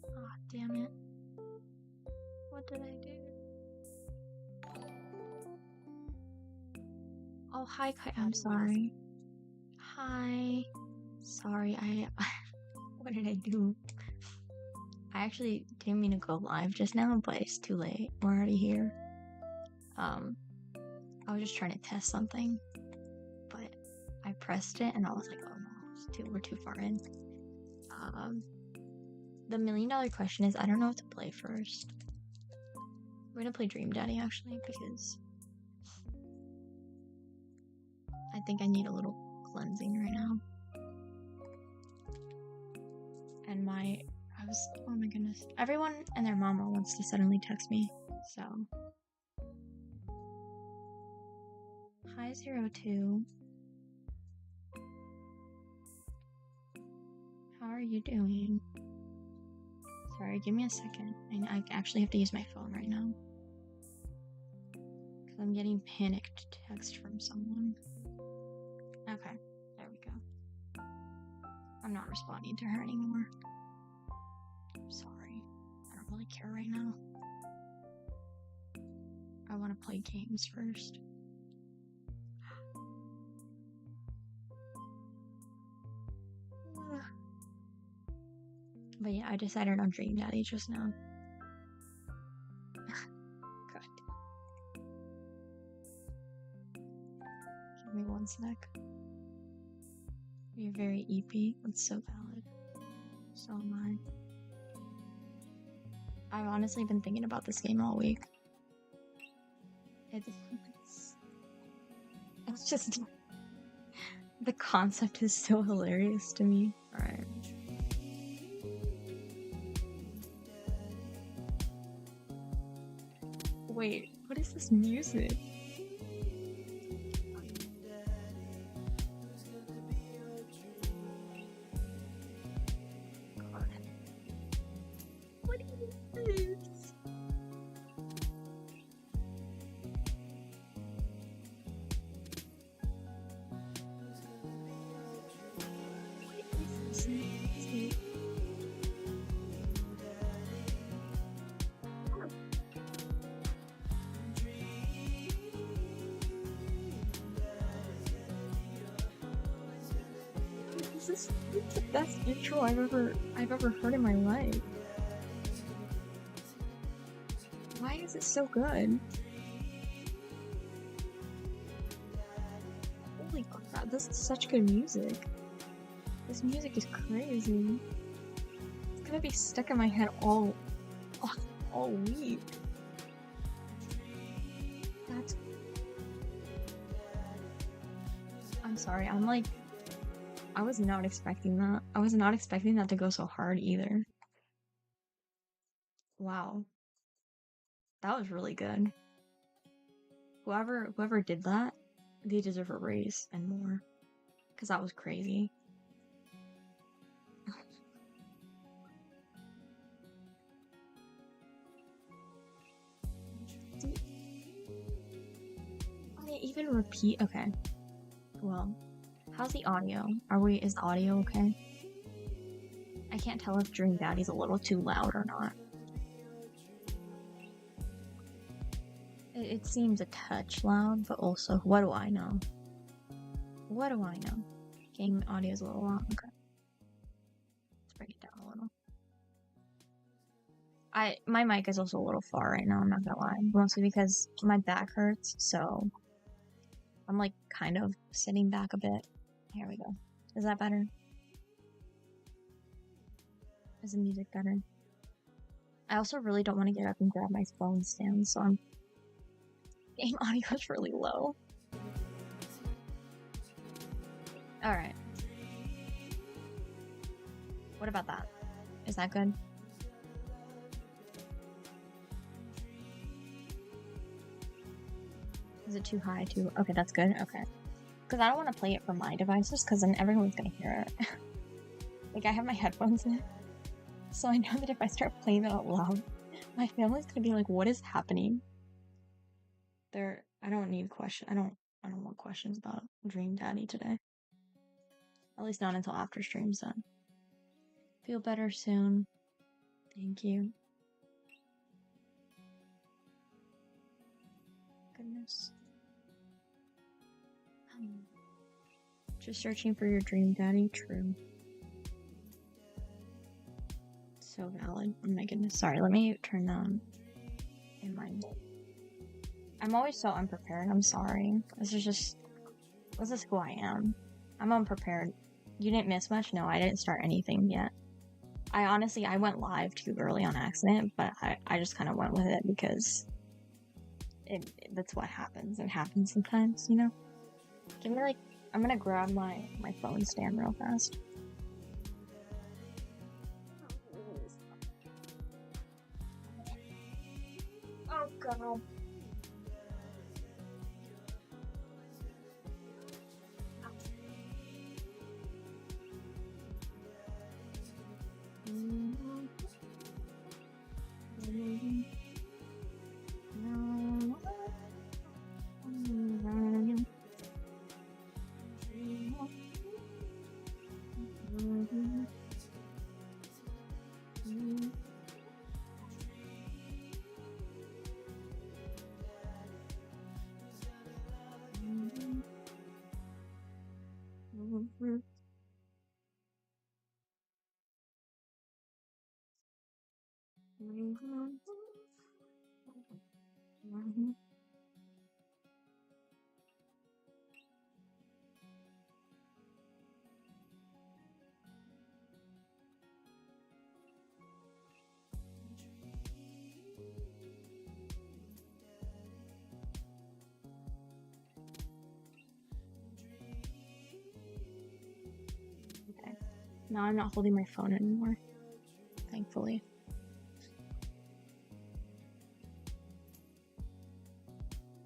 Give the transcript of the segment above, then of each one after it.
Oh, damn it. What did I do? Oh, hi, Kai. I'm sorry. Hi. Sorry, what did I do? I actually didn't mean to go live just now, but it's too late. We're already here. I was just trying to test something, but I pressed it and I was like, oh no, we're too far in. The $1 million question is, I don't know what to play first. We're gonna play Dream Daddy actually, because I think I need a little cleansing right now. And oh my goodness. Everyone and their mama wants to suddenly text me, so. Hi, 02. How are you doing? Sorry, give me a second. I actually have to use my phone right now. Because I'm getting panicked text from someone. Okay, there we go. I'm not responding to her anymore. I'm sorry. I don't really care right now. I want to play games first. But yeah, I decided on Dream Daddy just now. God. Give me one sec. You're very EP. That's so valid. So am I. I've honestly been thinking about this game all week. It's just... The concept is so hilarious to me. Alright. Wait, what is this music? God. What is this? What is this music? This is the best intro I've ever heard in my life. Why is it so good? Holy crap, this is such good music. This music is crazy. It's gonna be stuck in my head all week. I'm sorry, I was not expecting that. I was not expecting that to go so hard either. Wow. That was really good. Whoever did that, they deserve a raise and more. Because that was crazy. I even repeat? Okay. Well, how's the audio? Is the audio okay? I can't tell if Dream Daddy's a little too loud or not. It seems a touch loud, but also, what do I know? What do I know? Game audio's a little loud. Okay. Let's break it down a little. My mic is also a little far right now, I'm not gonna lie. Mostly because my back hurts, so I'm like kind of sitting back a bit. Here we go. Is that better? Is the music better? I also really don't want to get up and grab my phone stand, so game audio is really low. Alright. What about that? Is that good? Is it too high? Okay, that's good. Okay. Because I don't want to play it from my devices, because then everyone's gonna hear it. Like, I have my headphones in, so I know that if I start playing it out loud, my family's gonna be like, what is happening? I don't need questions. I don't want questions about Dream Daddy today. At least not until after stream's done. Feel better soon. Thank you. Goodness. Just searching for your dream daddy? True. So valid. Oh my goodness. Sorry, let me turn down in mind. I'm always so unprepared. I'm sorry. This is who I am. I'm unprepared. You didn't miss much? No, I didn't start anything yet. I went live too early on accident, but I just kind of went with it because that's what happens. It happens sometimes, you know? Give me I'm gonna grab my phone stand real fast. Oh god. Okay. Now I'm not holding my phone anymore. Thankfully.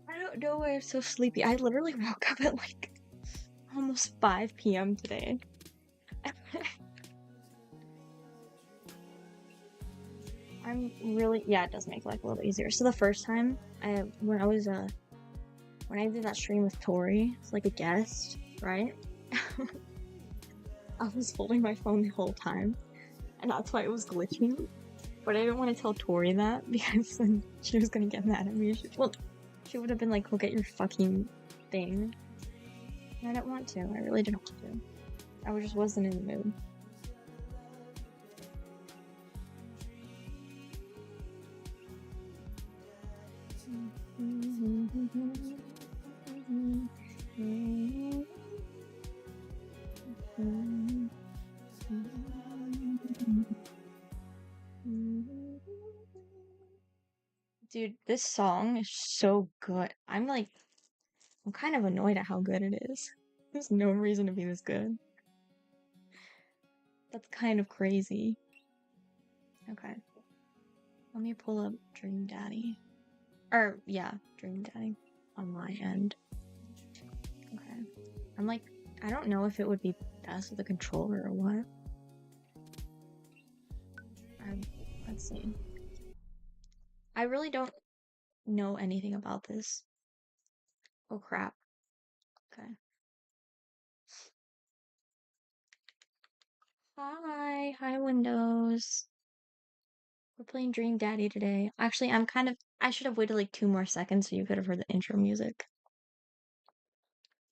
I don't know why I'm so sleepy. I literally woke up at almost 5 p.m. today. Yeah, it does make life a little easier. So the first time when I did that stream with Tori, it's like a guest, right? I was holding my phone the whole time, and that's why it was glitching. But I didn't want to tell Tori that because then she was gonna get mad at me. She would have been like, "Go get your fucking thing." And I didn't want to. I really didn't want to. I just wasn't in the mood. Dude, this song is so good. I'm kind of annoyed at how good it is. There's no reason to be this good. That's kind of crazy. Okay. Let me pull up Dream Daddy. Or, yeah, Dream Daddy on my end. Okay. I don't know if it would be best with a controller or what. Let's see. I really don't know anything about this. Oh crap. Okay. Hi Windows. We're playing Dream Daddy today. Actually, I should have waited 2 more seconds so you could have heard the intro music.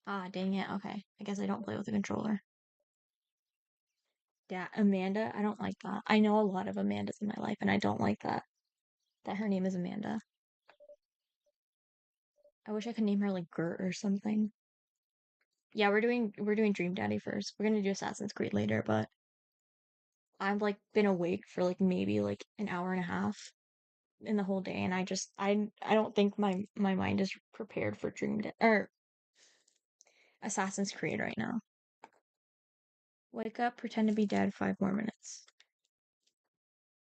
Ah, dang it. Okay. I guess I don't play with a controller. Yeah, Amanda, I don't like that. I know a lot of Amandas in my life, and I don't like that. That her name is Amanda. I wish I could name her Gert or something. Yeah, we're doing Dream Daddy first. We're gonna do Assassin's Creed later, but I've been awake for maybe an hour and a half in the whole day, and I don't think my mind is prepared for or Assassin's Creed right now. Wake up, pretend to be dead 5 more minutes.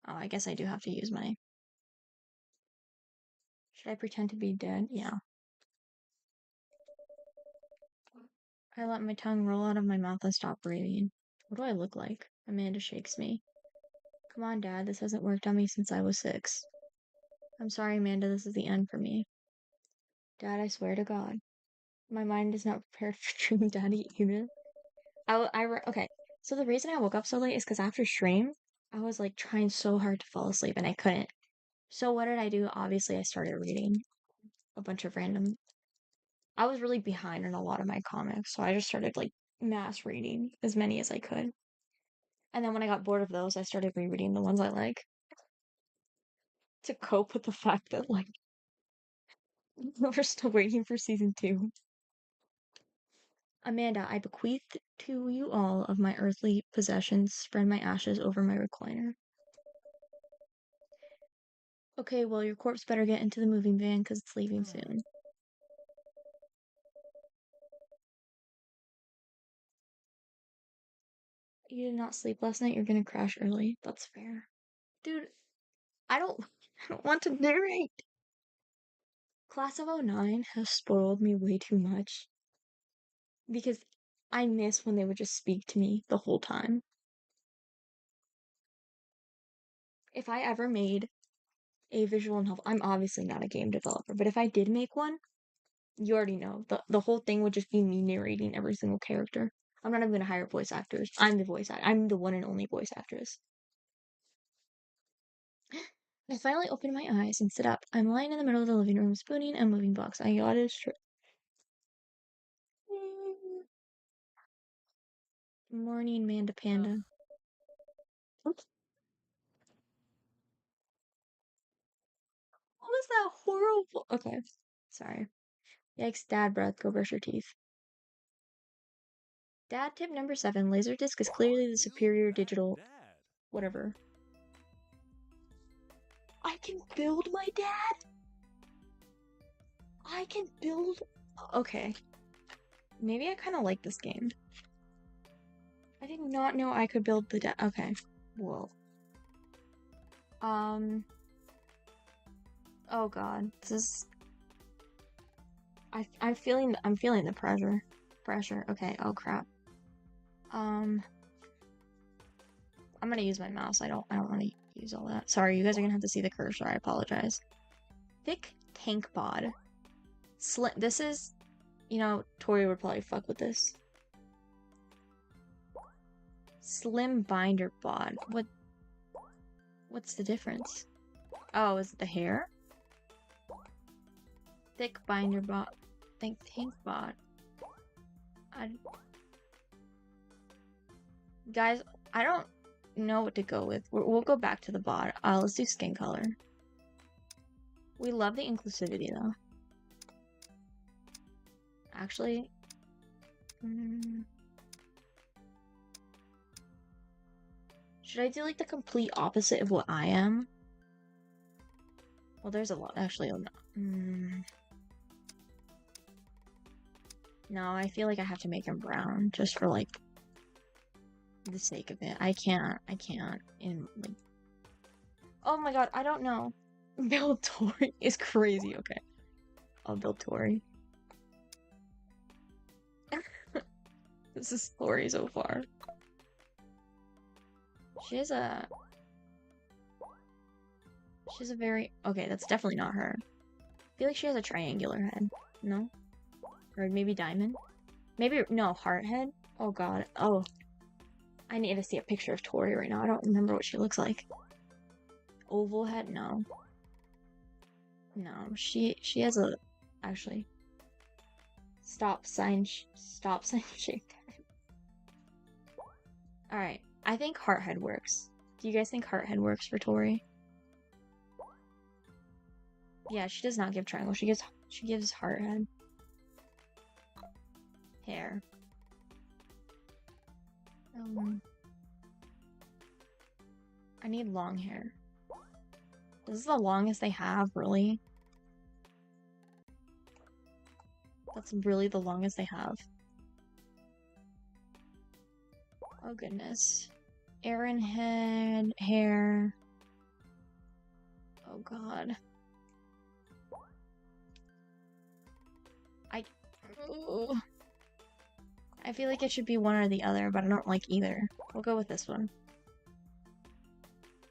Oh, I guess I do have to use my. Should I pretend to be dead? Yeah. I let my tongue roll out of my mouth and stop breathing. What do I look like? Amanda shakes me. Come on, Dad, this hasn't worked on me since I was 6. I'm sorry, Amanda, this is the end for me. Dad, I swear to God. My mind is not prepared for Dream Daddy either. Okay, So the reason I woke up so late is because after stream, I was like trying so hard to fall asleep and I couldn't. So what did I do? Obviously, I started reading a bunch of random. I was really behind in a lot of my comics, so I just started like mass reading as many as I could. And then when I got bored of those, I started rereading the ones I like to cope with the fact that like we're still waiting for season 2. Amanda, I bequeath to you all of my earthly possessions, spread my ashes over my recliner. Okay, well, your corpse better get into the moving van because it's leaving soon. You did not sleep last night, you're gonna crash early. That's fair. Dude, I don't I don't want to narrate. Class of '09 has spoiled me way too much because I miss when they would just speak to me the whole time. If I ever made a visual novel, I'm obviously not a game developer, but if I did make one, you already know. The whole thing would just be me narrating every single character. I'm not even gonna hire voice actors. I'm the voice actor. I'm the one and only voice actress. I finally opened my eyes and stood up. I'm lying in the middle of the living room, spooning a moving box. I yawed straight. Morning, Manda Panda. What was that horrible? Okay, sorry. Yikes, dad breath. Go brush your teeth. Dad tip number 7. Laserdisc is clearly the superior digital. Whatever. I can build my dad? I can build. Okay. Maybe I kind of like this game. I did not know I could build the dad. Okay. Whoa. Oh god. This is. I'm feeling the pressure. Pressure. Okay. Oh crap. I'm gonna use my mouse. I don't want to use all that. Sorry, you guys are gonna have to see the cursor. I apologize. Thick tank bod. This is, you know, Tori would probably fuck with this. Slim binder bod. What's the difference? Oh, is it the hair? Thick binder bod. Think tank bod. Guys, I don't know what to go with. We'll go back to the bod. Let's do skin color. We love the inclusivity though. Actually, should I do like the complete opposite of what I am? Well, there's a lot. Actually, no, I feel like I have to make him brown just for like the sake of it. I can't. In like, oh my god, I don't know. Build Tori is crazy. Okay, I'll build Tori. This is Tori so far. She has a very okay. That's definitely not her. I feel like she has a triangular head. No, or maybe diamond. Maybe no heart head. Oh god. Oh, I need to see a picture of Tori right now. I don't remember what she looks like. Oval head? No. No, she has a actually stop sign shape. All right, I think heart head works. Do you guys think heart head works for Tori? Yeah, she does not give triangle. She gives heart head. Hair. I need long hair. This is the longest they have, really? That's really the longest they have. Oh goodness. Aaron head, hair. Oh god. I feel like it should be one or the other, but I don't like either. We'll go with this one.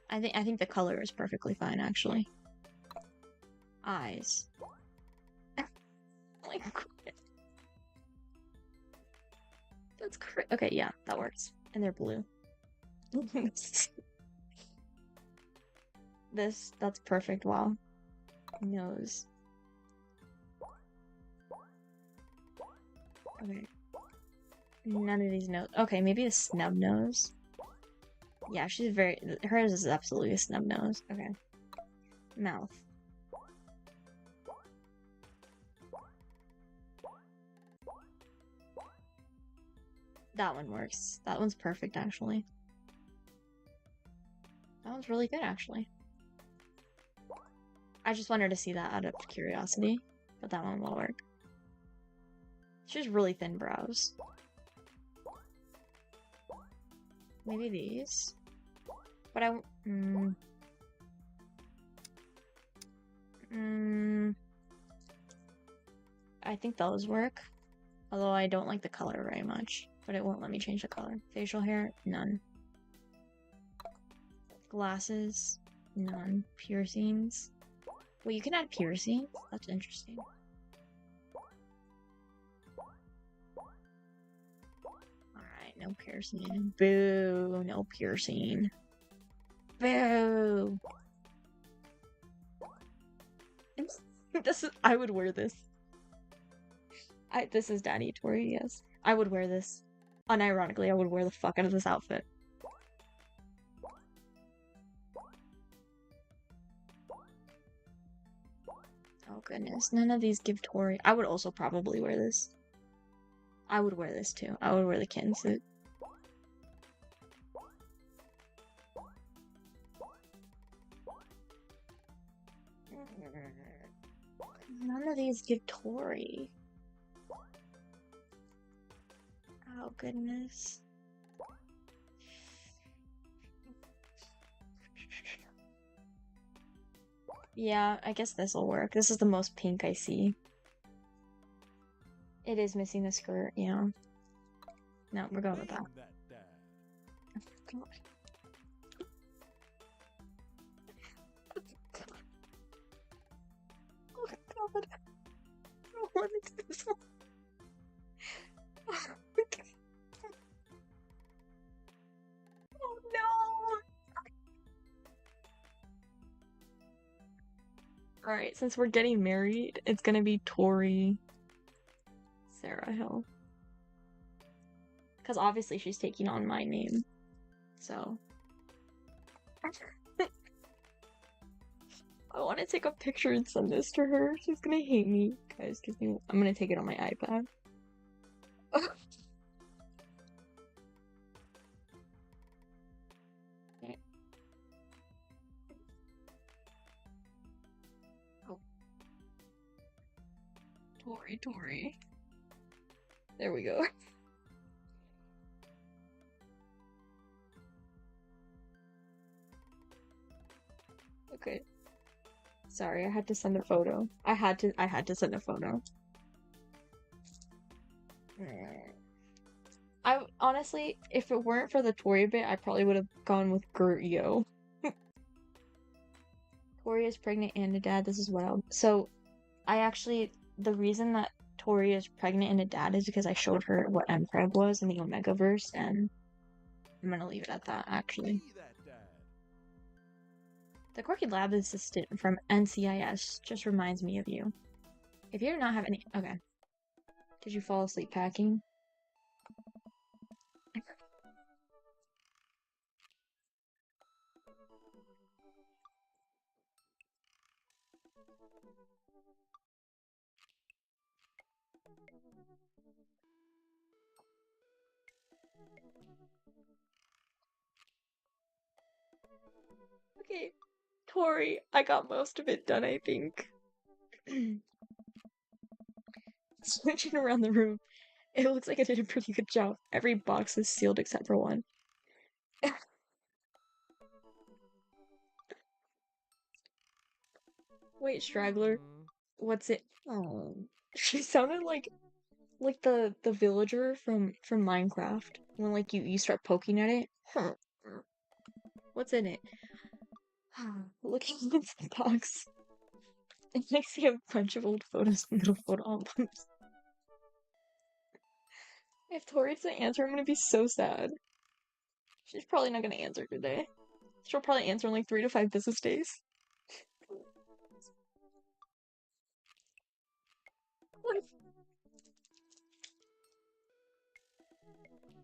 I think the color is perfectly fine, actually. Eyes. Like, that's crazy. Okay, yeah, that works. And they're blue. That's perfect. Wow. Nose. Okay. None of these nose. Okay, maybe a snub nose. Yeah, hers is absolutely a snub nose. Okay. Mouth. That one works. That one's perfect, actually. That one's really good, actually. I just wanted to see that out of curiosity, but that one will work. She has really thin brows. Maybe these. But I think those work. Although I don't like the color very much. But it won't let me change the color. Facial hair? None. Glasses? None. Piercings? Well, you can add piercings? That's interesting. Alright, no piercing. Boo! No piercing. Boo! I would wear this. This is Daddy Tori, yes. I would wear this. Unironically, I would wear the fuck out of this outfit. Oh goodness, none of these give Tori. I would also probably wear this. I would wear this too. I would wear the kitten suit. None of these give Tori. Oh goodness. Yeah, I guess this'll work. This is the most pink I see. It is missing the skirt, yeah. No, we're going with that. God. Oh god. I don't want to do this one. Oh no! Alright, since we're getting married, it's gonna be Tori Sarah Hill. Because obviously she's taking on my name. So. I want to take a picture and send this to her. She's gonna hate me. Guys, I'm gonna take it on my iPad. Okay. Oh. Tori. There we go. Okay. Sorry, I had to send a photo. I had to send a photo. I honestly, if it weren't for the Tori bit, I probably would have gone with Gertio. Tori is pregnant and a dad. This is wild. So, the reason that Tori is pregnant and a dad is because I showed her what Empreg was in the Omegaverse, and I'm gonna leave it at that, actually. The Quirky Lab assistant from NCIS just reminds me of you. If you do not have any... Okay. Did you fall asleep packing? Okay, Tori, I got most of it done, I think. Switching around the room, it looks like I did a pretty good job. Every box is sealed except for one. Wait, Straggler, what's it? Oh, she sounded like the villager from Minecraft when like you start poking at it. What's in it? Looking into the box, it makes you a bunch of old photos and little photo albums. If Tori doesn't answer, I'm gonna be so sad. She's probably not gonna answer today. She'll probably answer in like 3 to 5 business days.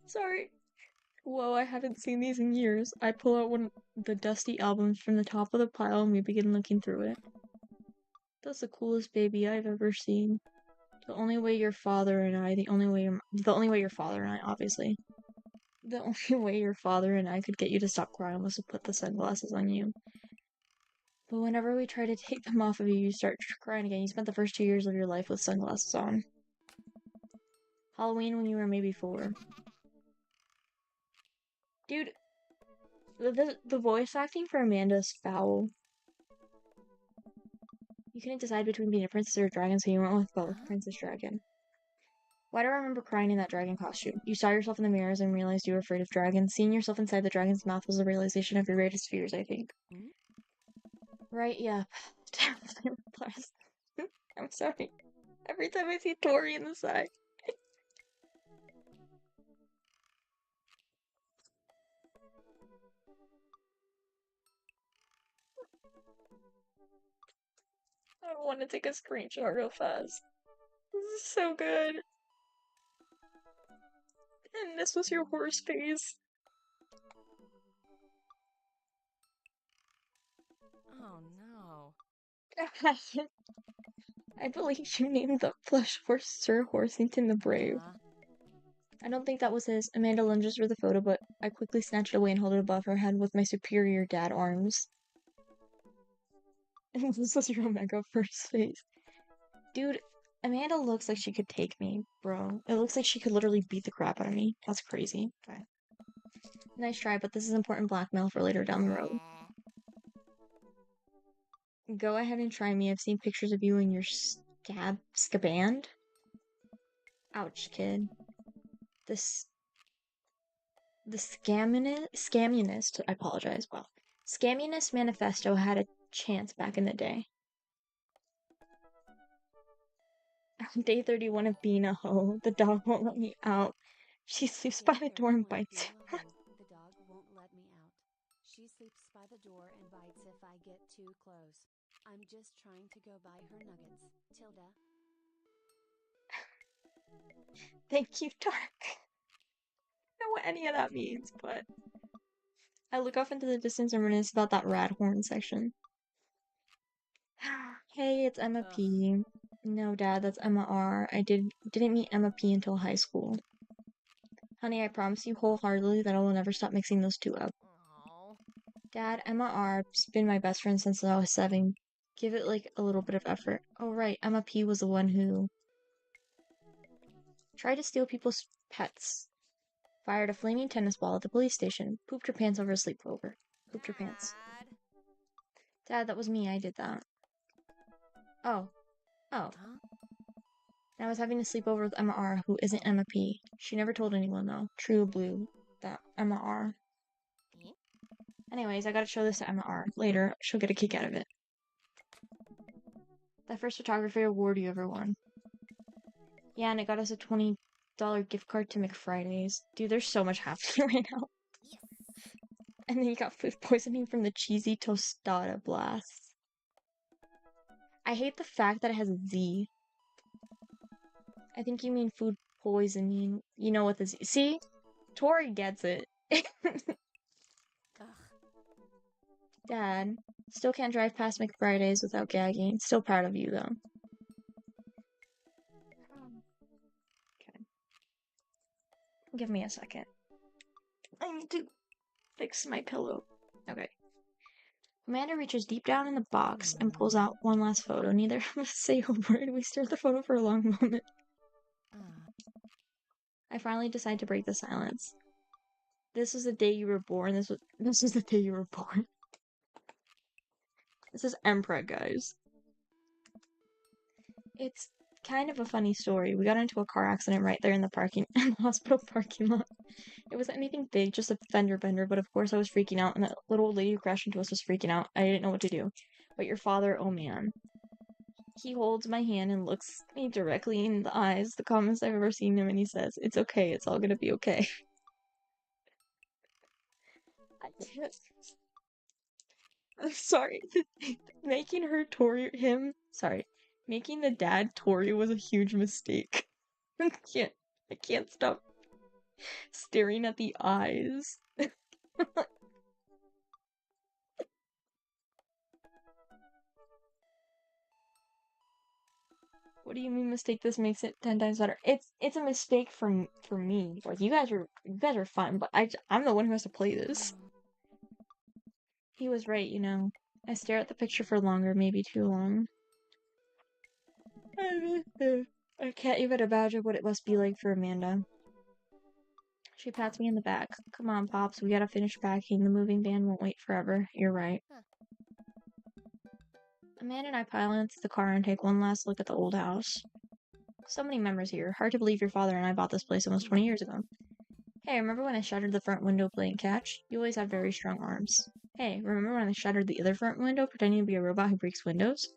Sorry. Whoa, I haven't seen these in years. I pull out one of the dusty albums from the top of the pile and we begin looking through it. That's the coolest baby I've ever seen. The only way your father and I, the only way your father and I, obviously. The only way your father and I could get you to stop crying was to put the sunglasses on you. But whenever we try to take them off of you, you start crying again. You spent the first 2 years of your life with sunglasses on. Halloween when you were maybe 4. Dude, the voice acting for Amanda is foul. You couldn't decide between being a princess or a dragon, so you went with both. Princess Dragon. Why do I remember crying in that dragon costume? You saw yourself in the mirrors and realized you were afraid of dragons. Seeing yourself inside the dragon's mouth was a realization of your greatest fears, I think. Right, yeah. I'm sorry. Every time I see Tori in the side. I want to take a screenshot real fast. This is so good. And this was your horse face. Oh no. I believe you named the plush horse Sir Horsington the Brave. I don't think that was his. Amanda lunges for the photo, but I quickly snatch it away and hold it above her head with my superior dad arms. And this was your Omega first face. Dude, Amanda looks like she could take me, bro. It looks like she could literally beat the crap out of me. That's crazy. Okay. Nice try, but this is important blackmail for later down the road. Go ahead and try me. I've seen pictures of you in your scaband. Ouch, kid. This the Scammunist, I apologize, well. Scammunist manifesto had a chance back in the day. On day 31 of being a hoe, the dog won't let me out. She sleeps by the door and bites. The dog won't let me out. She sleeps by the door and bites if I get too close. I'm just trying to go buy her nuggets, Tilda. Thank you, Dark. I don't know what any of that means, but I look off into the distance and reminisce about that rat horn section. Hey, it's Emma P. No, Dad, that's Emma R. I didn't meet Emma P until high school. Honey, I promise you wholeheartedly that I will never stop mixing those two up. Dad, Emma R.'s been my best friend since I was 7. Give it, like, a little bit of effort. Oh, right, Emma P was the one who tried to steal people's pets. Fired a flaming tennis ball at the police station. Pooped her pants over a sleepover. Pooped her pants. Dad, that was me. I did that. Oh. Oh. And I was having a sleepover with Emma R., who isn't Emma P. She never told anyone, though. True blue. That Emma R. Anyways, I gotta show this to Emma R. Later, she'll get a kick out of it. That first photography award you ever won. Yeah, and it got us a $20 gift card to McFridays. Dude, there's so much happening right now. And then you got food poisoning from the cheesy tostada blast. I hate the fact that it has a Z. I think you mean food poisoning. You know what the Z... See? Tori gets it. Dad, still can't drive past McFridays without gagging. Still proud of you, though. Okay. Give me a second. I need to fix my pillow. Okay. Amanda reaches deep down in the box and pulls out one last photo. Neither of us say a word. We stare at the photo for a long moment. I finally decide to break the silence. This was the day you were born. This was the day you were born. This is Emperor, guys. It's kind of a funny story. We got into a car accident right there in the hospital parking lot. It wasn't anything big, just a fender bender, but of course I was freaking out, and that little old lady who crashed into us was freaking out. I didn't know what to do. But your father, oh man. He holds my hand and looks me directly in the eyes, the calmest I've ever seen him, and he says, "It's okay, it's all gonna be okay." I can't. I'm sorry. Making her Tori, making the dad Tori was a huge mistake. I can't stop staring at the eyes. What do you mean mistake? This makes it 10 times better. It's a mistake for me. Like you guys are fine, but I'm the one who has to play this. He was right, you know. I stare at the picture for longer, maybe too long. I can't even imagine what it must be like for Amanda. She pats me in the back. Come on, Pops, we gotta finish packing. The moving van won't wait forever. You're right. Amanda and I pile into the car and take one last look at the old house. So many memories here. Hard to believe your father and I bought this place almost 20 years ago. Hey, remember when I shattered the front window playing catch? You always had very strong arms. Hey, remember when I shattered the other front window pretending to be a robot who breaks windows?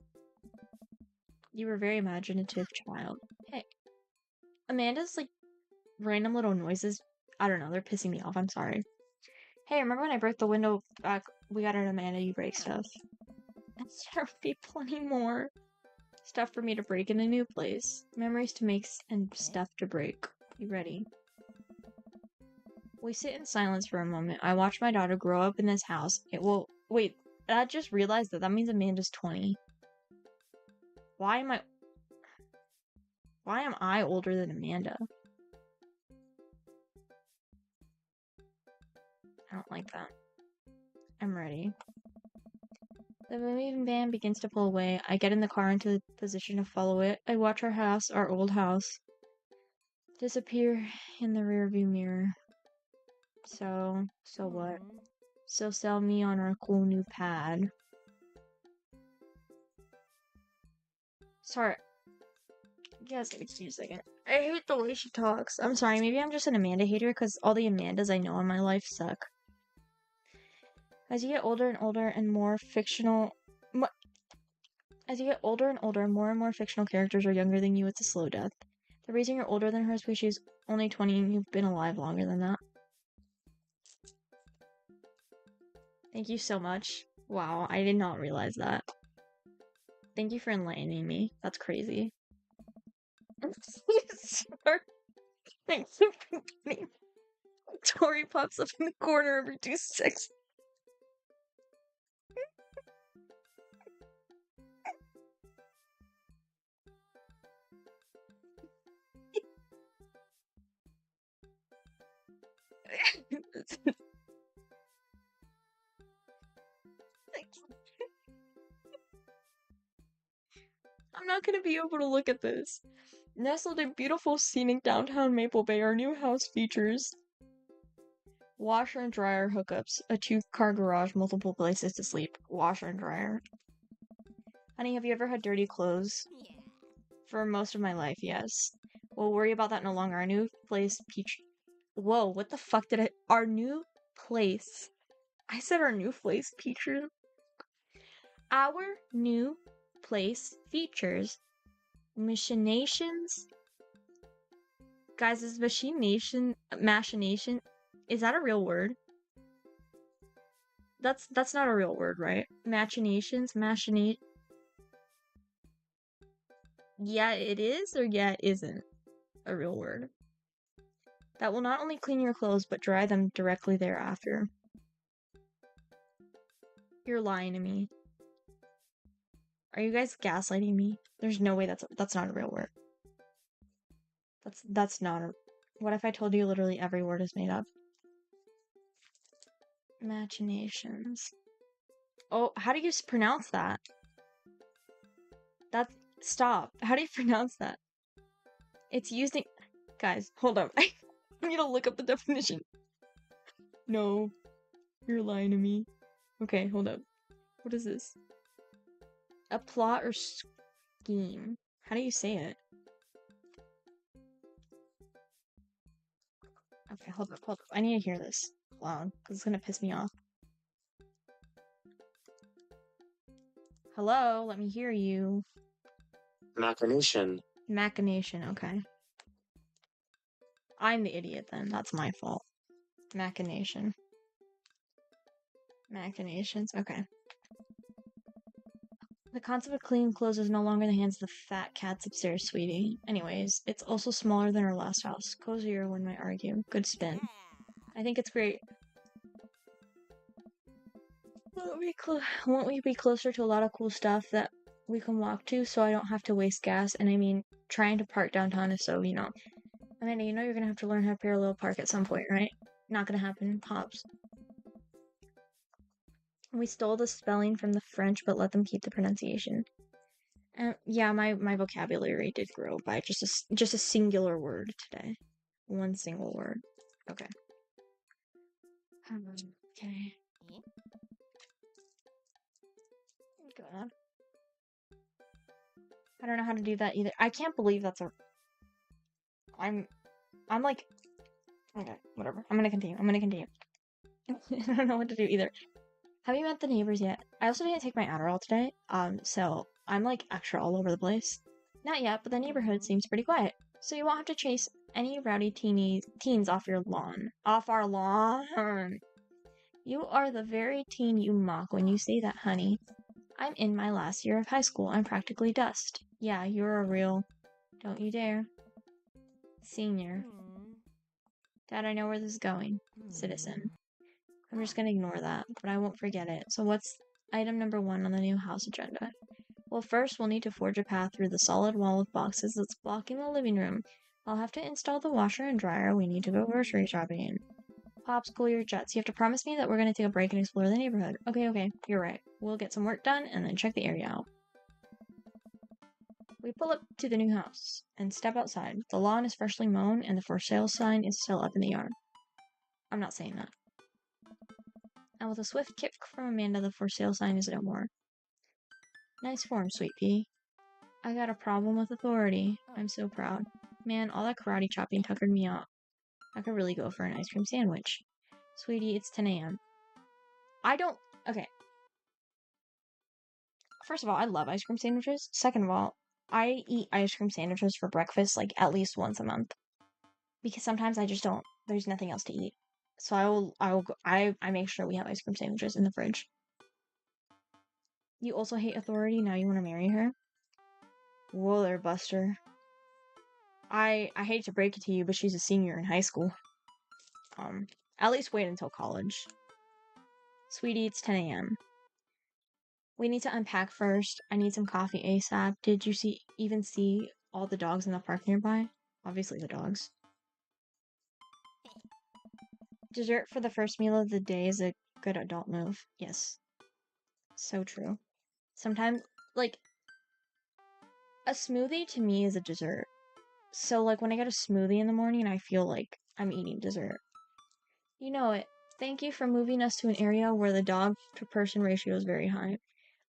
You were a very imaginative child. Hey. Amanda's, like, random little noises, I don't know, they're pissing me off, I'm sorry. Hey, remember when I broke the window back? We got an Amanda, you break stuff. And there will be plenty more stuff for me to break in a new place. Memories to make and stuff to break. You ready? We sit in silence for a moment. I watch my daughter grow up in this house. Wait, I just realized that means Amanda's 20. Why am I older than Amanda? I don't like that. I'm ready. The moving van begins to pull away. I get in the car into the position to follow it. I watch our old house, disappear in the rearview mirror. So what? So sell me on our cool new pad. Sorry. Yes, excuse me a second. I hate the way she talks. I'm sorry, maybe I'm just an Amanda hater because all the Amandas I know in my life suck. As you get older and older and more fictional... As you get older and older, more and more fictional characters are younger than you. It's a slow death. The reason you're older than her is because she's only 20 and you've been alive longer than that. Thank you so much. Wow, I did not realize that. Thank you for enlightening me. That's crazy. Sorry. Thanks for me. Tori pops up in the corner every 2 seconds. I'm not gonna be able to look at this. Nestled in beautiful scenic downtown Maple Bay, our new house features washer and dryer hookups, a 2-car garage, multiple places to sleep, washer and dryer. Honey, have you ever had dirty clothes? Yeah. For most of my life, yes. We'll worry about that no longer. Our new place, Whoa, what the fuck did Our new place. I said our new place features. Our new place features machinations. Guys, is machination, is that a real word? That's not a real word, right? Machinations, yeah, it is, or yeah, it isn't a real word. That will not only clean your clothes, but dry them directly thereafter. You're lying to me. Are you guys gaslighting me? There's no way that's not a real word. That's not a... What if I told you literally every word is made up? Machinations. Oh, how do you pronounce that? Stop. How do you pronounce that? It's using... Guys, hold up. I need to look up the definition. No. You're lying to me. Okay, hold up. What is this? A plot or scheme. How do you say it? Okay, hold up. I need to hear this loud, because it's gonna piss me off. Hello, let me hear you. Machination. Machination, okay. I'm the idiot then. That's my fault. Machination. Machinations. Okay. The concept of clean clothes is no longer in the hands of the fat cats upstairs, sweetie. Anyways, it's also smaller than our last house. Cozier, one might argue. Good spin. I think it's great. Won't we be closer to a lot of cool stuff that we can walk to so I don't have to waste gas? And I mean, trying to park downtown is so, Amanda, you're gonna have to learn how to parallel park at some point, right? Not gonna happen. Pops. We stole the spelling from the French, but let them keep the pronunciation. Yeah, my vocabulary did grow by just a singular word today. One single word. Okay. Okay. God. I don't know how to do that either. I can't believe that's a... I'm like... Okay, whatever. I'm gonna continue. I don't know what to do either. Have you met the neighbors yet? I also didn't take my Adderall today, so I'm like extra all over the place. Not yet, but the neighborhood seems pretty quiet, so you won't have to chase any rowdy teens off your lawn. Off our lawn! You are the very teen you mock when you say that, honey. I'm in my last year of high school. I'm practically dust. Yeah, you're a real... Don't you dare. Senior. Dad, I know where this is going. Citizen. I'm just gonna ignore that, but I won't forget it. So what's item number 1 on the new house agenda? Well, first we'll need to forge a path through the solid wall of boxes that's blocking the living room. I'll have to install the washer and dryer. We need to go grocery shopping. Pops, cool your jets. You have to promise me that we're gonna take a break and explore the neighborhood. Okay, you're right. We'll get some work done and then check the area out. We pull up to the new house and step outside. The lawn is freshly mown and the for sale sign is still up in the yard. I'm not saying that. And with a swift kick from Amanda, the for sale sign is no more. Nice form, sweet pea. I got a problem with authority. I'm so proud. Man, all that karate chopping tuckered me out. I could really go for an ice cream sandwich. Sweetie, it's 10 a.m. Okay. First of all, I love ice cream sandwiches. Second of all, I eat ice cream sandwiches for breakfast like at least once a month. Because sometimes I just don't, there's nothing else to eat. So I make sure we have ice cream sandwiches in the fridge. You also hate authority, now you want to marry her? Whoa there, Buster. I hate to break it to you, but she's a senior in high school. At least wait until college. Sweetie, it's 10 a.m. We need to unpack first. I need some coffee ASAP. Did you even see all the dogs in the park nearby? Obviously the dogs. Dessert for the first meal of the day is a good adult move. Yes. So true. Sometimes, like, a smoothie to me is a dessert. So, like, when I get a smoothie in the morning, I feel like I'm eating dessert. You know it. Thank you for moving us to an area where the dog-to-person ratio is very high.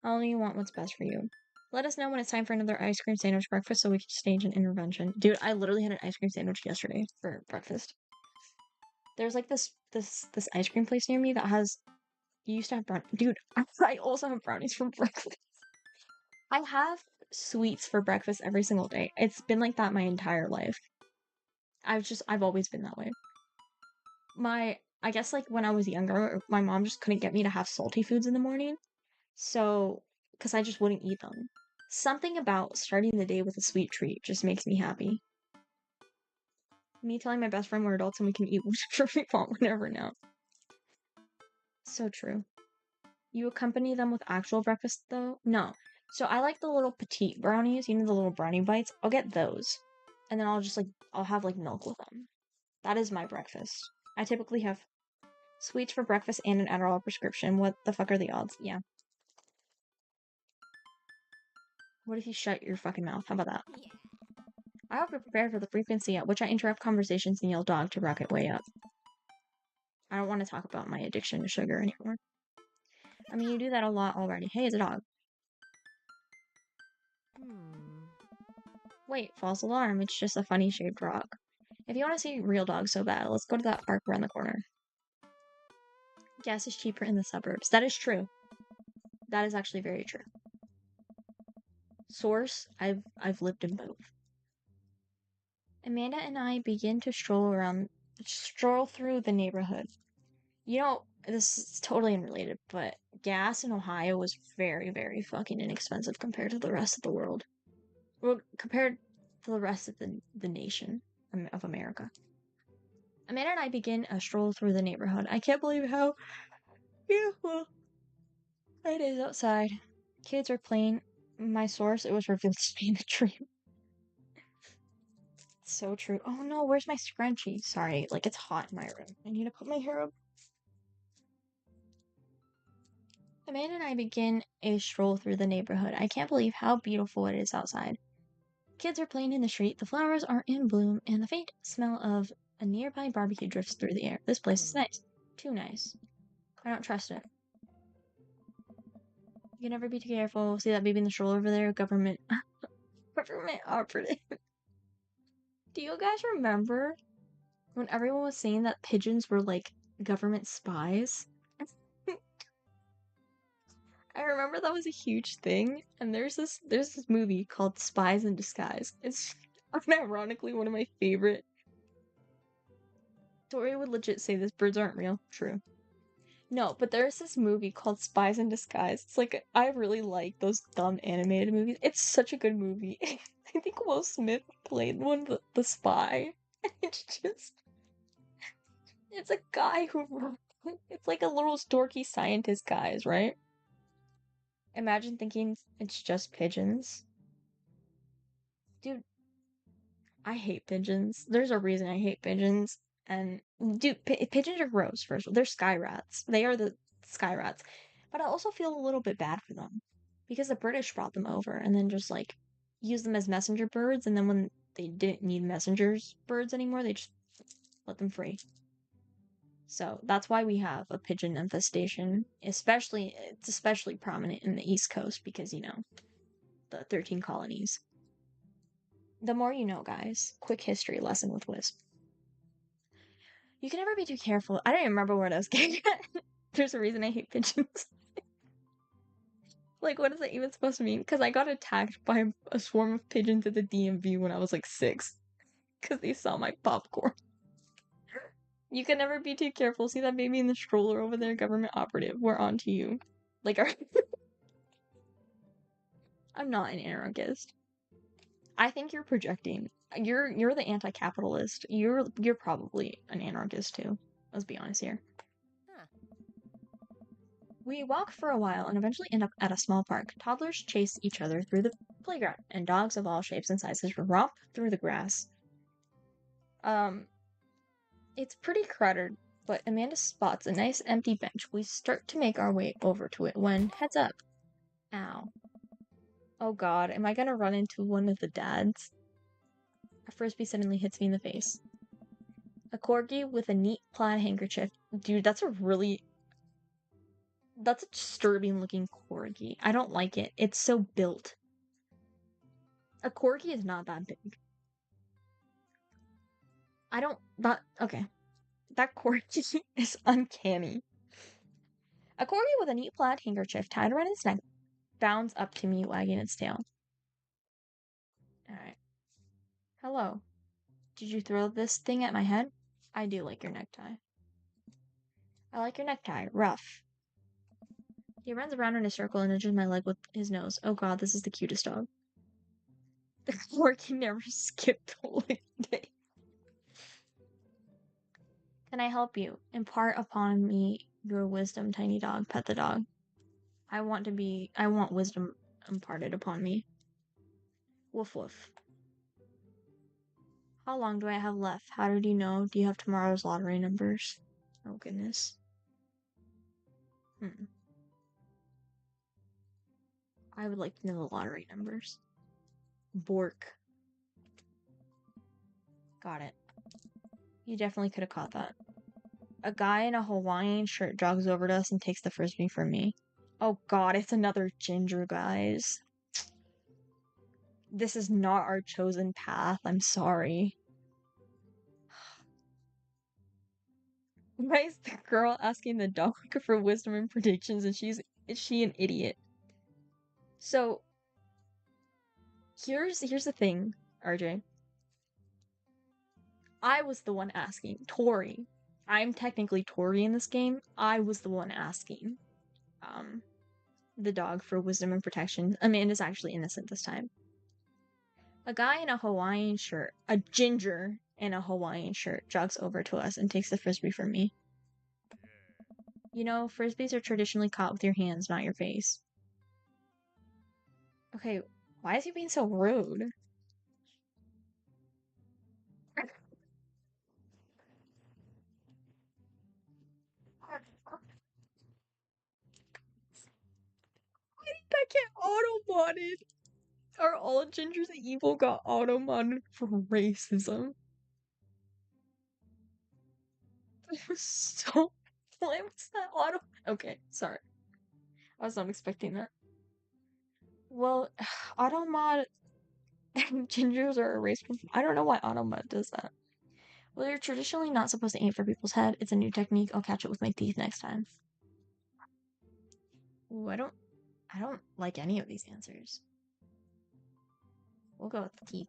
I only want what's best for you. Let us know when it's time for another ice cream sandwich breakfast so we can stage an intervention. Dude, I literally had an ice cream sandwich yesterday for breakfast. There's like this ice cream place near me that has... You used to have brownies. Dude, I also have brownies for breakfast. I have sweets for breakfast every single day. It's been like that my entire life. I've always been that way. I guess like when I was younger, my mom just couldn't get me to have salty foods in the morning. So, because I just wouldn't eat them. Something about starting the day with a sweet treat just makes me happy. Me telling my best friend we're adults and we can eat whatever we want whenever now. So true. You accompany them with actual breakfast though? No. So I like the little petite brownies, the little brownie bites. I'll get those. And then I'll have like milk with them. That is my breakfast. I typically have sweets for breakfast and an Adderall prescription. What the fuck are the odds? Yeah. What if you shut your fucking mouth? How about that? I hope you're prepared for the frequency at which I interrupt conversations and yell dog to rocket way up. I don't want to talk about my addiction to sugar anymore. I mean, you do that a lot already. Hey, it's a dog. Wait, false alarm. It's just a funny shaped rock. If you want to see real dogs so bad, let's go to that park around the corner. Gas is cheaper in the suburbs. That is true. That is actually very true. Source, I've lived in both. Amanda and I begin to stroll through the neighborhood. this is totally unrelated, but gas in Ohio was very, very fucking inexpensive compared to the rest of the world. Well, compared to the rest of the nation of America. Amanda and I begin a stroll through the neighborhood. I can't believe how beautiful it is outside. Kids are playing. My source, it was revealed to be in a dream. So true. Oh no, where's my scrunchie? Sorry, like it's hot in my room. I need to put my hair up. Amanda and I begin a stroll through the neighborhood. I can't believe how beautiful it is outside. Kids are playing in the street, the flowers are in bloom, and the faint smell of a nearby barbecue drifts through the air. This place is nice. Too nice. I don't trust it. You can never be too careful. See that baby in the stroller over there? Government operative. Do you guys remember when everyone was saying that pigeons were like government spies? I remember that was a huge thing, and there's this movie called Spies in Disguise. It's unironically one of my favorite. Tori would legit say this, birds aren't real. True. No, but there's this movie called Spies in Disguise. It's like I really like those dumb animated movies. It's such a good movie. I think Will Smith played the spy. It's just it's a guy who it's like a little dorky scientist guys, right? Imagine thinking it's just pigeons. Dude, I hate pigeons. There's a reason I hate pigeons. And dude, pigeons are gross. First of all, they're sky rats. They are the sky rats. But I also feel a little bit bad for them because the British brought them over and then just like used them as messenger birds. And then when they didn't need messengers birds anymore, they just let them free. So that's why we have a pigeon infestation. It's especially prominent in the East Coast because the 13 colonies. The more you know, guys. Quick history lesson with Wisp. You can never be too careful. I don't even remember what I was getting at. There's a reason I hate pigeons. Like, what is that even supposed to mean? Because I got attacked by a swarm of pigeons at the DMV when I was like 6. Because they saw my popcorn. You can never be too careful. See that baby in the stroller over there, government operative. We're on to you. Like, I'm not an anarchist. I think you're projecting. You're the anti-capitalist. You're probably an anarchist too. Let's be honest here. We walk for a while and eventually end up at a small park. Toddlers chase each other through the playground, and dogs of all shapes and sizes romp through the grass. It's pretty crowded, but Amanda spots a nice empty bench. We start to make our way over to it when, heads up. Ow. Oh god, am I gonna run into one of the dads? A frisbee suddenly hits me in the face. A corgi with a neat plaid handkerchief. Dude, that's a disturbing looking corgi. I don't like it. It's so built. A corgi is not that big. Okay. That corgi is uncanny. A corgi with a neat plaid handkerchief tied around its neck bounds up to me, wagging its tail. Alright. Hello. Did you throw this thing at my head? I do like your necktie. I like your necktie. Rough. He runs around in a circle and nudges my leg with his nose. Oh god, this is the cutest dog. The corgi never skipped a day. Can I help you? Impart upon me your wisdom, tiny dog. Pet the dog. I want wisdom imparted upon me. Woof woof. How long do I have left? How did you know? Do you have tomorrow's lottery numbers? Oh goodness. I would like to know the lottery numbers. Bork. Got it. You definitely could have caught that. A guy in a Hawaiian shirt jogs over to us and takes the frisbee from me. Oh god, it's another ginger, guys. This is not our chosen path. I'm sorry. Why is the girl asking the dog for wisdom and predictions and is she an idiot? So here's the thing, RJ. I was the one asking. Tori. I'm technically Tori in this game. I was the one asking the dog for wisdom and protection. Amanda's actually innocent this time. A guy in a Hawaiian shirt, a ginger in a Hawaiian shirt, jogs over to us and takes the frisbee from me. You know, frisbees are traditionally caught with your hands, not your face. Okay, why is he being so rude? That get auto-modded. Are all gingers evil got auto-modded for racism? So, why was that auto? Okay, sorry. I was not expecting that. Well, auto-mod gingers are erased from. I don't know why auto-mod does that. Well, you're traditionally not supposed to aim for people's head. It's a new technique. I'll catch it with my teeth next time. Ooh, I don't like any of these answers. We'll go with the teeth.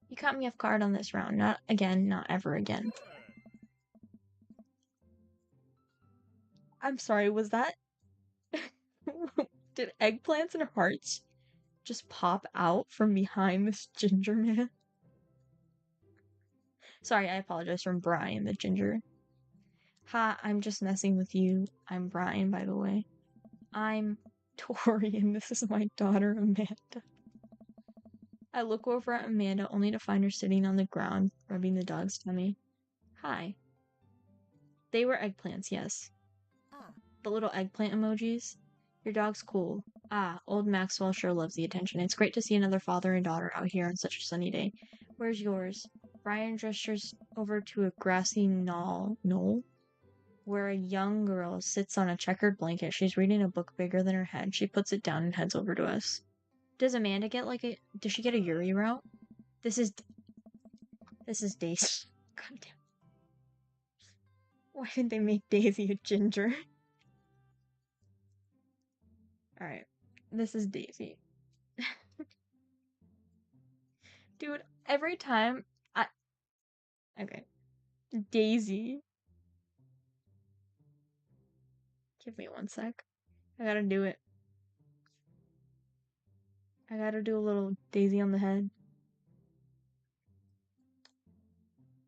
You caught me off guard on this round. Not again, not ever again. I'm sorry, was that... Did eggplants and hearts just pop out from behind this ginger man? Sorry, I apologize, from Brian, the ginger. Ha, I'm just messing with you. I'm Brian, by the way. I'm Tori, and this is my daughter, Amanda. I look over at Amanda only to find her sitting on the ground, rubbing the dog's tummy. Hi. They were eggplants, yes. The little eggplant emojis. Your dog's cool. Ah, old Maxwell sure loves the attention. It's great to see another father and daughter out here on such a sunny day. Where's yours? Brian gestures over to a grassy knoll, where a young girl sits on a checkered blanket. She's reading a book bigger than her head. She puts it down and heads over to us. Does Amanda get does she get a Yuri route? This is Daisy. God damn. Why did they make Daisy a ginger? Alright. This is Daisy. Dude, every time okay. Daisy. Give me one sec. I gotta do it. I gotta do a little Daisy on the head.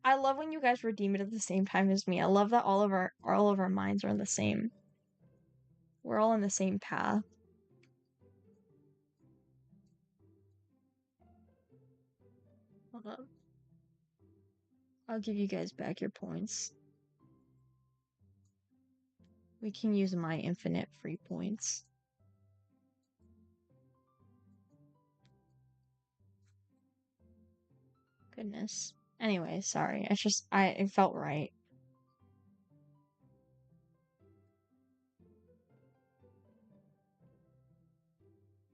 I love when you guys redeem it at the same time as me. I love that all of our minds are in the same. We're all in the same path. Hold up. I'll give you guys back your points. We can use my infinite free points. Goodness. Anyway, sorry. It felt right.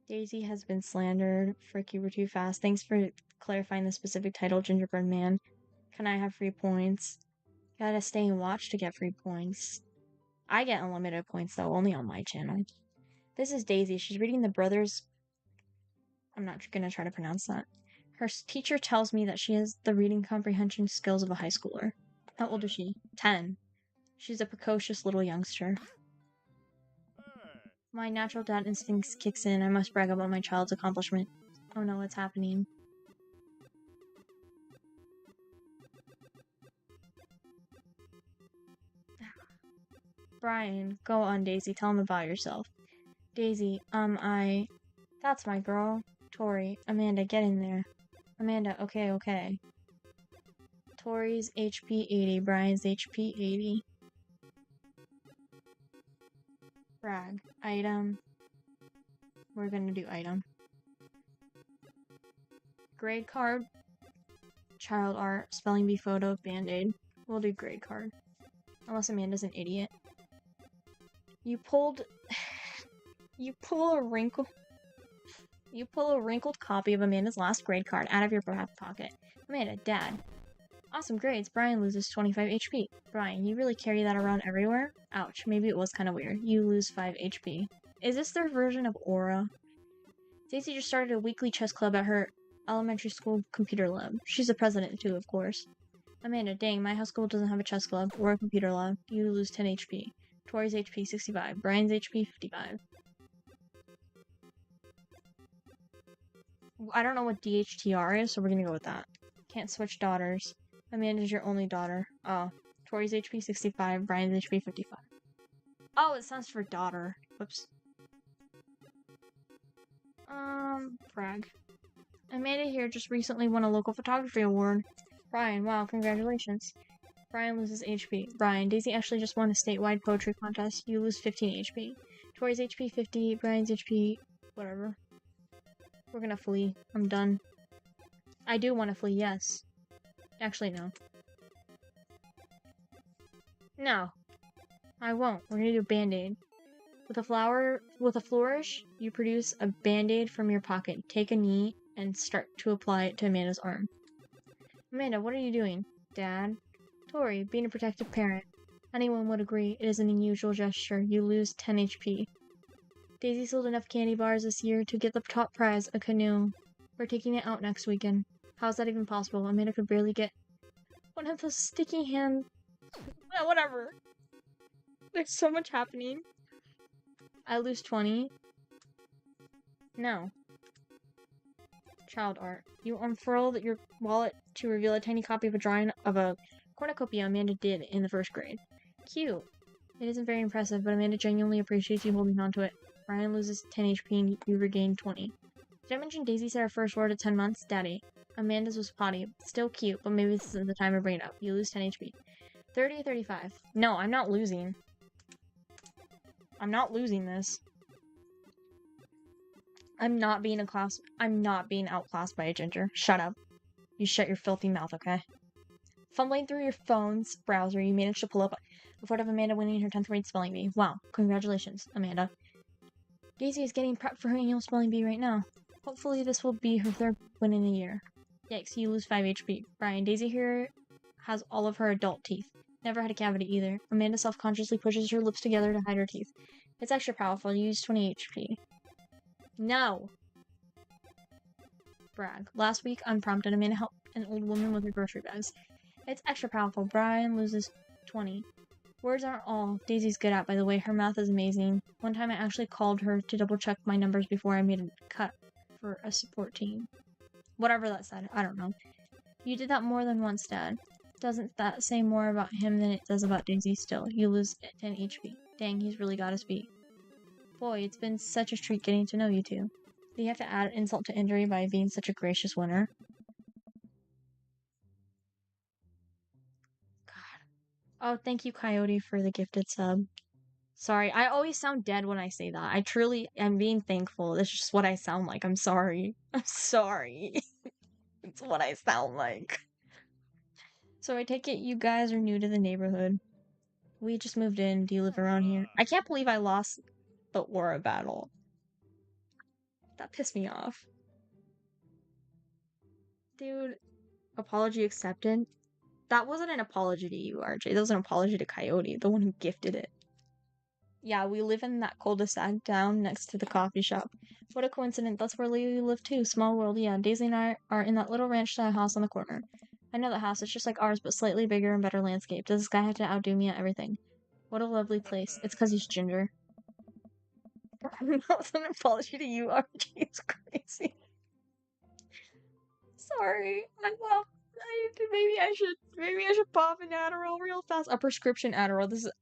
Daisy has been slandered. Frick, you were too fast. Thanks for clarifying the specific title, Gingerbread Man. Can I have free points? Gotta stay and watch to get free points. I get unlimited points, though, only on my channel. This is Daisy. She's reading the Brothers... I'm not gonna try to pronounce that. Her teacher tells me that she has the reading comprehension skills of a high schooler. How old is she? 10. She's a precocious little youngster. My natural dad instinct kicks in. I must brag about my child's accomplishment. Oh no, what's happening? Brian, go on, Daisy. Tell him about yourself. Daisy, That's my girl. Tori. Amanda, get in there. Amanda, okay. Tori's HP 80, Brian's HP 80. Brag. Item. We're gonna do item. Grade card. Child art. Spelling bee photo. Band-aid. We'll do grade card. Unless Amanda's an idiot. You pull a wrinkled copy of Amanda's last grade card out of your back pocket. Amanda, Dad. Awesome grades. Brian loses 25 HP. Brian, you really carry that around everywhere? Ouch, maybe it was kind of weird. You lose 5 HP. Is this their version of Aura? Daisy just started a weekly chess club at her elementary school computer lab. She's the president too, of course. Amanda, dang, my house school doesn't have a chess club or a computer lab. You lose 10 HP. Tori's HP 65. Brian's HP 55. I don't know what DHTR is, so we're gonna go with that. Can't switch daughters. Amanda's your only daughter. Oh. Tori's HP 65. Brian's HP 55. Oh, it stands for daughter. Whoops. Brag. Amanda here just recently won a local photography award. Brian, wow, congratulations. Brian loses HP. Brian, Daisy actually just won a statewide poetry contest. You lose 15 HP. Tori's HP 50, Brian's HP, whatever. We're gonna flee. I'm done. I do want to flee, yes. Actually, no. No. I won't. We're gonna do a band-aid. With a flourish, you produce a band-aid from your pocket. Take a knee and start to apply it to Amanda's arm. Amanda, what are you doing? Dad? Tori, being a protective parent. Anyone would agree, it is an unusual gesture. You lose 10 HP. Daisy sold enough candy bars this year to get the top prize, a canoe. We're taking it out next weekend. How's that even possible? Amanda could barely get one of those sticky hand... Whatever. There's so much happening. I lose 20. No. Child art. You unfurl your wallet to reveal a tiny copy of a drawing of a cornucopia Amanda did in the first grade. Cute. It isn't very impressive, but Amanda genuinely appreciates you holding on to it. Brian loses 10 HP and you regain 20. Did I mention Daisy said her first word at 10 months? Daddy. Amanda's was potty. Still cute, but maybe this isn't the time to bring it up. You lose 10 HP. 30 or 35. No, I'm not losing. I'm not losing this. I'm not being outclassed by a ginger. Shut up. You shut your filthy mouth, okay? Fumbling through your phone's browser, you managed to pull up a photo of Amanda winning her 10th grade spelling bee. Wow, congratulations, Amanda. Daisy is getting prepped for her annual spelling bee right now. Hopefully this will be her third win in a year. Yikes, you lose 5 HP. Brian, Daisy here has all of her adult teeth. Never had a cavity either. Amanda self-consciously pushes her lips together to hide her teeth. It's extra powerful. You use 20 HP. No! Brag. Last week, unprompted, Amanda helped an old woman with her grocery bags. It's extra powerful. Brian loses 20. Words aren't all Daisy's good at, by the way. Her math is amazing. One time I actually called her to double-check my numbers before I made a cut for a support team. Whatever that said. I don't know. You did that more than once, Dad. Doesn't that say more about him than it does about Daisy still? You lose 10 HP. Dang, he's really got his beat. Boy, it's been such a treat getting to know you two. Do you have to add insult to injury by being such a gracious winner? God. Oh, thank you, Coyote, for the gifted sub. Sorry, I always sound dead when I say that. I truly am being thankful. That's just what I sound like. I'm sorry. I'm sorry. It's what I sound like. So I take it you guys are new to the neighborhood. We just moved in. Do you live around here? I can't believe I lost the aura battle. That pissed me off. Dude, apology accepted. That wasn't an apology to you, RJ. That was an apology to Coyote, the one who gifted it. Yeah, we live in that cul-de-sac down next to the coffee shop. What a coincidence. That's where Lily lives too. Small world, yeah. Daisy and I are in that little ranch-style house on the corner. I know that house. It's just like ours, but slightly bigger and better landscape. Does this guy have to outdo me at everything? What a lovely place. It's because he's ginger. That was an apology to you, RJ. It's crazy. Sorry. Maybe I should pop an Adderall real fast. A prescription Adderall.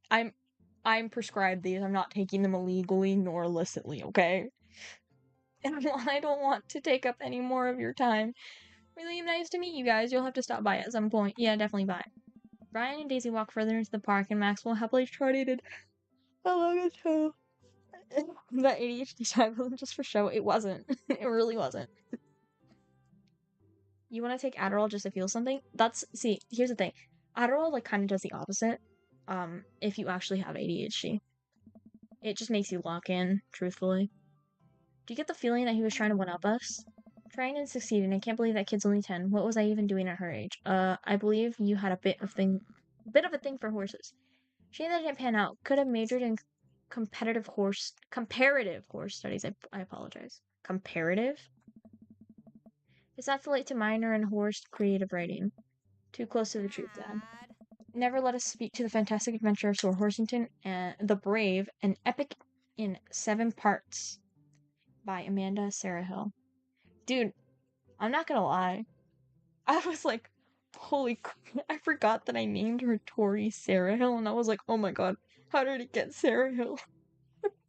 I'm prescribed these. I'm not taking them illegally nor illicitly, okay? And I don't want to take up any more of your time. Really nice to meet you guys. You'll have to stop by at some point. Yeah, definitely bye. Brian and Daisy walk further into the park, and Maxwell happily trotted along his toe. That ADHD side wasn't just for show. It wasn't. It really wasn't. You want to take Adderall just to feel something? See, here's the thing. Adderall, like, kind of does the opposite. If you actually have ADHD. It just makes you lock in, truthfully. Do you get the feeling that he was trying to one-up us? Trying and succeeding. I can't believe that kid's only 10. What was I even doing at her age? I believe you had a bit of a thing for horses. Shame that didn't pan out. Could have majored in comparative horse studies. I apologize. Comparative? It's not too late to minor in horse creative writing. Too close to the truth, Dad. Never let us speak to the fantastic adventure of Sir Horsington and the Brave, an epic in 7 parts by Amanda Sarah Hill. Dude, I'm not gonna lie. I was like, holy crap, I forgot that I named her Tori Sarah Hill, and I was like, oh my god, how did it get Sarah Hill?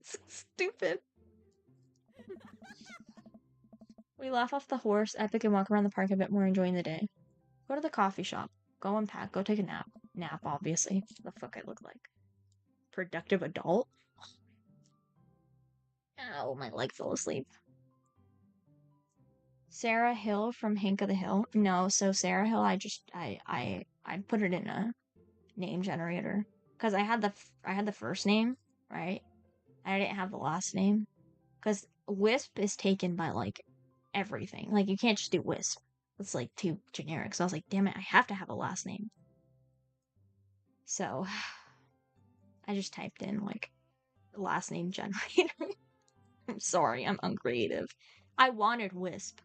So stupid. We laugh off the horse, epic, and walk around the park a bit more, enjoying the day. Go to the coffee shop. Go unpack. Go take a nap. Nap, obviously. What the fuck I look like? Productive adult? Ow, my leg fell asleep. Sarah Hill from Hank of the Hill? No, so Sarah Hill, I put it in a name generator. Because I had the first name, right? I didn't have the last name. Because Wisp is taken by, like, everything. Like, you can't just do Wisp. It's, like, too generic. So I was like, damn it, I have to have a last name. So, I just typed in, like, last name generator. I'm sorry, I'm uncreative. I wanted Wisp.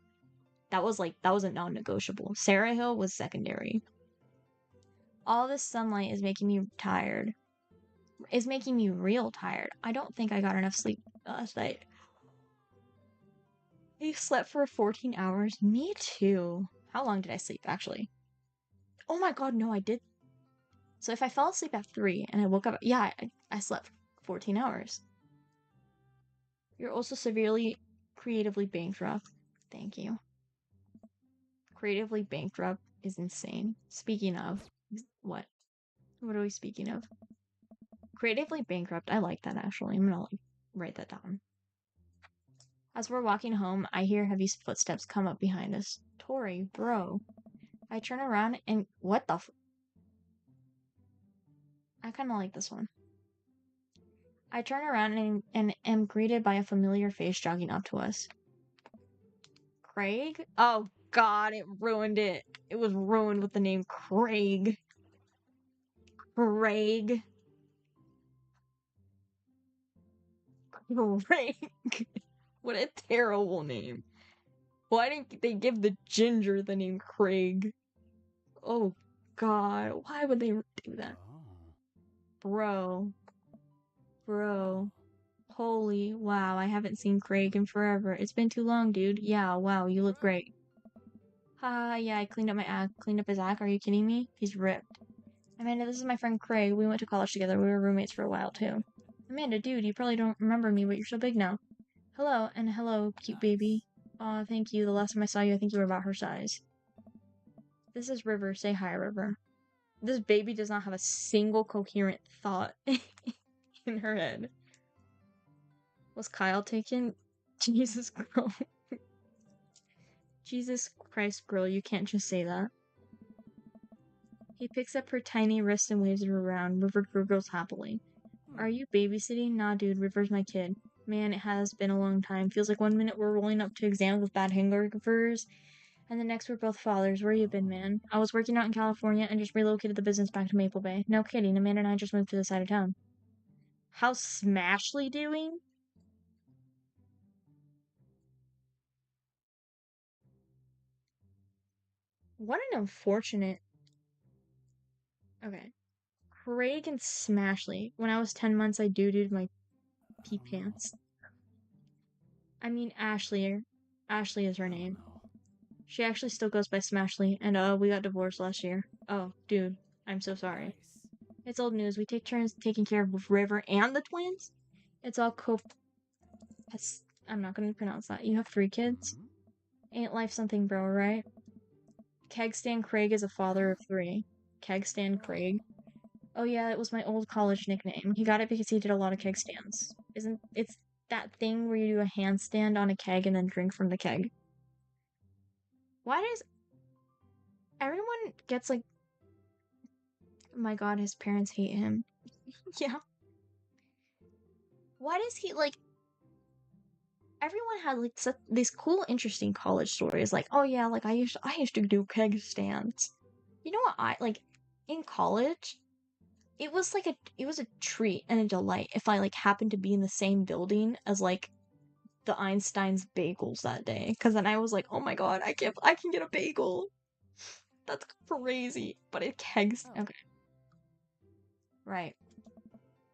That was a non-negotiable. Sarah Hill was secondary. All this sunlight is making me tired. Is making me real tired. I don't think I got enough sleep last night. You slept for 14 hours? Me too. How long did I sleep, actually? Oh my god, no, I did. So if I fell asleep at 3 and I woke up, yeah, I slept 14 hours. You're also severely creatively bankrupt. Thank you. Creatively bankrupt is insane. Speaking of, what? What are we speaking of? Creatively bankrupt. I like that, actually. I'm gonna, like, write that down. As we're walking home, I hear heavy footsteps come up behind us. Tori, bro. I turn around and what the I kind of like this one. I turn around and am greeted by a familiar face jogging up to us. Craig? Oh god, it ruined it. It was ruined with the name Craig. Craig. Craig. What a terrible name. Why didn't they give the ginger the name Craig? Oh god, why would they do that? Bro. Bro. Holy wow, I haven't seen Craig in forever. It's been too long, dude. Yeah, wow, you look great. Haha, yeah, I cleaned up my act. Cleaned up his act? Are you kidding me? He's ripped. Amanda, this is my friend Craig. We went to college together. We were roommates for a while, too. Amanda, dude, you probably don't remember me, but you're so big now. Hello, and hello, cute baby. Aw, thank you. The last time I saw you, I think you were about her size. This is River. Say hi, River. This baby does not have a single coherent thought in her head. Was Kyle taken? Jesus girl. Jesus Christ, girl, you can't just say that. He picks up her tiny wrist and waves her around. River gurgles happily. Are you babysitting? Nah, dude, River's my kid. Man, it has been a long time. Feels like one minute we're rolling up to exams with bad hangovers, and the next we're both fathers. Where you been, man? I was working out in California and just relocated the business back to Maple Bay. No kidding, Amanda and I just moved to the side of town. How's Smashly doing? What an unfortunate... Okay. Craig and Smashly. When I was 10 months, I doo-dooed my pee pants. I mean, Ashley. Ashley is her name. She actually still goes by Smashly, and we got divorced last year. Oh, dude, I'm so sorry. It's old news. We take turns taking care of River and the twins. It's all I'm not gonna pronounce that. You have 3 kids? Ain't life something, bro, right? Kegstan Craig is a father of 3. Kegstan Craig. Oh yeah, it was my old college nickname. He got it because he did a lot of keg stands. It's that thing where you do a handstand on a keg and then drink from the keg. Why does everyone gets like, oh my god, his parents hate him. Yeah. Why does he like, everyone had like such these cool, interesting college stories. Like, oh yeah, like I used to do keg stands. You know what I like in college? It was like it was a treat and a delight if I like happened to be in the same building as like the Einstein's bagels that day. Cause then I was like, oh my god, I can get a bagel. That's crazy. But it kegs. Oh. Okay. Right.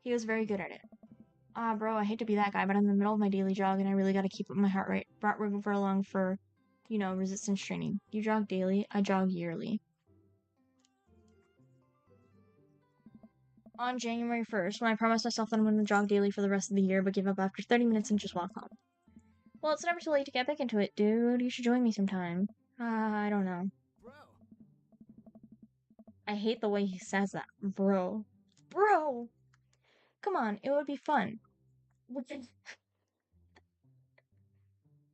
He was very good at it. Bro, I hate to be that guy, but I'm in the middle of my daily jog and I really gotta keep up my heart rate. Brought river along for, resistance training. You jog daily, I jog yearly. On January 1st, when I promised myself that I'm gonna jog daily for the rest of the year, but give up after 30 minutes and just walk home. Well, it's never too late to get back into it, dude. You should join me sometime. I don't know. Bro. I hate the way he says that. Bro. Bro! Come on, it would be fun.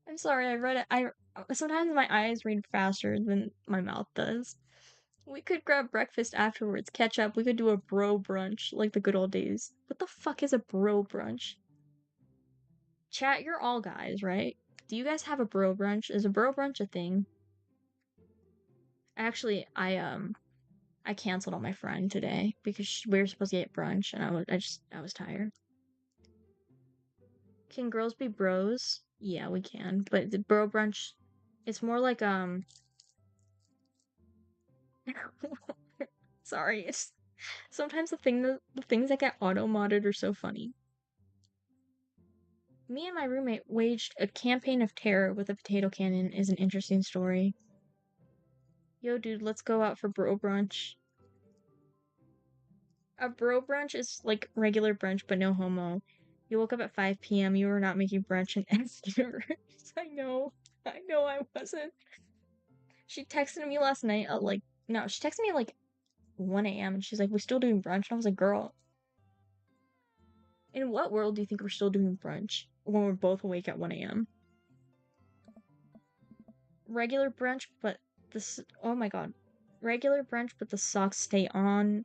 I'm sorry, I read it. Sometimes my eyes read faster than my mouth does. We could grab breakfast afterwards, catch up. We could do a bro brunch like the good old days. What the fuck is a bro brunch? Chat, you're all guys, right? Do you guys have a bro brunch? Is a bro brunch a thing? Actually, I canceled on my friend today because we were supposed to get brunch and I was tired. Can girls be bros? Yeah, we can. But the bro brunch, it's more like sorry, it's sometimes the things that get auto-modded are so funny. Me and my roommate waged a campaign of terror with a potato cannon is an interesting story. Yo, dude, let's go out for bro brunch. A bro brunch is like regular brunch, but no homo. You woke up at 5 p.m. You were not making brunch in X universe. I know I wasn't. She texted me last night at she texted me at 1 a.m. and she's like, we're still doing brunch. And I was like, girl, in what world do you think we're still doing brunch when we're both awake at 1 a.m.? Regular brunch, but oh my god. Regular brunch, but the socks stay on,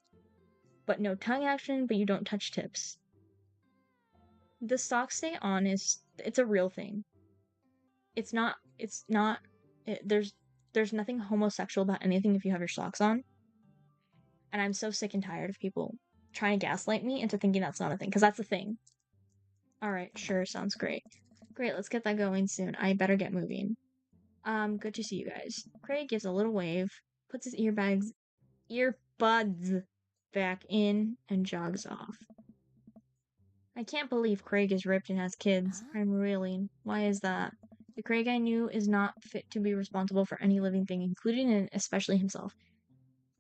but no tongue action, but you don't touch tips. The socks stay on it's a real thing. It's not, there's nothing homosexual about anything if you have your socks on. And I'm so sick and tired of people trying to gaslight me into thinking that's not a thing, because that's a thing. Alright, sure, sounds great. Great, let's get that going soon. I better get moving. Good to see you guys. Craig gives a little wave, puts his earbuds back in, and jogs off. I can't believe Craig is ripped and has kids. Huh? I'm reeling. Why is that? The Craig I knew is not fit to be responsible for any living thing, including and especially himself.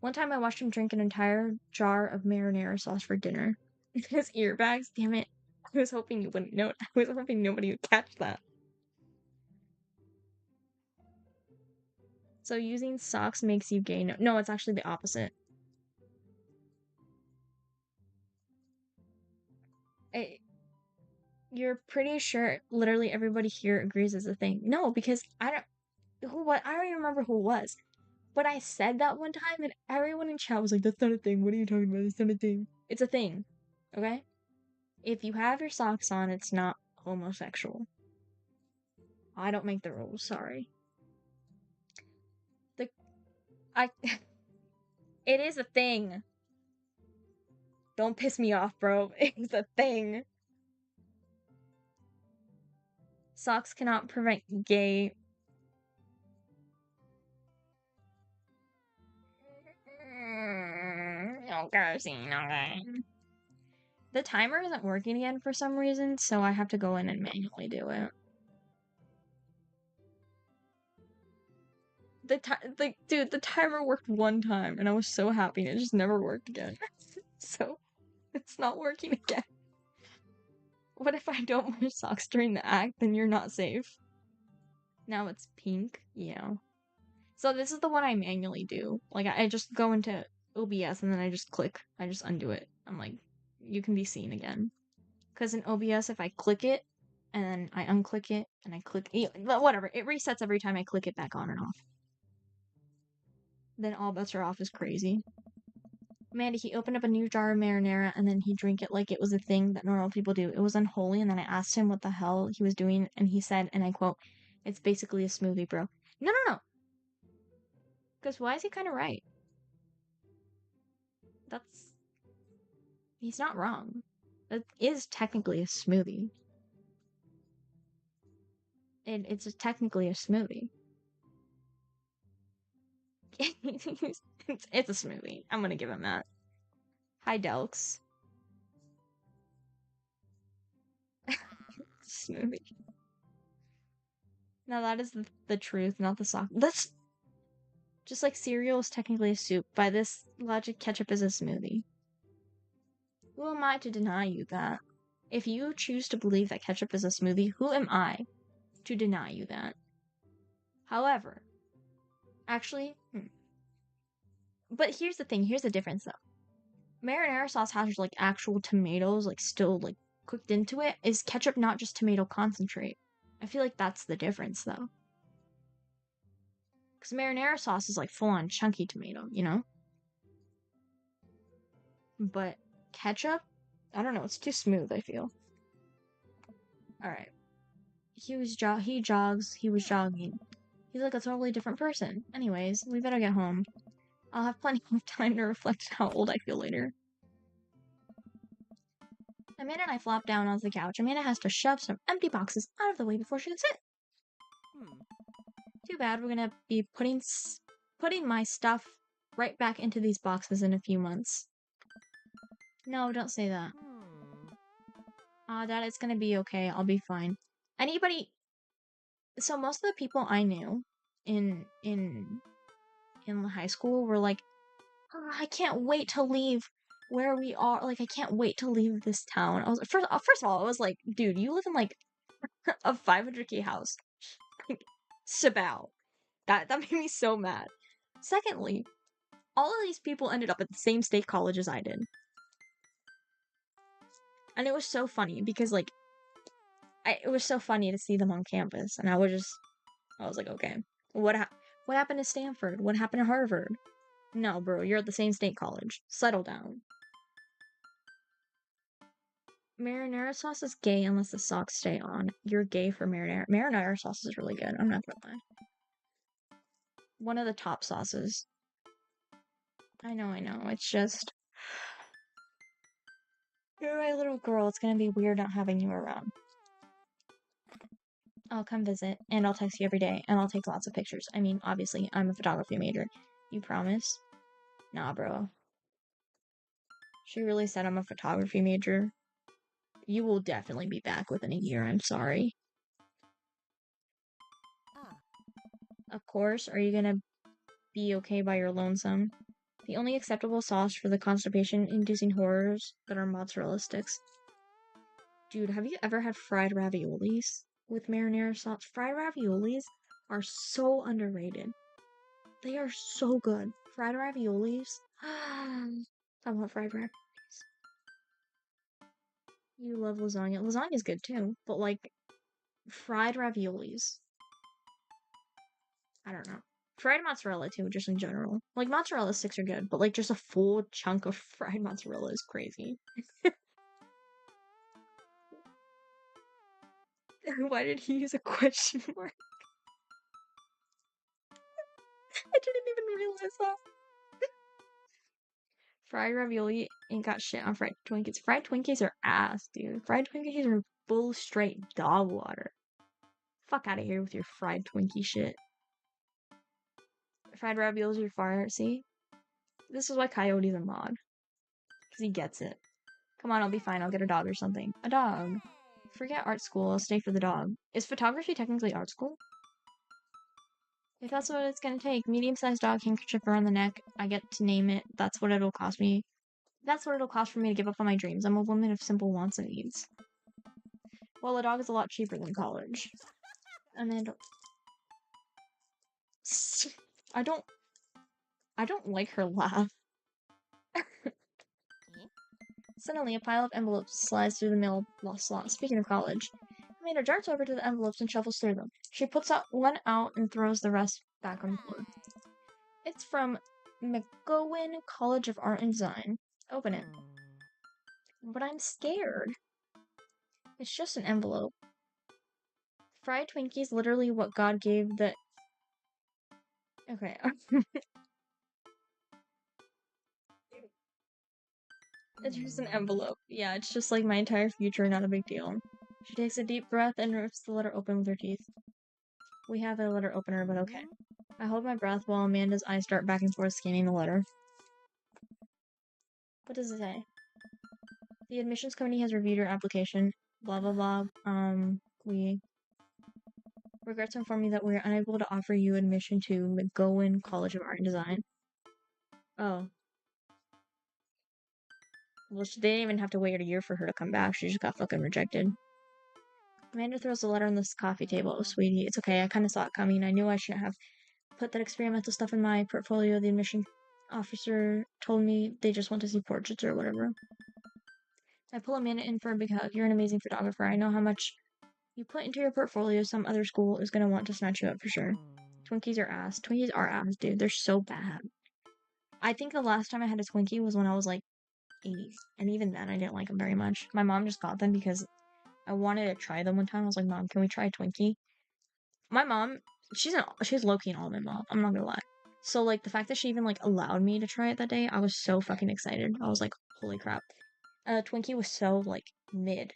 One time I watched him drink an entire jar of marinara sauce for dinner. His earbags, damn it. I was hoping you wouldn't know. I was hoping nobody would catch that. So using socks makes you gay? No, it's actually the opposite. You're pretty sure literally everybody here agrees is a thing. No, because I don't even remember who it was. But I said that one time and everyone in chat was like, that's not a thing. What are you talking about? It's not a thing. It's a thing. Okay? If you have your socks on, it's not homosexual. I don't make the rules, sorry. It is a thing. Don't piss me off, bro. It's a thing. Socks cannot prevent gay. Okay. The timer isn't working again for some reason, so I have to go in and manually do it. Dude, the timer worked one time, and I was so happy, and it just never worked again. So, it's not working again. What if I don't wear socks during the act? Then you're not safe. Now it's pink. Yeah. So this is the one I manually do. Like, I just go into OBS, and then I just click. I just undo it. I'm like, you can be seen again. Because in OBS, if I click it, and then I unclick it, and I click... whatever. It resets every time I click it back on and off. Then all bets are off is crazy. Mandy, he opened up a new jar of marinara, and then he drank it like it was a thing that normal people do. It was unholy, and then I asked him what the hell he was doing, and he said, and I quote, it's basically a smoothie, bro. No. Because why is he kind of right? He's not wrong. It is technically a smoothie. It's technically a smoothie. It's a smoothie. I'm gonna give him that. Hi, Delks. Smoothie. Now that is the truth, not the sock. That's just like cereal is technically a soup. By this logic, ketchup is a smoothie. Who am I to deny you that? If you choose to believe that ketchup is a smoothie, who am I to deny you that? However, actually, but here's the thing. Here's the difference, though. Marinara sauce has like actual tomatoes, like still like cooked into it. Is ketchup not just tomato concentrate? I feel like that's the difference, though. Because marinara sauce is like full-on chunky tomato, you know? But ketchup, I don't know, it's too smooth, I feel. Alright. He was jogging. He's like a totally different person. Anyways, we better get home. I'll have plenty of time to reflect on how old I feel later. Amanda and I flop down onto the couch. Amanda has to shove some empty boxes out of the way before she can sit. Too bad, we're gonna be putting my stuff right back into these boxes in a few months. No, don't say that. Dad, it's gonna be okay. I'll be fine. So most of the people I knew in high school were like, oh, I can't wait to leave where we are. Like, I can't wait to leave this town. I was first of all, I was like, dude, you live in like a 500K house. Sabao. That made me so mad. Secondly, all of these people ended up at the same state college as I did. And it was so funny because like it was so funny to see them on campus, and I was like, okay, what happened to Stanford? What happened to Harvard? No, bro, you're at the same state college. Settle down. Marinara sauce is gay unless the socks stay on. You're gay for marinara. Marinara sauce is really good. I'm not gonna lie. One of the top sauces. I know. It's just... You're my little girl. It's gonna be weird not having you around. I'll come visit, and I'll text you every day, and I'll take lots of pictures. I mean, obviously, I'm a photography major. You promise? Nah, bro. She really said I'm a photography major. You will definitely be back within a year, I'm sorry. Of course, are you gonna be okay by your lonesome? The only acceptable sauce for the constipation-inducing horrors that are mozzarella sticks. Dude, have you ever had fried raviolis with marinara sauce? Fried raviolis are so underrated. They are so good. Fried raviolis. I want fried raviolis. You love lasagna. Lasagna's good too, but like fried raviolis. I don't know. Fried mozzarella too, just in general. Like mozzarella sticks are good, but like just a full chunk of fried mozzarella is crazy. Why did he use a question mark? I didn't even realize that. Fried ravioli ain't got shit on fried Twinkies. Fried Twinkies are ass, dude. Fried Twinkies are full straight dog water. Fuck out of here with your fried Twinkie shit. Fried raviolis are fire. See? This is why Coyote's a mod. Because he gets it. Come on, I'll be fine. I'll get a dog or something. A dog. Forget art school. I'll stay for the dog. Is photography technically art school? If that's what it's gonna take. Medium-sized dog, handkerchief around the neck. I get to name it. That's what it'll cost me. That's what it'll cost for me to give up on my dreams. I'm a woman of simple wants and needs. Well, a dog is a lot cheaper than college. And then... I don't like her laugh. Suddenly, a pile of envelopes slides through the mail slot. Speaking of college, Amanda darts over to the envelopes and shuffles through them. She puts one out and throws the rest back on the floor. It's from McGowan College of Art and Design. Open it. But I'm scared. It's just an envelope. Fried Twinkies, literally what God gave the... Okay. It's just an envelope. Yeah, it's just like my entire future, not a big deal. She takes a deep breath and rips the letter open with her teeth. We have a letter opener, but okay. I hold my breath while Amanda's eyes start back and forth scanning the letter. What does it say? The admissions committee has reviewed your application. Blah blah blah. We regret to inform you that we are unable to offer you admission to McGowan College of Art and Design. Oh. Well, they didn't even have to wait a year for her to come back. She just got fucking rejected. Amanda throws the letter on this coffee table. Oh, sweetie, it's okay. I kind of saw it coming. I knew I shouldn't have put that experimental stuff in my portfolio. The admission officer told me they just want to see portraits or whatever. I pull Amanda in for a big hug. You're an amazing photographer. I know how much you put into your portfolio. Some other school is going to want to snatch you up for sure. Twinkies are ass. Twinkies are ass, dude. They're so bad. I think the last time I had a Twinkie was when I was like 8. And even then, I didn't like them very much. My mom just got them because I wanted to try them one time. I was like, Mom, can we try a Twinkie? My mom, she's low-key an almond mom. I'm not gonna lie. So, like, the fact that she even, like, allowed me to try it that day, I was so fucking excited. I was like, holy crap. Twinkie was so, like, mid.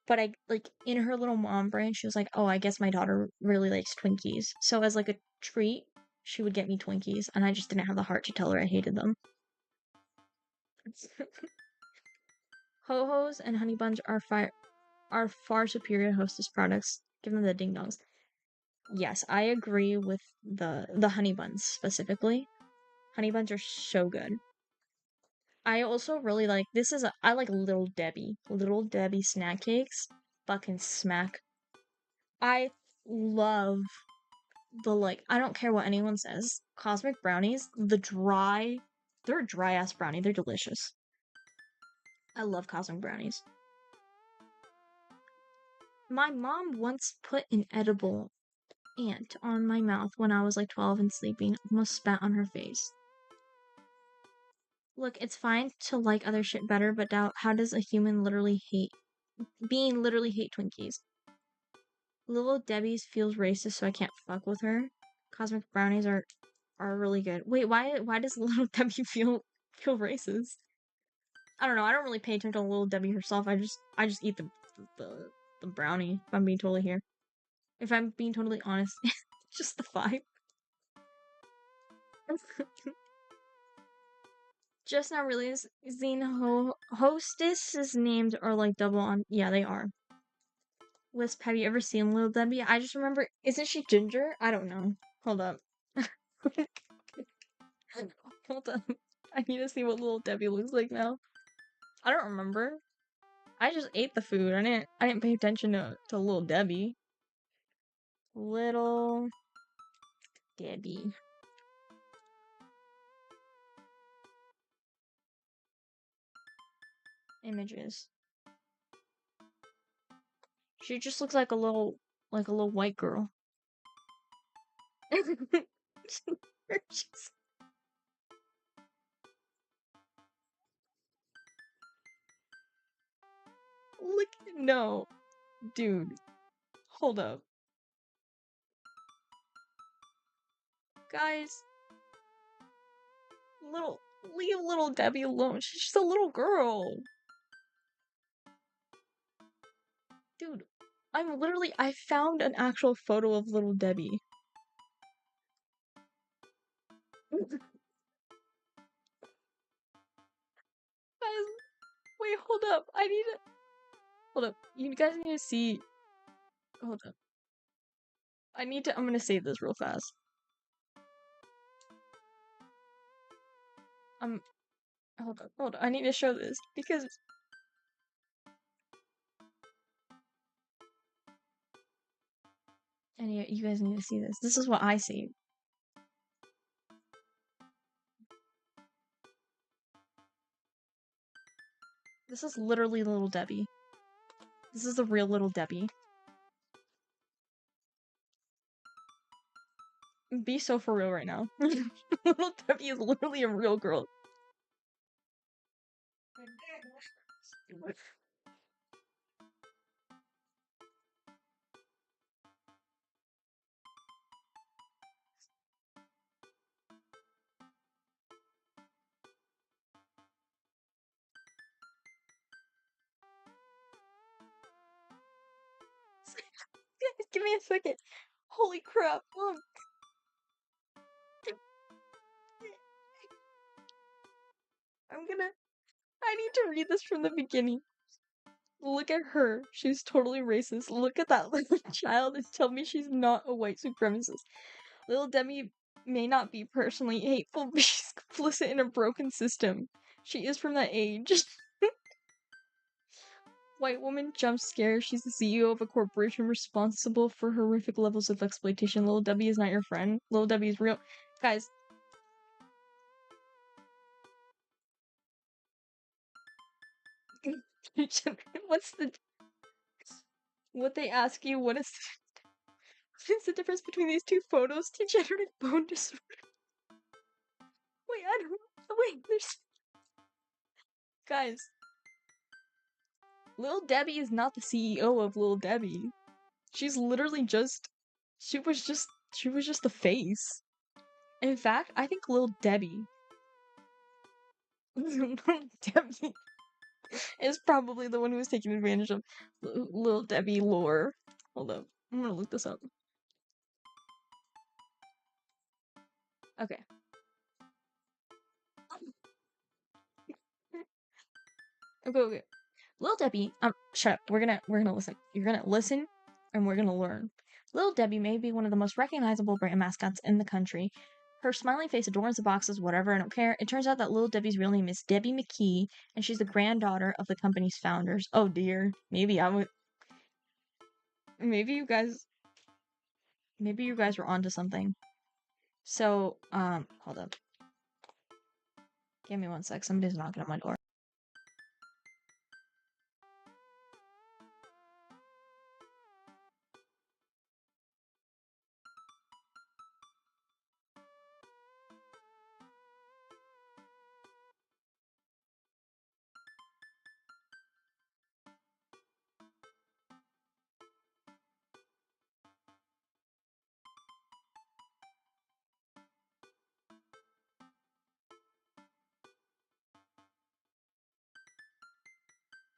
But I, like, in her little mom brain, she was like, oh, I guess my daughter really likes Twinkies. So, as, like, a treat, she would get me Twinkies, and I just didn't have the heart to tell her I hated them. Ho-Hos and Honey Buns are far superior Hostess products. Give them the ding-dongs. Yes, I agree with the honey buns specifically. Honey buns are so good. I also really like I like Little Debbie. Little Debbie snack cakes. Fucking smack. I love I don't care what anyone says. Cosmic brownies, they're a dry ass brownie. They're delicious. I love cosmic brownies. My mom once put an edible ant on my mouth when I was like 12 and sleeping, almost spat on her face. Look, it's fine to like other shit better, but how does a human literally hate Twinkies? Little Debbie's feels racist, so I can't fuck with her. Cosmic brownies are really good. Wait, why does Little Debbie feel racist? I don't know. I don't really pay attention to Little Debbie herself. I just eat the brownie. If I'm being totally honest, just the vibe. Just now realizing hostesses names are like double on. Yeah, they are. Wisp, have you ever seen Little Debbie? I just remember, isn't she ginger? I don't know. Hold up. Hold up. I need to see what Little Debbie looks like now. I don't remember. I just ate the food. I didn't pay attention to Little Debbie. Little Debbie. Images. She just looks like a little white girl. Look, no, dude, hold up, guys. Leave Little Debbie alone. She's just a little girl, dude. I found an actual photo of Little Debbie. Guys, wait, hold up. Hold up. You guys need to see. Hold up. I'm gonna save this real fast. Hold on. I need to show this because. And you guys need to see this. This is what I see. This is literally Little Debbie. This is the real Little Debbie. Be so for real right now. Little Debbie is literally a real girl. Give me a second. Holy crap. Look. I need to read this from the beginning. Look at her. She's totally racist. Look at that little child and tell me she's not a white supremacist. Little Demi may not be personally hateful, but she's complicit in a broken system. She is from that age. White woman jump scare. She's the CEO of a corporation responsible for horrific levels of exploitation. Little Debbie is not your friend. Little Debbie is real. Guys. What's the... What they ask you, what is the difference between these two photos? Degenerative bone disorder. Wait, I don't know. Wait, there's... Guys. Little Debbie is not the CEO of Little Debbie. She's literally just... She was just the face. In fact, I think Little Debbie... Little Debbie is probably the one who was taking advantage of Little Debbie lore. Hold up. I'm gonna look this up. Okay. Okay. Little Debbie, shut up. We're gonna listen. You're gonna listen, and we're gonna learn. Little Debbie may be one of the most recognizable brand mascots in the country. Her smiling face adorns the boxes, whatever, I don't care. It turns out that Little Debbie's real name is Debbie McKee, and she's the granddaughter of the company's founders. Oh dear. Maybe you guys were onto something. So, hold up. Give me 1 sec. Somebody's knocking on my door.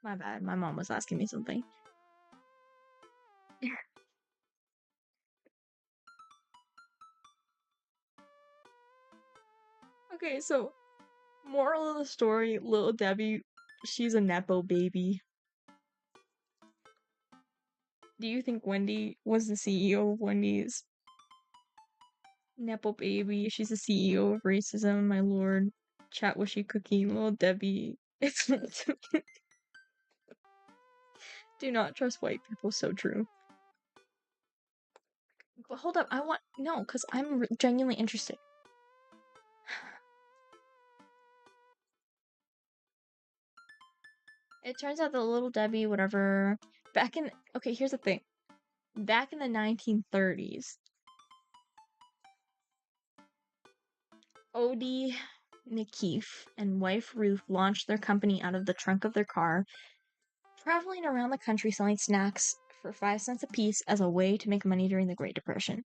My bad. My mom was asking me something. Okay, so moral of the story, Little Debbie, she's a Nepo baby. Do you think Wendy was the CEO of Wendy's? Nepo baby, she's the CEO of racism, my lord. Chat was she cooking, Little Debbie. It's Do not trust white people, so true. But hold up, because I'm genuinely interested. It turns out that Little Debbie, whatever, okay, here's the thing. Back in the 1930s, Odie McKeefe and wife Ruth launched their company out of the trunk of their car, traveling around the country selling snacks for 5 cents a piece as a way to make money during the Great Depression.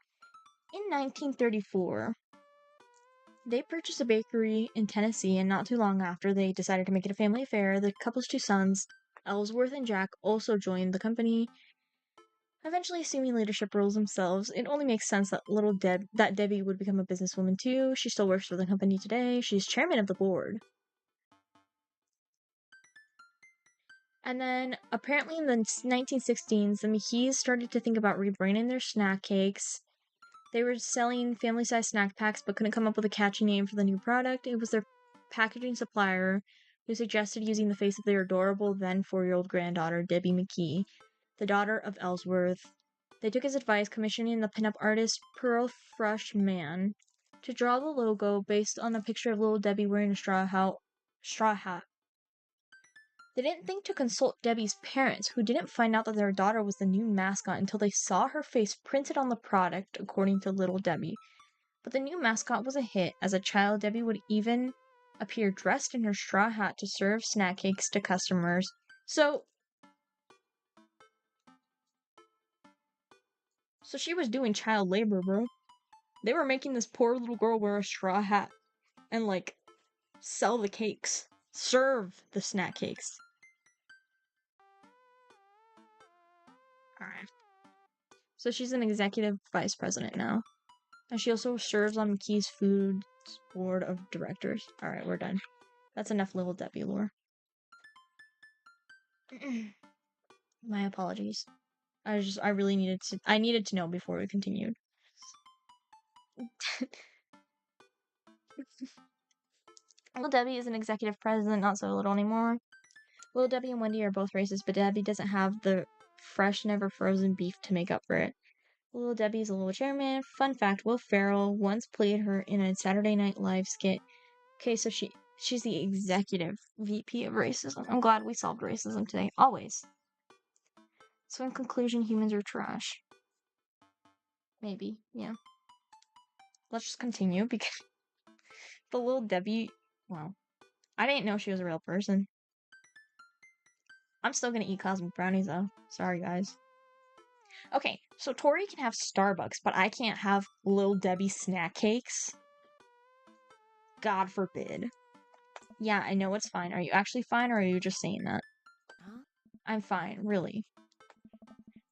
In 1934, they purchased a bakery in Tennessee, and not too long after, they decided to make it a family affair. The couple's 2 sons, Ellsworth and Jack, also joined the company, eventually assuming leadership roles themselves. It only makes sense that Debbie would become a businesswoman too. She still works for the company today. She's chairman of the board. And then, apparently in the 1916s, the McKees started to think about rebranding their snack cakes. They were selling family-sized snack packs, but couldn't come up with a catchy name for the new product. It was their packaging supplier who suggested using the face of their adorable then 4-year-old granddaughter, Debbie McKee, the daughter of Ellsworth. They took his advice, commissioning the pinup artist Pearl Frushman to draw the logo based on a picture of little Debbie wearing a straw hat. They didn't think to consult Debbie's parents, who didn't find out that their daughter was the new mascot until they saw her face printed on the product, according to Little Debbie. But the new mascot was a hit. As a child, Debbie would even appear dressed in her straw hat to serve snack cakes to customers. So she was doing child labor, bro. They were making this poor little girl wear a straw hat and, sell the cakes. Serve the snack cakes. Alright. So she's an executive vice president now. And she also serves on McKee's Foods board of directors. Alright, we're done. That's enough Little Debbie lore. My apologies. I really needed to know before we continued. Little Debbie is an executive president, not so little anymore. Little Debbie and Wendy are both racist, but Debbie doesn't have the fresh, never frozen beef to make up for it. Little Debbie's a little chairman. Fun fact, Will Ferrell once played her in a Saturday Night Live skit. Okay, so she's the executive VP of racism. I'm glad we solved racism today. Always. So in conclusion, humans are trash. Maybe, yeah. Let's just continue because the Little Debbie, well, I didn't know she was a real person. I'm still gonna eat cosmic brownies though. Sorry, guys. Okay, so Tori can have Starbucks, but I can't have Lil Debbie snack cakes. God forbid. Yeah, I know it's fine. Are you actually fine, or are you just saying that? Huh? I'm fine, really.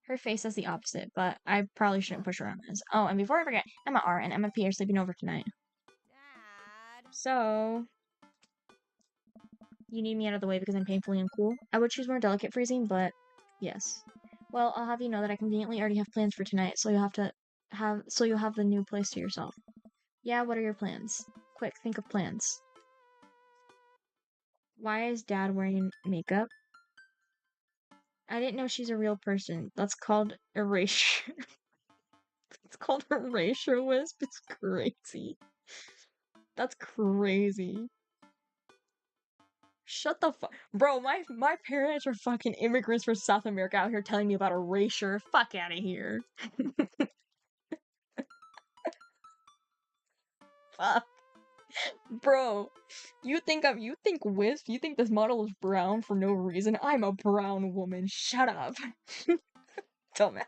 Her face says the opposite, but I probably shouldn't push her on this. Oh, and before I forget, Emma R and Emma P are sleeping over tonight. Dad. So, you need me out of the way because I'm painfully uncool? I would choose more delicate phrasing, but yes. Well, I'll have you know that I conveniently already have plans for tonight, so you'll have the new place to yourself. Yeah, what are your plans? Quick, think of plans. Why is Dad wearing makeup? I didn't know she's a real person. That's called erasure. It's called erasure wisp. It's crazy. That's crazy. Shut the fuck, bro. My parents are fucking immigrants from South America out here telling me about erasure. Fuck out of here. Fuck, bro. You think wisp? You think this model is brown for no reason? I'm a brown woman. Shut up, dumbass.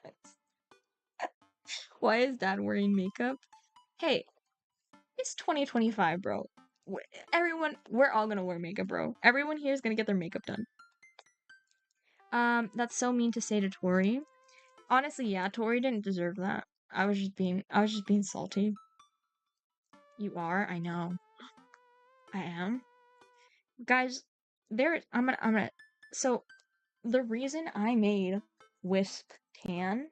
Why is Dad wearing makeup? Hey, it's 2025, bro. We're all gonna wear makeup, bro. Everyone here is gonna get their makeup done. That's so mean to say to Tori. Honestly, yeah, Tori didn't deserve that. I was just being salty. You are? I know. I am. Guys, so, the reason I made Wisp tan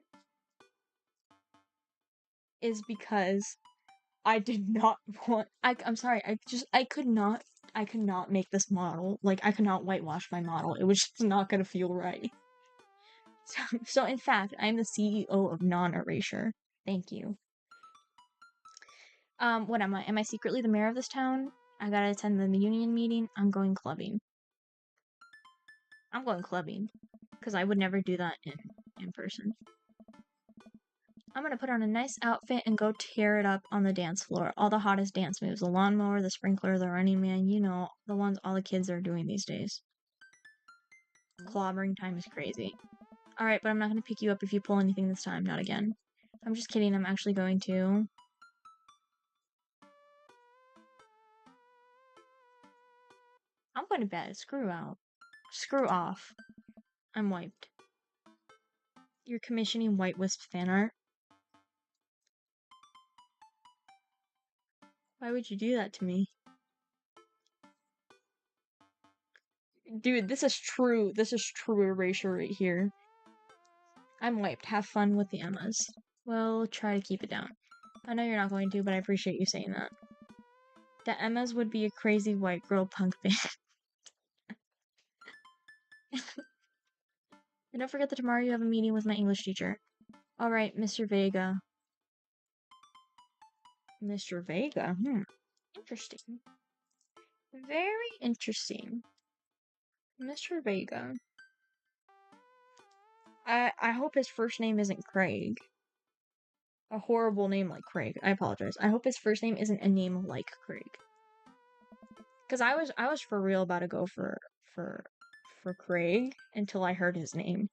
is because I did not want, I'm sorry, I could not make this model, like, I could not whitewash my model. It was just not gonna feel right. So in fact, I'm the CEO of non-erasure. Thank you. What am I? Am I secretly the mayor of this town? I gotta attend the union meeting. I'm going clubbing. I'm going clubbing. Because I would never do that in person. I'm gonna put on a nice outfit and go tear it up on the dance floor. All the hottest dance moves. The lawnmower, the sprinkler, the running man. You know, the ones all the kids are doing these days. Clobbering time is crazy. Alright, but I'm not gonna pick you up if you pull anything this time. Not again. I'm just kidding. I'm actually going to. I'm going to bed. Screw out. Screw off. I'm wiped. You're commissioning White Wisp fan art? Why would you do that to me? Dude, this is true erasure right here. I'm wiped. Have fun with the Emmas. Well, try to keep it down. I know you're not going to, but I appreciate you saying that. The Emmas would be a crazy white girl punk band. And don't forget that tomorrow you have a meeting with my English teacher. Alright, Mr. Vega. Mr. Vega? Interesting. Very interesting. Mr. Vega. I hope his first name isn't Craig. A horrible name like Craig. I apologize. I hope his first name isn't a name like Craig. Because I was for real about to go for Craig until I heard his name.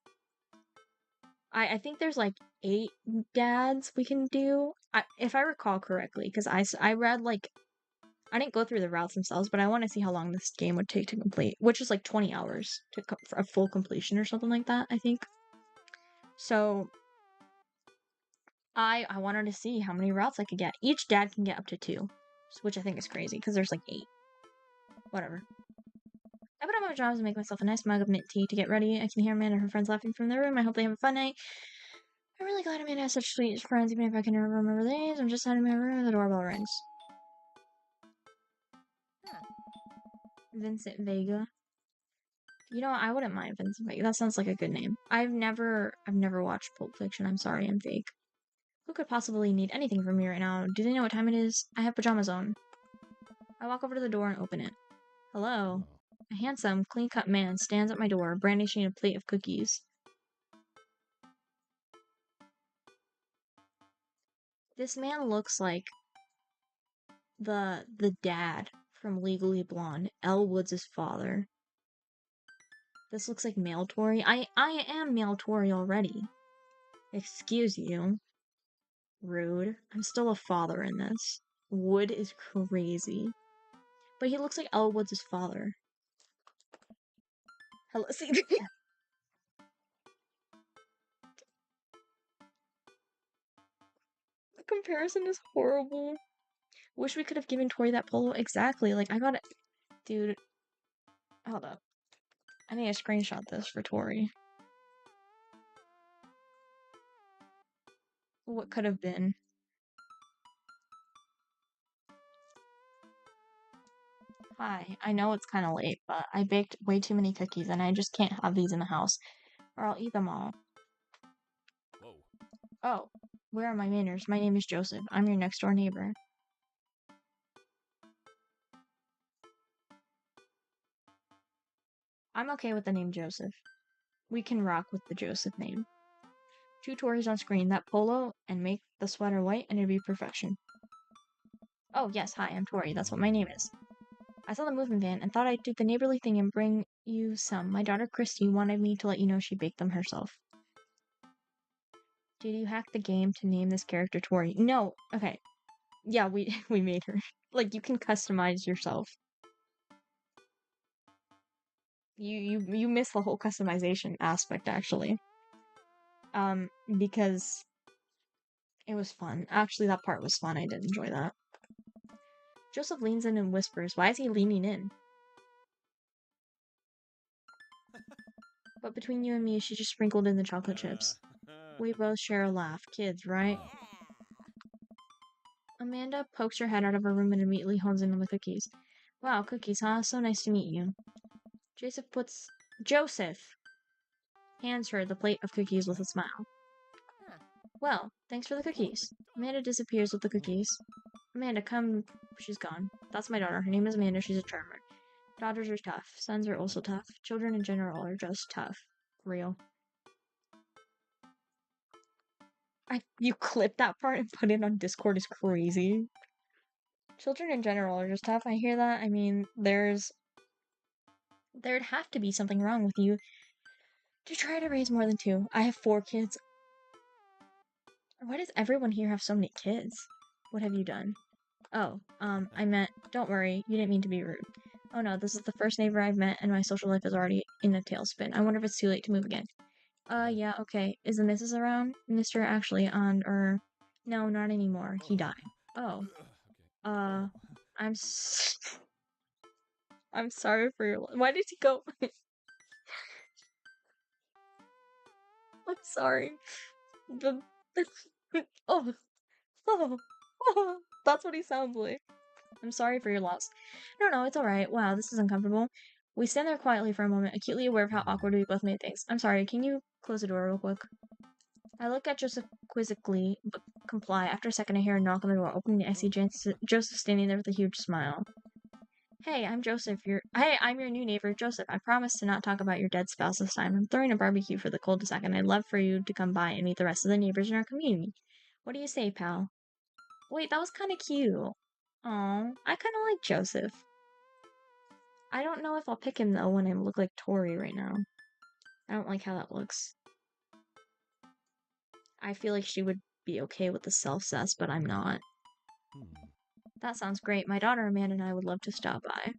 I think there's like 8 dads we can do, if I recall correctly, because I read like, I didn't go through the routes themselves, but I want to see how long this game would take to complete, which is like 20 hours for a full completion or something like that, I think. So I wanted to see how many routes I could get. Each dad can get up to 2, which I think is crazy because there's like 8. Whatever. pajamas and make myself a nice mug of mint tea to get ready. I can hear Amanda and her friends laughing from their room. I hope they have a fun night. I'm really glad Amanda has such sweet friends, even if I can never remember names. I'm just out of my room and the doorbell rings. Vincent Vega. You know, I wouldn't mind Vincent Vega. That sounds like a good name. I've never watched Pulp Fiction. I'm sorry, I'm fake. Who could possibly need anything from me right now? Do they know what time it is? I have pajamas on. I walk over to the door and open it. Hello. A handsome, clean-cut man stands at my door, brandishing a plate of cookies. This man looks like the dad from Legally Blonde, Elle Woods' father. This looks like male Tory. I am male Tory already. Excuse you. Rude. I'm still a father in this. Wood is crazy. But he looks like Elle Woods' father. Hello, see? The comparison is horrible. Wish we could have given Tori that polo. Exactly. Like, I got it. Dude. Hold up. I need to screenshot this for Tori. What could have been? Hi. I know it's kind of late, but I baked way too many cookies and I just can't have these in the house, or I'll eat them all. Whoa. Oh, where are my manners? My name is Joseph. I'm your next door neighbor. I'm okay with the name Joseph. We can rock with the Joseph name. 2 Tories on screen, that polo, and make the sweater white, and it'd be perfection. Oh, yes, hi, I'm Tori. That's what my name is. I saw the moving van and thought I'd do the neighborly thing and bring you some. My daughter Christy wanted me to let you know she baked them herself. Did you hack the game to name this character Tori? No. Okay. Yeah, we made her. Like, you can customize yourself. You miss the whole customization aspect, actually. Because it was fun. Actually, that part was fun. I did enjoy that. Joseph leans in and whispers. Why is he leaning in? But between you and me, she just sprinkled in the chocolate chips. We both share a laugh. Kids, right? Amanda pokes her head out of her room and immediately hones in on the cookies. Wow, cookies, huh? So nice to meet you. Joseph hands her the plate of cookies with a smile. Well, thanks for the cookies. Amanda disappears with the cookies. Amanda, come. She's gone. That's my daughter. Her name is Amanda. She's a charmer. Daughters are tough. Sons are also tough. Children in general are just tough. Real. You clip that part and put it on Discord is crazy. Children in general are just tough. I hear that. I mean, there'd have to be something wrong with you to try to raise more than 2. I have 4 kids. Why does everyone here have so many kids? What have you done? Oh, I meant, don't worry, you didn't mean to be rude. Oh no, this is the first neighbor I've met and my social life is already in a tailspin. I wonder if it's too late to move again. Yeah, okay. Is the missus around? Mr. actually on, no, not anymore. He died. Oh. I'm sorry for your why did he go? I'm sorry. The oh. Oh. That's what he sounds like. I'm sorry for your loss. No, it's alright. Wow, this is uncomfortable. We stand there quietly for a moment, acutely aware of how awkward we both made things. I'm sorry, can you close the door real quick? I look at Joseph quizzically, but comply. After a second, I hear a knock on the door. Opening it, I see Joseph standing there with a huge smile. Hey, I'm Joseph. I'm your new neighbor, Joseph. I promise to not talk about your dead spouse this time. I'm throwing a barbecue for the cul-de-sac, and I'd love for you to come by and meet the rest of the neighbors in our community. What do you say, pal? Wait, that was kind of cute. Aw, I kind of like Joseph. I don't know if I'll pick him, though, when I look like Tori right now. I don't like how that looks. I feel like she would be okay with the self-cess, but I'm not. That sounds great. My daughter Amanda and I would love to stop by.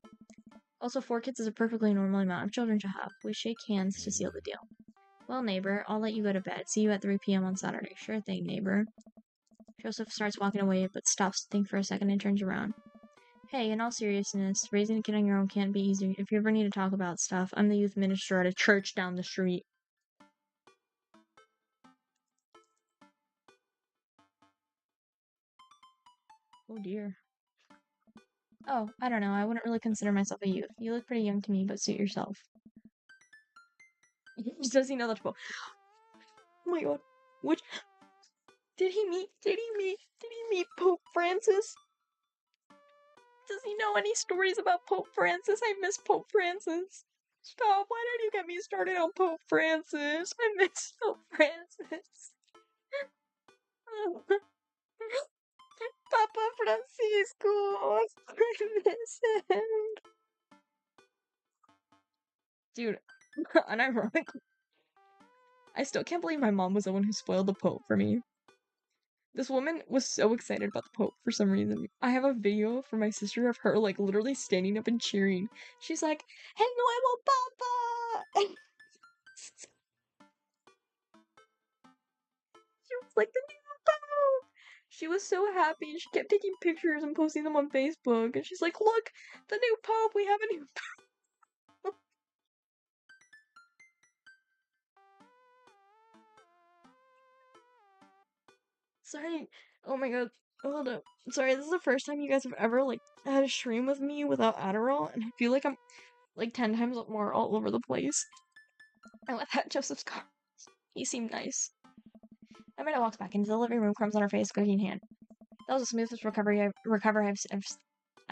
Also, 4 kids is a perfectly normal amount of children to have. We shake hands to seal the deal. Well, neighbor, I'll let you go to bed. See you at 3 p.m. on Saturday. Sure thing, neighbor. Joseph starts walking away, but stops to think for a second and turns around. Hey, in all seriousness, raising a kid on your own can't be easy. If you ever need to talk about stuff, I'm the youth minister at a church down the street. Oh dear. Oh, I don't know. I wouldn't really consider myself a youth. You look pretty young to me, but suit yourself. Does he know that? Oh my god. Which did he meet Pope Francis? Does he know any stories about Pope Francis? I miss Pope Francis. Stop, why did you get me started on Pope Francis? I miss Pope Francis. Papa Francisco. I miss him. Dude, unironically, I still can't believe my mom was the one who spoiled the Pope for me. This woman was so excited about the Pope for some reason. I have a video from my sister of her, like, literally standing up and cheering. She's like, "El nuevo Papa!" She was like, "The new Pope!" She was so happy. She kept taking pictures and posting them on Facebook. And she's like, "Look, the new Pope! We have a new Pope!" Sorry. Oh my god. Hold up. Sorry, this is the first time you guys have ever, like, had a stream with me without Adderall. And I feel like I'm, like, 10 times more all over the place. I let that Joseph's car. He seemed nice. Amanda walks back into the living room, crumbs on her face, cookie in hand. That was the smoothest recovery I've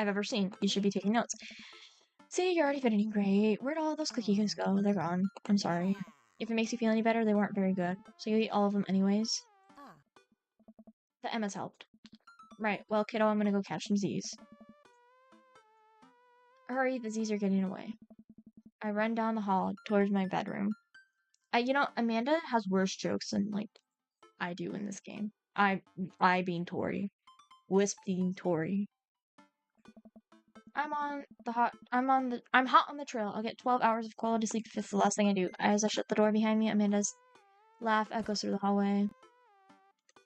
ever seen. You should be taking notes. See, you're already fitting great. Where'd all those cookies go? They're gone. I'm sorry. If it makes you feel any better, they weren't very good. So you eat all of them anyways? The Emma's helped. Right, well, kiddo, I'm gonna go catch some Z's. Hurry, the Z's are getting away. I run down the hall towards my bedroom. Amanda has worse jokes than, like, I do in this game. I being Tori. Wisp being Tori. I'm hot on the trail. I'll get 12 hours of quality sleep if it's the last thing I do. As I shut the door behind me, Amanda's laugh echoes through the hallway.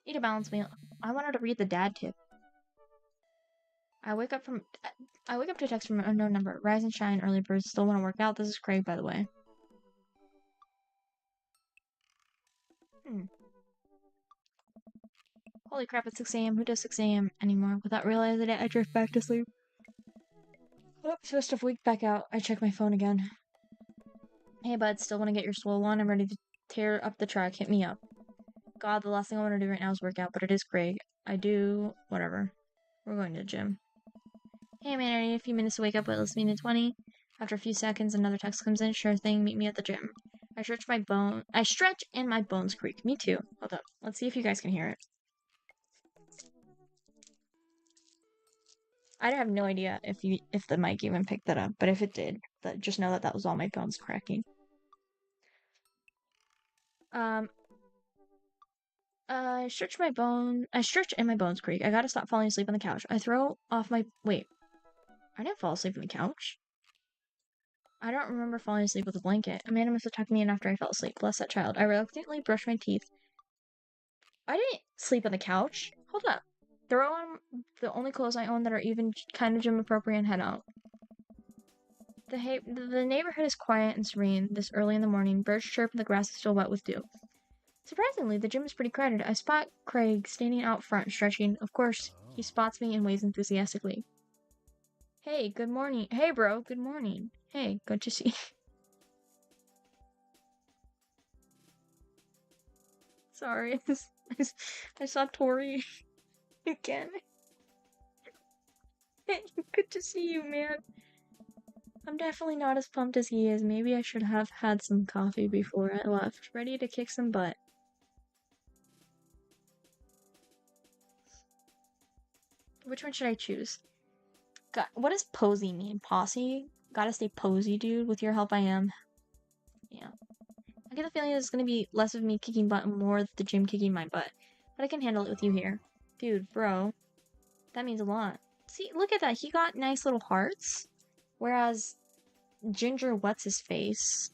Eat a balanced meal. I wanted to read the dad tip. I wake up to a text from an unknown number. Rise and shine, early birds still want to work out. This is Craig, by the way. Holy crap, it's 6 a.m. Who does 6 a.m. anymore? Without realizing it, I drift back to sleep. Oops, must have wigged back out. I check my phone again. Hey, bud, still want to get your swole on? I'm ready to tear up the track. Hit me up. God, the last thing I want to do right now is work out, but it is Craig. I do... whatever. We're going to the gym. Hey, man, I need a few minutes to wake up, but let's meet at 20. After a few seconds, another text comes in. Sure thing, meet me at the gym. I stretch and my bones creak. Me too. Hold up. Let's see if you guys can hear it. I have no idea if the mic even picked that up, but if it did, just know that was all my bones cracking. I stretch and my bones creak. I gotta stop falling asleep on the couch. Wait. I didn't fall asleep on the couch. I don't remember falling asleep with a blanket. Amanda must have tucked me in after I fell asleep. Bless that child. I reluctantly brushed my teeth. I didn't sleep on the couch. Hold up. Throw on the only clothes I own that are even kind of gym appropriate and head out. The neighborhood is quiet and serene this early in the morning. Birds chirp and the grass is still wet with dew. Surprisingly, the gym is pretty crowded. I spot Craig standing out front, stretching. Of course, he spots me and waves enthusiastically. Hey, good morning. Hey, bro, good morning. Hey, good to see you. Sorry, I saw Tori again. Hey, good to see you, man. I'm definitely not as pumped as he is. Maybe I should have had some coffee before I left. Ready to kick some butt. Which one should I choose? God, what does posy mean? Posse? Gotta stay posy, dude. With your help, I am. Yeah. I get the feeling it's gonna be less of me kicking butt and more of the gym kicking my butt. But I can handle it with you here. Dude, bro. That means a lot. See, look at that. He got nice little hearts. Whereas Ginger What's-His-Face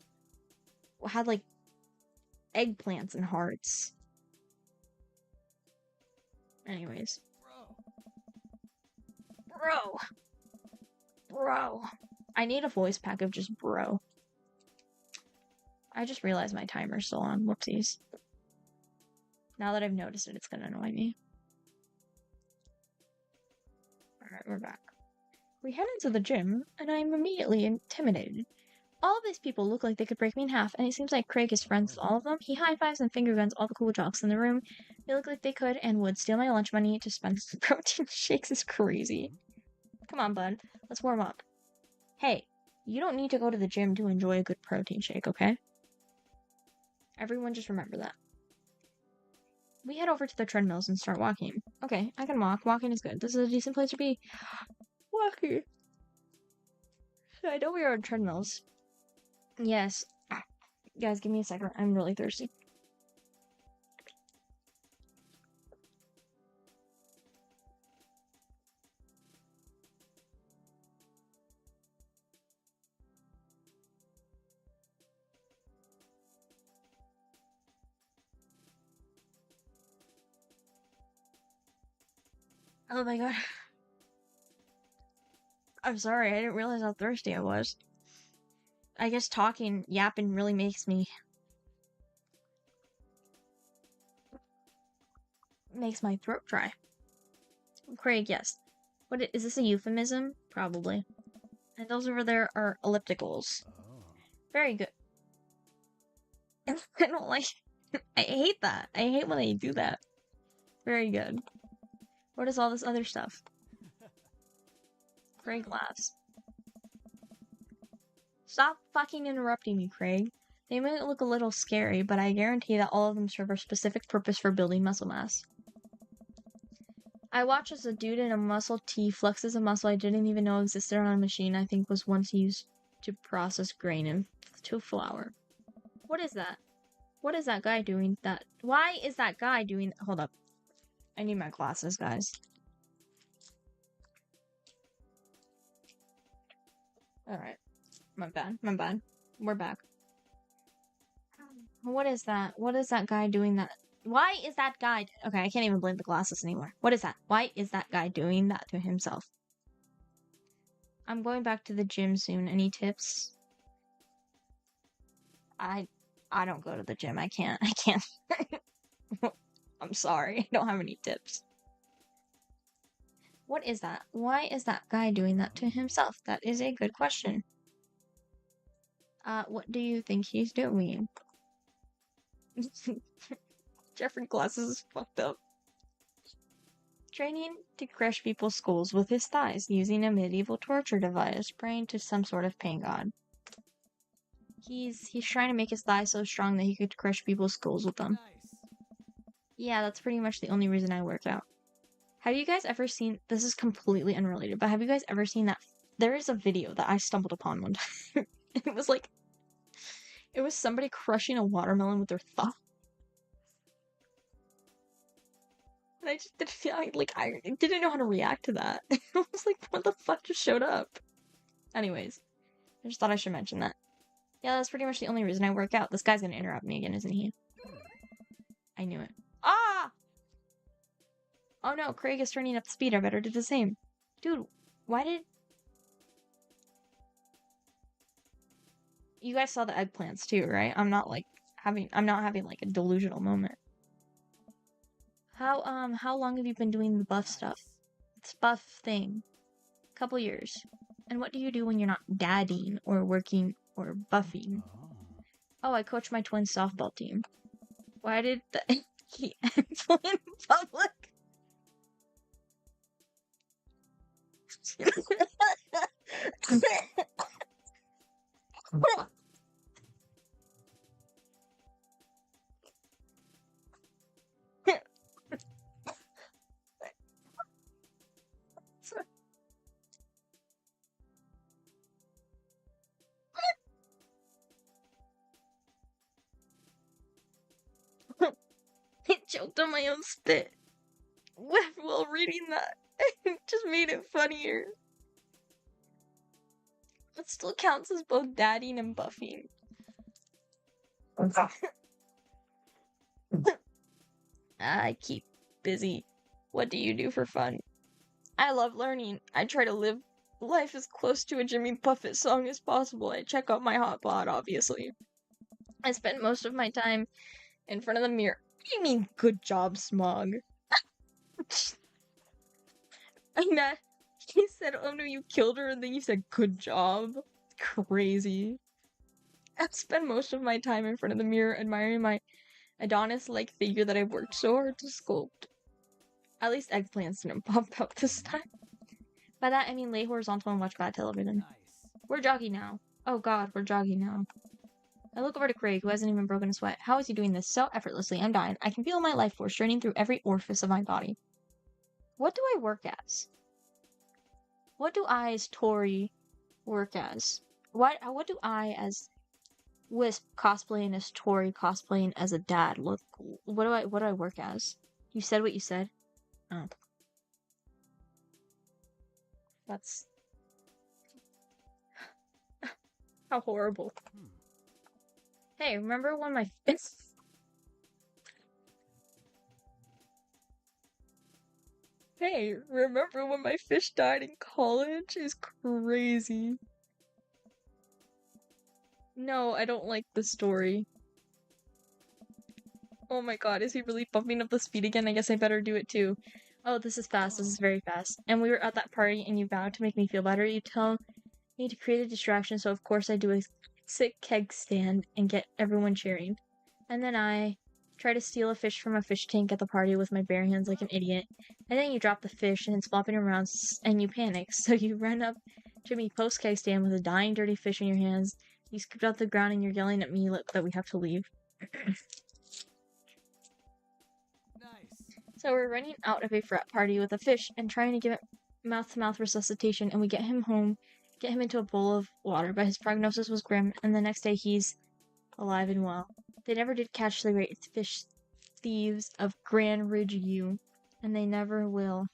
had, like, eggplants and hearts. Anyways. Bro! Bro. I need a voice pack of just bro. I just realized my timer's still on. Whoopsies. Now that I've noticed it, it's gonna annoy me. Alright, we're back. We head into the gym, and I'm immediately intimidated. All of these people look like they could break me in half, and it seems like Craig is friends with all of them. He high-fives and finger guns all the cool jocks in the room. They look like they could and would steal my lunch money to spend on protein shakes. Is crazy. Come on, bud. Let's warm up. Hey, you don't need to go to the gym to enjoy a good protein shake, okay? Everyone just remember that. We head over to the treadmills and start walking. Okay, I can walk. Walking is good. This is a decent place to be. Walking. I know we are on treadmills. Yes. Guys, give me a second. I'm really thirsty. Oh my god. I'm sorry, I didn't realize how thirsty I was. I guess yapping really makes my throat dry. Craig, yes. Is this a euphemism? Probably. And those over there are ellipticals. Very good. I don't like... I hate that. I hate when they do that. Very good. What is all this other stuff? Craig laughs. Stop fucking interrupting me, Craig. They might look a little scary, but I guarantee that all of them serve a specific purpose for building muscle mass. I watch as a dude in a muscle tee flexes a muscle I didn't even know existed on a machine I think was once used to process grain into flour. What is that? What is that guy doing that? Why is that guy doing... Hold up. I need my glasses, guys. Alright. My bad. We're back. What is that? What is that guy doing that? Why is that guy... Okay, I can't even blame the glasses anymore. What is that? Why is that guy doing that to himself? I'm going back to the gym soon. Any tips? I don't go to the gym. I can't. I'm sorry. I don't have any tips. What is that? Why is that guy doing that to himself? That is a good question. What do you think he's doing? Jeffrey Glasses is fucked up. Training to crush people's skulls with his thighs, using a medieval torture device, praying to some sort of pain god. He's trying to make his thighs so strong that he could crush people's skulls with them. Yeah, that's pretty much the only reason I work out. Have you guys ever seen... This is completely unrelated, but have you guys ever seen that... There is a video that I stumbled upon one time. It was like... It was somebody crushing a watermelon with their thumb. And I just didn't feel I didn't know how to react to that. I was like, what the fuck just showed up? Anyways, I just thought I should mention that. Yeah, that's pretty much the only reason I work out. This guy's gonna interrupt me again, isn't he? I knew it. Ah! Oh no, Craig is turning up the speed. I better do the same. Dude, why did... You guys saw the eggplants too, right? I'm not having like a delusional moment. How long have you been doing the buff stuff? It's buff thing. Couple years. And what do you do when you're not dadding or working or buffing? Oh, I coach my twin softball team. Why did he answer in public? I choked on my own spit while reading that. It just made it funnier. It still counts as both dadding and buffing. I keep busy. What do you do for fun? I love learning. I try to live life as close to a Jimmy Buffett song as possible. I check out my hot bod, obviously. I spend most of my time in front of the mirror. What do you mean, good job, Smog? I'm not. He said, oh no, you killed her, and then you said, good job. Crazy. I spend most of my time in front of the mirror admiring my Adonis-like figure that I've worked so hard to sculpt. At least eggplants didn't pop out this time. By that, I mean lay horizontal and watch bad television. Nice. We're jogging now. Oh god, we're jogging now. I look over to Craig, who hasn't even broken a sweat. How is he doing this so effortlessly? I'm dying. I can feel my life force draining through every orifice of my body. What do I work as? What do I as Tori work as? What do I as Wisp cosplaying as Tori cosplaying as a dad look? What do I work as? You said what you said? Oh. That's how horrible. Hey, remember when my Hey, remember when my fish died in college? Is crazy. No, I don't like the story. Oh my god, is he really bumping up the speed again? I guess I better do it too. Oh, this is fast. This is very fast. And we were at that party and you vowed to make me feel better. You tell me to create a distraction, so of course I do a sick keg stand and get everyone cheering. And then I try to steal a fish from a fish tank at the party with my bare hands like an idiot. And then you drop the fish and it's flopping around and you panic. So you run up to me post keg stand with a dying dirty fish in your hands. You scooped off the ground and you're yelling at me that we have to leave. So we're running out of a frat party with a fish and trying to give it mouth-to-mouth resuscitation, and we get him home, get him into a bowl of water, but his prognosis was grim, and the next day he's alive and well. They never did catch the great fish thieves of Grand Ridge U, and they never will.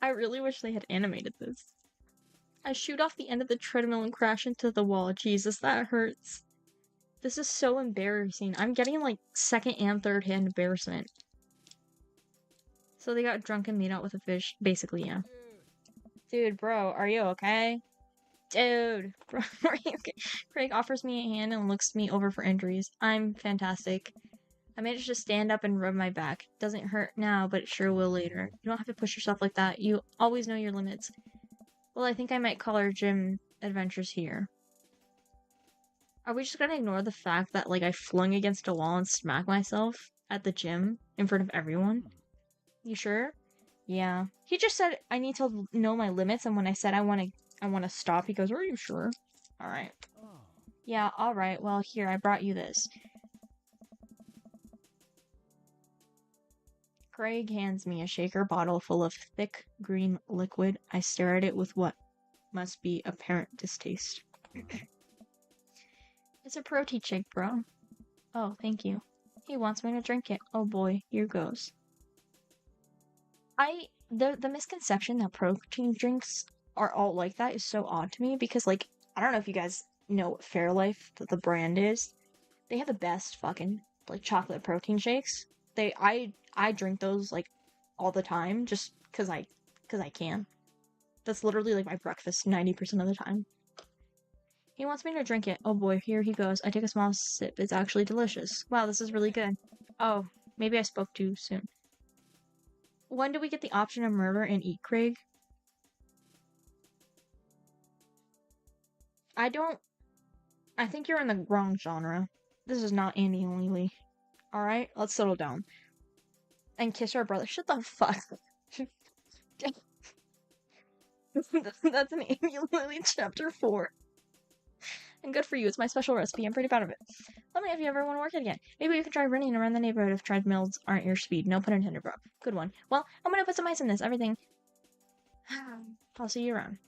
I really wish they had animated this. I shoot off the end of the treadmill and crash into the wall. Jesus, that hurts. This is so embarrassing. I'm getting like second and third hand embarrassment. So they got drunk and made out with a fish. Basically, yeah. Dude, bro, are you okay? Dude, bro, are you okay? Craig offers me a hand and looks me over for injuries. I'm fantastic. I managed to stand up and rub my back. Doesn't hurt now, but it sure will later. You don't have to push yourself like that. You always know your limits. Well, I think I might call our gym adventures here. Are we just gonna ignore the fact that, like, I flung against a wall and smacked myself at the gym in front of everyone? You sure? Yeah. He just said I need to know my limits, and when I said I want to stop, he goes, are you sure? Alright. Yeah, alright. Well, here, I brought you this. Craig hands me a shaker bottle full of thick green liquid. I stare at it with what must be apparent distaste. It's a protein shake, bro. Oh, thank you. He wants me to drink it. Oh boy, here goes. The misconception that protein drinks are all like that is so odd to me because, like, I don't know if you guys know what Fairlife, the brand is. They have the best fucking, like, chocolate protein shakes. I drink those, like, all the time just cause I can. That's literally, like, my breakfast 90% of the time. He wants me to drink it. Oh boy, here he goes. I take a small sip. It's actually delicious. Wow, this is really good. Oh, maybe I spoke too soon. When do we get the option to murder and eat Craig? I think you're in the wrong genre. This is not Andy and Lily. Alright, let's settle down. And kiss our brother. Shut the fuck up. That's an Andy and Lily chapter 4. And good for you, it's my special recipe, I'm pretty proud of it. Let me know if you ever want to work it again. Maybe you can try running around the neighborhood if treadmills aren't your speed. No pun intended, bro. Good one. Well, I'm gonna put some ice in this, everything. I'll see you around.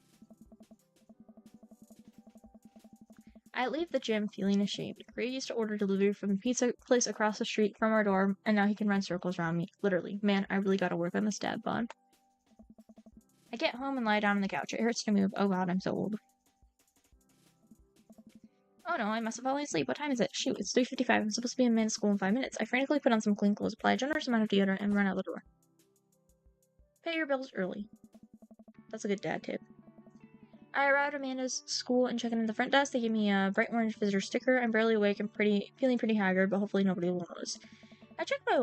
I leave the gym feeling ashamed. Craig used to order delivery from the pizza place across the street from our dorm, and now he can run circles around me. Literally. Man, I really gotta work on this dad bod. I get home and lie down on the couch. It hurts to move. Oh god, I'm so old. Oh no, I must have fallen asleep. What time is it? Shoot, it's 3:55. I'm supposed to be in men's school in 5 minutes. I frantically put on some clean clothes, apply a generous amount of deodorant, and run out the door. Pay your bills early. That's a good dad tip. I arrived at Amanda's school and check in at the front desk. They gave me a bright orange visitor sticker. I'm barely awake and feeling pretty haggard, but hopefully nobody will notice. I check my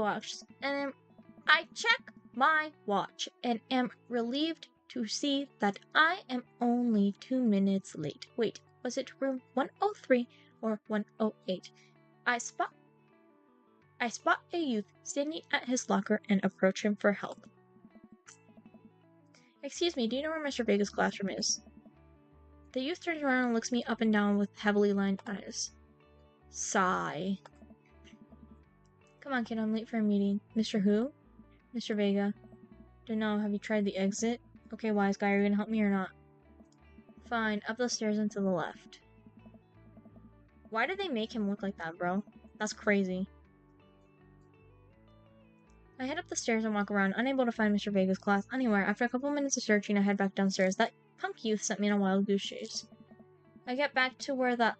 watch and am relieved to see that I am only 2 minutes late. Wait, was it room 103 or 108? I spot a youth standing at his locker and approach him for help. Excuse me, do you know where Mr. Vega's classroom is? The youth turns around and looks me up and down with heavily lined eyes. Sigh. Come on, kid, I'm late for a meeting. Mr. Who? Mr. Vega. Don't know, have you tried the exit? Okay, wise guy, are you gonna help me or not? Fine, up the stairs and to the left. Why did they make him look like that, bro? That's crazy. I head up the stairs and walk around, unable to find Mr. Vega's class anywhere. After a couple minutes of searching, I head back downstairs. That punk youth sent me on a wild goose chase. I get back to where that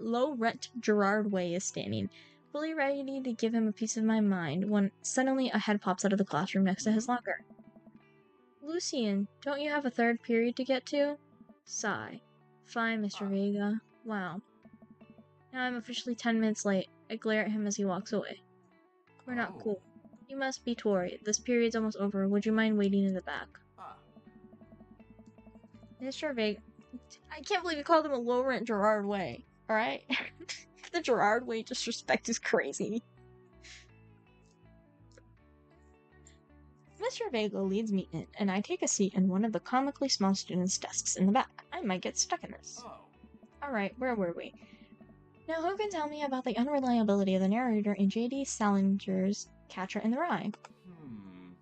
low-rent Gerard Way is standing, fully ready to give him a piece of my mind, when suddenly a head pops out of the classroom next to his locker. Lucian, don't you have a third period to get to? Sigh. Fine, Mr. Vega. Wow. Now I'm officially 10 minutes late. I glare at him as he walks away. We're not cool. You must be Tori. This period's almost over. Would you mind waiting in the back? Mr. Vega... I can't believe you called him a low-rent Gerard Way. Alright? The Gerard Way disrespect is crazy. Mr. Vega leads me in, and I take a seat in one of the comically small students' desks in the back. I might get stuck in this. Alright, where were we? Now who can tell me about the unreliability of the narrator in J.D. Salinger's Catcher in the Rye?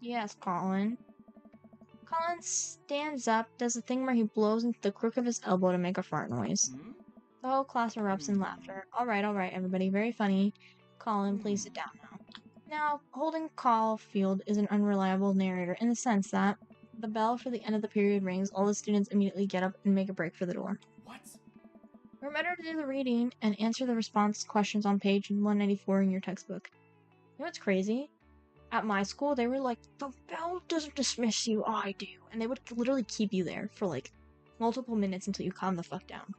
Yes, Colin. Colin stands up, does a thing where he blows into the crook of his elbow to make a fart noise. The whole class erupts in laughter. Alright, everybody, very funny. Colin, please sit down now. Now, Holden Caulfield is an unreliable narrator in the sense that the bell for the end of the period rings, all the students immediately get up and make a break for the door. What? Remember to do the reading and answer the response questions on page 194 in your textbook. You know what's crazy? At my school, they were like, the bell doesn't dismiss you, I do. And they would literally keep you there for like multiple minutes until you calm the fuck down.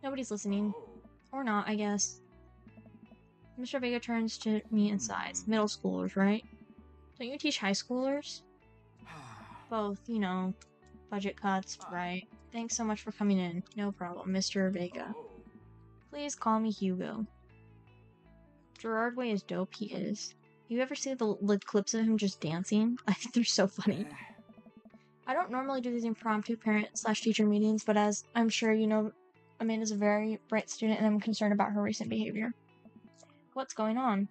Nobody's listening. Or not, I guess. Mr. Vega turns to me and sighs. Middle schoolers, right? Don't you teach high schoolers? Both, you know, budget cuts, right? Thanks so much for coming in. No problem, Mr. Vega. Please call me Hugo. Gerard Way is dope, he is. You ever see the clips of him just dancing? I think they're so funny. I don't normally do these impromptu parent/teacher meetings, but as I'm sure you know, Amanda's a very bright student and I'm concerned about her recent behavior. What's going on?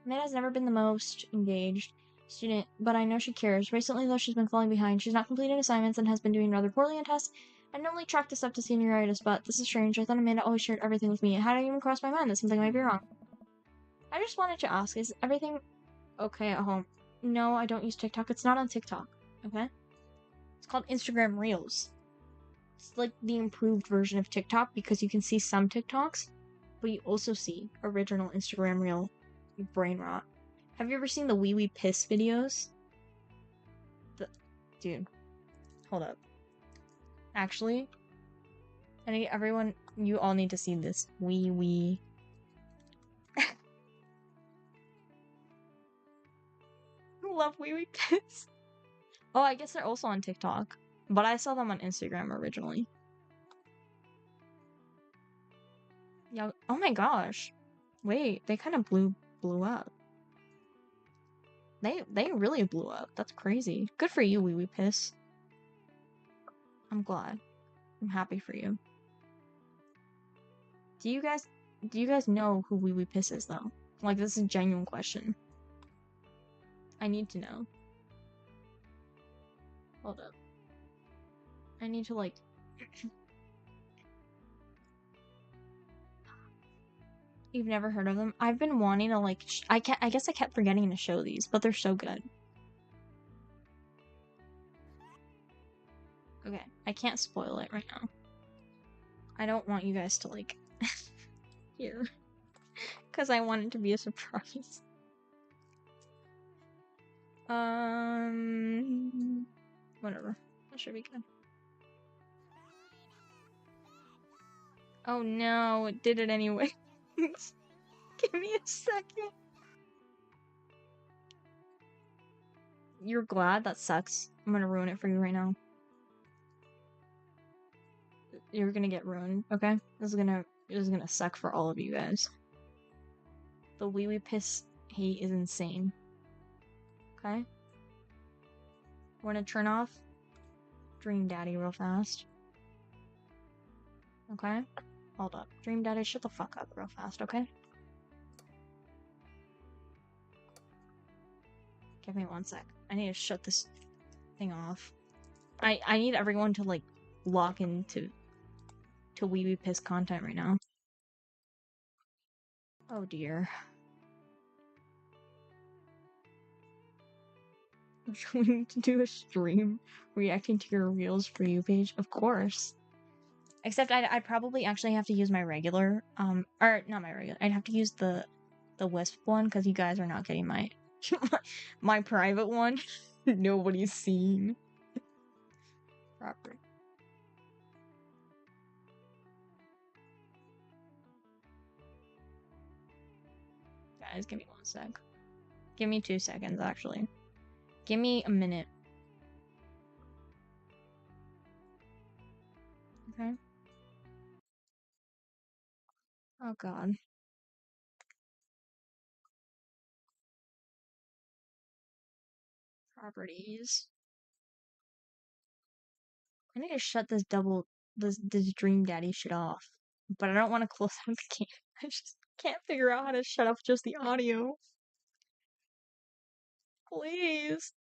Amanda's never been the most engaged student, but I know she cares. Recently, though, she's been falling behind. She's not completed assignments and has been doing rather poorly on tests. I normally track this up to senioritis, but this is strange. I thought Amanda always shared everything with me. How did it even cross my mind that something might be wrong? I just wanted to ask, is everything okay at home? No, I don't use TikTok. It's not on TikTok, okay? It's called Instagram Reels. It's like the improved version of TikTok because you can see some TikToks, but you also see original Instagram Reel brain rot. Have you ever seen the wee wee piss videos? Dude, hold up. Actually, I need everyone, you all need to see this wee wee. I love wee wee piss. Oh, I guess they're also on TikTok, but I saw them on Instagram originally. Yeah. Oh my gosh. Wait, they kind of blew up. They really blew up. That's crazy. Good for you, wee wee piss. I'm glad. I'm happy for you. Do you guys know who wee wee piss is though? Like, this is a genuine question. I need to know. Hold up. I need to like You've never heard of them? I've been wanting to like I guess I kept forgetting to show these, but they're so good. I can't spoil it right now. I don't want you guys to, like, hear. Because I want it to be a surprise. Whatever. That should be good. Oh no, it did it anyway. Give me a second. You're glad? That sucks. I'm gonna ruin it for you right now. You're gonna get ruined, okay? This is gonna suck for all of you guys. The wee wee piss hate is insane. Okay? We're gonna turn off Dream Daddy real fast. Okay? Hold up. Dream Daddy, shut the fuck up real fast, okay? Give me 1 sec. I need to shut this thing off. I need everyone to, like, lock into wee wee piss content right now. Oh dear. We need to do a stream reacting to your Reels for You page. Of course. Except I'd probably actually have to use my regular, or not my regular. I'd have to use the Wisp one because you guys are not getting my my private one. Nobody's seen. Proper. Guys, give me 1 sec. Give me 2 seconds, actually. Give me a minute. Okay. Oh god. Properties. I need to shut this this Dream Daddy shit off. But I don't want to close out the game. I just can't figure out how to shut off just the audio. Please.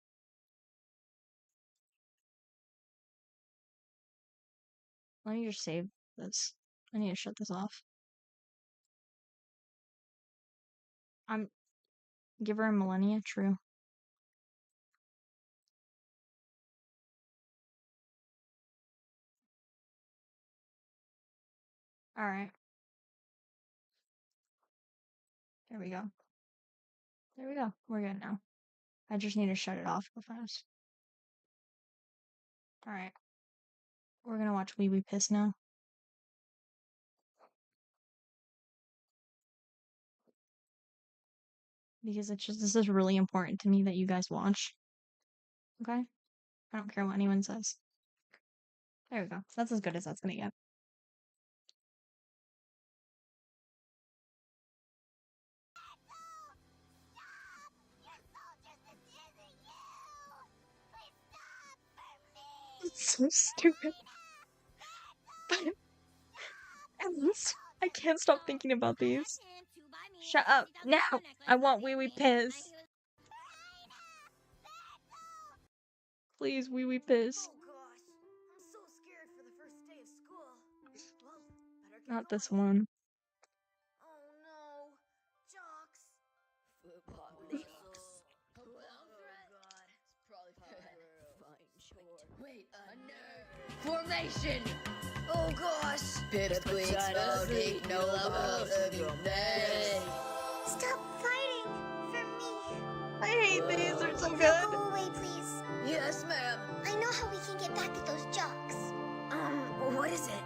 Let me just save this. I need to shut this off. Give her a millennia, true. Alright. There we go. There we go. We're good now. I just need to shut it off real fast. Alright. We're gonna watch Wee Wee Piss now. Because it's just, this is really important to me that you guys watch. Okay? I don't care what anyone says. There we go. That's as good as that's gonna get. It's so stupid. I can't stop thinking about these. Shut up. Now! I want Wee Wee Piss. Please, Wee Wee Piss. Oh gosh, I'm so scared for the first day of school. Well, better get Not this going. one. Oh no, jocks. Football Jocks. Oh god, it's probably fine, sure. Wait, no. Formation! Oh gosh. Pipsqueaks, voting, no love, Stop fighting for me. I hate these, they're so Now good. go away, please. Yes, ma'am. I know how we can get back at those jocks. What is it?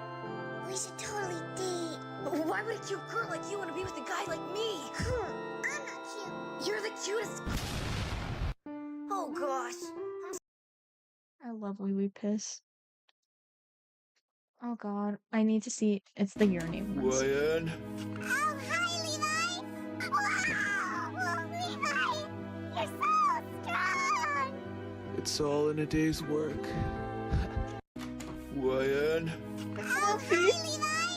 We should totally date. Why would a cute girl like you want to be with a guy like me? I'm not cute. You're the cutest. Oh gosh. I love Wee Wee Piss. Oh god, I need to see. It's the your name ones. Ryan, Oh, hi, Levi! Wow! Levi! You're so strong! it's all in a day's work. Ryan, Oh, hi, Levi!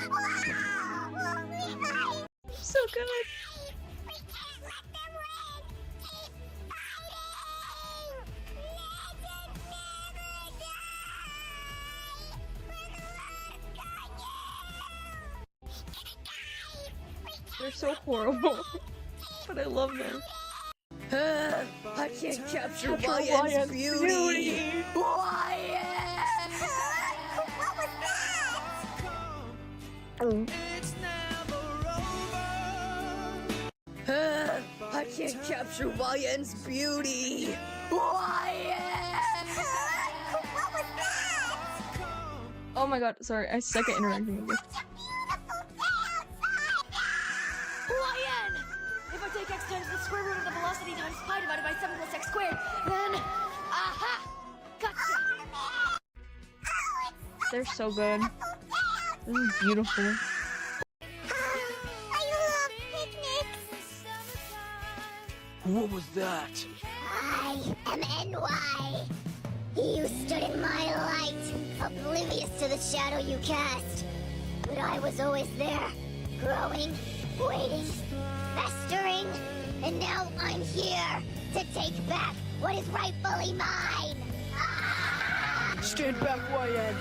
Wow! Levi! So good. We can't let them win! Keep fighting! Legends never die! They're so horrible. But I love them. I can't capture Capture Wyatt's Wyatt's beauty. beauty. Wyatt! I can't capture YN's beauty. YN! What was that? Oh my god, sorry, I suck at interacting with this. Such a beautiful day outside! YN! If I take x times the square root of the velocity times pi divided by 7 plus x squared, then... Aha! Gotcha! They're so good. This is beautiful. I love picnics! What was that? I am NY. You stood in my light, oblivious to the shadow you cast. But I was always there, growing, waiting, festering, and now I'm here to take back what is rightfully mine. Ah! Stand back, YN!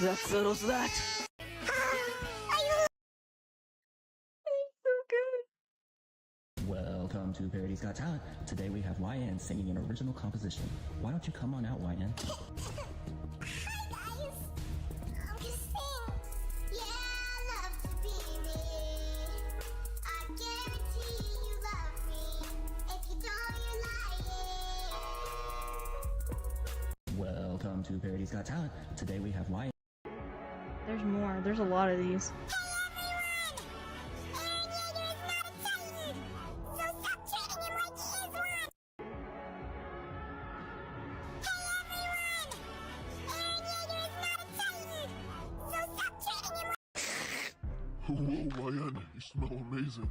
That settles that. So good. Welcome to Parody's Got Talent. Today we have YN singing an original composition. Why don't you come on out, YN? Hi guys, I'm gonna sing. Yeah, I love to be me. I guarantee you love me. If you don't, you're lying. Welcome to Parody's Got Talent. Today we have YN. There's more. There's a lot of these. Whoa, YN, you smell amazing.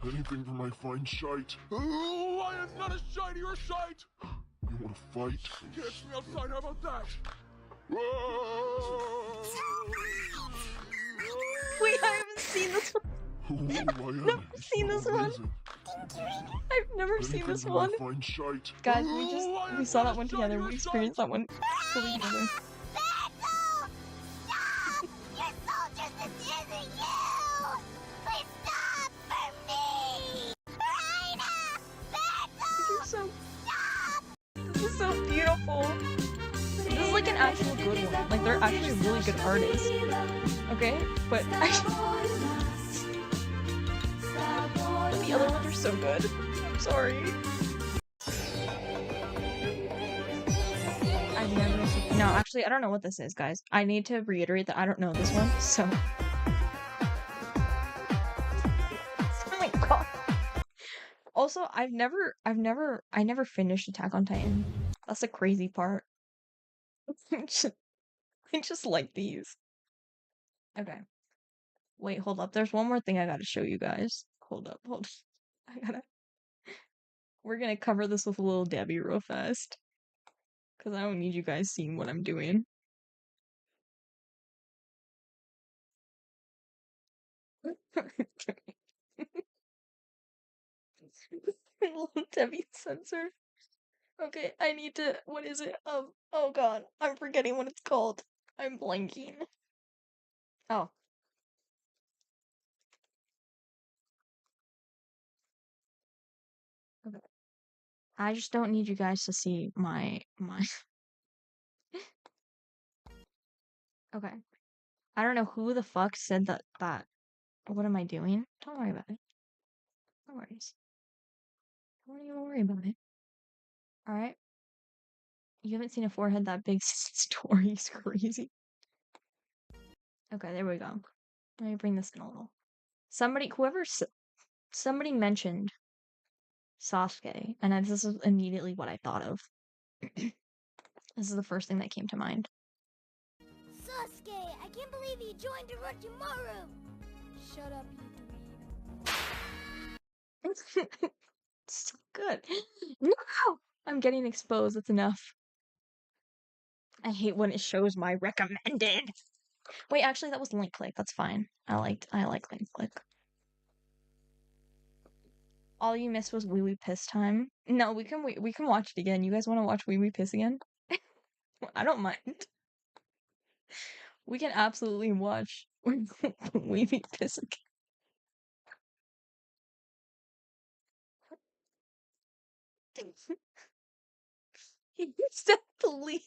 Anything for my fine shite. Oh, YN's not a shite, you're a shite! You wanna fight? Catch me outside, how about that? Whoa! Wait, I haven't seen this one. Whoa, YN, Never you seen smell this one. amazing. I've never seen Anything this for one. my fine shite. Guys, Oh, we YN's saw not that a one shite, together. you're We a experienced that one fully together. Battle! Stop! Your soldiers is using you! Please stop for me! Raina! Battle! This is so, Stop! this is so beautiful. This is like an actual good one. Like, they're actually really good artists. Okay? But the other ones are so good. I'm sorry. I've never seen. No, actually, I don't know what this is, guys. I need to reiterate that I don't know this one, so. Oh my god. Also, I never finished Attack on Titan. That's the crazy part. I just like these. Okay. Wait, hold up. There's one more thing I gotta show you guys. Hold up, hold up. We're gonna cover this with a little Debbie real fast. Because I don't need you guys seeing what I'm doing. Little Debbie censor. Okay, I need to. What is it? Oh god, I'm forgetting what it's called. I'm blanking. Oh. Okay. I just don't need you guys to see my. Okay. I don't know who the fuck said that. What am I doing? Don't worry about it. No worries. Don't even worry about it. Alright? You haven't seen a forehead that big since the story's crazy. Okay, there we go. Let me bring this in a little. Somebody mentioned Sasuke, and this is immediately what I thought of. This is the first thing that came to mind. Sasuke, I can't believe you joined Orochimaru! Shut up, you dweeb. So good. No! I'm getting exposed. That's enough. I hate when it shows my recommended. Wait, actually, that was link click. That's fine. I like link click. All you missed was Wee Wee Piss time. No, we can watch it again. You guys want to watch Wee Wee Piss again? I don't mind. We can absolutely watch Wee Wee Piss again. He said please.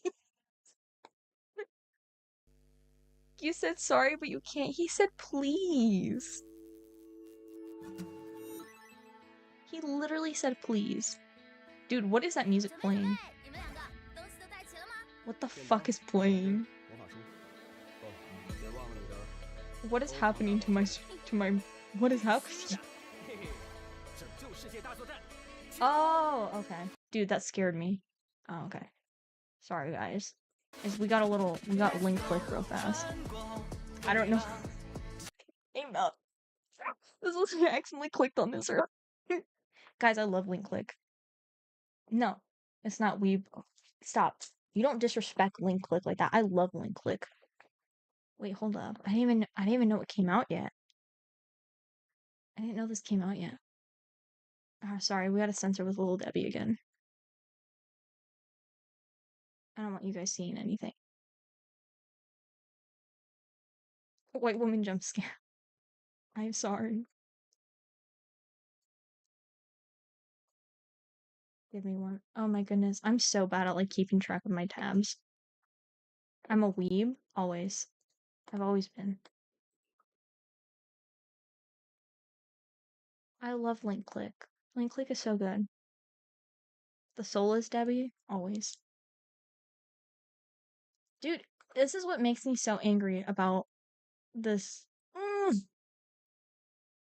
You said sorry, but you can't. He said please. He literally said please. Dude, what is that music playing? What the fuck is playing? What is happening to my what is happening? Oh, okay. Dude, that scared me. Oh, okay. Sorry, guys. We got link click real fast. I don't know. Hey, Mel. This was I accidentally clicked on this. Guys, I love link click. No, it's not weeb. Stop. You don't disrespect link click like that. I love link click. Wait, hold up. I didn't even know it came out yet. I didn't know this came out yet. Oh, sorry, we gotta censor with Little Debbie again. I don't want you guys seeing anything. White woman jump scare. I'm sorry. Give me one. Oh my goodness. I'm so bad at like keeping track of my tabs. I'm a weeb. Always. I've always been. I love link click. Link click is so good. The soul is Debbie. Always. Dude, this is what makes me so angry about this.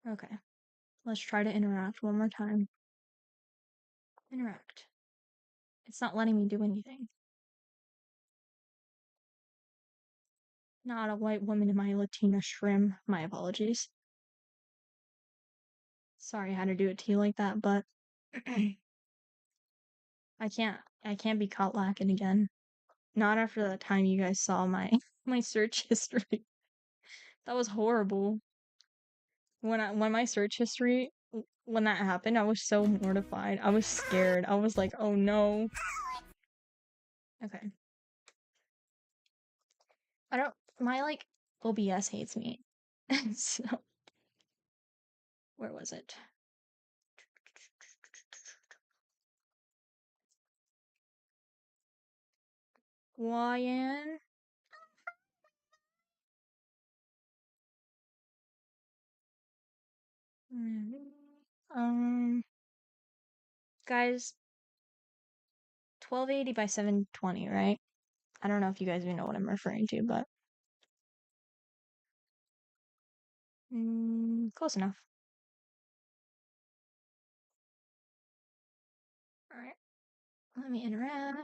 Okay. Let's try to interact one more time. Interact. It's not letting me do anything. Not a white woman in my Latina shrim. My apologies. Sorry I had to do it to you like that, but I can't be caught lacking again. Not after the time you guys saw my search history. That was horrible. When my search history, when that happened, I was so mortified. I was scared. I was like, oh no. Okay. My like OBS hates me. So where was it? YN? Guys, 1280 by 720, right? I don't know if you guys even know what I'm referring to, but close enough. Alright. Let me interact.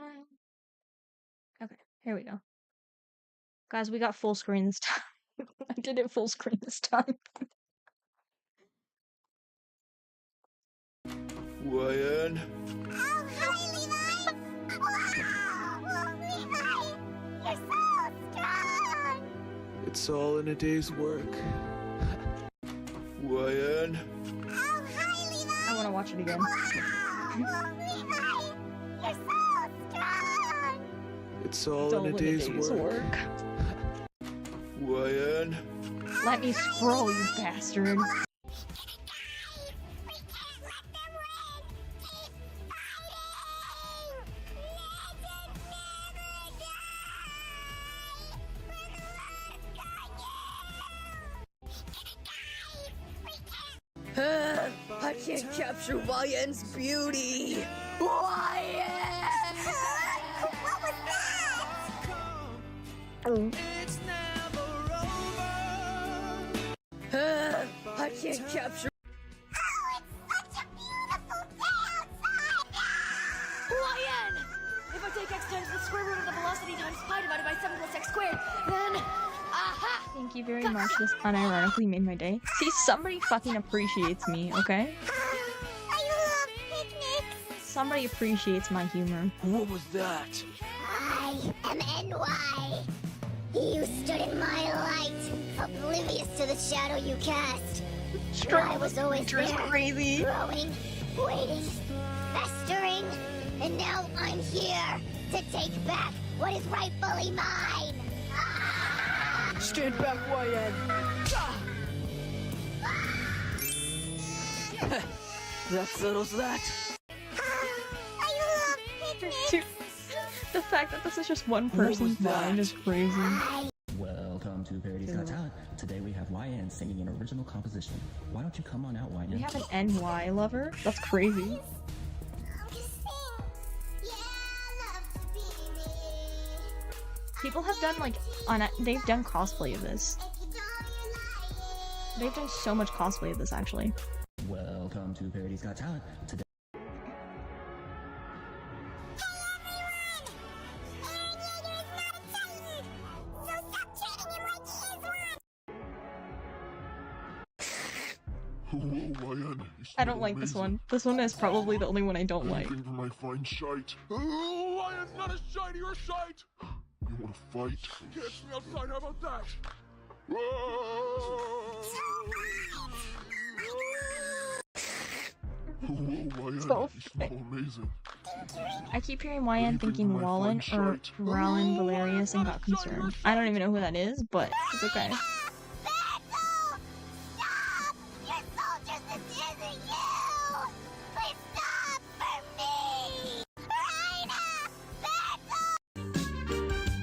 Okay, here we go. Guys, we got full screen this time. I did it full screen this time. YN. Oh, hi, Levi! Wow! Levi! You're so strong! It's all in a day's work. YN. Oh, hi, Levi! I want to watch it again. Wow! Levi! You're so strong! It's all in a day's work. YN. Let me scroll, you bastard. I can't capture YN's beauty. YN! What was that? I can't capture. Oh, it's such a beautiful day outside! YN! If I take x times the square root of the velocity times pi divided by 7 plus x squared, then... Aha! Thank you very much. This unironically made my day. See, somebody fucking appreciates me, okay? I love picnics! Somebody appreciates my humor. What was that? I am NY. You stood in my light, oblivious to the shadow you cast. I was always there, crazy. growing, waiting, festering, and now I'm here to take back what is rightfully mine. Stand back, YN. That settles that. I love picnics. fact that this is just one person's mind is crazy. Welcome to Parody's Got Talent. Today we have YN singing an original composition. Why don't you come on out, YN? We have an NY lover? That's crazy. People have done like they've done cosplay of this. They've done so much cosplay of this actually. Welcome to Parody's Got Talent. Today I don't like this one. This one is probably the only one I don't like. Anything for my fine shite. Oh, I am not a shite, you're a shite. You want to fight? Catch me outside, how about that? So amazing. I keep hearing YN thinking Wallen or Rowland Valerius and got concerned. I don't even know who that is, but it's okay.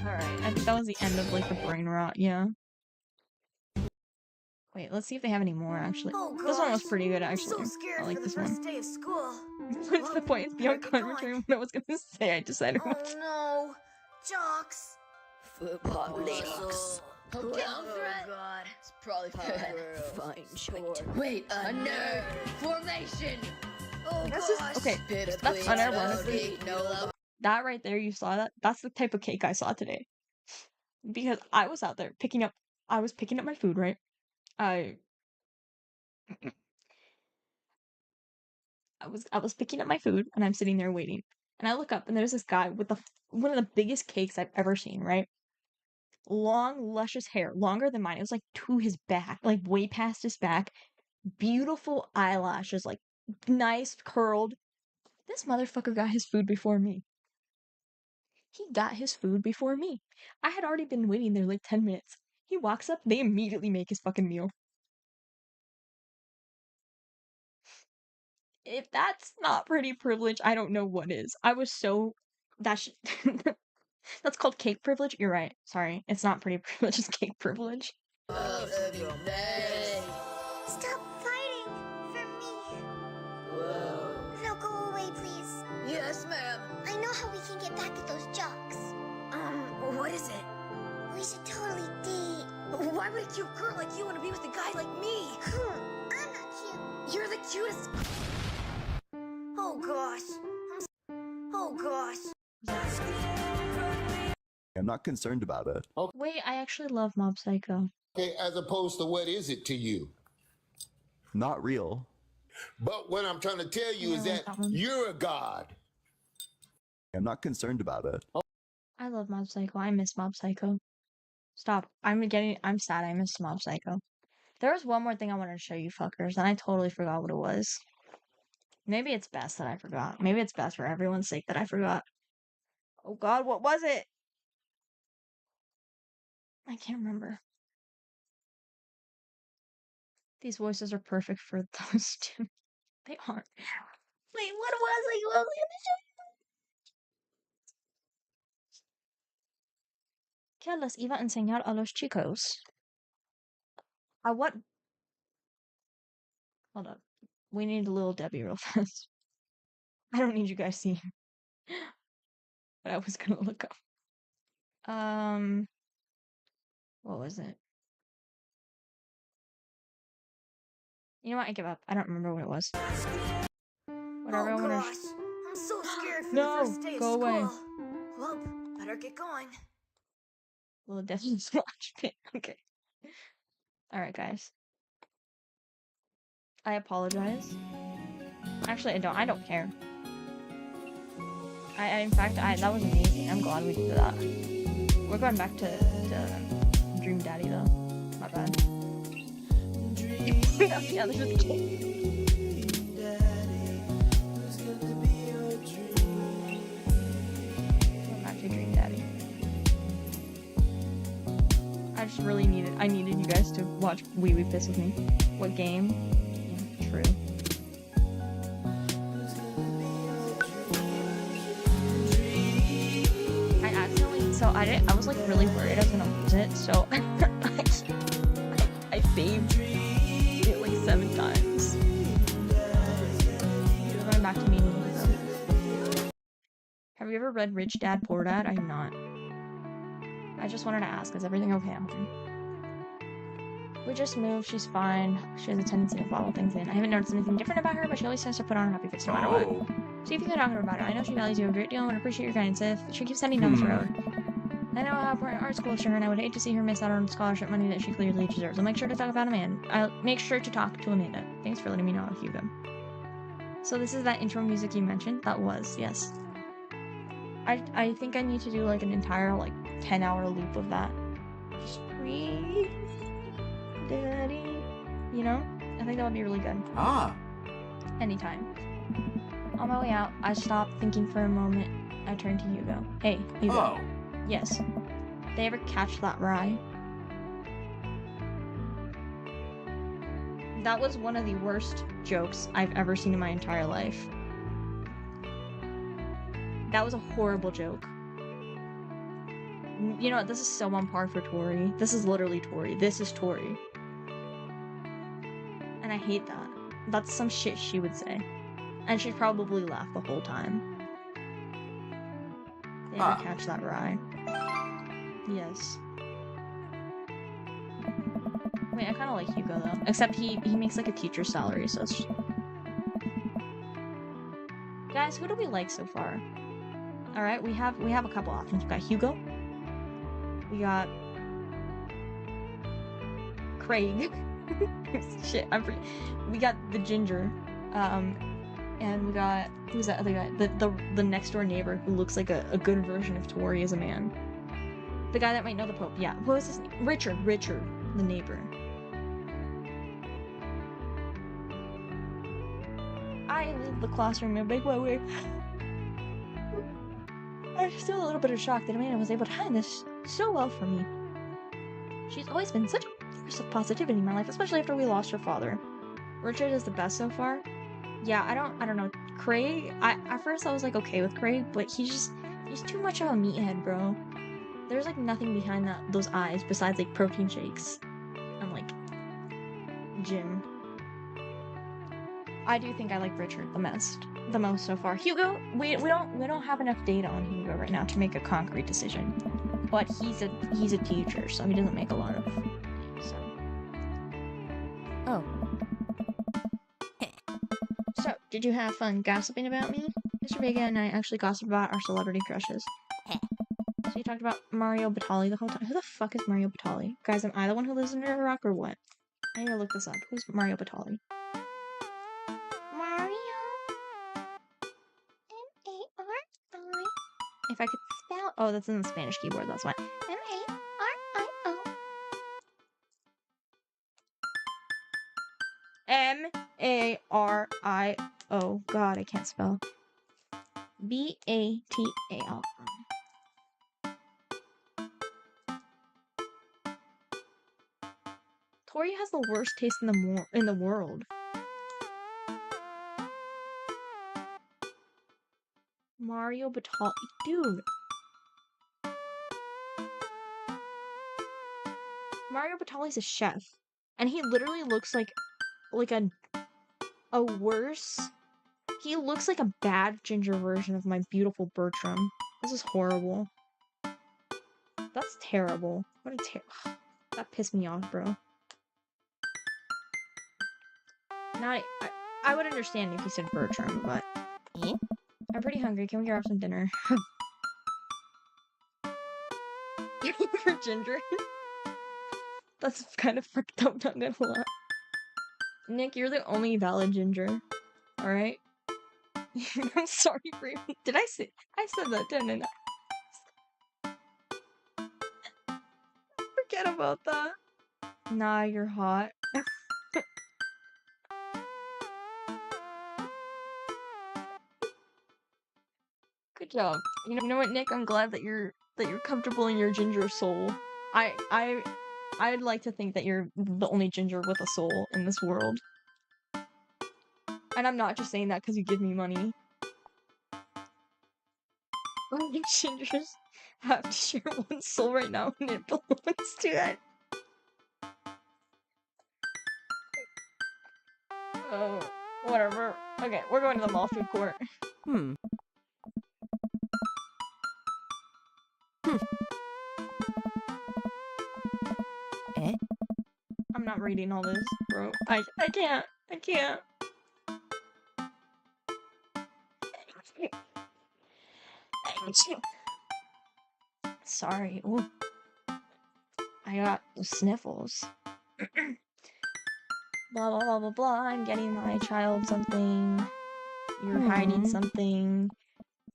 Alright, I think that was the end of like the brain rot, yeah. Wait, let's see if they have any more actually. Oh, this one was pretty good I'm actually. so scared I like for this the first one. day of school. What's the point? It's beyond commentary what I was gonna say. I decided Oh no, jocks. Football Jocks. Hometown threat? God. It's probably fine short. Wait, a nerd formation. Oh That's just gosh. okay. That's unironically. No That right there, you saw that? That's the type of cake I saw today. Because I was out there picking up my food, right? I was picking up my food and I'm sitting there waiting. And I look up and there's this guy with one of the biggest cakes I've ever seen, right? Long, luscious hair, longer than mine. It was like to his back, like way past his back. Beautiful eyelashes, like nice curled. This motherfucker got his food before me. He got his food before me. I had already been waiting there like 10 minutes. He walks up, they immediately make his fucking meal. If that's not pretty privilege, I don't know what is. I was so... That's called cake privilege? You're right. Sorry. It's not pretty privilege, it's cake privilege. Stop fighting for me. No, go away, please. Yes, ma'am. I know how we can get back at those jocks. What is it? We should totally date. Why would a cute girl like you want to be with a guy like me? I'm not cute. You're the cutest. Oh gosh. Oh gosh. I'm not concerned about it. Wait, I actually love Mob Psycho. Okay, as opposed to what is it to you? Not real. But what I'm trying to tell you is that you're a god. I'm not concerned about it. I love Mob Psycho. I miss Mob Psycho. Stop. I'm sad I missed Mob Psycho. There was one more thing I wanted to show you fuckers, and I totally forgot what it was. Maybe it's best that I forgot. Maybe it's best for everyone's sake that I forgot. Oh god, what was it? I can't remember. These voices are perfect for those two. They aren't. Wait, what was it? What was I gonna show you? ¿Qué les iba a enseñar a los chicos? What? Hold up. We need a little Debbie real fast. I don't need you guys seeing. But I was gonna look up. What was it? You know what? I give up. I don't remember what it was. Whatever. Oh gosh. I'm so scared for No, the first day of go school. away. Well, better get going. Little Debbie splash pit. Okay. Alright, guys. I apologize. Actually, I don't care. In fact, that was amazing. I'm glad we did that. We're going back to Dream Daddy, though. My bad. Yeah, this is cute. Going back to Dream Daddy. I needed you guys to watch Wee Wee Piss with me. What game? Yeah, true. So I was like really worried I was gonna lose it, so I saved it like 7 times. We're going back to meeting Hugo. Have you ever read Rich Dad Poor Dad? I have not. I just wanted to ask, is everything okay at home? We just moved, she's fine. She has a tendency to follow things in. I haven't noticed anything different about her, but she always tends to put on her happy face no matter what. See if you can talk to her about it. I know she values you a great deal and would appreciate your guidance if she keeps sending down this road. I know how important art school is to her, and I would hate to see her miss out on scholarship money that she clearly deserves. I'll make sure to talk about Amanda. I'll make sure to talk to Amanda. Thanks for letting me know, Hugo. So this is that intro music you mentioned? That was, yes. I think I need to do like an entire like 10-hour loop of that. Just breathe, daddy. You know? I think that would be really good. Anytime. On my way out, I stopped thinking for a moment. I turned to Hugo. Hey, Hugo. Yes. They ever catch that rye? That was one of the worst jokes I've ever seen in my entire life. That was a horrible joke. You know what? This is so on par for Tori. This is literally Tori. This is Tori. And I hate that. That's some shit she would say. And she'd probably laugh the whole time. They ever catch that rye? Yes. Wait, I kind of like Hugo though. Except he makes like a teacher's salary, so it's... Guys, who do we like so far? Alright, we have a couple options. We got Hugo. We got... Craig. Shit, we got the ginger. And we got... Who's that other guy? The next door neighbor who looks like a good version of Tori as a man. The guy that might know the Pope. Yeah, what was his name? Richard, the neighbor. I leave the classroom in a big way. I'm still a little bit of shock that Amanda was able to hide this so well from me. She's always been such a force of positivity in my life, especially after we lost her father. Richard is the best so far. Yeah, I don't know. Craig, at first I was like okay with Craig, but he's too much of a meathead, bro. There's like nothing behind those eyes besides like protein shakes and like gym. I do think I like Richard the most so far. Hugo, we don't have enough data on Hugo right now to make a concrete decision. But he's a teacher, so he doesn't make a lot of. So. Oh. So, did you have fun gossiping about me? Mr. Vega and I actually gossiped about our celebrity crushes. So you talked about Mario Batali the whole time. Who the fuck is Mario Batali? Guys, am I the one who lives under a rock or what? I need to look this up. Who's Mario Batali? Mario? M-A-R-I. If I could spell... Oh, that's in the Spanish keyboard, that's why. M-A-R-I-O. M-A-R-I-O. God, I can't spell. B-A-T-A-L. Tori has the worst taste in the world. Mario Batali, dude. Mario Batali's a chef, and he literally looks like a worse. He looks like a bad ginger version of my beautiful Bertram. This is horrible. That's terrible. What a that pissed me off, bro. Now I would understand if you said Bertram, but I'm pretty hungry. Can we grab some dinner? For ginger. That's kind of fucked up, not gonna lie. Nick, you're the only valid ginger. Alright? I'm sorry for you. Did I say? I said that, didn't I? Forget about that. Nah, you're hot. Good job. You know what, Nick? I'm glad that you're comfortable in your ginger soul. I'd like to think that you're the only ginger with a soul in this world. And I'm not just saying that because you give me money. Gingers have to share one soul right now and it belongs to it. Oh, whatever. Okay, we're going to the mall food court. I'm not reading all this, bro. I can't. I can't. Sorry. Ooh. I got the sniffles. Blah blah blah blah blah. I'm getting my child something. You're hiding something.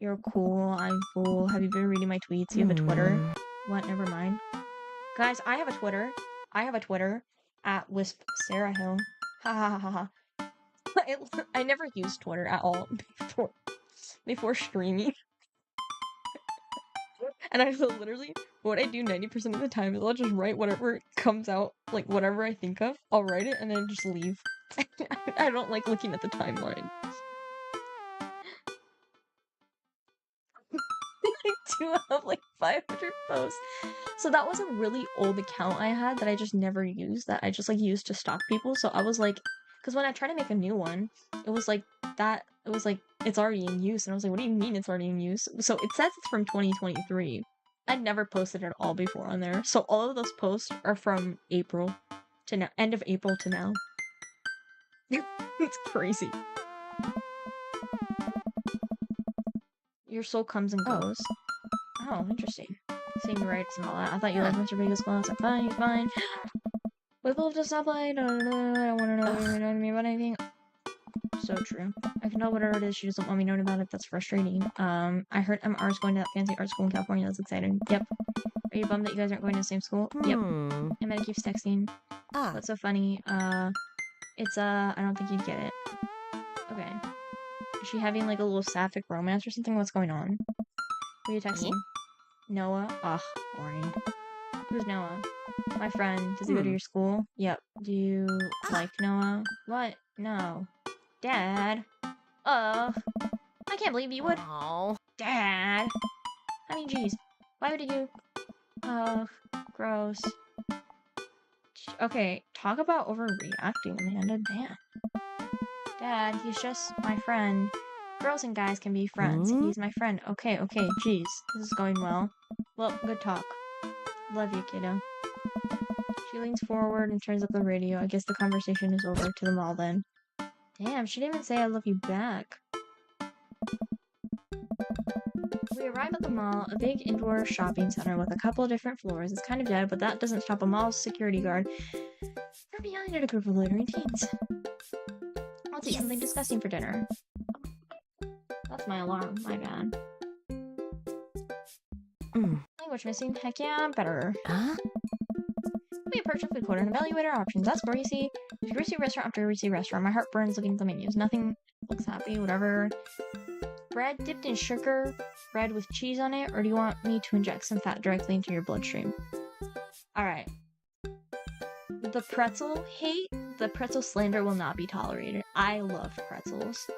You're cool. I'm cool. Have you been reading my tweets? You have a Twitter? What? Never mind. Guys, I have a Twitter. I have a Twitter at Wisp Sarah Hill. Ha ha ha ha. I never used Twitter at all before streaming. And I literally, what I do 90% of the time is I'll just write whatever comes out, like whatever I think of, I'll write it and then just leave. I don't like looking at the timeline. I do have like 500 posts. So that was a really old account I had that I just never used, that I just like used to stalk people. So I was like, because when I tried to make a new one, it was like, it's already in use. And I was like, what do you mean it's already in use? So it says it's from 2023. I'd never posted at all before on there. So all of those posts are from April to now, end of April to now. It's crazy. Your soul comes and goes. Oh, interesting. Seeing rights and all that. I thought you liked Mr. Vegas class. I'm fine, he's fine. We both just stop playing. I don't want to know what you know to me about anything. So true. I can know whatever it is, she doesn't want me knowing about it. That's frustrating. I heard MR's going to that fancy art school in California. That's exciting. Yep. Are you bummed that you guys aren't going to the same school? Yep. Amanda keeps texting. That's so funny. It's, I don't think you'd get it. Okay. Is she having, like, a little sapphic romance or something? What's going on? Who are you texting? Noah? Ugh, boring. Who's Noah? My friend. Does he go to your school? Yep. Do you like Noah? What? No. Dad? Ugh. I can't believe you would. Aww. Dad! I mean, jeez. Why would you? Ugh. Gross. Okay, talk about overreacting, Amanda. Damn. Dad, he's just my friend. Girls and guys can be friends. He's my friend. Okay, jeez. This is going well. Well, good talk. Love you, kiddo. She leans forward and turns up the radio. I guess the conversation is over. To the mall, then. Damn, she didn't even say I love you back. We arrive at the mall, a big indoor shopping center with a couple of different floors. It's kind of dead, but that doesn't stop a mall's security guard from yelling at a group of loitering teens. I'll take something disgusting for dinner. That's my alarm, my bad. Language missing? Heck yeah, better. We approach a food court and evaluate our options. That's where you see greasy restaurant after greasy restaurant. My heart burns looking at the menus. Nothing looks happy, whatever. Bread dipped in sugar, bread with cheese on it, or do you want me to inject some fat directly into your bloodstream? Alright. The pretzel hate, the pretzel slander will not be tolerated. I love pretzels.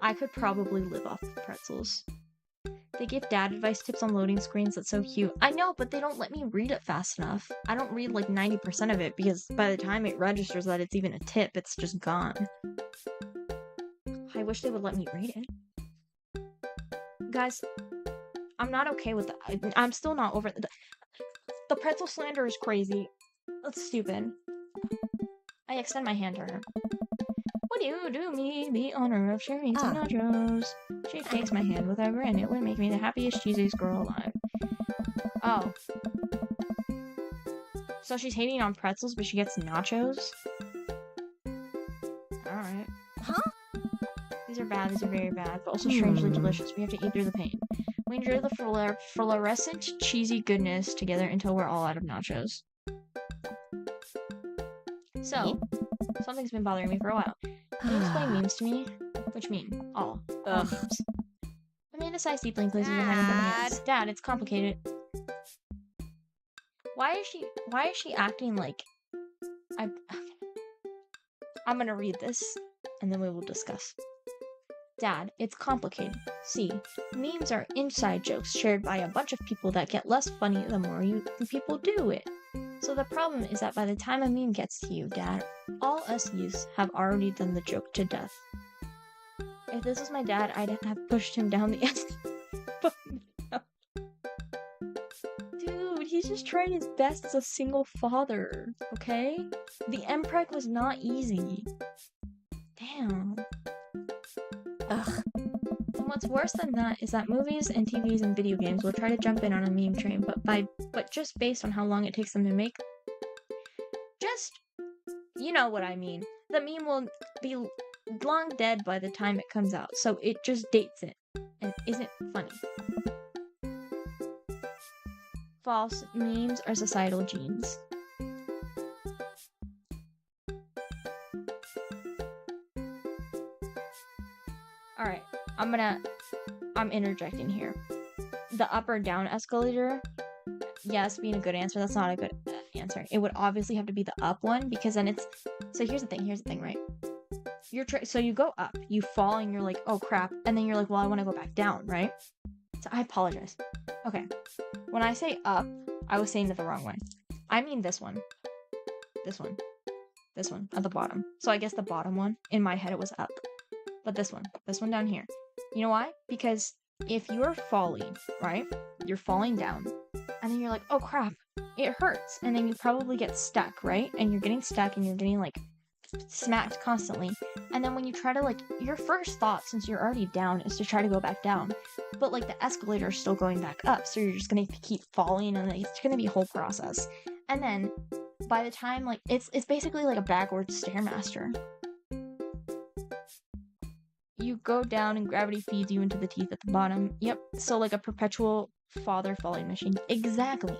I could probably live off of pretzels. They give dad advice tips on loading screens. That's so cute. I know, but they don't let me read it fast enough. I don't read like 90% of it because by the time it registers that it's even a tip, it's just gone. I wish they would let me read it. Guys, I'm not okay with that. I'm still not over the pretzel slander is crazy. That's stupid. I extend my hand to her. Would you do me the honor of sharing some nachos? She takes my hand with a grin. It would make me the happiest, cheesiest girl alive. Oh. So she's hating on pretzels, but she gets nachos? Alright. Huh? These are bad, these are very bad, but also strangely delicious. We have to eat through the pain. We enjoy the fluorescent, cheesy goodness together until we're all out of nachos. So, something's been bothering me for a while. Can you explain memes to me? Which meme? All memes. Amanda sighs deeply and places her hand in her hands. Dad, it's complicated. Why is she acting like... I'm gonna read this, and then we will discuss. Dad, it's complicated. See, memes are inside jokes shared by a bunch of people that get less funny the more people do it. So the problem is that by the time a meme gets to you, Dad, all us youths have already done the joke to death. If this was my dad, I'd have pushed him down the but no. Dude, he's just trying his best as a single father, okay? The MPreg was not easy. Damn. Ugh. And what's worse than that is that movies and TVs and video games will try to jump in on a meme train, but just based on how long it takes them to make, you know what I mean. The meme will be long dead by the time it comes out, so it just dates it and isn't funny. False. Memes are societal genes. Alright, I'm interjecting here. The up or down escalator, yes, being a good answer, that's not a good answer. It would obviously have to be the up one, because then it's, so here's the thing, right? So you go up, you fall, and you're like, oh crap, and then you're like, well, I want to go back down, right? So I apologize. Okay, when I say up, I was saying it the wrong way. I mean this one, this one at the bottom. So I guess the bottom one, in my head it was up, but this one down here. You know why? Because if you're falling, right, you're falling down, and then you're like, oh crap, it hurts, and then you probably get stuck, right? And you're getting stuck, and you're getting like smacked constantly, and then when you try to, like, your first thought, since you're already down, is to try to go back down, but like the escalator is still going back up, so you're just gonna keep falling, and it's gonna be a whole process. And then by the time, like, it's basically like a backwards Stairmaster. You go down and gravity feeds you into the teeth at the bottom. Yep, so like a perpetual father falling machine. Exactly.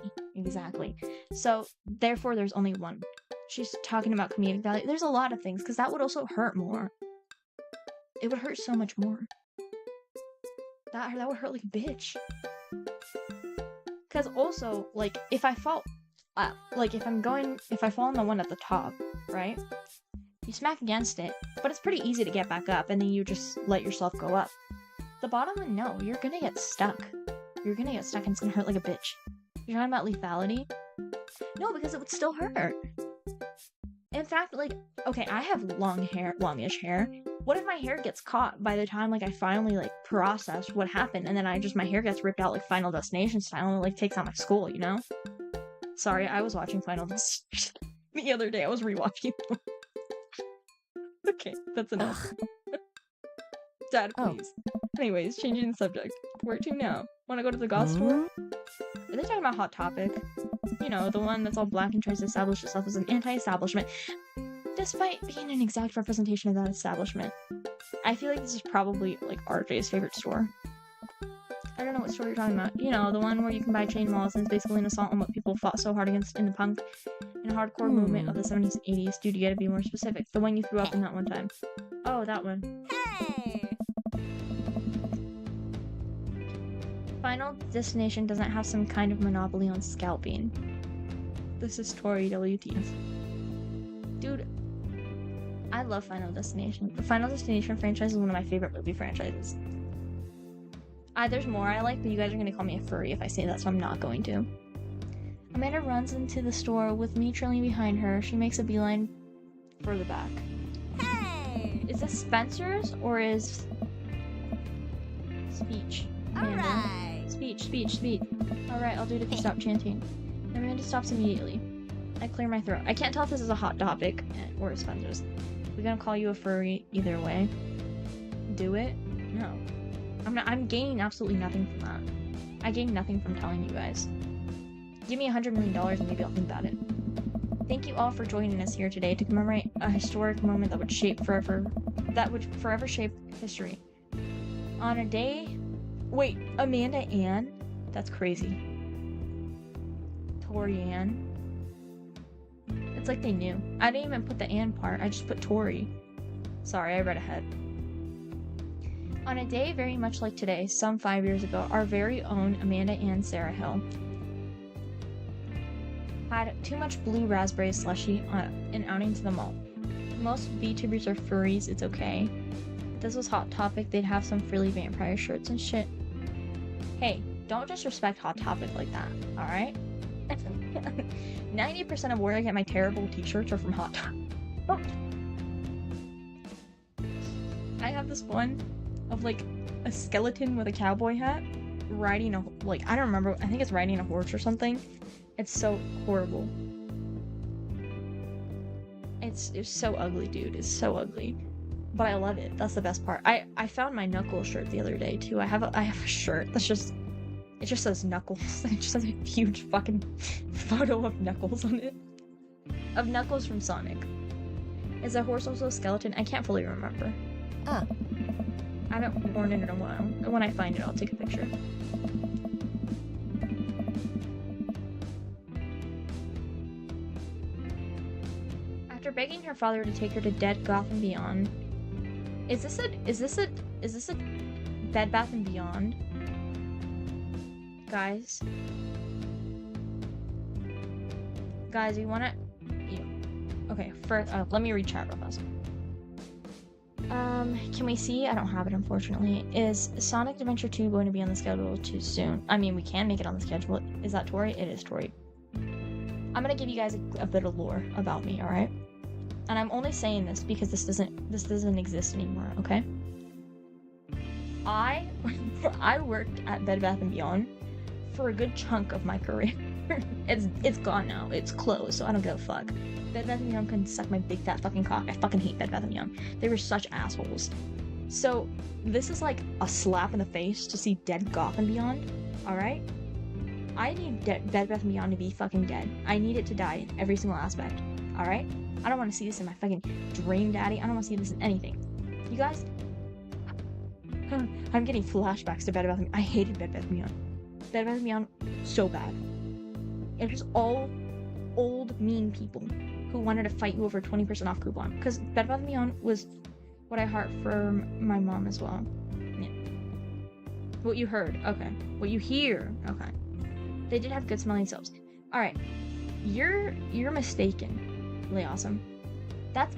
So therefore there's only one. She's talking about comedic value. There's a lot of things, because that would also hurt more. It would hurt so much more. That would hurt like a bitch. Because also, like, if I fall, like, if I fall on the one at the top, right? You smack against it, but it's pretty easy to get back up, and then you just let yourself go up. The bottom one, no, you're gonna get stuck. You're gonna get stuck, and it's gonna hurt like a bitch. You're talking about lethality? No, because it would still hurt. In fact, like, okay, I have longish hair. What if my hair gets caught by the time, like, I finally, like, process what happened, and then my hair gets ripped out, like, Final Destination style, and it, like, takes out my skull, you know? Sorry, I was watching Final Destination the other day. I was rewatching them. Okay, that's enough. Dad, please. Anyways, changing the subject. Where to now? Wanna go to the goth store? Are they talking about Hot Topic? You know, the one that's all black and tries to establish itself as an anti-establishment, despite being an exact representation of that establishment. I feel like this is probably, like, RJ's favorite store. I don't know what store you're talking about. You know, the one where you can buy chain malls, and it's basically an assault on what people fought so hard against in the punk and hardcore movement of the 70s and 80s. Dude, you gotta be more specific. The one you threw up in that one time. Oh, that one. Hey! Final Destination doesn't have some kind of monopoly on scalping. This is Tori WTF. Dude, I love Final Destination. The Final Destination franchise is one of my favorite movie franchises. There's more I like, but you guys are gonna call me a furry if I say that, so I'm not going to. Amanda runs into the store with me trailing behind her. She makes a beeline for the back. Hey! Is this Spencer's or is speech? Alright! Speech. Alright, I'll do it if you stop chanting. Amanda stops immediately. I clear my throat. I can't tell if this is a Hot Topic or a Spencer's. We're gonna call you a furry either way. Do it? No. I'm gaining absolutely nothing from that. I gain nothing from telling you guys. Give me $100 million and maybe I'll think about it. Thank you all for joining us here today to commemorate a historic moment that would forever shape history. On a day... Wait, Amanda Ann? That's crazy. Tori Ann. It's like they knew. I didn't even put the Ann part, I just put Tori. Sorry, I read ahead. On a day very much like today, some 5 years ago, our very own Amanda Ann Sarah Hill had too much blue raspberry slushy on an outing to the mall. Most VTubers are furries, it's okay. this was Hot Topic, they'd have some frilly vampire shirts and shit. Hey, don't disrespect Hot Topic like that, alright? 90% of where I get my terrible t-shirts are from Hot Topic. I have this one of like a skeleton with a cowboy hat riding a, like, I don't remember, I think it's riding a horse or something. It's so horrible. It's so ugly, dude. It's so ugly. But I love it. That's the best part. I found my Knuckles shirt the other day too. I have a shirt that's just, it just says Knuckles. It just has a huge fucking photo of Knuckles on it. Of Knuckles from Sonic. Is a horse also a skeleton? I can't fully remember. I haven't worn it in a while. When I find it, I'll take a picture. After begging her father to take her to Dead Gotham Beyond, is this a Bed Bath and Beyond? Guys, you wanna? Yeah. Okay. First, let me read chat real fast. Can we see? I don't have it, unfortunately. Is Sonic Adventure 2 going to be on the schedule too soon? I mean, we can make it on the schedule. Is that Tori? It is Tori. I'm gonna give you guys a bit of lore about me, alright? And I'm only saying this because this doesn't exist anymore, okay? I worked at Bed Bath & Beyond for a good chunk of my career. It's gone now. It's closed, so I don't give a fuck. Bed Bath & Beyond can suck my big fat fucking cock. I fucking hate Bed Bath & Beyond. They were such assholes. So, this is like a slap in the face to see Dead Gotham Beyond, alright? I need Bed Bath & Beyond to be fucking dead. I need it to die in every single aspect, alright? I don't want to see this in my fucking Dream Daddy. I don't want to see this in anything. You guys? I'm getting flashbacks to Bed Bath & Beyond. I hated Bed Bath & Beyond. Bed Bath & Beyond, so bad. It was all old, mean people who wanted to fight you over 20% off coupon. Because Bed Bath & Beyond was what I heard from my mom as well. Yeah. What you heard, okay. What you hear, okay. They did have good smelling soaps. Alright. You're mistaken. Really awesome. That's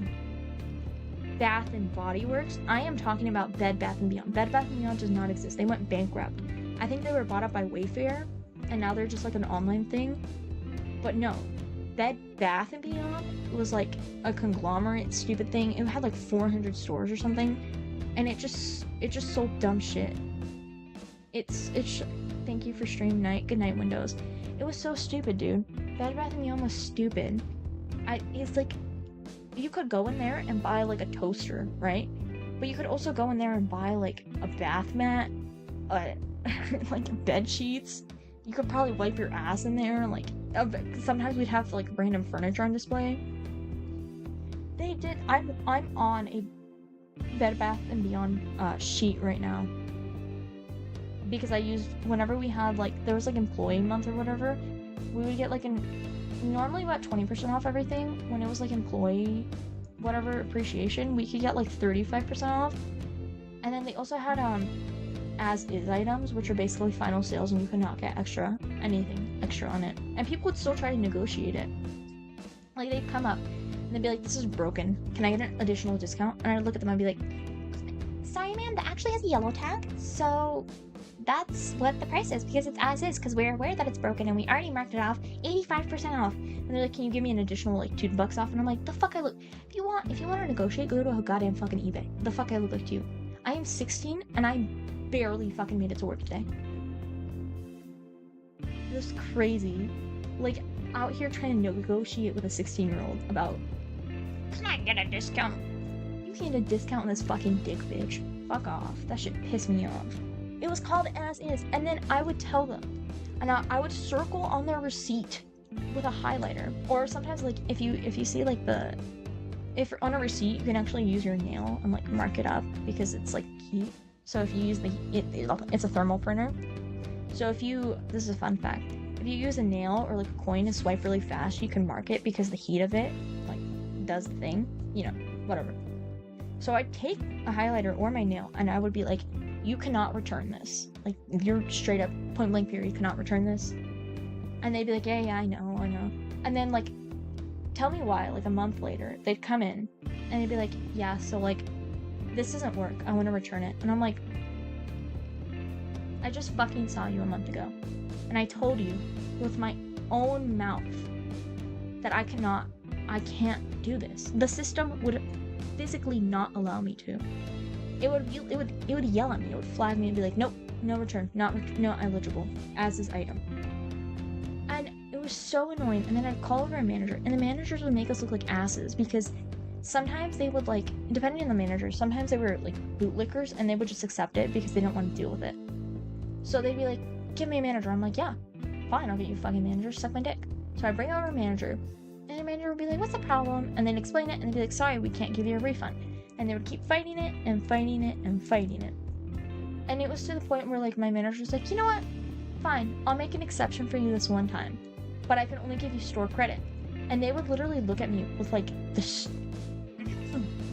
Bath and Body Works. I am talking about Bed Bath & Beyond. Bed Bath & Beyond does not exist. They went bankrupt. I think they were bought up by Wayfair, and now they're just like an online thing. But no, Bed Bath & Beyond was like a conglomerate stupid thing. It had like 400 stores or something, and it just sold dumb shit. Thank you for stream night. Good night, Windows. It was so stupid, dude. Bed Bath & Beyond was stupid. It's like, you could go in there and buy like a toaster, right? But you could also go in there and buy like a bath mat, like bed sheets. You could probably wipe your ass in there. Like, sometimes we'd have like random furniture on display. They did. I'm on a Bed Bath & Beyond sheet right now because I used, whenever we had like, there was like employee month or whatever, we would get like normally about 20% off everything. When it was like employee whatever appreciation, we could get like 35% off. And then they also had as is items, which are basically final sales, and you could not get anything extra on it. And people would still try to negotiate it. Like, they'd come up and they'd be like, this is broken, can I get an additional discount? And I'd look at them and I'd be like, sorry ma'am, that actually has a yellow tag, so that's what the price is, because it's as is, because we're aware that it's broken and we already marked it off 85% off. And they're like, can you give me an additional like $2 off? And I'm like, the fuck I look, if you want to negotiate, go to a goddamn fucking eBay. The fuck I look like to you? I am 16 and I barely fucking made it to work today. It was crazy. Like, out here trying to negotiate with a 16-year-old about, can I get a discount? You can get a discount on this fucking dick, bitch. Fuck off. That shit pissed me off. It was called as is, and then I would tell them, and I would circle on their receipt with a highlighter. Or sometimes, like, if you see like if on a receipt, you can actually use your nail and like mark it up because it's like heat. So if you use it's a thermal printer. So this is a fun fact, if you use a nail or like a coin and swipe really fast, you can mark it because the heat of it like does the thing, you know, whatever. So I'd take a highlighter or my nail and I would be like, you cannot return this. Like, you're straight up point blank period cannot return this. And they'd be like, yeah, I know. And then like, tell me why, like a month later, they'd come in and they'd be like, yeah, so like, this doesn't work. I want to return it. And I'm like, I just fucking saw you a month ago. And I told you with my own mouth that I can't do this. The system would physically not allow me to. It would yell at me. It would flag me and be like, nope, no return, not eligible, as is item. And it was so annoying. And then I'd call over a manager, and the managers would make us look like asses because sometimes they would, like, depending on the manager, sometimes they were like bootlickers and they would just accept it because they didn't want to deal with it. So they'd be like, give me a manager. I'm like, yeah, fine, I'll get you a fucking manager, suck my dick. So I bring over a manager, and the manager would be like, what's the problem? And then explain it, and they'd be like, sorry, we can't give you a refund. And they would keep fighting it and fighting it and fighting it. And it was to the point where, like, my manager was like, you know what? Fine, I'll make an exception for you this one time, but I can only give you store credit. And they would literally look at me with, like,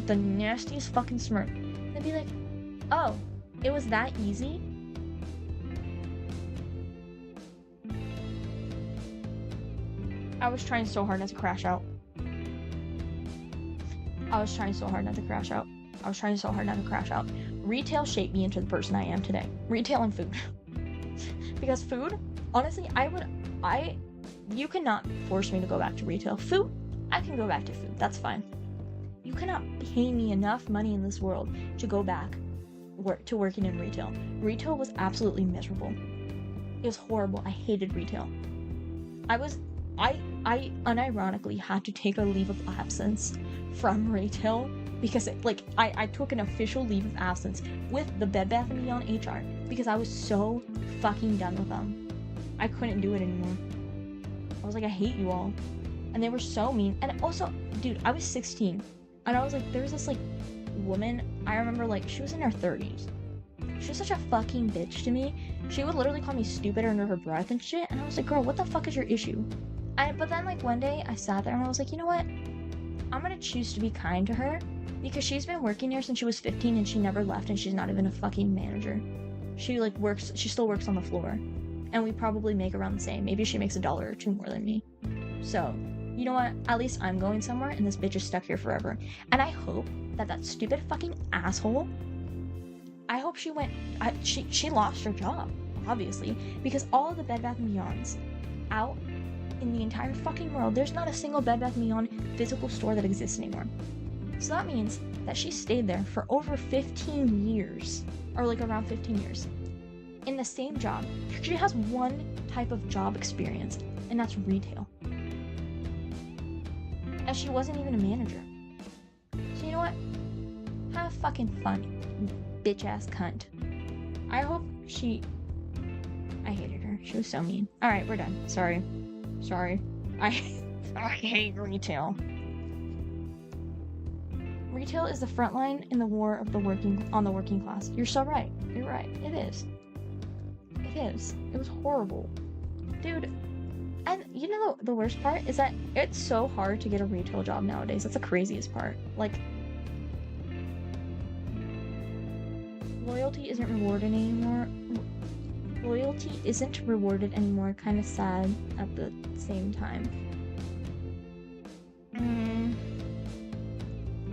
the nastiest fucking smirk. They'd be like, oh, it was that easy? I was trying so hard not to crash out. Retail shaped me into the person I am today. Retail and food. Because food, honestly, you cannot force me to go back to retail. Food, I can go back to food. That's fine. You cannot pay me enough money in this world to go back to working in retail. Retail was absolutely miserable. It was horrible. I hated retail. I unironically had to take a leave of absence from retail because I took an official leave of absence with the Bed Bath & Beyond HR because I was so fucking done with them. I couldn't do it anymore. I was like, I hate you all. And they were so mean. And also, dude, I was 16. And I was like, there was this, like, woman, I remember, like, she was in her 30s. She was such a fucking bitch to me. She would literally call me stupid under her breath and shit. And I was like, girl, what the fuck is your issue? But then, like, one day I sat there and I was like, you know what? I'm gonna choose to be kind to her because she's been working here since she was 15 and she never left and she's not even a fucking manager. She, like, she still works on the floor. And we probably make around the same. Maybe she makes $1 or $2 more than me. So, you know what? At least I'm going somewhere and this bitch is stuck here forever. And I hope that stupid fucking asshole, I hope she lost her job, obviously, because all of the Bed Bath & Beyonds out in the entire fucking world, there's not a single Bed Bath & Beyond physical store that exists anymore. So that means that she stayed there for over 15 years, or like around 15 years, in the same job. She has one type of job experience, and that's retail. And she wasn't even a manager. So you know what? Have fucking fun, you bitch-ass cunt. I hope I hated her. She was so mean. Alright, we're done. Sorry. I hate retail. Retail is the front line in the war of the working class. You're so right. You're right. It is. It was horrible. Dude, and you know the worst part is that it's so hard to get a retail job nowadays. That's the craziest part. Like, loyalty isn't rewarded anymore. Kind of sad at the same time.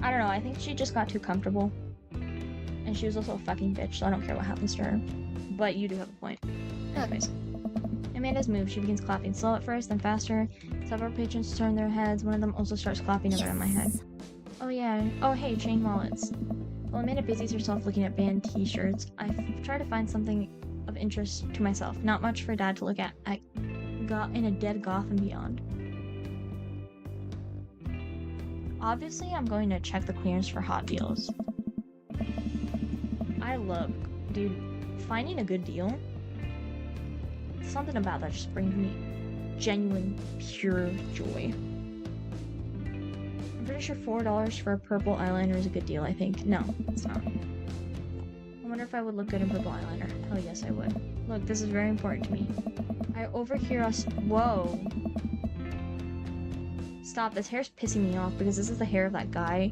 I don't know, I think she just got too comfortable. And she was also a fucking bitch, so I don't care what happens to her. But you do have a point. Anyways. Amanda's moved. She begins clapping. Slow at first, then faster. Several patrons turn their heads. One of them also starts clapping around my head. Oh yeah. Oh hey, chain wallets. While Amanda busies herself looking at band t-shirts, I try to find something of interest to myself. Not much for Dad to look at. I got in a dead Goth and Beyond. Obviously, I'm going to check the clearance for hot deals. Dude, finding a good deal, something about that just brings me genuine, pure joy. I'm pretty sure $4 for a purple eyeliner is a good deal, I think. No, it's not. I wonder if I would look good in purple eyeliner. Oh yes, I would. Look, this is very important to me. I overhear us- Whoa. Stop, this hair's pissing me off because this is the hair of that guy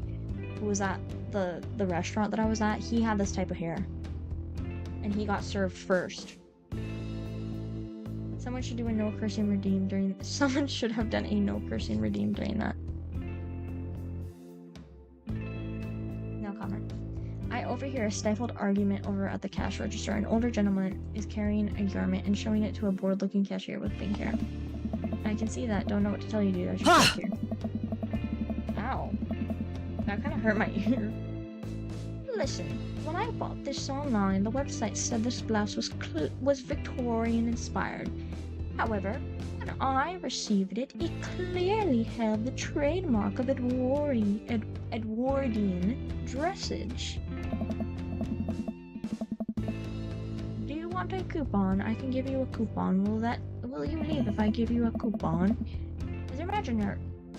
who was at the restaurant that I was at. He had this type of hair. And he got served first. Someone should do a no cursing redeem during- Someone should have done a no cursing redeem during that. No comment. hear a stifled argument over at the cash register. An older gentleman is carrying a garment and showing it to a bored-looking cashier with pink hair. I can see that. Don't know what to tell you, dude. I should check here. Ow. That kind of hurt my ear. Listen, when I bought this online, the website said this blouse was Victorian-inspired. However, when I received it, it clearly held the trademark of Edwardian dressage. Do you want a coupon? I can give you a coupon. Will you leave if I give you a coupon?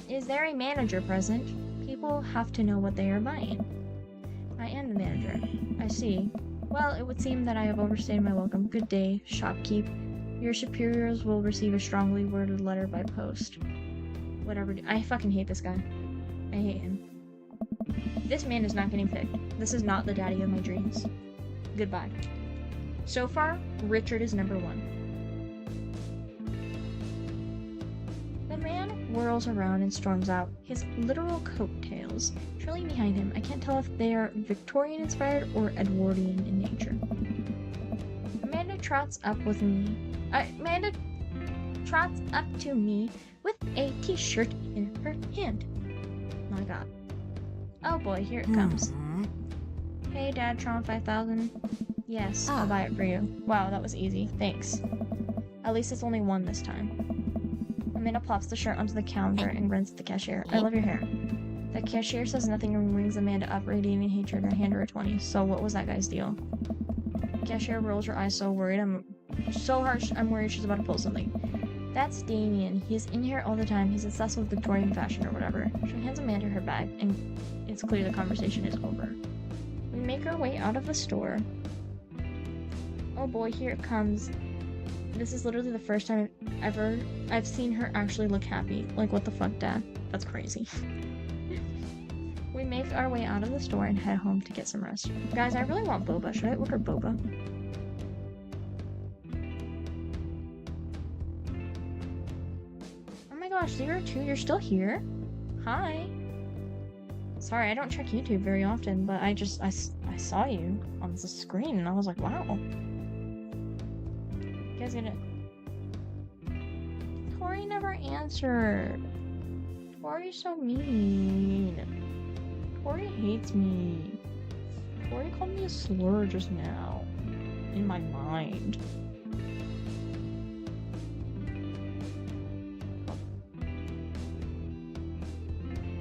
Is there a manager present? People have to know what they are buying. I am the manager. I see. Well, it would seem that I have overstayed my welcome. Good day, shopkeep. Your superiors will receive a strongly worded letter by post. Whatever. I fucking hate this guy. I hate him. This man is not getting picked. This is not the daddy of my dreams. Goodbye. So far, Richard is number 1. The man whirls around and storms out, his literal coattails trailing behind him. I can't tell if they are Victorian-inspired or Edwardian in nature. Amanda trots up to me with a t-shirt in her hand. My god. Oh boy, here it comes. Hey Dad, Tron 5000. Yes, I'll buy it for you. Wow, that was easy. Thanks. At least it's only 1 this time. Amanda plops the shirt onto the counter and grins at the cashier. I love your hair. The cashier says nothing and rings Amanda up, radiating hatred, and hand her a 20. So what was that guy's deal? The cashier rolls her eyes, so worried. I'm worried she's about to pull something. That's Damien. He's in here all the time. He's obsessed with Victorian fashion or whatever. She hands Amanda her bag, and it's clear the conversation is over. We make our way out of the store. Oh boy, here it comes. This is literally the first time ever I've seen her actually look happy. Like, what the fuck, Dad? That's crazy. We make our way out of the store and head home to get some rest. Guys, I really want boba. Should I order boba? Oh my gosh, 02, you're still here? Hi. Sorry, I don't check YouTube very often, but I saw you on the screen and I was like, wow. You guys gonna... Tori never answered. Tori's so mean. Tori hates me. Tori called me a slur just now. In my mind.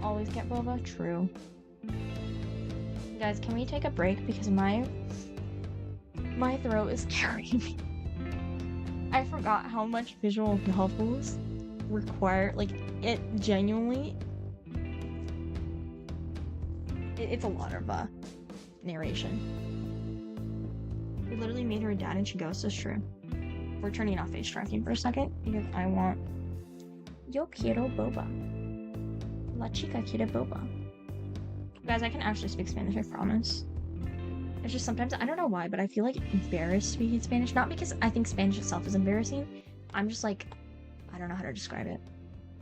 Always get boba? True. Guys, can we take a break? Because my throat is carrying me. I forgot how much visual novels require, like, it genuinely... It's a lot of, narration. We literally made her a dad and she goes, that's true. We're turning off face tracking for a second, because I want... Yo quiero boba. La chica quiere boba. Guys, I can actually speak Spanish, I promise. It's just sometimes, I don't know why, but I feel like embarrassed speaking Spanish. Not because I think Spanish itself is embarrassing. I'm just like, I don't know how to describe it.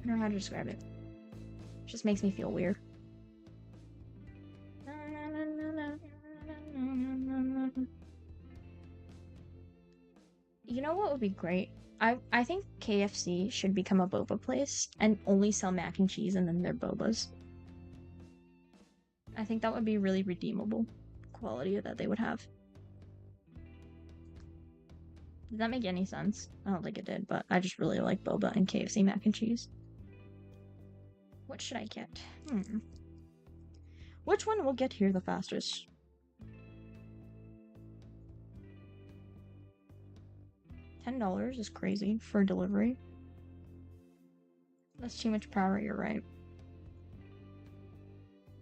I don't know how to describe it. It just makes me feel weird. You know what would be great? I think KFC should become a boba place and only sell mac and cheese and then their bobas. I think that would be really redeemable quality that they would have. Did that make any sense? I don't think it did, but I just really like boba and KFC mac and cheese. What should I get? Which one will get here the fastest? $10 is crazy for delivery. That's too much power, you're right.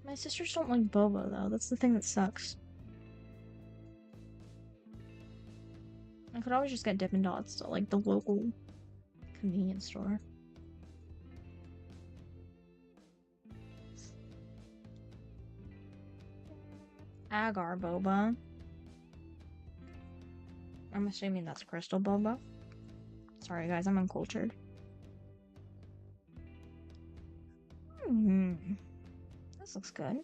My sisters don't like boba, though. That's the thing that sucks. I could always just get Dippin' Dots at, like, the local convenience store. Agar boba. I'm assuming that's crystal boba. Sorry guys, I'm uncultured. This looks good.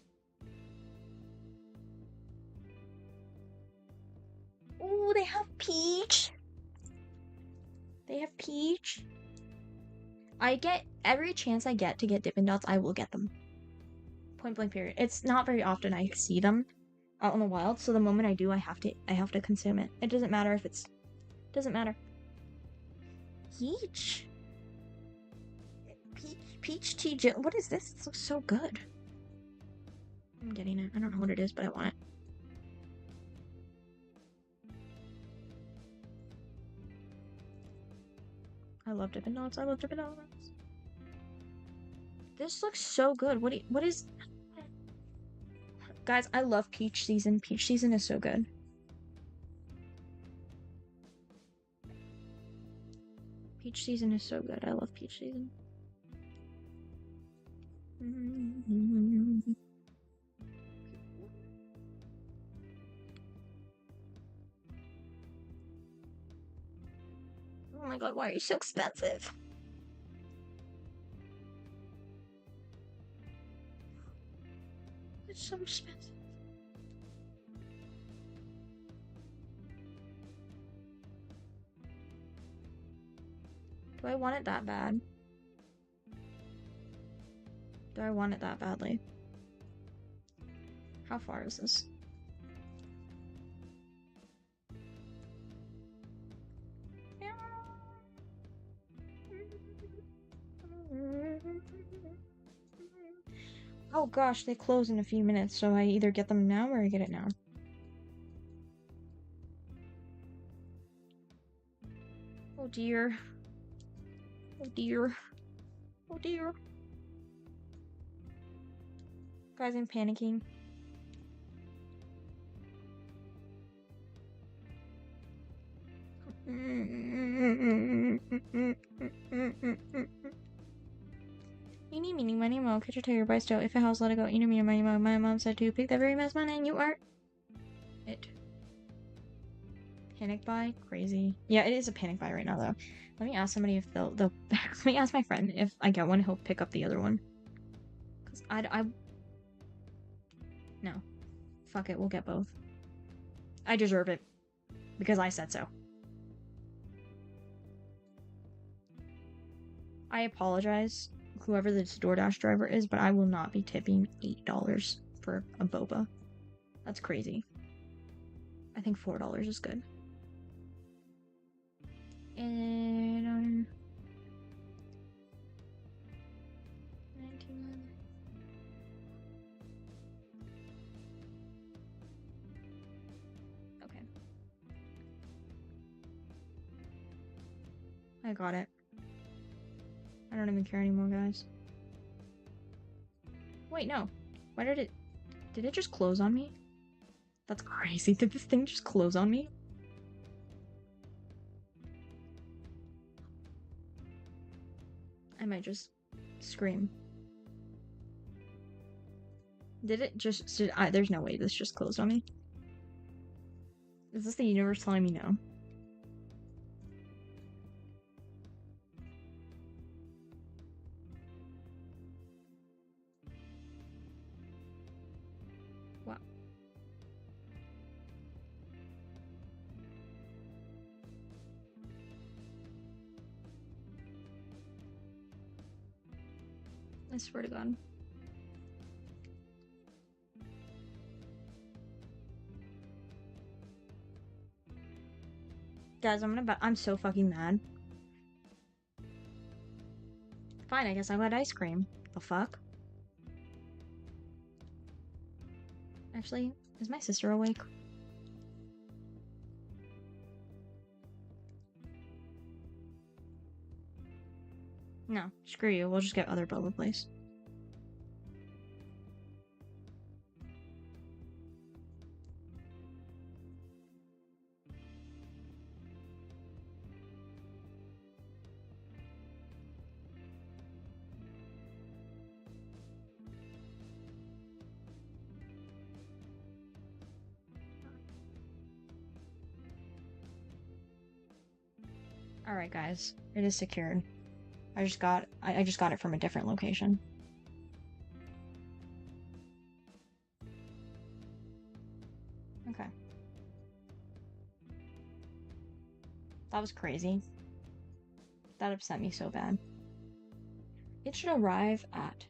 Peach. I get every chance I get to get Dippin' Dots, I will get them. Point blank period. It's not very often I see them out in the wild, so the moment I do, I have to consume it. It doesn't matter if it's doesn't matter. Peach. Peach tea gel. What is this? This looks so good. I'm getting it. I don't know what it is, but I want it. I love Dippin' Dots. I love Dippin' Dots. This looks so good. What is... Guys, I love Peach Season. Peach Season is so good. Peach Season is so good. I love Peach Season. Oh my god, why are you so expensive? It's so expensive. Do I want it that bad? Do I want it that badly? How far is this? Oh gosh, they close in a few minutes, so I either get them now or I get it now. Oh dear. Oh dear. Oh dear. Guys, I'm panicking. Eeny, meeny, miny, mo, catch a tiger by its tail. If a house, let it go. Eeny, meeny, miny, mo. My mom said to pick that very best one, and you are it. Panic buy? Crazy. Yeah, it is a panic buy right now, though. Let me ask somebody if they'll let me ask my friend if I get one, he'll pick up the other one. Because no. Fuck it, we'll get both. I deserve it. Because I said so. I apologize, whoever this DoorDash driver is, but I will not be tipping $8 for a boba. That's crazy. I think $4 is good. And 19. Okay. I got it. I don't even care anymore, guys. Wait, no. Why did it just close on me? That's crazy. Did this thing just close on me? I might just scream. Did it just... there's no way this just closed on me. Is this the universe telling me no? Wow. I swear to God. Guys, I'm so fucking mad. Fine, I guess I want ice cream. The fuck? Actually, is my sister awake? No, screw you. We'll just get other boba, please. Alright, guys. It is secured. I just got it from a different location. Okay. That was crazy. That upset me so bad. It should arrive at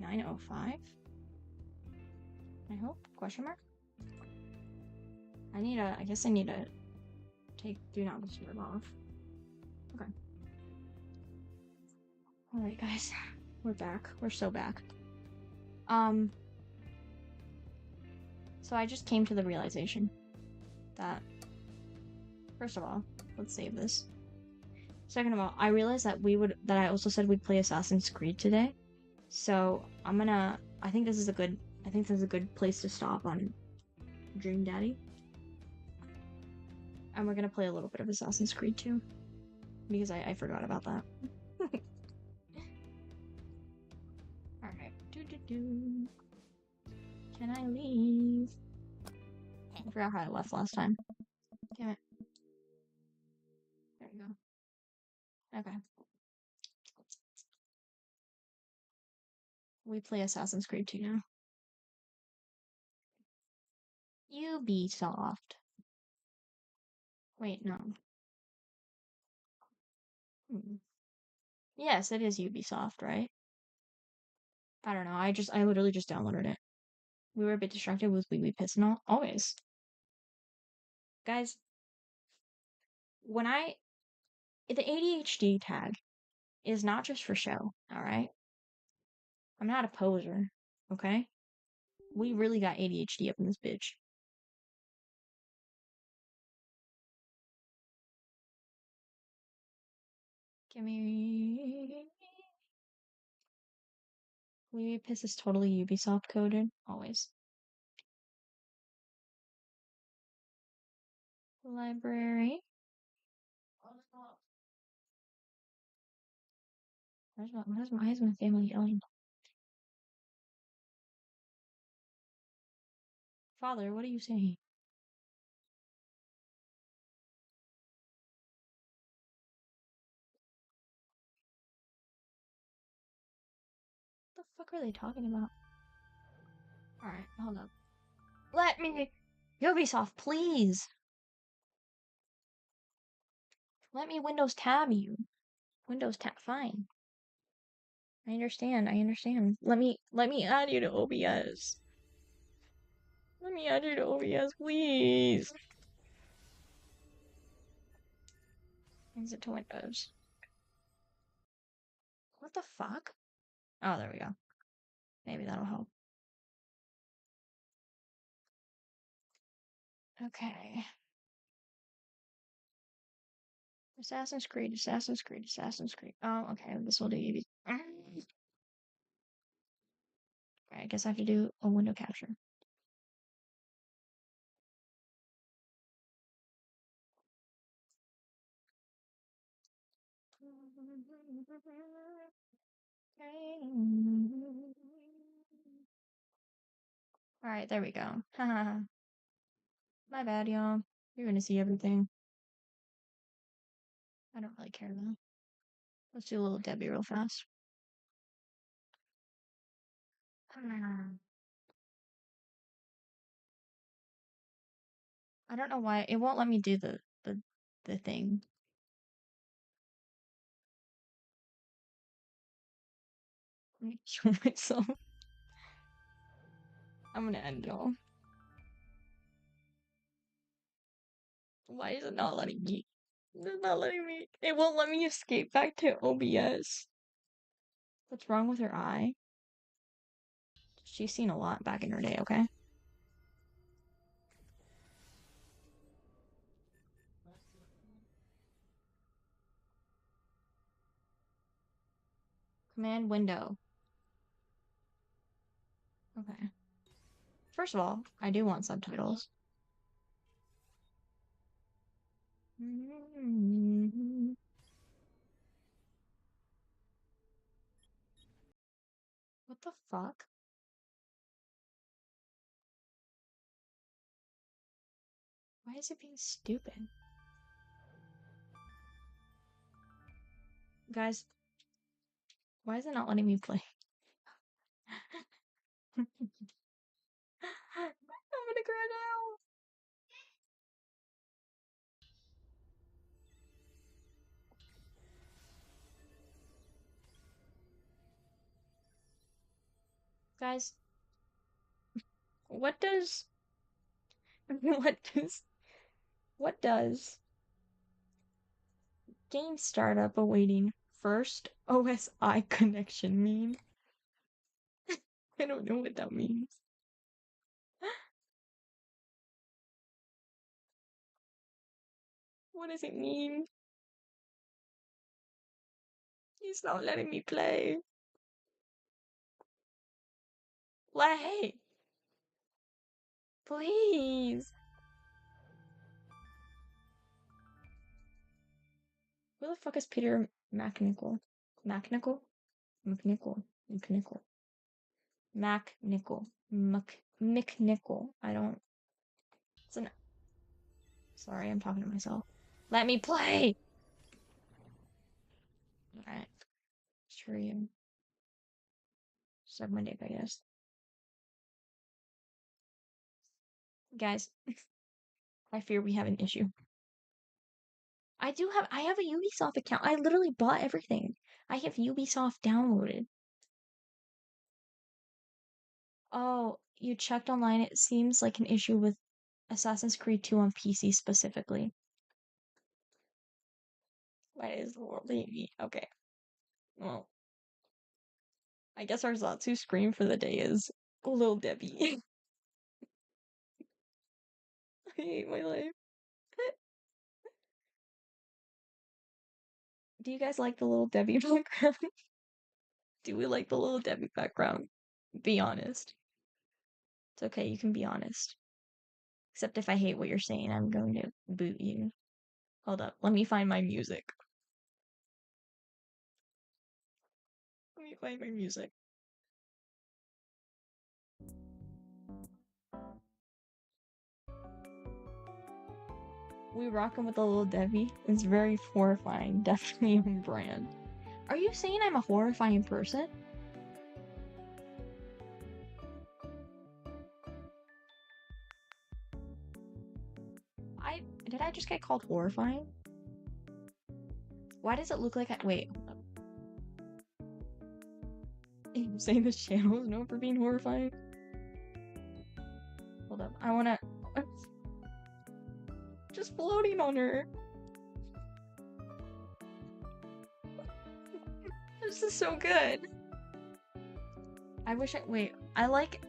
9:05. I hope? Question mark? I guess I need to take Do Not Disturb off. Okay. Alright, guys. We're back. We're so back. So I just came to the realization that, first of all, let's save this. Second of all, I realized that I also said we'd play Assassin's Creed today. So I think this is a good place to stop on Dream Daddy. And we're gonna play a little bit of Assassin's Creed too. Because I forgot about that. Alright. Can I leave? I forgot how I left last time. Damn it. There you go. Okay. We play Assassin's Creed 2 now. Ubisoft. Wait, no. Yes, it is Ubisoft, right? I don't know. I literally just downloaded it. We were a bit distracted with Wee Piss and all. Always. Guys, the ADHD tag is not just for show, alright? I'm not a poser, okay? We really got ADHD up in this bitch. Give me... Wee Piss is totally Ubisoft coded. Always. Library. Why is my family yelling? Father, what are you saying? What the fuck are they talking about? Alright, hold up. Let me... Ubisoft, please! Let me Windows tab you. Windows tab, fine. I understand. Let me add you to OBS. Let me add you to OBS, please. Exit to Windows. What the fuck? Oh, there we go. Maybe that'll help. Okay. Assassin's Creed. Oh, okay. This will do UV. I guess I have to do a window capture. Alright, there we go. Haha. My bad, y'all. You're gonna see everything. I don't really care though. Let's do a little Debbie real fast. I don't know why it won't let me do the thing. Let me kill myself. I'm gonna end y'all. Why is it not letting me? It's not letting me. It won't let me escape back to OBS. What's wrong with her eye? She's seen a lot back in her day, okay? Command window. Okay. First of all, I do want subtitles. What the fuck? Why is it being stupid? Guys, why is it not letting me play? I'm gonna cry now. Guys, what does what does game startup awaiting first OSI connection mean? I don't know what that means. What does it mean? He's not letting me play. Play! Please! Who the fuck is Peter McNichol? McNichol? McNichol. McNichol. McNichol. McNichol. I don't... It's an... Sorry, I'm talking to myself. Let me play! Alright. Stream. Start my day, I guess. Guys, I fear we have an issue. I have a Ubisoft account. I literally bought everything. I have Ubisoft downloaded. Oh, you checked online. It seems like an issue with Assassin's Creed 2 on PC specifically. Why is the world hate me? Okay. Well, I guess our Zatsu scream for the day is Lil Debbie. I hate my life. Do you guys like the Little Debbie background? Do we like the Little Debbie background? Be honest. It's okay, you can be honest. Except if I hate what you're saying, I'm going to boot you. Hold up, let me find my music. Let me find my music. We rockin' with the Little Debbie. It's very horrifying, definitely on brand. Are you saying I'm a horrifying person? Did I just get called horrifying? Why does it look like wait, hold up. You saying this channel is known for being horrifying? Hold up, I wanna... Just floating on her. This is so good. I wish wait, I like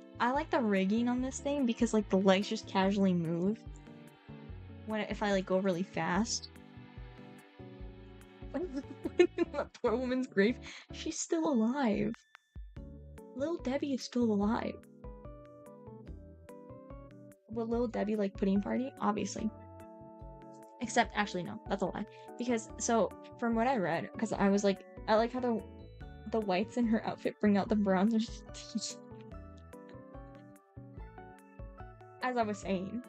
the rigging on this thing because like the legs just casually move. If I like go really fast. That poor woman's grave. She's still alive. Little Debbie is still alive. Will Little Debbie like pudding party? Obviously. Except, actually no, that's a lie. Because, so, from what I read, because I was like, I like how the whites in her outfit bring out the browns. As I was saying.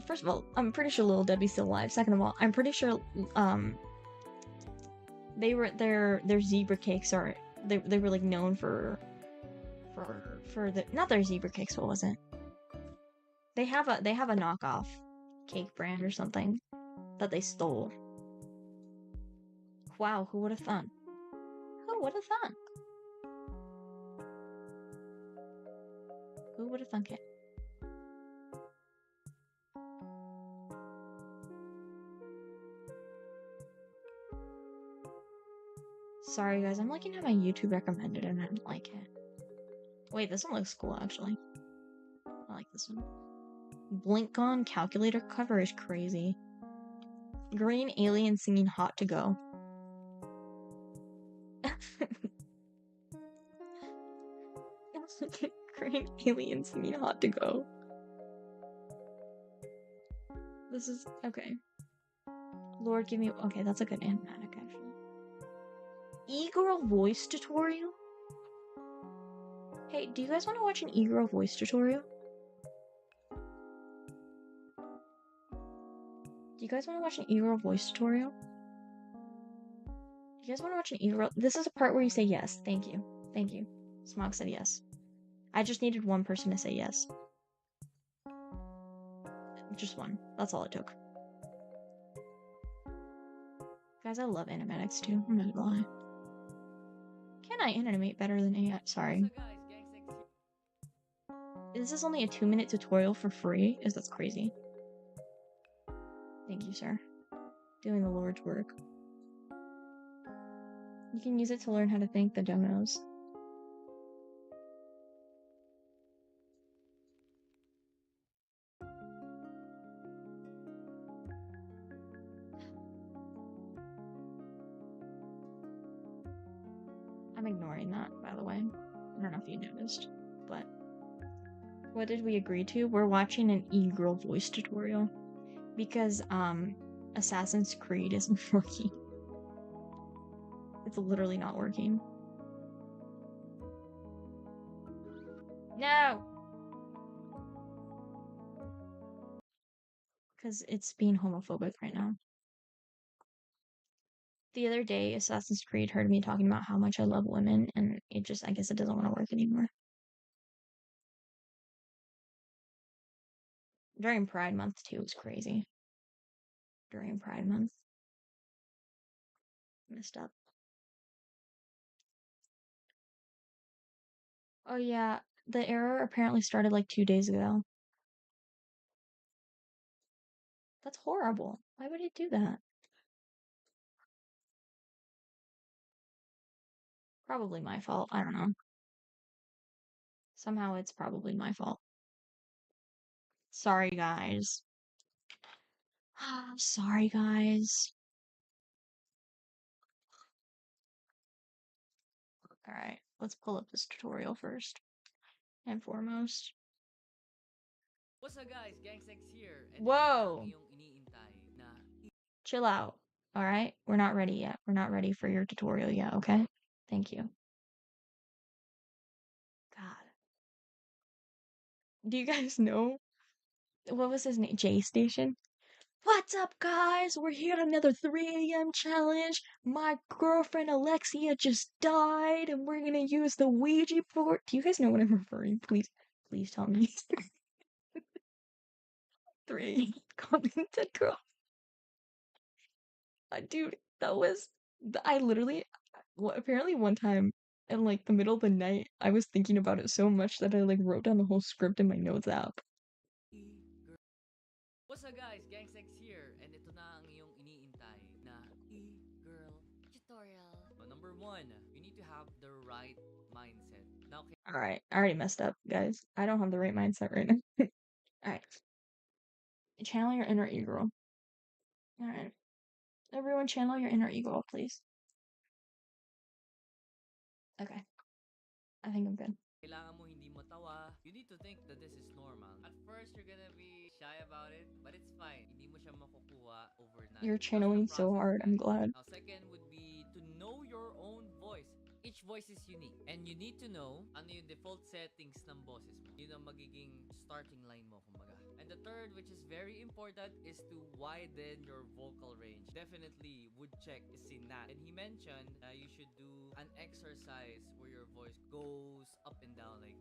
First of all, I'm pretty sure Little Debbie's still alive. Second of all, I'm pretty sure, their zebra cakes are, they were like known for the, not their zebra cakes, what was it? They have a knockoff cake brand or something that they stole. Wow, who would have thought? Who would have thought? Who would have thunk it? Sorry guys, I'm looking at my YouTube recommended and I don't like it. Wait, this one looks cool actually. I like this one. Blink-on calculator cover is crazy. Green alien singing hot to go. Green alien singing hot to go. This is okay. Lord, give me. Okay, that's a good animatic actually. E-girl voice tutorial? Hey, do you guys want to watch an e-girl voice tutorial? Do you guys want to watch an e-girl voice tutorial? Do you guys want to watch an e-girl? This is a part where you say yes. Thank you. Thank you. Smog said yes. I just needed one person to say yes. Just one. That's all it took. Guys, I love animatics too. I'm not gonna lie. I animate better than AI? Sorry. This is only a 2-minute tutorial for free? That's crazy. Thank you, sir. Doing the Lord's work. You can use it to learn how to thank the donos. I'm ignoring that, by the way. I don't know if you noticed, but what did we agree to? We're watching an e-girl voice tutorial because Assassin's Creed isn't working. It's literally not working. No! Because it's being homophobic right now. The other day, Assassin's Creed heard me talking about how much I love women, and it just, I guess it doesn't want to work anymore. During Pride Month, too, it was crazy. During Pride Month. Messed up. Oh yeah, the error apparently started like 2 days ago. That's horrible. Why would it do that? Probably my fault. I don't know. Somehow it's probably my fault. Sorry, guys. Sorry, guys. Alright, let's pull up this tutorial first and foremost. What's up, guys? Gangsex here. And Whoa! iniintay na Chill out. Alright? We're not ready yet. We're not ready for your tutorial yet, okay? Thank you. God. Do you guys know? What was his name? J Station? What's up, guys? We're here at another 3 a.m. challenge. My girlfriend Alexia just died, and we're gonna use the Ouija board. Do you guys know what I'm referring? Please tell me. 3 commented, girl. Dude, that was. I literally. Well, apparently, one time in like the middle of the night, I was thinking about it so much that I like wrote down the whole script in my notes app. What's up, guys? Gangsex here. And ito na ang iyong iniintay na e-girl Tutorial. So, number 1, you need to have the right mindset. Now, okay. Alright, I already messed up, guys. I don't have the right mindset right now. Alright. Channel your inner e-girl. Alright. Everyone channel your inner e-girl, please. Okay. I think I'm good. Kailangan mo hindi matawa. You need to think that this is normal. At first, you're gonna be shy about it, but it's fine. Hindi mo siya makukuha overnight. You're channeling so hard. I'm glad. Now, second would be to know your own voice. Each voice is unique. And you need to know ano yung default settings ng boses mo. Yun ang magiging starting line mo, kumbaga. And the third, which is very important, is to widen your vocal range. Definitely would check si Nat. And he mentioned that you should do an exercise where your voice goes up and down like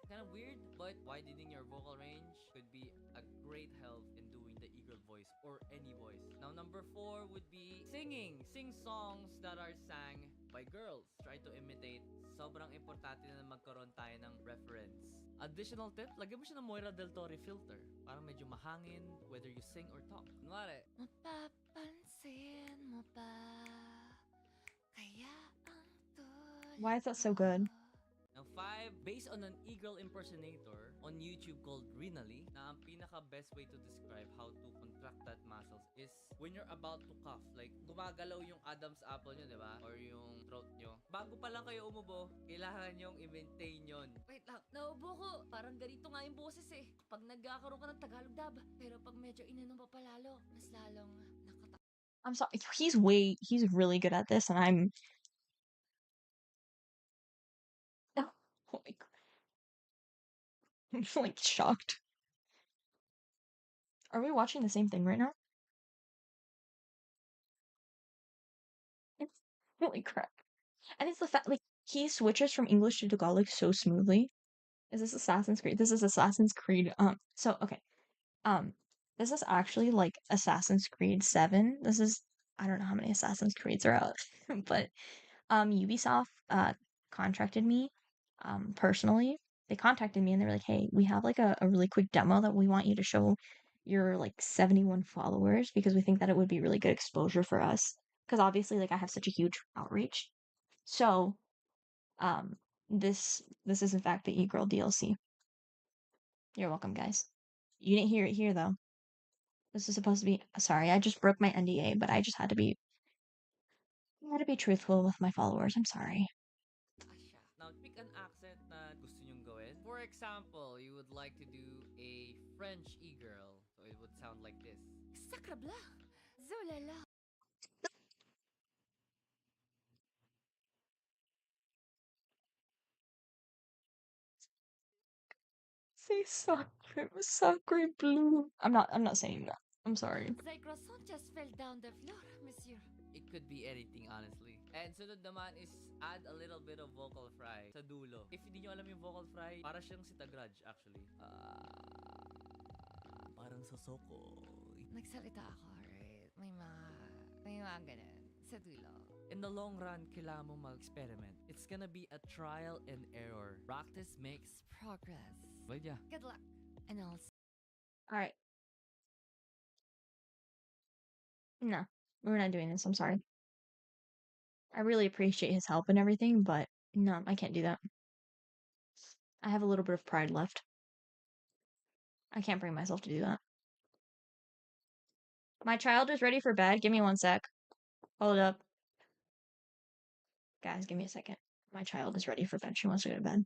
kind of weird, but widening your vocal range could be a great help in doing the eagle voice or any voice. Now, number 4 would be singing. Sing songs that are sang by girls. Try to imitate. Sobrang importante na magkaroon tayo ng reference. Additional tip, lagyan mo siya ng Moira Del Torre filter. Parang medyo mahangin whether you sing or talk. Kunwari, Mapapansin mo ba kaya ang Why is that so good? Now, 5, based on an e-girl impersonator on YouTube called Rinali, na ang pinaka-best way to describe how to contract that muscles is when you're about to cough. Like, gumagalaw yung Adam's apple nyo, di ba? Or yung throat nyo. Bago pa lang kayo umubo, kailangan nyong i-maintain yun. Wait lang, naubo ko. Parang ganito nga yung boses eh. Pag nagkakaroon ka ng Tagalog dab. Pero pag medyo inunom pa palalo, mas lalong I'm sorry. He's really good at this, and I'm. Oh my God. I'm like shocked. Are we watching the same thing right now? Holy crap. And it's the fact, like, he switches from English to Tagalog so smoothly. Is this Assassin's Creed? This is Assassin's Creed. So, okay. This is actually, like, Assassin's Creed 7. This is I don't know how many Assassin's Creeds are out, but Ubisoft contracted me personally. They contacted me and they were like, "Hey, we have like a really quick demo that we want you to show your like 71 followers because we think that it would be really good exposure for us because obviously like I have such a huge outreach." So, um this is in fact the e-girl DLC. You're welcome, guys. You didn't hear it here though. This is supposed to be sorry, I just broke my NDA, but I just I had to be truthful with my followers. I'm sorry. Now, pick an accent na gusto nyong gawin. For example, you would like to do a French e-girl. So it would sound like this. Sacre bleu! Zolala! Say sacre blue. I'm not saying that. I'm sorry. The croissant just fell down the floor, monsieur. It could be anything, honestly. And sunod naman is add a little bit of vocal fry sa dulo. If hindi nyo alam yung vocal fry, para siyang si Tagrudge, actually. Parang sosokoy. Nagsalita ako, right? May mga ganun sa dulo. In the long run, kailangan mo mag-experiment. It's gonna be a trial and error. Practice makes Progress. well, yeah. Good luck. And I'll All right. No, we're not doing this. I'm sorry. I really appreciate his help and everything, but no, I can't do that. I have a little bit of pride left. I can't bring myself to do that. My child is ready for bed. Give me 1 sec. Hold up. Guys, give me a second. My child is ready for bed. She wants to go to bed.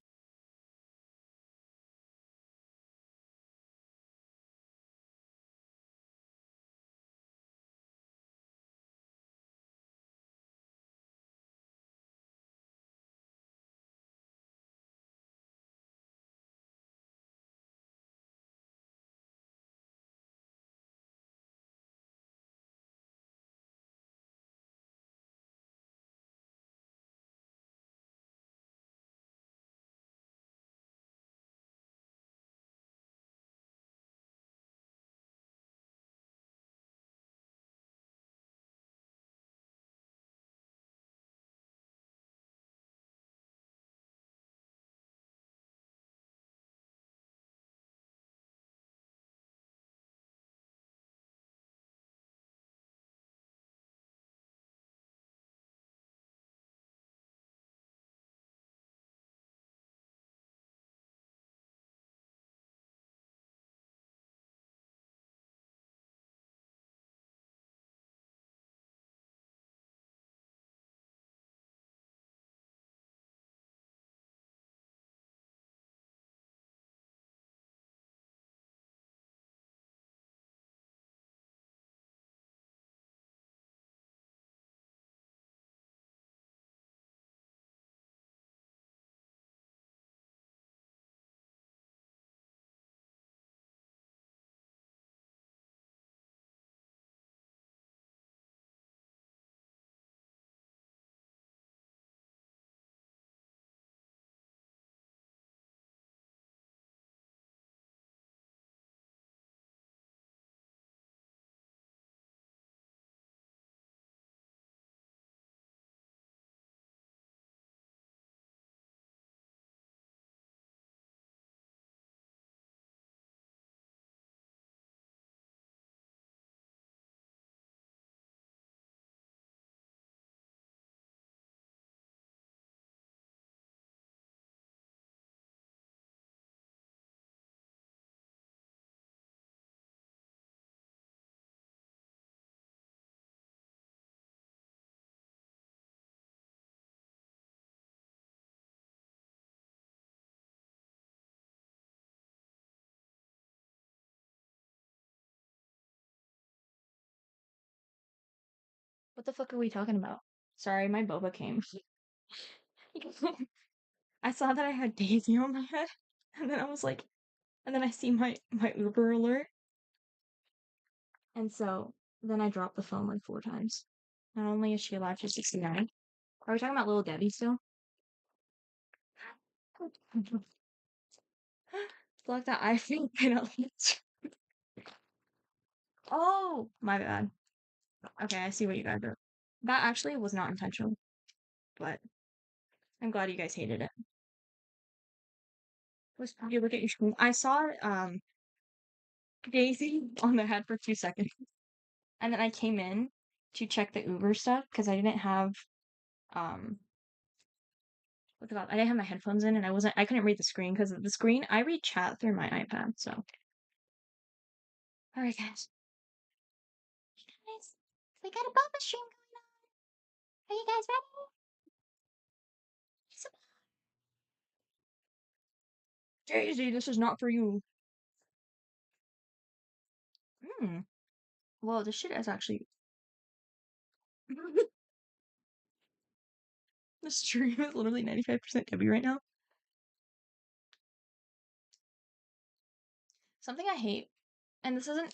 What the fuck are we talking about? Sorry, my boba came. I saw that I had Daisy on my head, and then I was like, and then I see my Uber alert, and so then I dropped the phone like 4 times. Not only is she alive, she's 69. Are we talking about little Debbie still? Like that iPhone. Oh, my bad. Okay, I see what you guys are. That actually was not intentional, but I'm glad you guys hated it. You look at your screen. I saw Daisy on the head for 2 seconds, and then I came in to check the Uber stuff because I didn't have what's it called? I didn't have my headphones in, and I couldn't read the screen because the screen I read chat through my iPad. So, all right, guys. Guys, we got a Bubba stream going on. Are you guys ready? Daisy, this is not for you. Hmm. Well, this shit is actually. The stream is literally 95% W right now. Something I hate, and this isn't.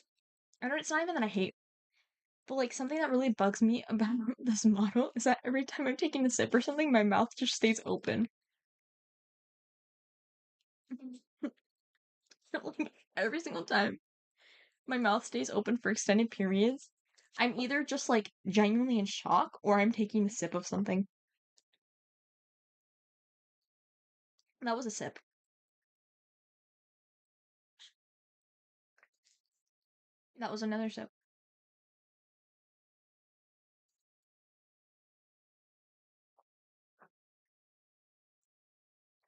I don't. It's not even that I hate, but like something that really bugs me about this model is that every time I'm taking a sip or something, my mouth just stays open. Every single time my mouth stays open for extended periods, I'm either just like genuinely in shock or I'm taking a sip of something. That was a sip. That was another sip.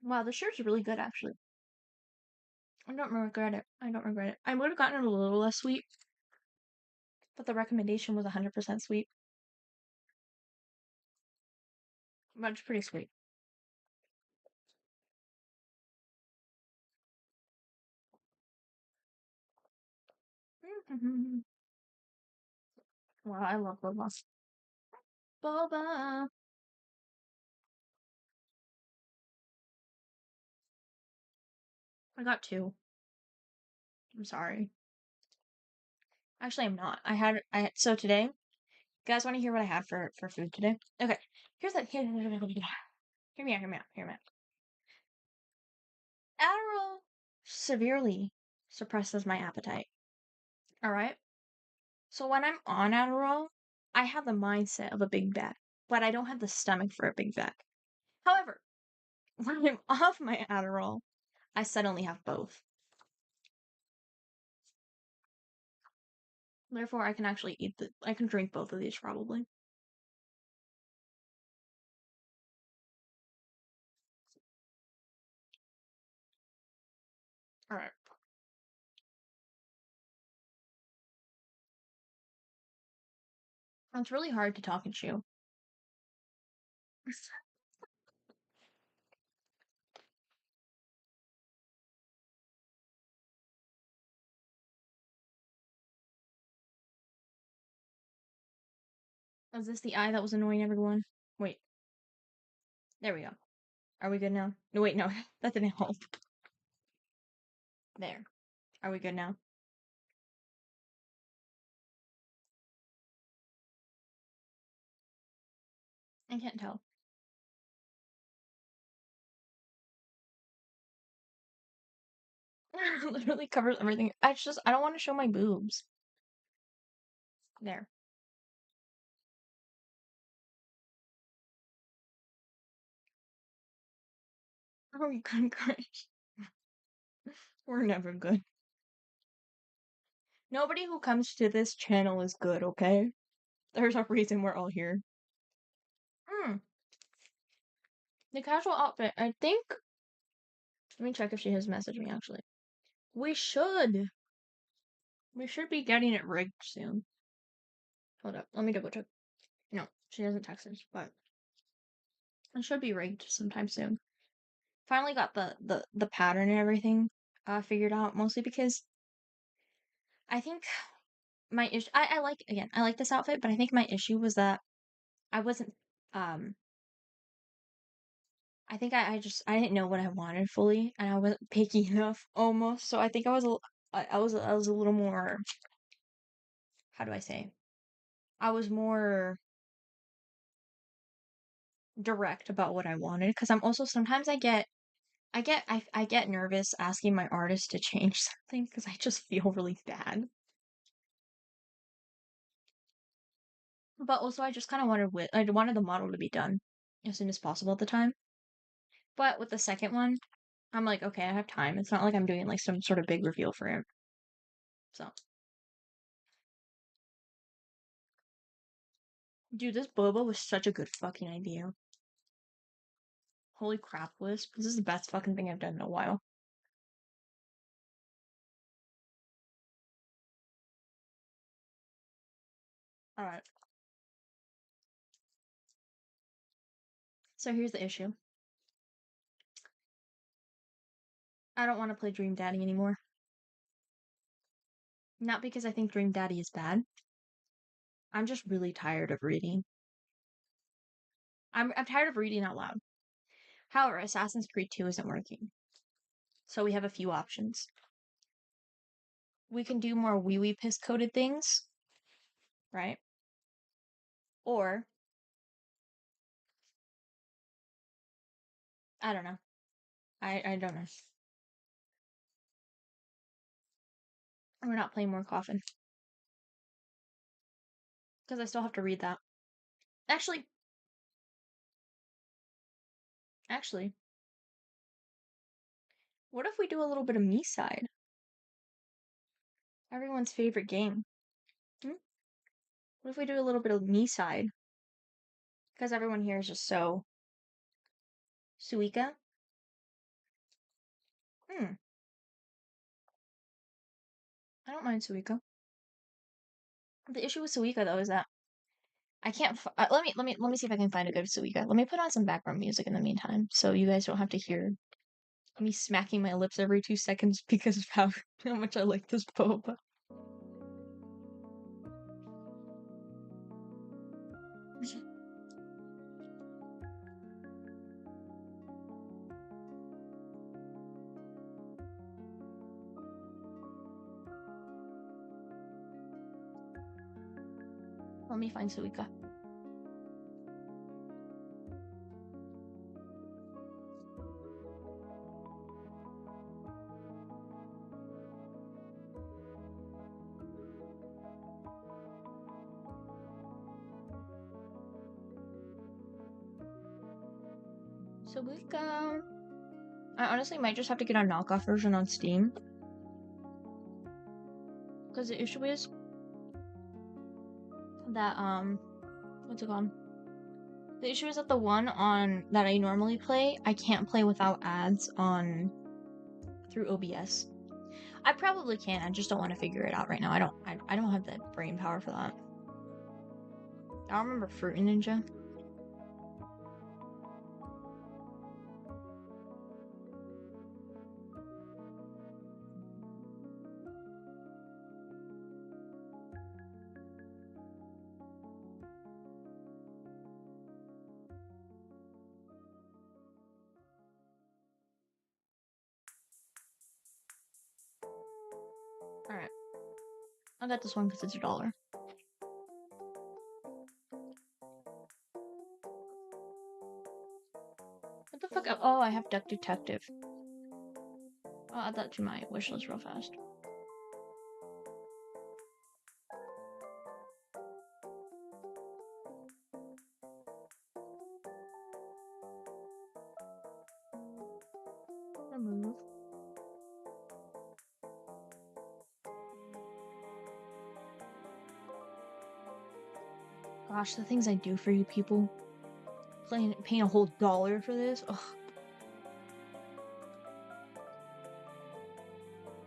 Wow, the shirt's really good actually. I don't regret it. I don't regret it. I would have gotten it a little less sweet, but the recommendation was 100% sweet. But it's pretty sweet. Wow, I love boba. Boba. I got 2. I'm sorry. Actually, I'm not. So today, you guys want to hear what I had for food today? Okay, here's that. Hear me out. Hear me out. Hear me out. Adderall severely suppresses my appetite. All right. So when I'm on Adderall, I have the mindset of a big bag, but I don't have the stomach for a big bag. However, when I'm off my Adderall, I suddenly have both. Therefore, I can actually I can drink both of these probably. Alright. It's really hard to talk and chew. Is this the eye that was annoying everyone? Wait. There we go. Are we good now? No, wait, no. That didn't help. There. Are we good now? I can't tell. Literally covers everything. I don't want to show my boobs. There. Are we good, guys? We're never good. Nobody who comes to this channel is good, okay? There's a reason we're all here. The casual outfit, I think. Let me check if she has messaged me actually. We should. We should be getting it rigged soon. Hold up. Let me double check. No, she hasn't texted, but it should be rigged sometime soon. Finally got the pattern and everything figured out, mostly because I think my issue I like this outfit, but I think my issue was that I wasn't I think I didn't know what I wanted fully, and I wasn't picky enough almost. So I think I was a little more, how do I say? I was more direct about what I wanted because I'm also sometimes I get nervous asking my artist to change something because I just feel really bad. But also, I just kind of wanted the model to be done as soon as possible at the time. But with the second one, I'm like, okay, I have time. It's not like I'm doing like some sort of big reveal for him. So. Dude, this boba was such a good fucking idea. Holy crap, Wisp. This is the best fucking thing I've done in a while. Alright. So here's the issue. I don't want to play Dream Daddy anymore. Not because I think Dream Daddy is bad. I'm just really tired of reading. I'm tired of reading out loud. However, Assassin's Creed 2 isn't working. So we have a few options. We can do more wee piss coded things. Right? Or I don't know. I don't know. We're not playing more Coffin. Because I still have to read that. Actually, what if we do a little bit of me side? Everyone's favorite game. What if we do a little bit of me side? Because everyone here is just so... Suika? I don't mind Suika. The issue with Suika, though, is that I can't... let me see if I can find a good Suika. Let me put on some background music in the meantime, so you guys don't have to hear me smacking my lips every 2 seconds because of how much I like this boba. Let me find Suika. Suika. I honestly might just have to get a knockoff version on Steam. Because the issue is that, what's it called? The issue is that the one that I normally play, I can't play without ads through OBS. I probably can, I just don't want to figure it out right now. I don't have the brain power for that. I don't remember Fruit Ninja. Alright. I got this one because it's $1. What the fuck? Oh, I have Duck Detective. I'll add that to my wish list real fast. Remove. Gosh, the things I do for you people. Paying a whole $1 for this? Ugh.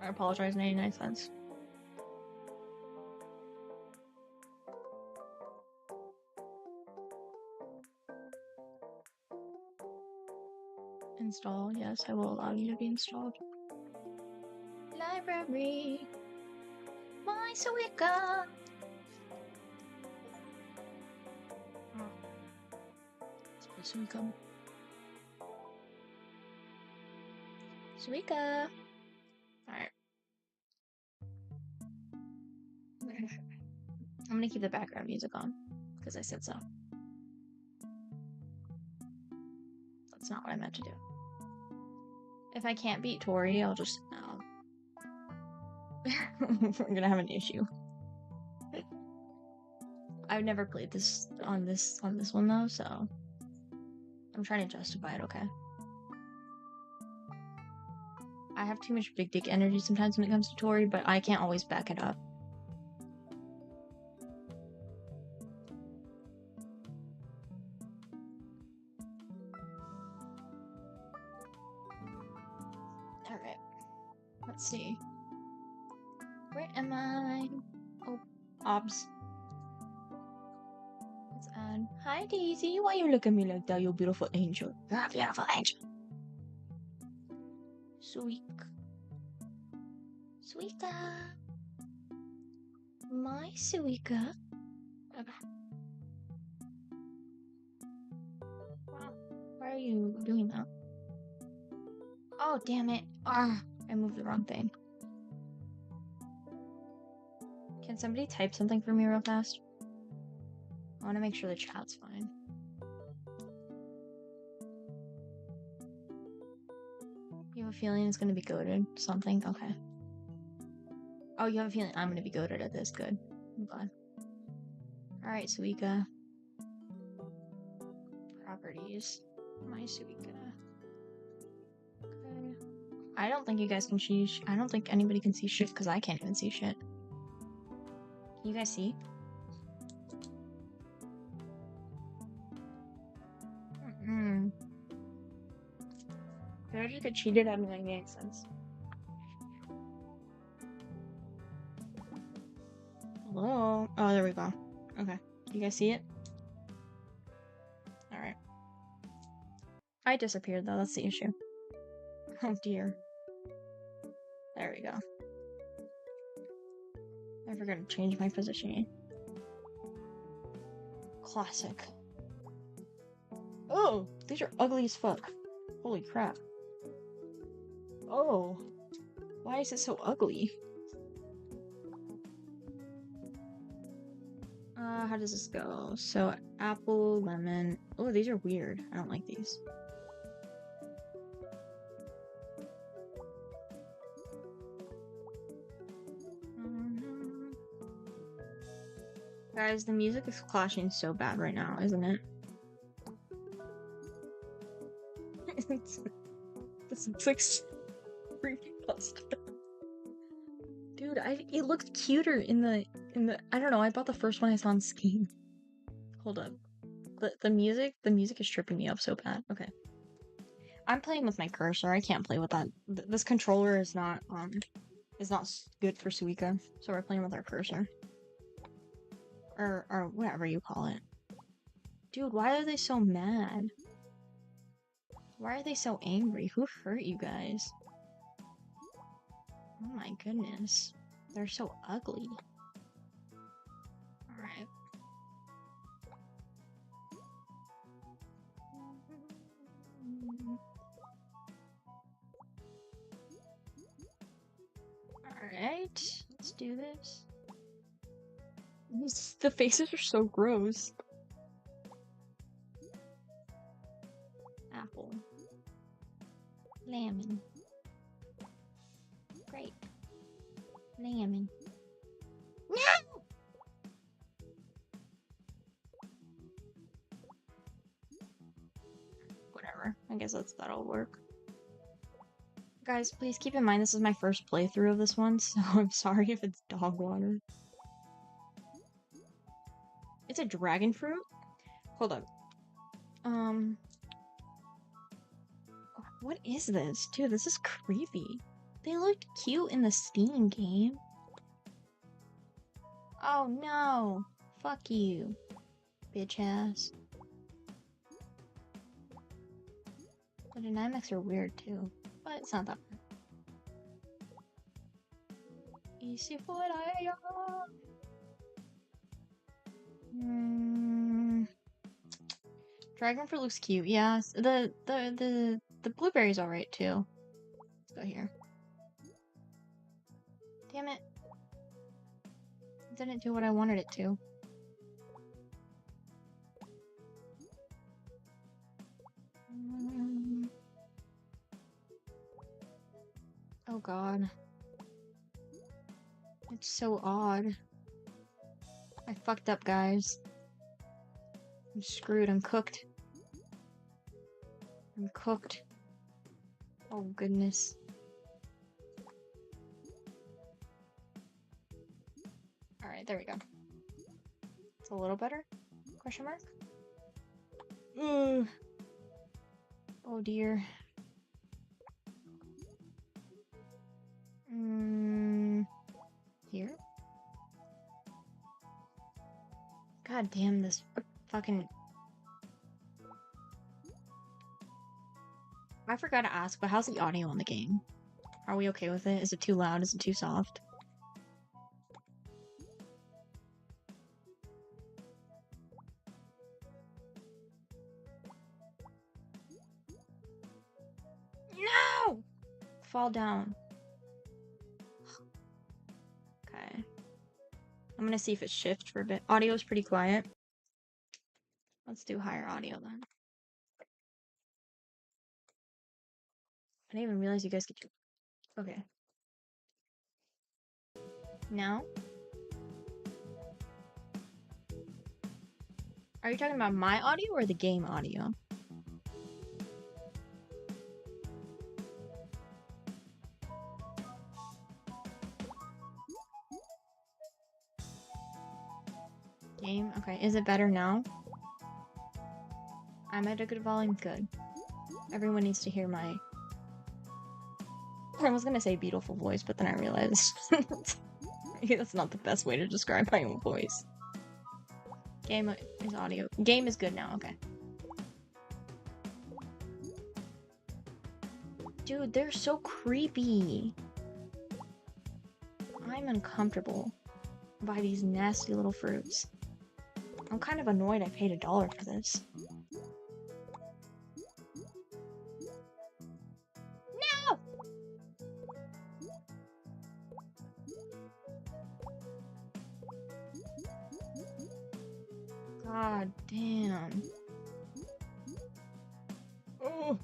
I apologize, 99 cents. Install, yes, I will allow you to be installed. Library. My Suika. Suika. Suika. Alright. I'm gonna keep the background music on, because I said so. That's not what I meant to do. If I can't beat Tori, I'll just... we're gonna have an issue. I've never played this on this one though, so I'm trying to justify it, okay? I have too much big dick energy sometimes when it comes to Tori, but I can't always back it up. Alright. Let's see. Where am I? Oh, Obs. Let's add. Hi, Daisy. Why you look at me like that, you beautiful angel? You're a beautiful angel. Sweet. Suika. My Suika. Okay. Wow. Why are you doing that? Oh, damn it. Ah, I moved the wrong thing. Can somebody type something for me real fast? I want to make sure the chat's fine. You have a feeling it's going to be goated? Something? Okay. Oh, you have a feeling I'm going to be goated at this? Good. I'm glad. Alright, Suika. Properties. My Suika. Okay. I don't think you guys can see I don't think anybody can see shit because I can't even see shit. Can you guys see? Did I just get cheated? That doesn't make any sense. Hello? Oh, there we go. Okay. You guys see it? Alright. I disappeared though, that's the issue. Oh dear. There we go. I forgot to change my positioning. Classic. Oh! These are ugly as fuck. Holy crap. Oh. Why is it so ugly? How does this go? So, apple, lemon. Oh, these are weird. I don't like these. Guys, the music is clashing so bad right now, isn't it? This looks like creepypasta. Dude, it looked cuter in the I don't know, I bought the first one I saw on Steam. Hold up. The music is tripping me up so bad. Okay. I'm playing with my cursor. I can't play with that. This controller is not good for Suika, so we're playing with our cursor. Or whatever you call it. Dude, why are they so mad? Why are they so angry? Who hurt you guys? Oh my goodness. They're so ugly. Alright. Alright. Let's do this. The faces are so gross. Apple. Lemon. Grape. Lemon. No! Whatever. I guess that'll work. Guys, please keep in mind this is my first playthrough of this one, so I'm sorry if it's dog water. It's a dragon fruit? Hold up. What is this? Dude, this is creepy. They looked cute in the Steam game. Oh no! Fuck you, bitch ass. The dynamics are weird too, but it's not that bad. Easy for Dragon fruit looks cute. Yeah, the blueberry's alright too. Let's go here. Damn it. It didn't do what I wanted it to. Oh god. It's so odd. I fucked up, guys. I'm screwed. I'm cooked. I'm cooked. Oh, goodness. Alright, there we go. It's a little better? Question mark? Ugh. Oh, dear. Here? God damn this fucking... I forgot to ask, but how's the audio on the game? Are we okay with it? Is it too loud? Is it too soft? No! Fall down. Okay. I'm gonna see if it shifts for a bit. Audio's pretty quiet. Let's do higher audio then. I didn't even realize you guys could do... Okay. Now? Are you talking about my audio or the game audio? Game? Okay, is it better now? I'm at a good volume? Good. Everyone needs to hear my... I was gonna say beautiful voice, but then I realized that's not the best way to describe my own voice. Game is audio. Game is good now, okay. Dude, they're so creepy. I'm uncomfortable by these nasty little fruits. I'm kind of annoyed I paid $1 for this. No! God damn. Oh.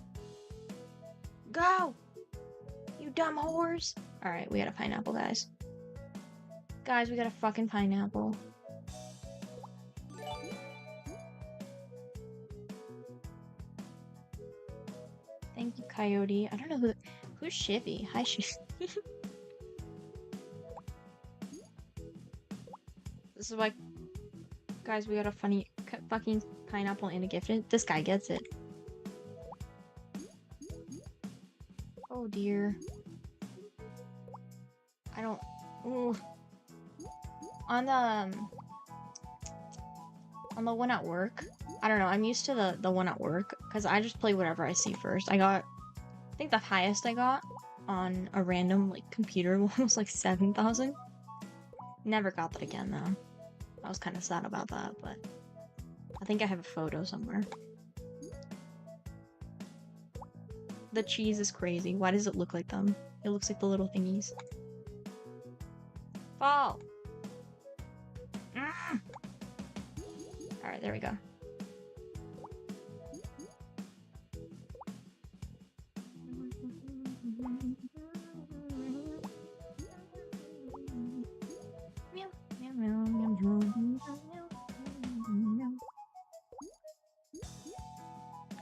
Go! You dumb whores! Alright, we got a pineapple, guys. Guys, we got a fucking pineapple. Thank you, Coyote. I don't know who's Shivy. Hi, Shivy. This is why, guys, we got a funny fucking pineapple and a gift. This guy gets it. Oh dear. I don't. Ooh. On the one at work, I don't know. I'm used to the one at work because I just play whatever I see first. I think the highest I got on a random like computer was like 7,000. Never got that again though. I was kind of sad about that, but I think I have a photo somewhere. The cheese is crazy. Why does it look like them? It looks like the little thingies. Fall! Mm. Alright, there we go.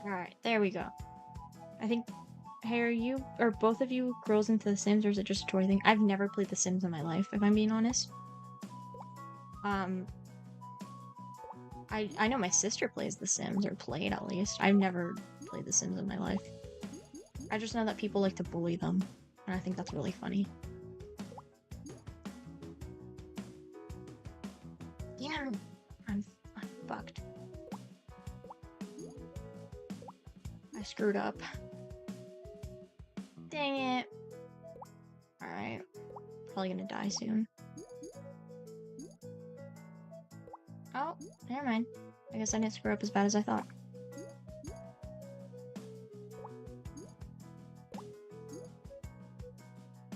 Alright, there we go. I think, hey, are you, or both of you girls into The Sims, or is it just a toy thing? I've never played The Sims in my life, if I'm being honest. I know my sister plays The Sims, or played at least. I've never played The Sims in my life. I just know that people like to bully them, and I think that's really funny. Yeah, I'm fucked. I screwed up. Dang it. Alright. Probably gonna die soon. Oh, never mind. I guess I didn't screw up as bad as I thought.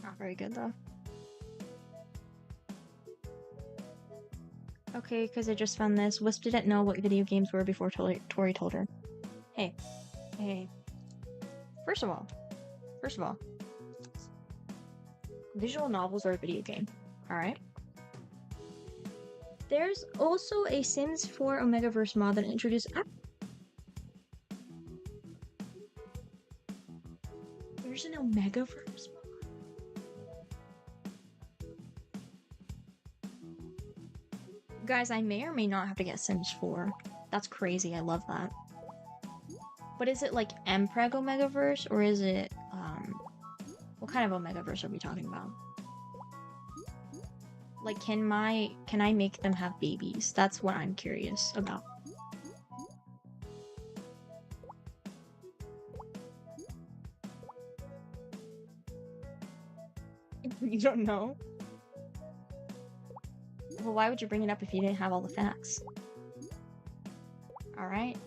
Not very good, though. Okay, because I just found this. Wisp didn't know what video games were before Tori told her. Hey. Hey. First of all, visual novels are a video game, alright? There's also a Sims 4 Omegaverse mod that introduced. There's an Omegaverse mod. Guys, I may or may not have to get Sims 4. That's crazy. I love that. But is it like Mpreg Omegaverse or is it what kind of Omegaverse are we talking about? Like can I make them have babies? That's what I'm curious about. You don't know? Well, why would you bring it up if you didn't have all the facts? Alright.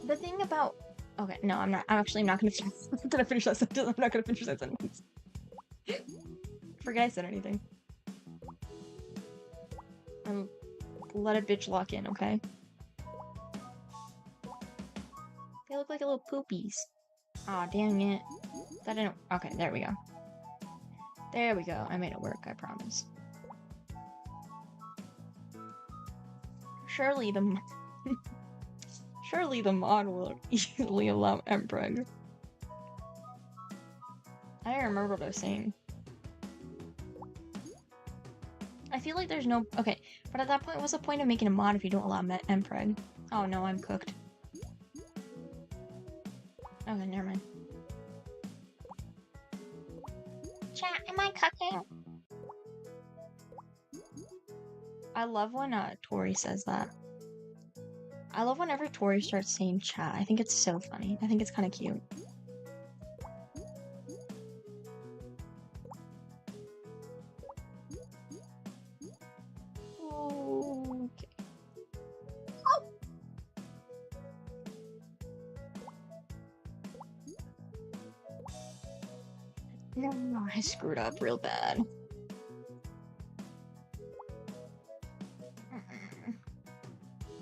The thing about... Okay, no, I'm not gonna finish that sentence. I'm not gonna finish that sentence. Forget I said anything. Let a bitch lock in, okay? They look like little poopies. Aw, dang it. That didn't... Okay, there we go. There we go. I made it work, I promise. Surely the mod will easily allow Mpreg. I don't remember what I was saying. I feel like there's no... Okay, but at that point, what's the point of making a mod if you don't allow Mpreg? Oh no, I'm cooked. Okay, never mind. Chat, am I cooking? I love when Tori says that. I love whenever Tori starts saying chat. I think it's so funny. I think it's kind of cute. Okay. Oh! No, I screwed up real bad.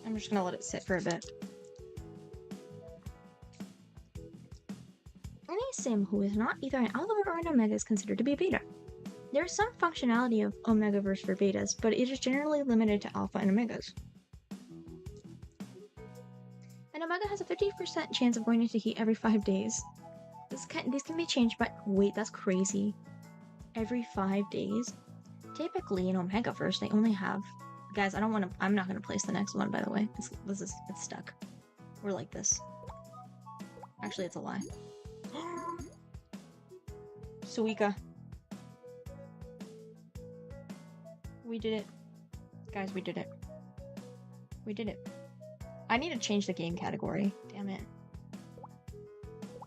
I'm just gonna let it sit for a bit. Any sim who is not either an alpha or an omega is considered to be a beta. There is some functionality of Omegaverse for betas, but it is generally limited to alpha and omegas. An omega has a 50% chance of going into heat every 5 days. These can be changed by... Wait, that's crazy. Every 5 days? Typically in Omegaverse, they only have... Guys, I'm not gonna place the next one, by the way. It's stuck. We're like this. Actually, it's a lie. Suika. We did it. Guys, we did it. We did it. I need to change the game category. Damn it.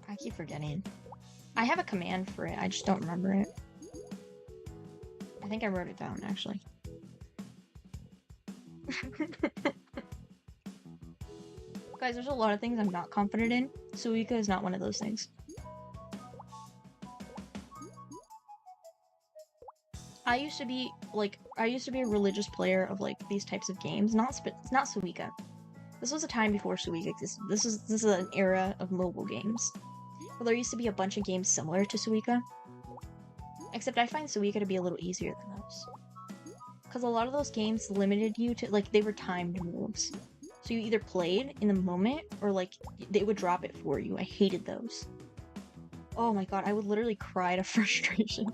I keep forgetting. I have a command for it, I just don't remember it. I think I wrote it down, actually. Guys, there's a lot of things I'm not confident in. Suika is not one of those things. I used to be a religious player of like these types of games. Not Suika. This was a time before Suika existed. This is an era of mobile games. Well, there used to be a bunch of games similar to Suika. Except I find Suika to be a little easier than those. Because a lot of those games limited you to, like, they were timed moves. So you either played in the moment, or, like, they would drop it for you. I hated those. Oh my god, I would literally cry to frustration.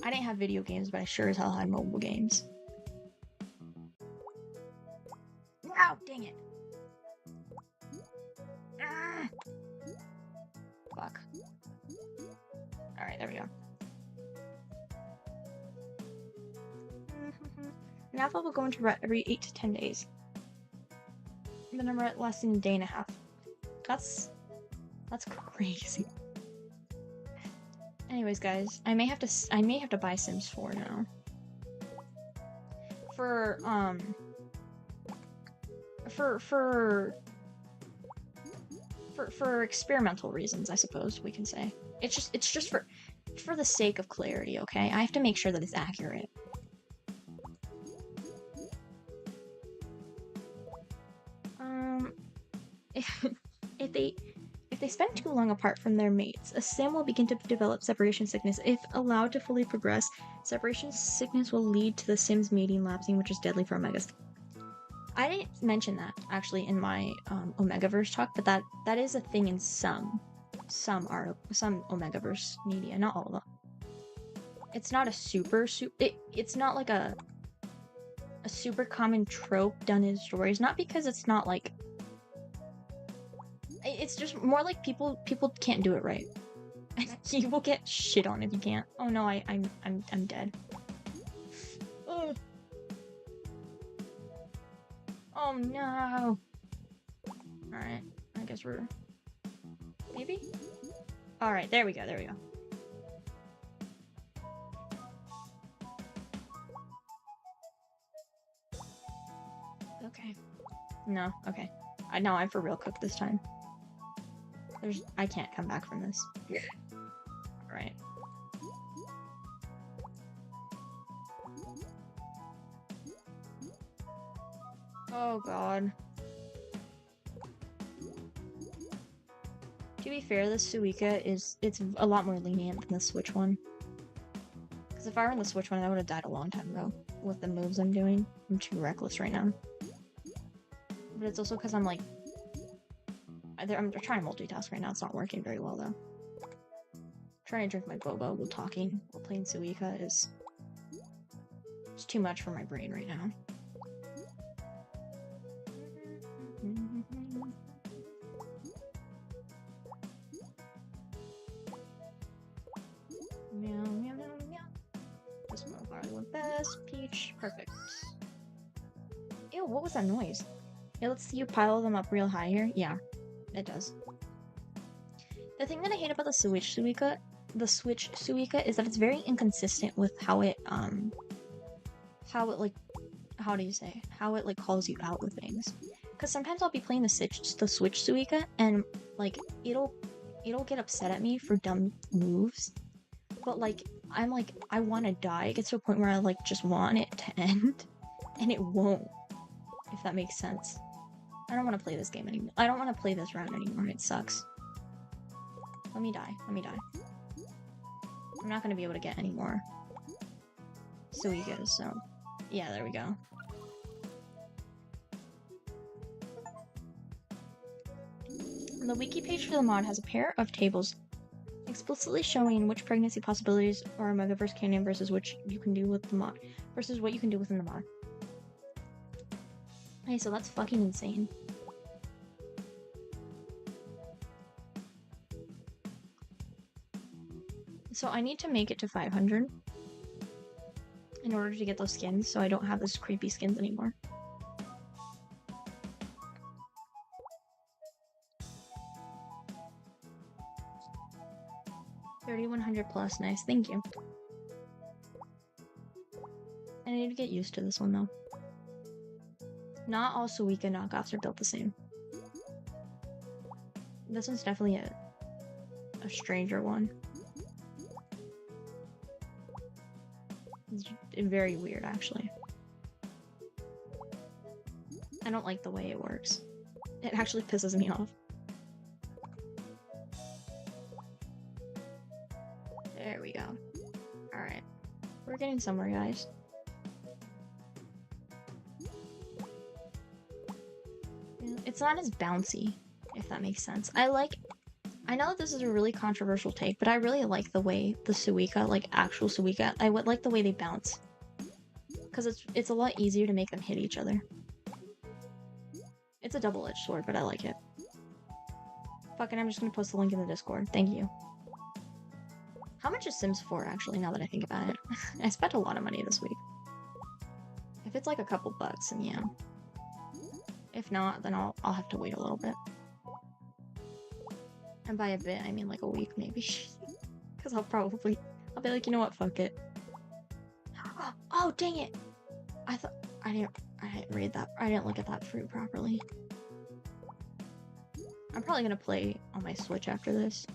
I didn't have video games, but I sure as hell had mobile games. Ow, dang it. Ah. Fuck. Alright, there we go. An alpha will go into ret every 8 to 10 days. The number lasting a day and a half. That's crazy. Anyways, guys, I may have to buy Sims 4 now. For experimental reasons, I suppose we can say. It's just for the sake of clarity, okay? I have to make sure that it's accurate. If they they spend too long apart from their mates, a sim will begin to develop separation sickness. If allowed to fully progress, separation sickness will lead to the sim's mating lapsing, which is deadly for omegas. I didn't mention that actually in my Omegaverse talk, but that is a thing in some Omegaverse media, not all of them. It's not a it's not like a super common trope done in stories, not because it's not like, it's just more like people can't do it right. You will get shit on if you can't. Oh no, I'm dead. Ugh. Oh no. Alright, I guess we're... maybe? Alright, there we go. Okay. No, okay. I'm for real cooked this time. I can't come back from this. Alright. Oh god. To be fair, the Suika it's a lot more lenient than the Switch one. Because if I were in the Switch one, I would have died a long time ago with the moves I'm doing. I'm too reckless right now. But it's also because I'm like... I'm trying to multitask right now. It's not working very well, though. Trying to drink my boba while talking, while playing Suika is... it's too much for my brain right now. Meow, meow, meow, meow. This one barley went best. Peach. Perfect. Ew, what was that noise? It lets you pile them up real high here. Yeah, it does. The thing that I hate about the Switch Suika is that it's very inconsistent with how it calls you out with things. Because sometimes I'll be playing the Switch Suika and like it'll get upset at me for dumb moves. But like I'm like, I want to die. It gets to a point where I like just want it to end, and it won't. If that makes sense. I don't want to play this game anymore. I don't want to play this round anymore. It sucks. Let me die. I'm not gonna be able to get any more Suikas, so yeah, there we go. The wiki page for the mod has a pair of tables explicitly showing which pregnancy possibilities are Omegaverse canon versus which you can do with the mod versus what you can do within the mod. Hey, so that's fucking insane. So I need to make it to 500 in order to get those skins, so I don't have those creepy skins anymore. $3,100 plus, nice, thank you. I need to get used to this one though. Not all Suika knockoffs are built the same. This one's definitely a stranger one. It's very weird, actually. I don't like the way it works. It actually pisses me off. There we go. Alright. We're getting somewhere, guys. It's not as bouncy, if that makes sense. I know that this is a really controversial take, but I really like the way the Suika, like actual Suika, I would like the way they bounce. Because it's a lot easier to make them hit each other. It's a double-edged sword, but I like it. Fucking, I'm just gonna post the link in the Discord. Thank you. How much is Sims 4, actually, now that I think about it? I spent a lot of money this week. If it's like a couple bucks, then yeah. If not, then I'll have to wait a little bit. And by a bit, I mean like a week, maybe. Because I'll be like, you know what, fuck it. Oh, dang it! I didn't read that. I didn't look at that fruit properly. I'm probably gonna play on my Switch after this.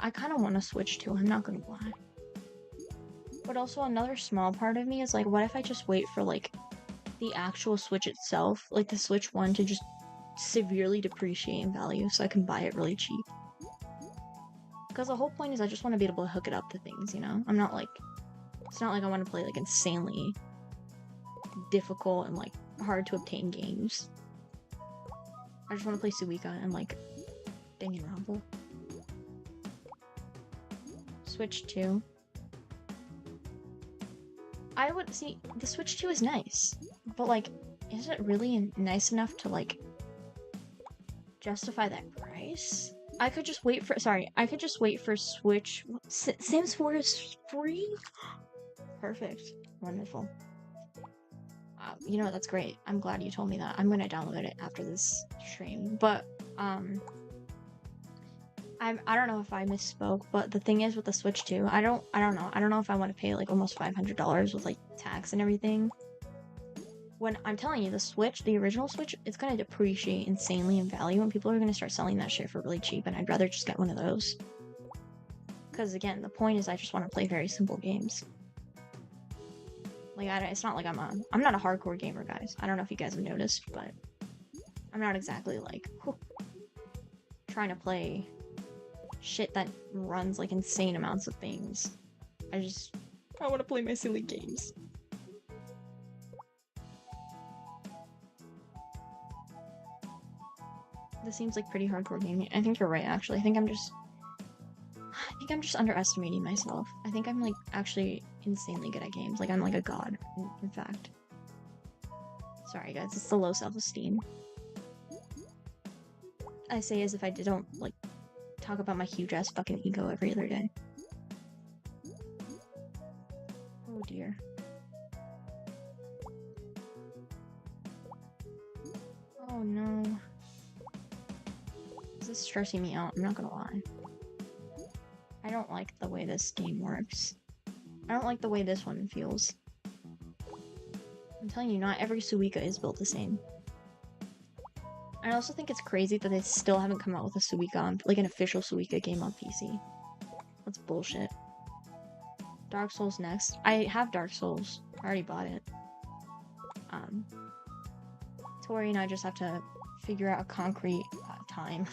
I kind of want to switch too, I'm not gonna lie. But also another small part of me is like, what if I just wait for like the actual Switch itself, like the Switch 1, to just severely depreciate in value so I can buy it really cheap? Because the whole point is I just want to be able to hook it up to things, you know? I'm not like, it's not like I want to play like insanely difficult and like hard to obtain games. I just want to play Suika and like Danganronpa. Switch 2. I would see the Switch 2 is nice, but like, is it really nice enough to like justify that price? I could just wait for Switch. Sims 4 is free? Perfect. Wonderful. You know, that's great. I'm glad you told me that. I'm gonna download it after this stream. But, I don't know if I misspoke, but the thing is with the Switch 2, I don't know. I don't know if I want to pay like almost $500 with like tax and everything. When I'm telling you, the Switch, the original Switch, it's gonna depreciate insanely in value, and people are gonna start selling that shit for really cheap, and I'd rather just get one of those. Because again, the point is I just want to play very simple games. Like, it's not like I'm not a hardcore gamer, guys. I don't know if you guys have noticed, but I'm not exactly like trying to play shit that runs like insane amounts of things. I want to play my silly games. This seems like pretty hardcore gaming. I think you're right, actually. I think I'm just underestimating myself. I think I'm like actually insanely good at games. Like I'm like a god, in fact. Sorry guys, it's the low self-esteem. I say as if I don't like talk about my huge ass fucking ego every other day. Oh dear. Oh no. This is stressing me out, I'm not gonna lie. I don't like the way this game works. I don't like the way this one feels. I'm telling you, not every Suika is built the same. I also think it's crazy that they still haven't come out with a Suika, like an official Suika game on PC. That's bullshit. Dark Souls next. I have Dark Souls. I already bought it. Tori and I just have to figure out a concrete time.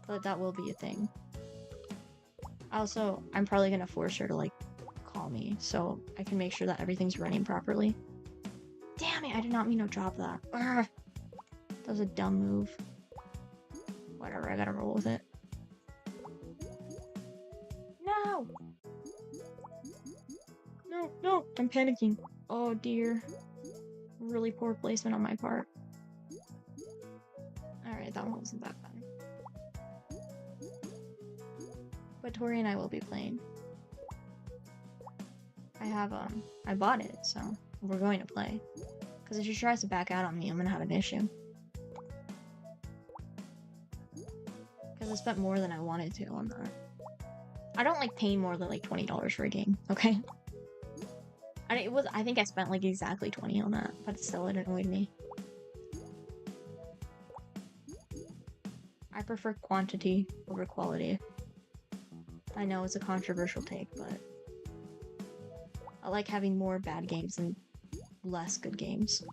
But that will be a thing. Also, I'm probably gonna force her to like call me so I can make sure that everything's running properly. Damn it, I did not mean to drop that. Urgh. That was a dumb move. Whatever, I gotta roll with it. No! No, no, I'm panicking. Oh dear. Really poor placement on my part. Alright, that one wasn't that bad. But Tori and I will be playing. I bought it, so we're going to play. Because if she tries to back out on me, I'm gonna have an issue. Because I spent more than I wanted to on that. I don't like paying more than like $20 for a game, okay? I think I spent like exactly 20 on that, but still it annoyed me. I prefer quantity over quality. I know it's a controversial take, but I like having more bad games than less good games.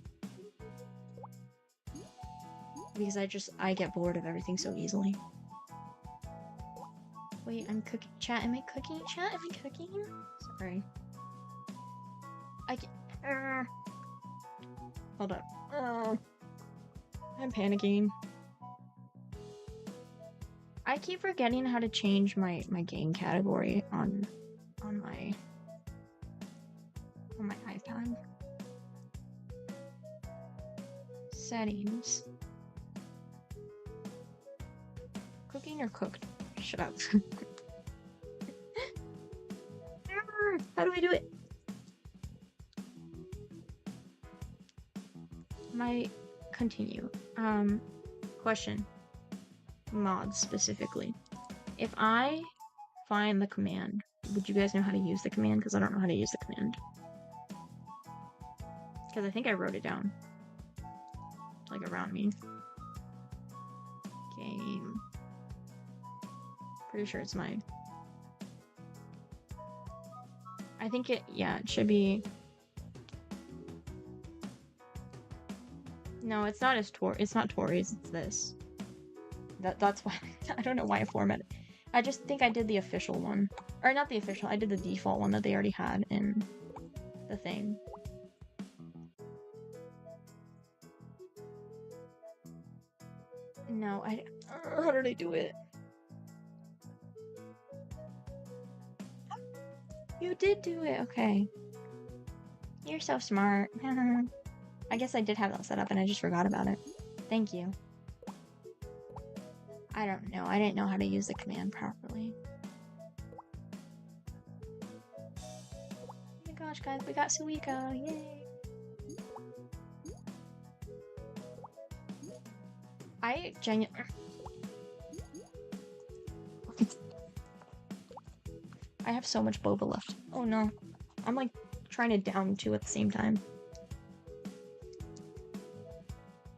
Because I get bored of everything so easily. Wait, I'm cooking. Chat, am I cooking? Chat, am I cooking? Sorry. Hold up. I'm panicking. I keep forgetting how to change my game category on my iPad. Settings. Cooking or cooked? Shut up. How do I do it? Continue. Question. Mods specifically. If I find the command, would you guys know how to use the command? Because I don't know how to use the command. Because I think I wrote it down. Like around me. Game. Pretty sure it's my I think it should be. No, it's not it's not Tori's, it's this. That's why I don't know why I formatted. I just think I did the official one. Or not the official, I did the default one that they already had in the thing. No, how did I do it? You did do it, okay. You're so smart. I guess I did have that set up and I just forgot about it. Thank you. I don't know. I didn't know how to use the command properly. Oh my gosh, guys, we got Suika. Yay! I genuinely... I have so much boba left. Oh no. I'm like trying to down 2 at the same time.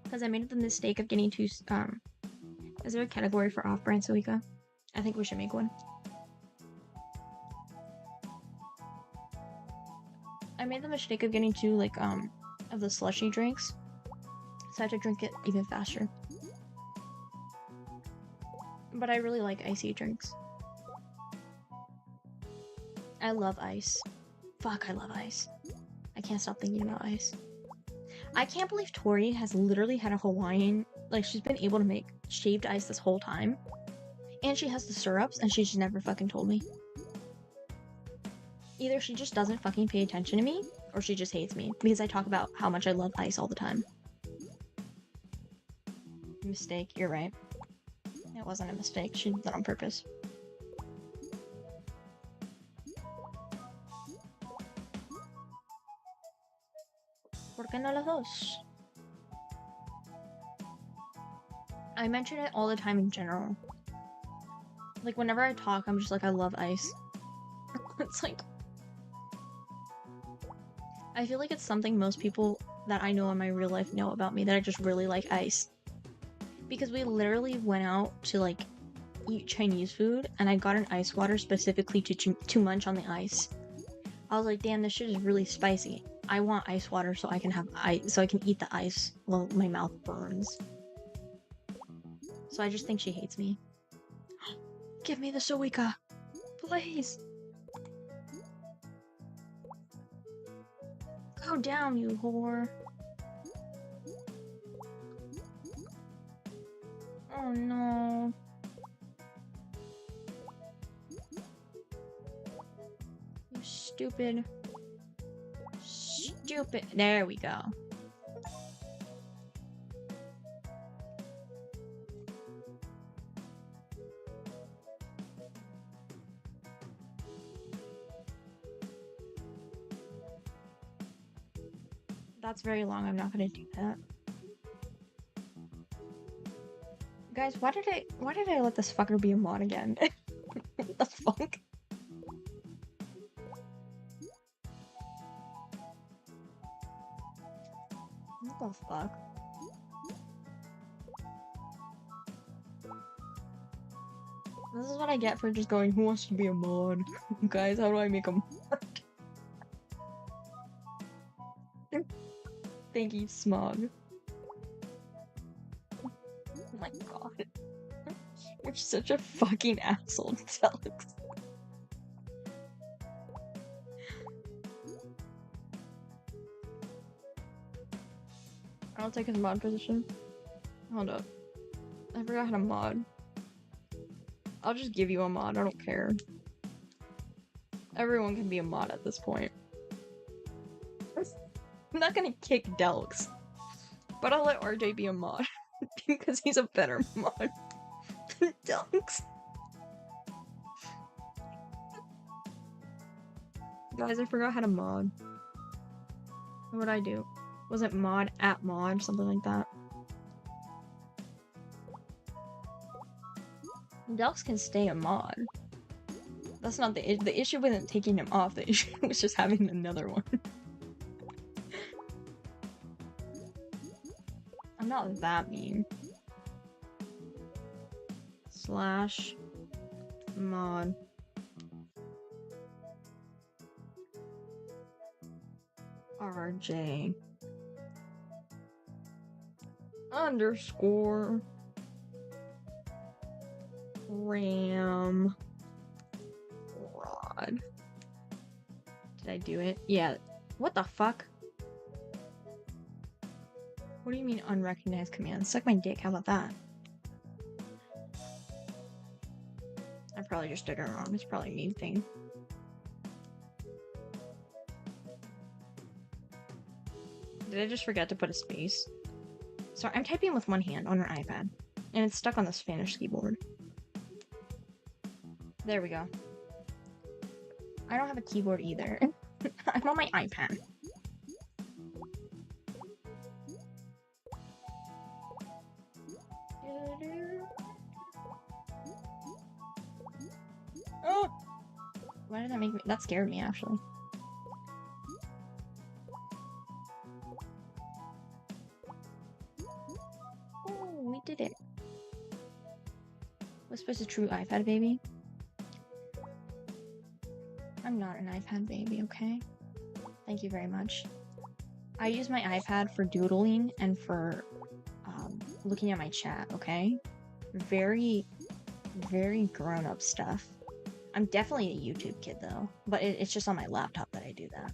Because I made the mistake of getting 2, is there a category for off-brand Suika? I think we should make one. I made the mistake of getting 2, like, of the slushy drinks. So I had to drink it even faster. But I really like icy drinks. I love ice. Fuck, I love ice. I can't stop thinking about ice. I can't believe Tori has literally had a Hawaiian, like, she's been able to make shaved ice this whole time. And she has the syrups, and she's never fucking told me. Either she just doesn't fucking pay attention to me, or she just hates me, because I talk about how much I love ice all the time. Mistake, you're right. It wasn't a mistake, she did that on purpose. ¿Por qué no los dos? I mention it all the time in general. Like, whenever I talk, I'm just like, I love ice. It's like... I feel like it's something most people that I know in my real life know about me, that I just really like ice. Because we literally went out to, like, eat Chinese food, and I got an ice water specifically to munch on the ice. I was like, damn, this shit is really spicy. I want ice water so I can have ice, so I can eat the ice while my mouth burns. So I just think she hates me. Give me the Suika, please. Go down, you whore. Oh no. You stupid. Stupid. There we go. That's very long. I'm not gonna do that. Guys, why did I let this fucker be a mod again? What the fuck? What the fuck? This is what I get for just going, who wants to be a mod? Guys, how do I make a mod? Thank you, Smog. Oh my god. You're such a fucking asshole, Alex. I'll take his mod position. Hold up. I forgot how to mod. I'll just give you a mod, I don't care. Everyone can be a mod at this point. I'm not gonna kick Delks, but I'll let RJ be a mod because he's a better mod than Delks. Guys, I forgot how to mod. What would I do? Was it mod at mod? Something like that. Delks can stay a mod. That's not the issue wasn't taking him off, the issue was just having another one. I'm not that mean. /mod. RJ underscore Ram Rod. Did I do it? Yeah. What the fuck? What do you mean unrecognized command? Suck my dick, how about that? I probably just did it wrong. It's probably a me thing. Did I just forget to put a space? Sorry, I'm typing with one hand on an iPad, and it's stuck on the Spanish keyboard. There we go. I don't have a keyboard either. I'm on my iPad. Oh! Why did that make me? That scared me, actually. Oh, we did it. Was supposed to true iPad baby? I'm not an iPad baby, okay? Thank you very much. I use my iPad for doodling and for looking at my chat, okay? Very, very grown-up stuff. I'm definitely a YouTube kid, though. But it's just on my laptop that I do that.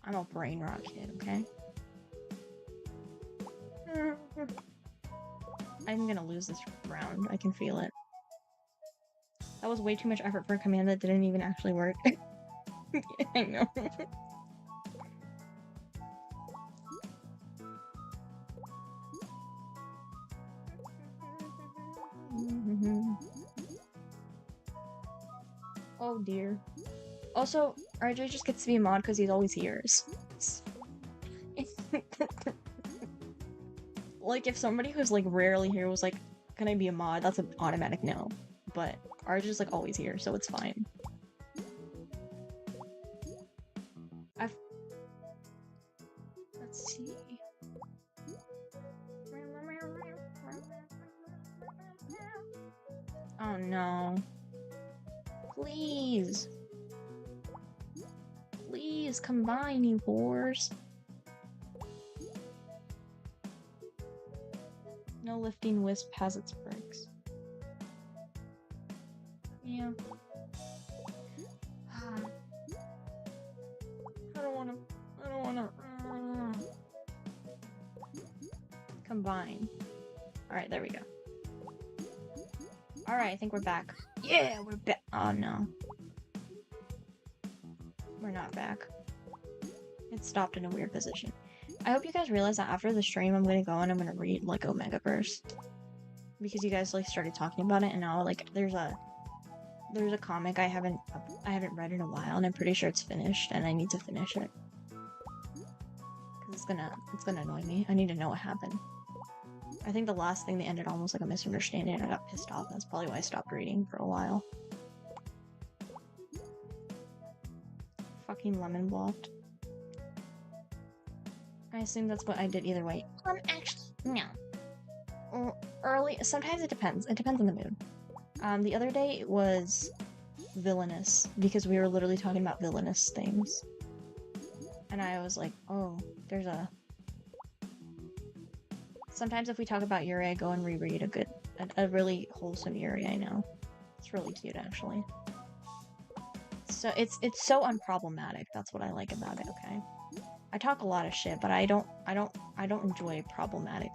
I'm a brain rot kid, okay? I'm gonna lose this round. I can feel it. That was way too much effort for a command that didn't even actually work. I know. Oh dear. Also, RJ just gets to be a mod because he's always here. Like, if somebody who's like rarely here was like, can I be a mod? That's an automatic no. But RJ's like always here, so it's fine. Let's see. Oh no. Please. Please combine, you whores. No lifting wisp has its perks. Yeah. I don't wanna. Combine. Alright, there we go. Alright, I think we're back. Yeah, we're back. Oh no. We're not back. It stopped in a weird position. I hope you guys realize that after the stream I'm gonna go and I'm gonna read like Omegaverse. Because you guys like started talking about it and now like there's a comic I haven't read in a while and I'm pretty sure it's finished and I need to finish it. Cause it's gonna annoy me. I need to know what happened. I think the last thing they ended on was like a misunderstanding and I got pissed off. That's probably why I stopped reading for a while. Fucking lemon blocked. I assume that's what I did either way. Actually, no. Early, sometimes it depends. It depends on the mood. The other day it was villainous, because we were literally talking about villainous things. And I was like, oh, there's a... Sometimes if we talk about Yuri, I go and reread a really wholesome Yuri I know. It's really cute, actually. So it's so unproblematic. That's what I like about it, okay? I talk a lot of shit, but I don't enjoy problematic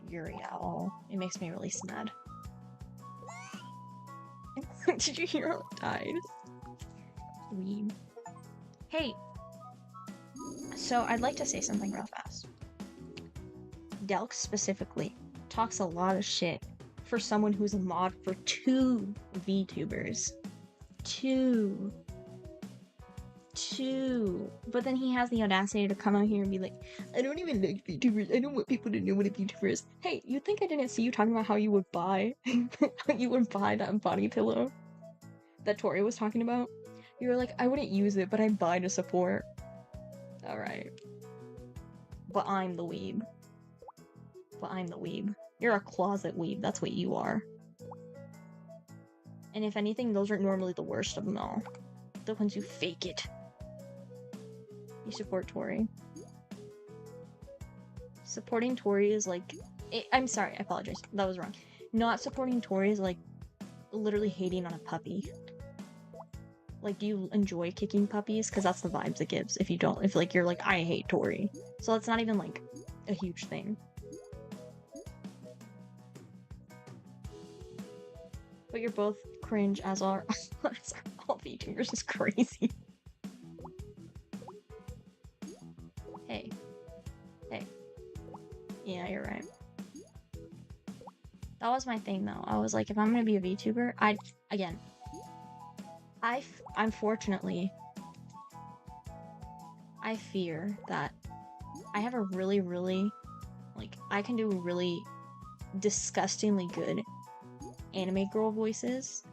Yuri at all. It makes me really sad. Did you hear how it died? Weeb. Hey! So, I'd like to say something real fast. Delk specifically talks a lot of shit for someone who's a mod for 2 VTubers. 2. But then he has the audacity to come out here and be like, I don't even like VTubers, I don't want people to know what a VTuber is. Hey, you think I didn't see you talking about how you would buy that body pillow that Tori was talking about? You were like, I wouldn't use it, but I'd buy to support. Alright. But I'm the weeb. You're a closet weeb, that's what you are. And if anything, those are normally the worst of them all. The ones who fake it. You support Tori. Supporting Tori is like... I'm sorry, I apologize. That was wrong. Not supporting Tori is like literally hating on a puppy. Like, do you enjoy kicking puppies? Because that's the vibes it gives. If you don't, if like you're like, I hate Tori. So that's not even like a huge thing. But you're both cringe as are all VTubers is crazy. Hey. Hey. Yeah, you're right. That was my thing though. I was like, if I'm gonna be a VTuber, unfortunately, I fear that I have a really, like, I can do really disgustingly good anime girl voices,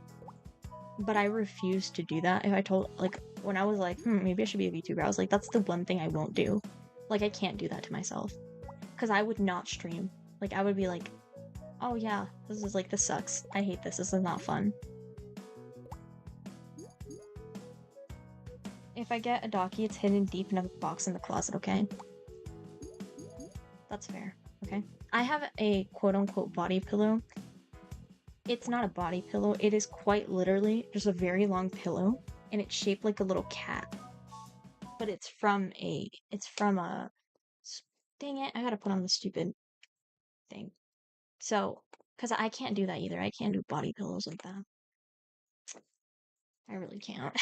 but I refuse to do that. If I told, like, when I was like, maybe I should be a VTuber, I was like, that's the one thing I won't do. Like, I can't do that to myself. Because I would not stream. Like, I would be like, oh yeah, this is like, this sucks. I hate this. This is not fun. If I get a Daki, it's hidden deep in a box in the closet, okay? That's fair, okay? I have a quote-unquote body pillow. It's not a body pillow. It is quite literally just a very long pillow, and it's shaped like a little cat. But it's from a... Dang it, I gotta put on the stupid thing. So, because I can't do that either. I can't do body pillows like that. I really can't.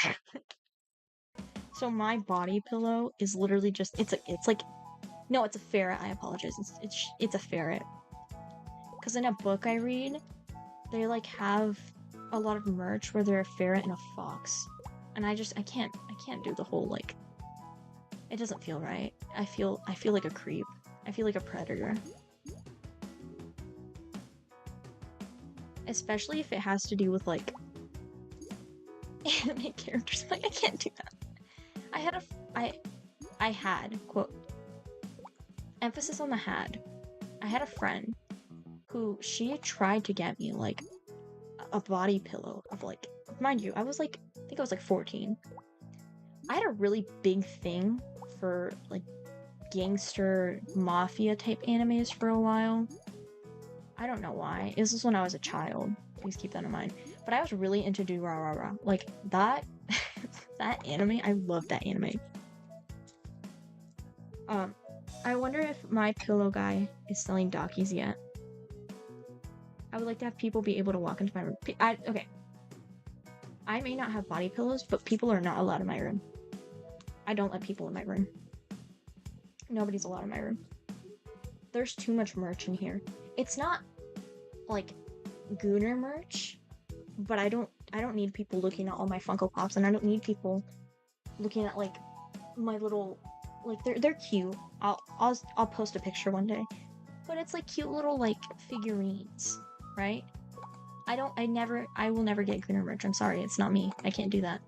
So my body pillow is literally just, it's like, no, it's a ferret, I apologize. It's a ferret. Because in a book I read, they like have a lot of merch where they're a ferret and a fox. And I can't do the whole, like, it doesn't feel right. I feel like a creep. I feel like a predator. Especially if it has to do with, like, anime characters. Like, I can't do that. I had, quote, emphasis on the had. I had a friend who, she tried to get me, like, a body pillow of, like, mind you, I was, like, I think I was, like, 14. I had a really big thing for, like, gangster, mafia-type animes for a while. I don't know why. This is when I was a child. Please keep that in mind. But I was really into Durarara. Like, that... that anime, I love that anime. I wonder if my pillow guy is selling Dakis yet. I would like to have people be able to walk into my room. Okay. I may not have body pillows, but people are not allowed in my room. I don't let people in my room. Nobody's allowed in my room. There's too much merch in here. It's not, like, Gooner merch, but I don't need people looking at all my Funko Pops, and I don't need people looking at, like, my little, like, they're cute. I'll post a picture one day, but it's like cute little, like, figurines, right? I will never get Gooner merch. I'm sorry, it's not me. I can't do that.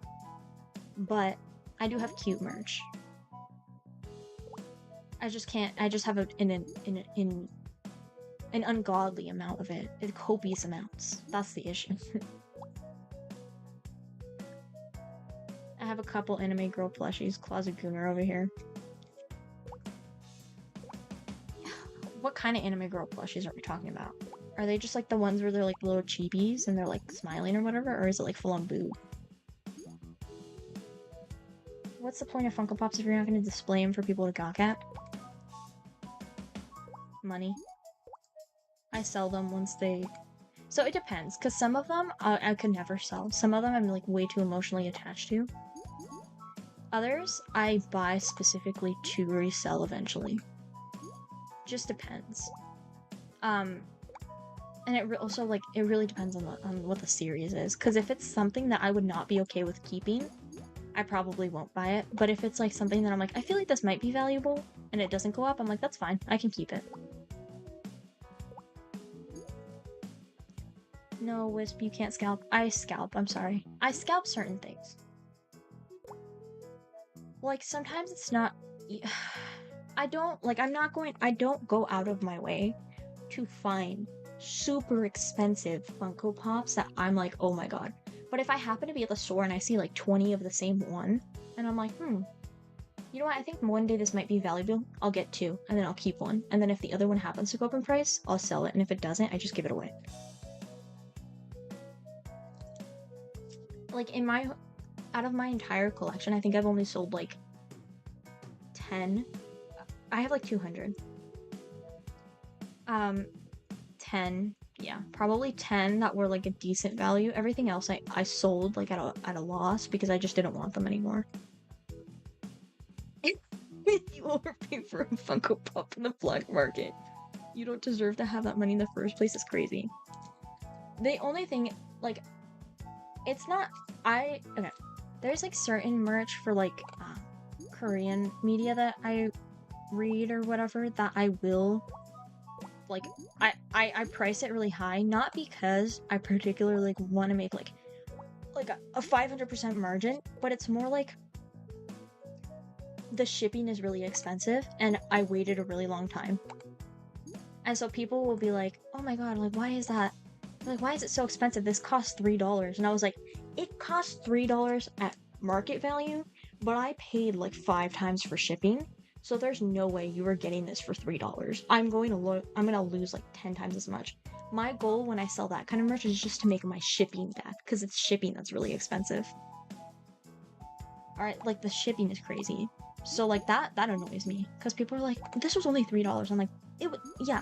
But I do have cute merch. I just can't. I just have an ungodly amount of it. Copious amounts. That's the issue. I have a couple anime girl plushies. Closet Gooner over here. What kind of anime girl plushies are we talking about? Are they just like the ones where they're like little cheepies and they're like smiling or whatever? Or is it like full on boob? What's the point of Funko Pops if you're not going to display them for people to gawk at? Money. I sell them once they... So it depends, because some of them I could never sell. Some of them I'm like way too emotionally attached to. Others I buy specifically to resell eventually. Just depends. And it also, like, it really depends on what the series is. Because if it's something that I would not be okay with keeping, I probably won't buy it. But if it's like something that I'm like, I feel like this might be valuable, and it doesn't go up, I'm like, that's fine. I can keep it. No, Wisp, you can't scalp. I scalp, I'm sorry. I scalp certain things. Like, sometimes it's not... I don't go out of my way to find super expensive Funko Pops that I'm like, oh my god. But if I happen to be at the store and I see like 20 of the same one, and I'm like, You know what? I think one day this might be valuable. I'll get 2, and then I'll keep 1. And then if the other one happens to go up in price, I'll sell it. And if it doesn't, I just give it away. Like, out of my entire collection, I think I've only sold, like, 10. I have, like, 200. 10. Yeah, probably 10 that were, like, a decent value. Everything else I sold, like, at a loss because I just didn't want them anymore. You overpay for a Funko Pop in the black market. You don't deserve to have that money in the first place. It's crazy. The only thing, like, it's not, okay, there's, like, certain merch for, like, Korean media that I read or whatever that I will, like, I price it really high, not because I particularly, like, want to make, like a 500% margin, but it's more like the shipping is really expensive, and I waited a really long time. And so people will be like, oh my god, like, why is that? Like, why is it so expensive? This costs $3. And I was like, it costs $3 at market value, but I paid like 5 times for shipping. So there's no way you are getting this for $3. I'm gonna lose like 10 times as much. My goal when I sell that kind of merch is just to make my shipping back, because it's shipping that's really expensive. Alright, like, the shipping is crazy. So, like, that annoys me, because people are like, this was only $3. I'm like, yeah,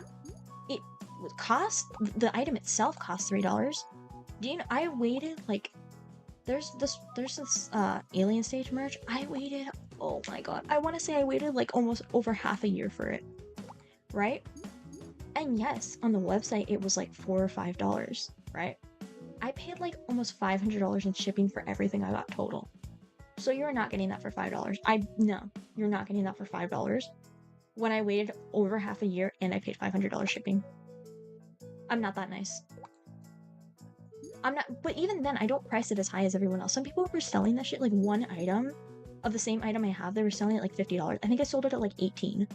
it would cost, the item itself cost $3. Do you know, I waited, like, there's this alien stage merch, I waited, oh my god, I want to say I waited, like, almost over half a year for it, right? And yes, on the website, it was, like, $4 or $5, right? I paid, like, almost $500 in shipping for everything I got total. So you're not getting that for $5. No, you're not getting that for $5 when I waited over half a year and I paid $500 shipping. I'm not that nice. I'm not, but even then, I don't price it as high as everyone else. Some people were selling that shit, like, one item of the same item I have, they were selling it like $50. I think I sold it at like 18.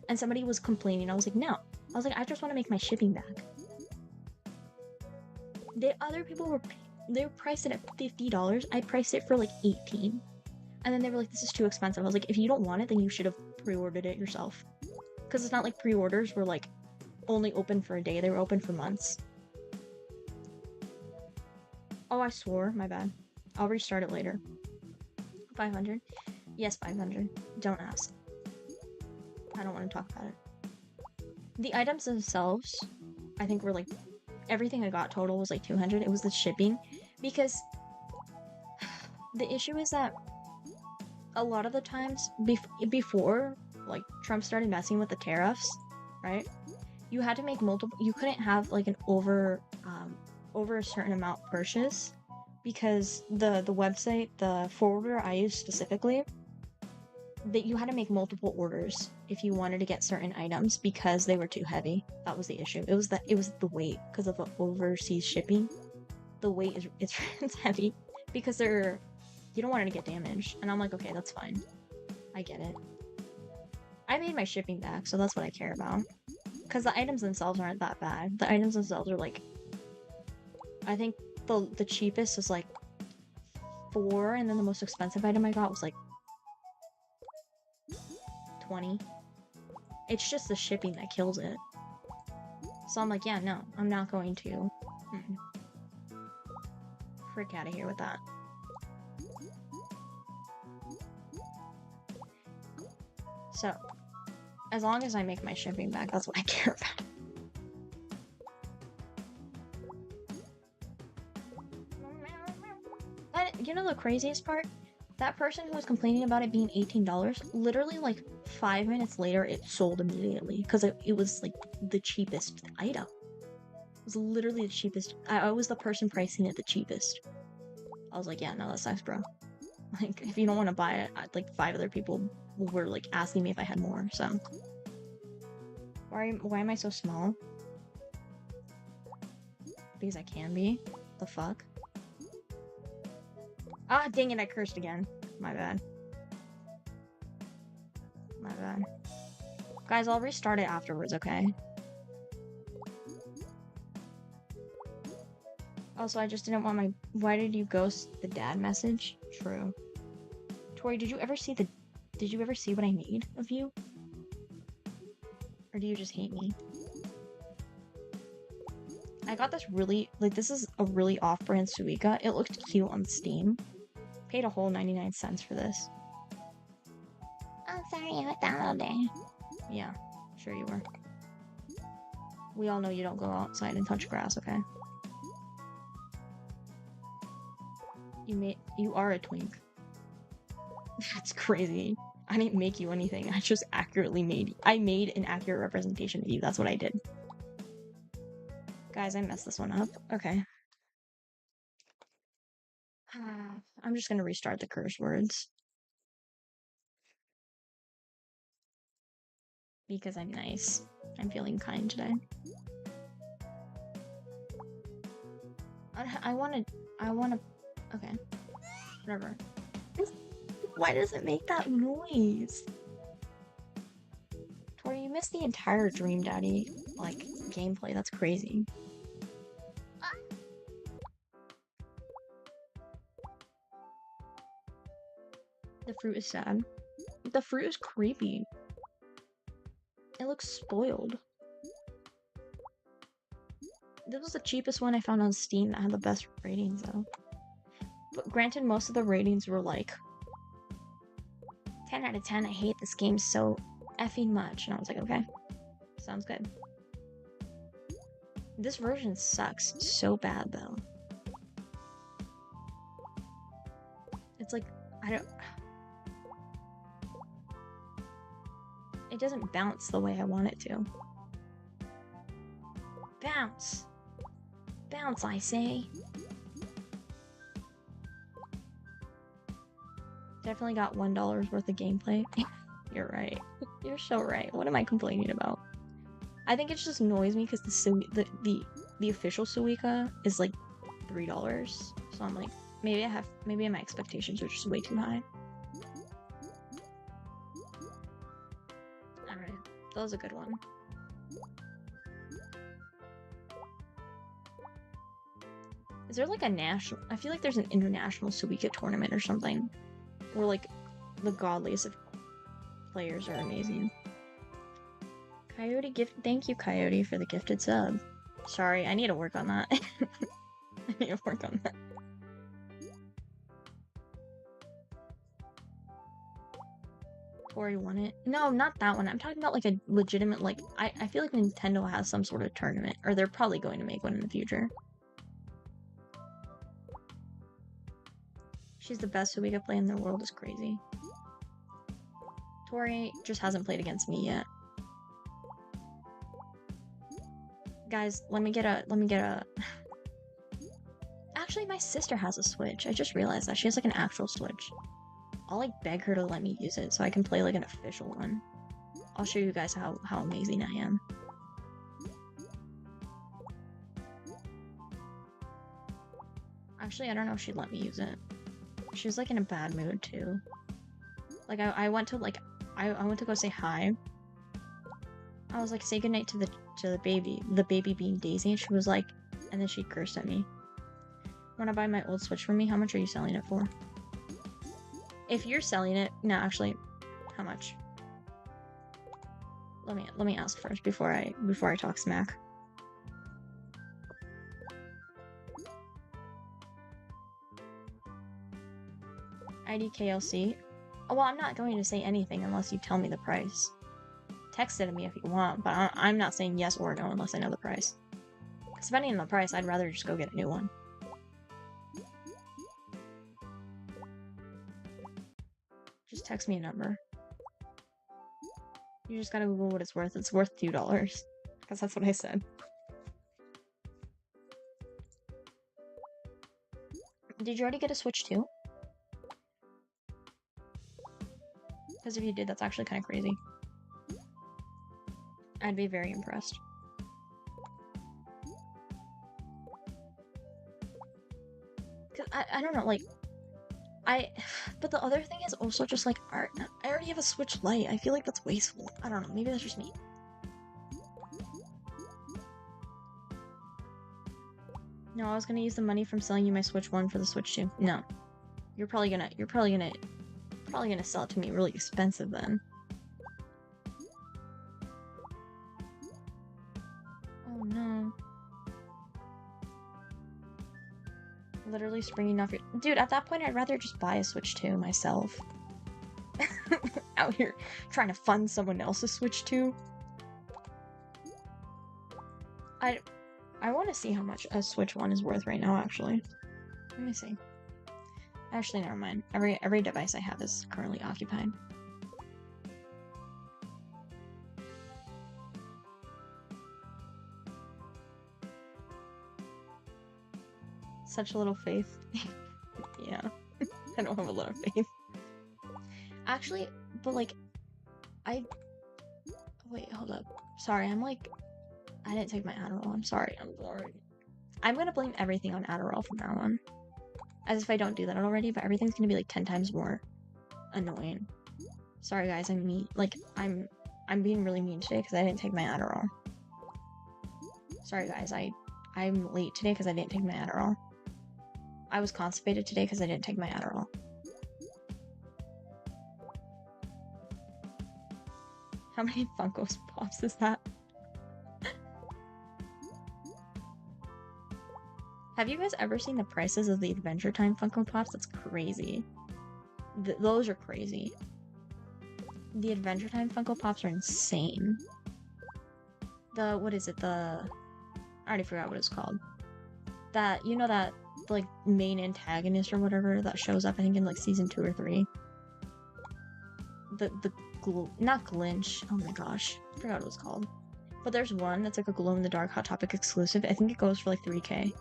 And somebody was complaining. I was like, no. I was like, I just want to make my shipping back. The other people they priced it at $50. I priced it for like 18. And then they were like, this is too expensive. I was like, if you don't want it, then you should have pre-ordered it yourself. Because it's not like pre-orders were like only open for a day. They were open for months. Oh, I swore. My bad. I'll restart it later. 500? Yes, 500. Don't ask. I don't want to talk about it. The items themselves, I think were like, everything I got total was like 200. It was the shipping. Because the issue is that a lot of the times before, like, Trump started messing with the tariffs, right? You had to make multiple, you couldn't have like an over a certain amount purchase, because the website, the forwarder I use specifically, that you had to make multiple orders if you wanted to get certain items because they were too heavy. That was the issue. It was the weight, because of the overseas shipping. The weight is it's heavy because you don't want it to get damaged. And I'm like, okay, that's fine. I get it. I made my shipping back, so that's what I care about. Because the items themselves aren't that bad. The items themselves are like, I think the cheapest is like 4, and then the most expensive item I got was like 20. It's just the shipping that kills it. So I'm like, yeah, no, I'm not going to. Frick out of here with that. So, as long as I make my shipping back, that's what I care about. And you know the craziest part? That person who was complaining about it being $18, literally like 5 minutes later, it sold immediately. Because it was like the cheapest item. It was literally the cheapest. I was the person pricing it the cheapest. I was like, yeah, no, that sucks, bro. Like, if you don't want to buy it, like 5 other people were like asking me if I had more, so. Why am I so small? Because I can be. The fuck? Ah, dang it, I cursed again. My bad. My bad. Guys, I'll restart it afterwards, okay? Also, I just didn't want my... Why did you ghost the dad message? True. Tori, did you ever see the Did you ever see what I made of you? Or do you just hate me? I got this really, like, this is a really off-brand Suica. It looked cute on Steam. Paid a whole 99 cents for this. Oh, sorry, I was downloading. Yeah, sure you were. We all know you don't go outside and touch grass, okay? You are a twink. That's crazy. I didn't make you anything. I just I made an accurate representation of you. That's what I did. Guys, I messed this one up. Okay. I'm just gonna restart the curse words. Because I'm nice. I'm feeling kind today. I wanna, okay. Whatever. Why does it make that noise? Tori, you missed the entire Dream Daddy, like, gameplay. That's crazy. The fruit is sad. The fruit is creepy. It looks spoiled. This was the cheapest one I found on Steam that had the best ratings, though. But granted, most of the ratings were like 10 out of 10. I hate this game so effing much. And I was like, okay, sounds good. This version sucks so bad, though. It's like, it doesn't bounce the way I want it to. Bounce! Bounce, I say! Definitely got $1 worth of gameplay. You're right. You're so right. What am I complaining about? I think it just annoys me because the official Suica is like $3. So I'm like, maybe my expectations are just way too high. Alright, that was a good one. Is there like a national? I feel like there's an international Suica tournament or something, where like the godliest of players are amazing. Coyote gift. Thank you, Coyote, for the gifted sub. Sorry, I need to work on that. I need to work on that. Tori won it. No, not that one. I'm talking about like a legitimate, like, I feel like Nintendo has some sort of tournament, or they're probably going to make one in the future. She's the best Suica play in the world is crazy. Tori just hasn't played against me yet. Guys, let me get a... Actually, my sister has a Switch. I just realized that. She has like an actual Switch. I'll like beg her to let me use it so I can play like an official one. I'll show you guys how amazing I am. Actually, I don't know if she'd let me use it. She was like in a bad mood too. Like I went to like I went to go say hi. I was like, say goodnight to the baby being Daisy, and she was like, and then she cursed at me. Wanna buy my old Switch for me? How much are you selling it for? If you're selling it, no, actually, how much? Let me ask first before I talk smack. IDKLC. Oh, well, I'm not going to say anything unless you tell me the price. Text it to me if you want, but I'm not saying yes or no unless I know the price. Because depending on the price, I'd rather just go get a new one. Just text me a number. You just gotta Google what it's worth. It's worth $2. Because that's what I said. Did you already get a Switch too? Because if you did, that's actually kind of crazy. I'd be very impressed. Cause I don't know, like, but the other thing is also just like, I already have a Switch Lite. I feel like that's wasteful. I don't know, maybe that's just me. No, I was gonna use the money from selling you my Switch 1 for the Switch 2. No. You're probably gonna Probably gonna sell it to me really expensive then. Oh no. Literally springing off your- Dude, at that point I'd rather just buy a Switch 2 myself. Out here trying to fund someone else's Switch 2. I want to see how much a Switch 1 is worth right now, actually. Let me see. Actually, never mind. Every device I have is currently occupied. Such little faith. Yeah. I don't have a lot of faith. Actually, but like, wait, hold up. Sorry, I didn't take my Adderall. I'm sorry. I'm gonna blame everything on Adderall from now on. As if I don't do that already, but everything's gonna be like 10 times more annoying. Sorry guys, I'm mean. Like, I'm being really mean today because I didn't take my Adderall. Sorry guys, I'm late today because I didn't take my Adderall. I was constipated today because I didn't take my Adderall. How many Funko Pops is that? Have you guys ever seen the prices of the Adventure Time Funko Pops? That's crazy. Those are crazy. The Adventure Time Funko Pops are insane. What is it? I already forgot what it's called. That, you know, that, like, main antagonist or whatever that shows up, I think, in, like, season 2 or 3. Not Glinch. Oh my gosh. I forgot what it was called. But there's one that's, like, a glow-in-the-dark Hot Topic exclusive. I think it goes for, like, 3K.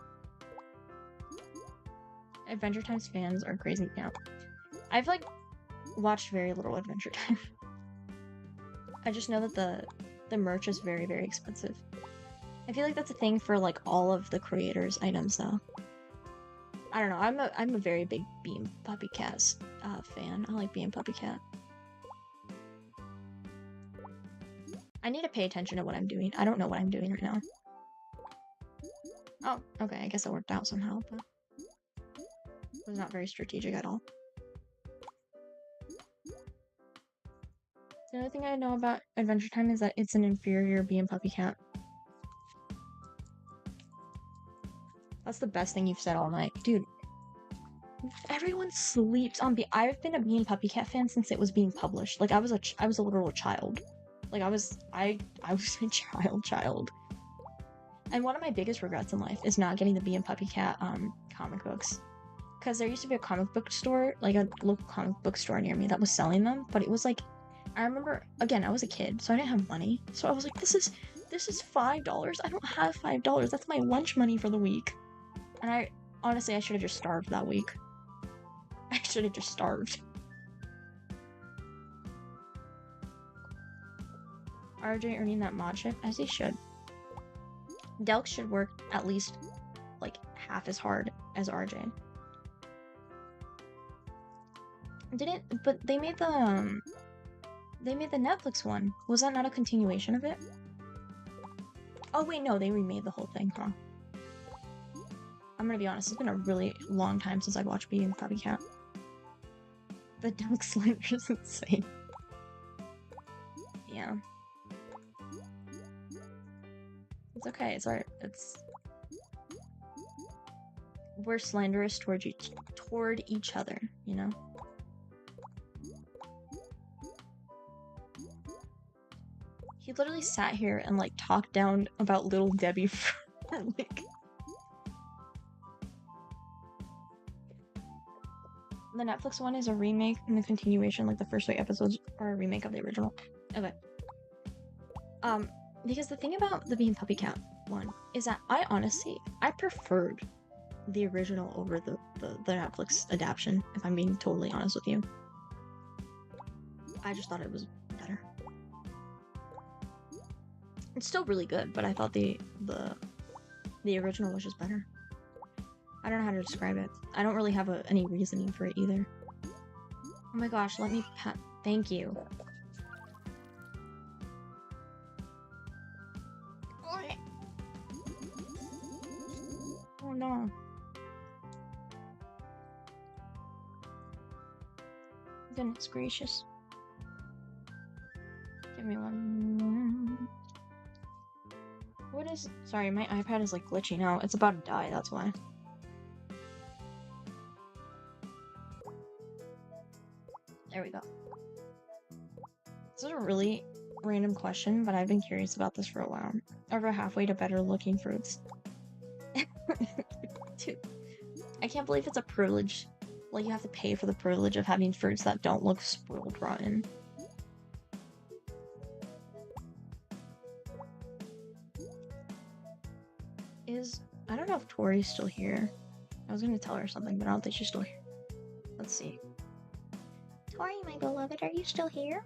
Adventure Time's fans are crazy. Yeah. I've, like, watched very little Adventure Time. I just know that the merch is very, very expensive. I feel like that's a thing for, like, all of the creators' items, though. I don't know. I'm a very big Beam Puppy Cat fan. I like Beam Puppy Cat. I need to pay attention to what I'm doing. I don't know what I'm doing right now. Oh, okay. I guess it worked out somehow, but it was not very strategic at all. The only thing I know about Adventure Time is that it's an inferior Bee and Puppy Cat. That's the best thing you've said all night. Dude, everyone sleeps on Bee. I've been a Bee and Puppy Cat fan since it was being published. Like, I was a literal child. Like, I was a child. And one of my biggest regrets in life is not getting the Bee and Puppy Cat comic books. Because there used to be a comic book store, like a local comic book store near me that was selling them, but it was like, I remember, again, I was a kid, so I didn't have money. So I was like, this is $5. I don't have $5. That's my lunch money for the week. And honestly, I should have just starved that week. I should have just starved. RJ earning that mod chip, as he should. Delk should work at least, like, half as hard as RJ. But they made the Netflix one. Was that not a continuation of it? Oh wait, no, they remade the whole thing, huh? I'm gonna be honest, it's been a really long time since I've watched Bee and Puppy Cat. The Delk Slender is insane. Yeah. It's okay, it's alright. We're slanderous toward each other, you know? He literally sat here and, like, talked down about Little Debbie for, like... The Netflix one is a remake and the continuation, like, the first 3 episodes are a remake of the original. Okay. Because the thing about the Bee and Puppy Cat one is that I preferred the original over the Netflix adaptation, if I'm being totally honest with you. I just thought it was better. It's still really good, but I thought the original was just better. I don't know how to describe it. I don't really have any reasoning for it either. Oh my gosh, let me pat. Thank you. Oh no. Goodness gracious. Give me one. What is... Sorry, my iPad is like glitching out. It's about to die, that's why. There we go. This is a really random question, but I've been curious about this for a while. Over halfway to better looking fruits. Dude, I can't believe it's a privilege. Like, you have to pay for the privilege of having fruits that don't look spoiled rotten. I don't know if Tori's still here. I was gonna tell her something, but I don't think she's still here. Let's see. Tori, my beloved, are you still here?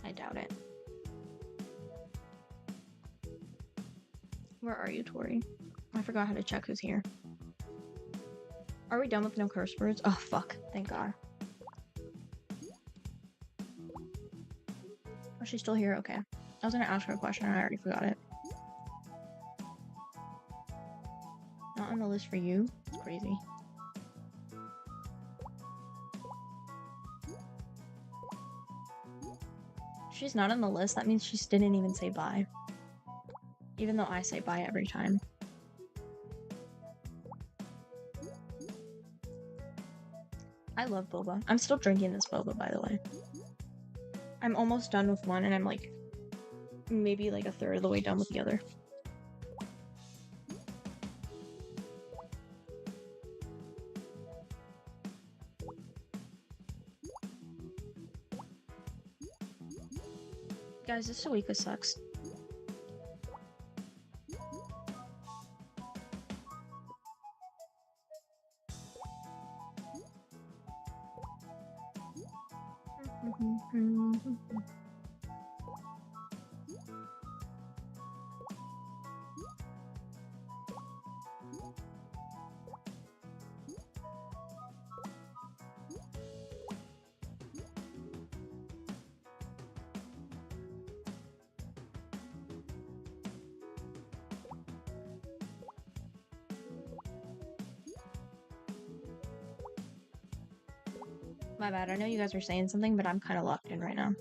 I doubt it. Where are you, Tori? I forgot how to check who's here. Are we done with no curse words? Oh, fuck. Thank God. Oh, she's still here? Okay. I was gonna ask her a question and I already forgot it. Not on the list for you? It's crazy. She's not on the list, that means she didn't even say bye. Even though I say bye every time. I love boba. I'm still drinking this boba, by the way. I'm almost done with one and I'm like, maybe like a third of the way done with the other. Guys, this Suika sucks. My bad, I know you guys are saying something, but I'm kind of locked in right now.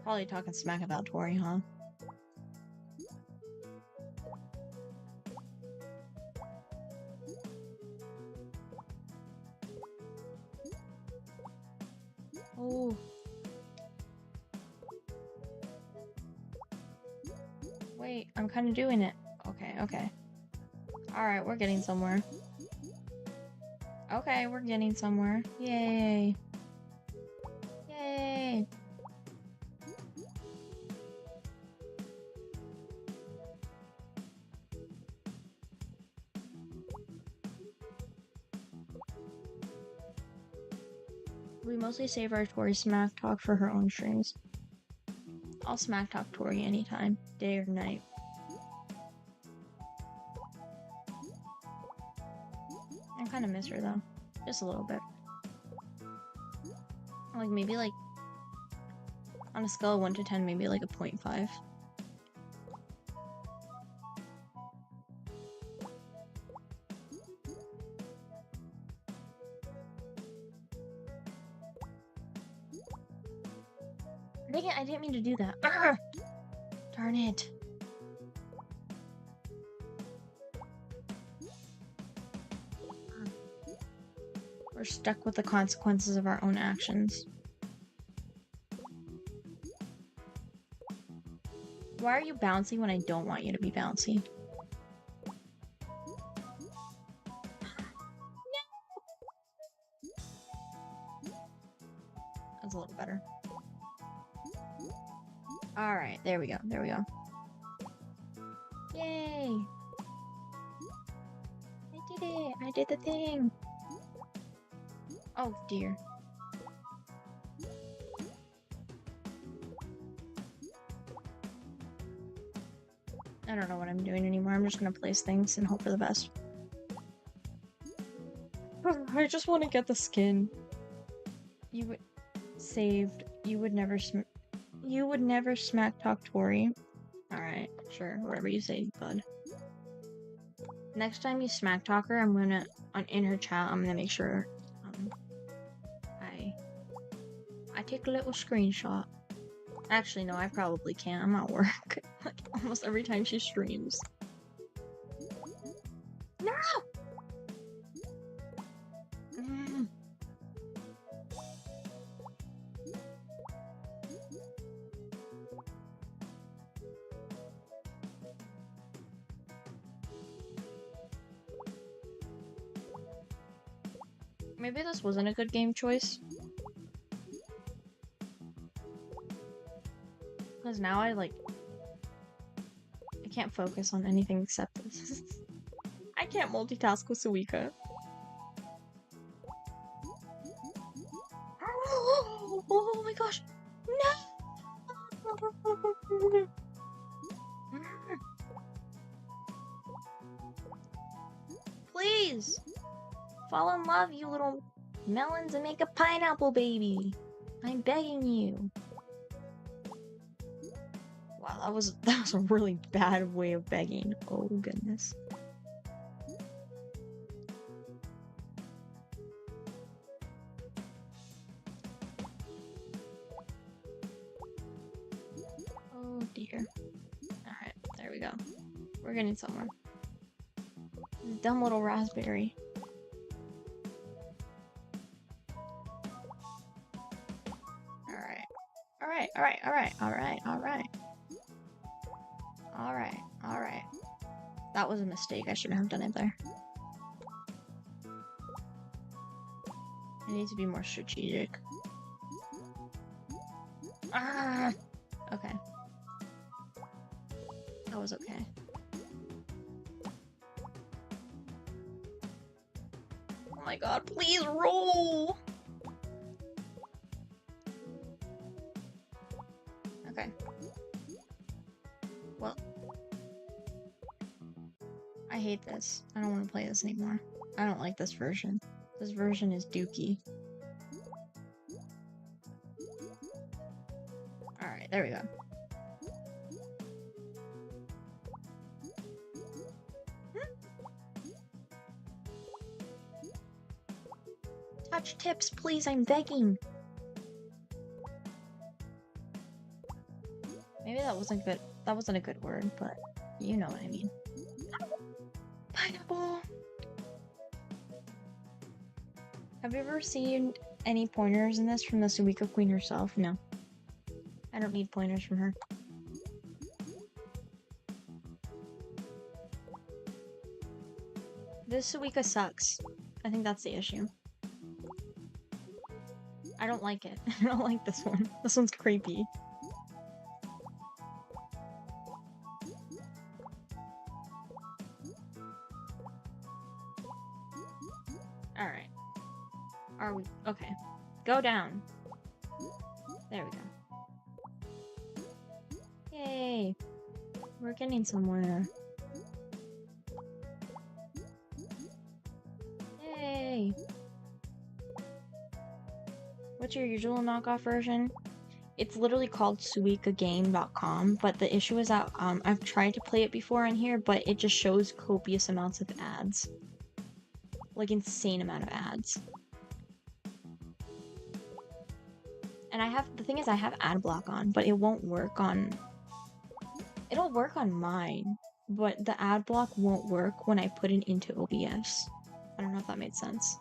Probably talking smack about Tori, huh? Oh. Wait, I'm kind of doing it. Okay, okay. Alright, we're getting somewhere. Okay, we're getting somewhere. Yay. Yay. We mostly save our Tori smack talk for her own streams. I'll smack talk Tori anytime, day or night. I kind of miss her though, just a little bit. Like maybe like on a scale of 1 to 10, maybe like a 0.5. Dang it, I didn't mean to do that. Arrgh! Darn it. We're stuck with the consequences of our own actions. Why are you bouncy when I don't want you to be bouncy? That's a little better. Alright, there we go, there we go. Yay! I did it! I did the thing! Oh dear. I don't know what I'm doing anymore. I'm just gonna place things and hope for the best. I just want to get the skin. You would saved. You would never smack talk Tori. Alright, sure, whatever you say, bud. Next time you smack talk her, I'm gonna in her chat. I'm gonna make sure I take a little screenshot. Actually, no, I probably can't. I'm at work like almost every time she streams. No. Maybe this wasn't a good game choice. Because now I can't focus on anything except this. I can't multitask with Suika. Oh my gosh! No! Please! Fall in love, you little melons, and make a pineapple baby! I'm begging you. Wow, that was a really bad way of begging. Oh goodness. Oh dear. Alright, there we go. We're getting somewhere. Dumb little raspberry. Alright. That was a mistake. I shouldn't have done it there. I need to be more strategic. Ah! Okay. That was okay. Oh my god, please roll! Okay. Well. I hate this. I don't want to play this anymore. I don't like this version. This version is dookie. Alright, there we go. Touch tips, please, I'm begging. Maybe that wasn't good. That wasn't a good word, but you know what I mean. Pineapple! Have you ever seen any pointers in this from the Suika Queen herself? No. I don't need pointers from her. This Suika sucks. I think that's the issue. I don't like it. I don't like this one. This one's creepy. Alright. Are we? Okay. Go down. There we go. Yay! We're getting somewhere. Yay! What's your usual knockoff version? It's literally called suikagame.com, but the issue is that I've tried to play it before on here, but it just shows copious amounts of ads. Like, insane amount of ads. And the thing is I have ad block on, but it won't work on... It'll work on mine, but the ad block won't work when I put it into OBS. I don't know if that made sense.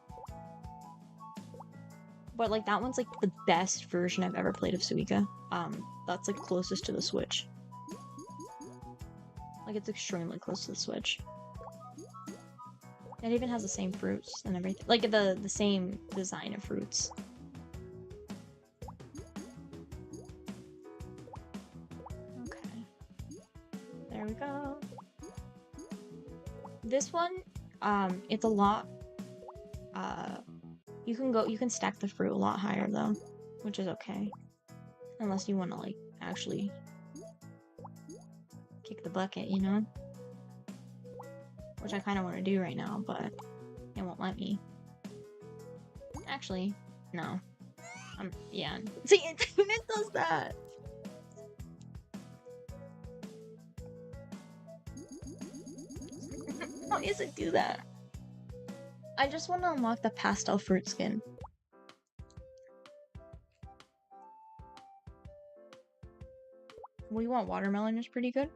But, like, that one's, like, the best version I've ever played of Suika. That's, like, closest to the Switch. Like, it's extremely close to the Switch. It even has the same fruits and everything. Like, the same design of fruits. Okay. There we go. This one, it's a lot, you can stack the fruit a lot higher though, which is okay. Unless you want to, like, actually kick the bucket, you know? Which I kind of want to do right now, but it won't let me. Actually, no. Yeah. See, it does that! Why does it do that? I just want to unlock the pastel fruit skin. We want watermelon is pretty good.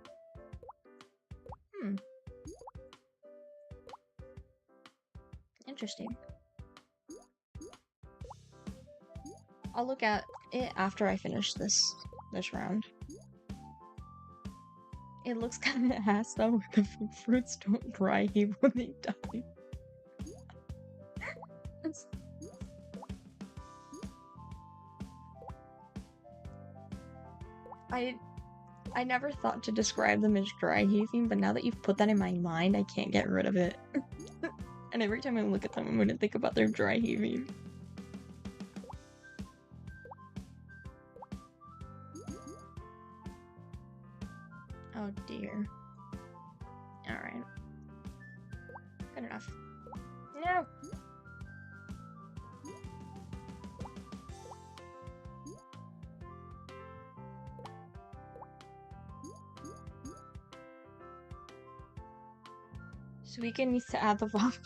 Interesting. I'll look at it after I finish this round. It looks kind of ass though. The fruits don't dry heat when they die. I never thought to describe them as dry heaving, but now that you've put that in my mind, I can't get rid of it. And every time I look at them, I'm gonna think about their dry heaving. Oh dear. Alright. Good enough. No! Suika needs to add the VOD.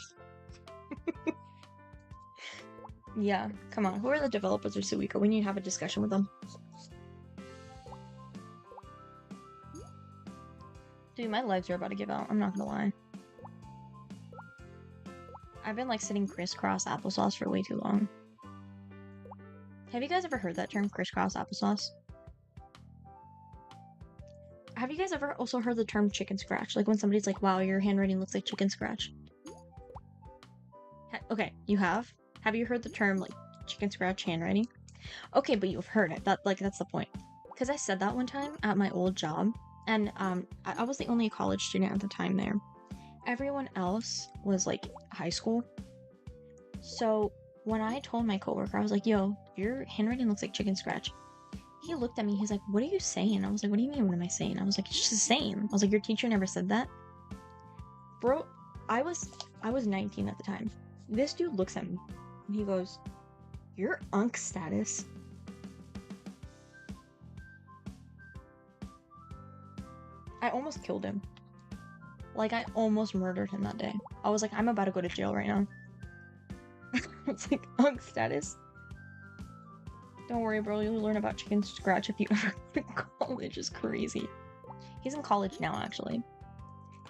Yeah, come on. Who are the developers of Suika? We need to have a discussion with them. Dude, my legs are about to give out. I'm not gonna lie. I've been like sitting crisscross applesauce for way too long. Have you guys ever heard that term, crisscross applesauce? Have you guys ever also heard the term chicken scratch? Like when somebody's like, wow, your handwriting looks like chicken scratch. Okay, you have? Have you heard the term like chicken scratch handwriting? Okay, but you've heard it. That's the point. Because I said that one time at my old job, and I was the only college student at the time there. Everyone else was like high school. So when I told my coworker, I was like, yo, your handwriting looks like chicken scratch. He looked at me, he's like, what are you saying? I was like, what do you mean, what am I saying? I was like, it's just the same. I was like, your teacher never said that? Bro, I was 19 at the time. This dude looks at me, and he goes, you're unk status. I almost killed him. Like, I almost murdered him that day. I was like, I'm about to go to jail right now. It's like, unk status. Don't worry, bro. You'll learn about chicken scratch if you ever go to college. It's crazy. He's in college now, actually.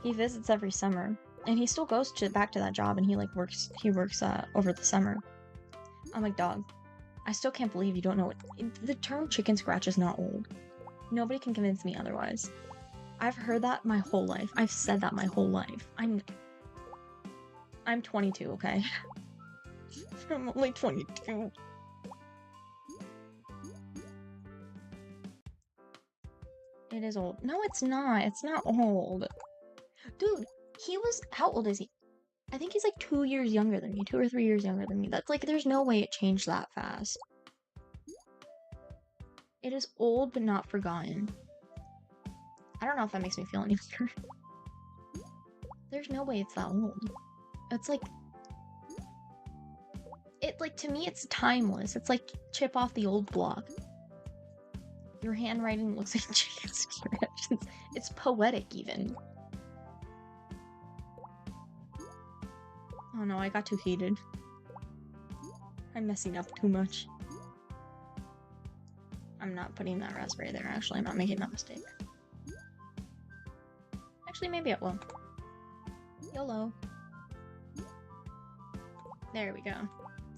He visits every summer, and he still goes back to that job, and he works over the summer. I'm like, dog, I still can't believe you don't know it. The term chicken scratch is not old. Nobody can convince me otherwise. I've heard that my whole life. I've said that my whole life. I'm 22, okay? I'm only 22. It is old. No, it's not. It's not old. Dude, he was... How old is he? I think he's like 2 years younger than me. 2 or 3 years younger than me. That's like... There's no way it changed that fast. It is old, but not forgotten. I don't know if that makes me feel any better. There's no way it's that old. It's like... to me, it's timeless. It's like chip off the old block. Your handwriting looks like chicken scratch. It's poetic, even. Oh no, I got too heated. I'm messing up too much. I'm not putting that raspberry there, actually. I'm not making that mistake. Actually, maybe it will. YOLO. There we go.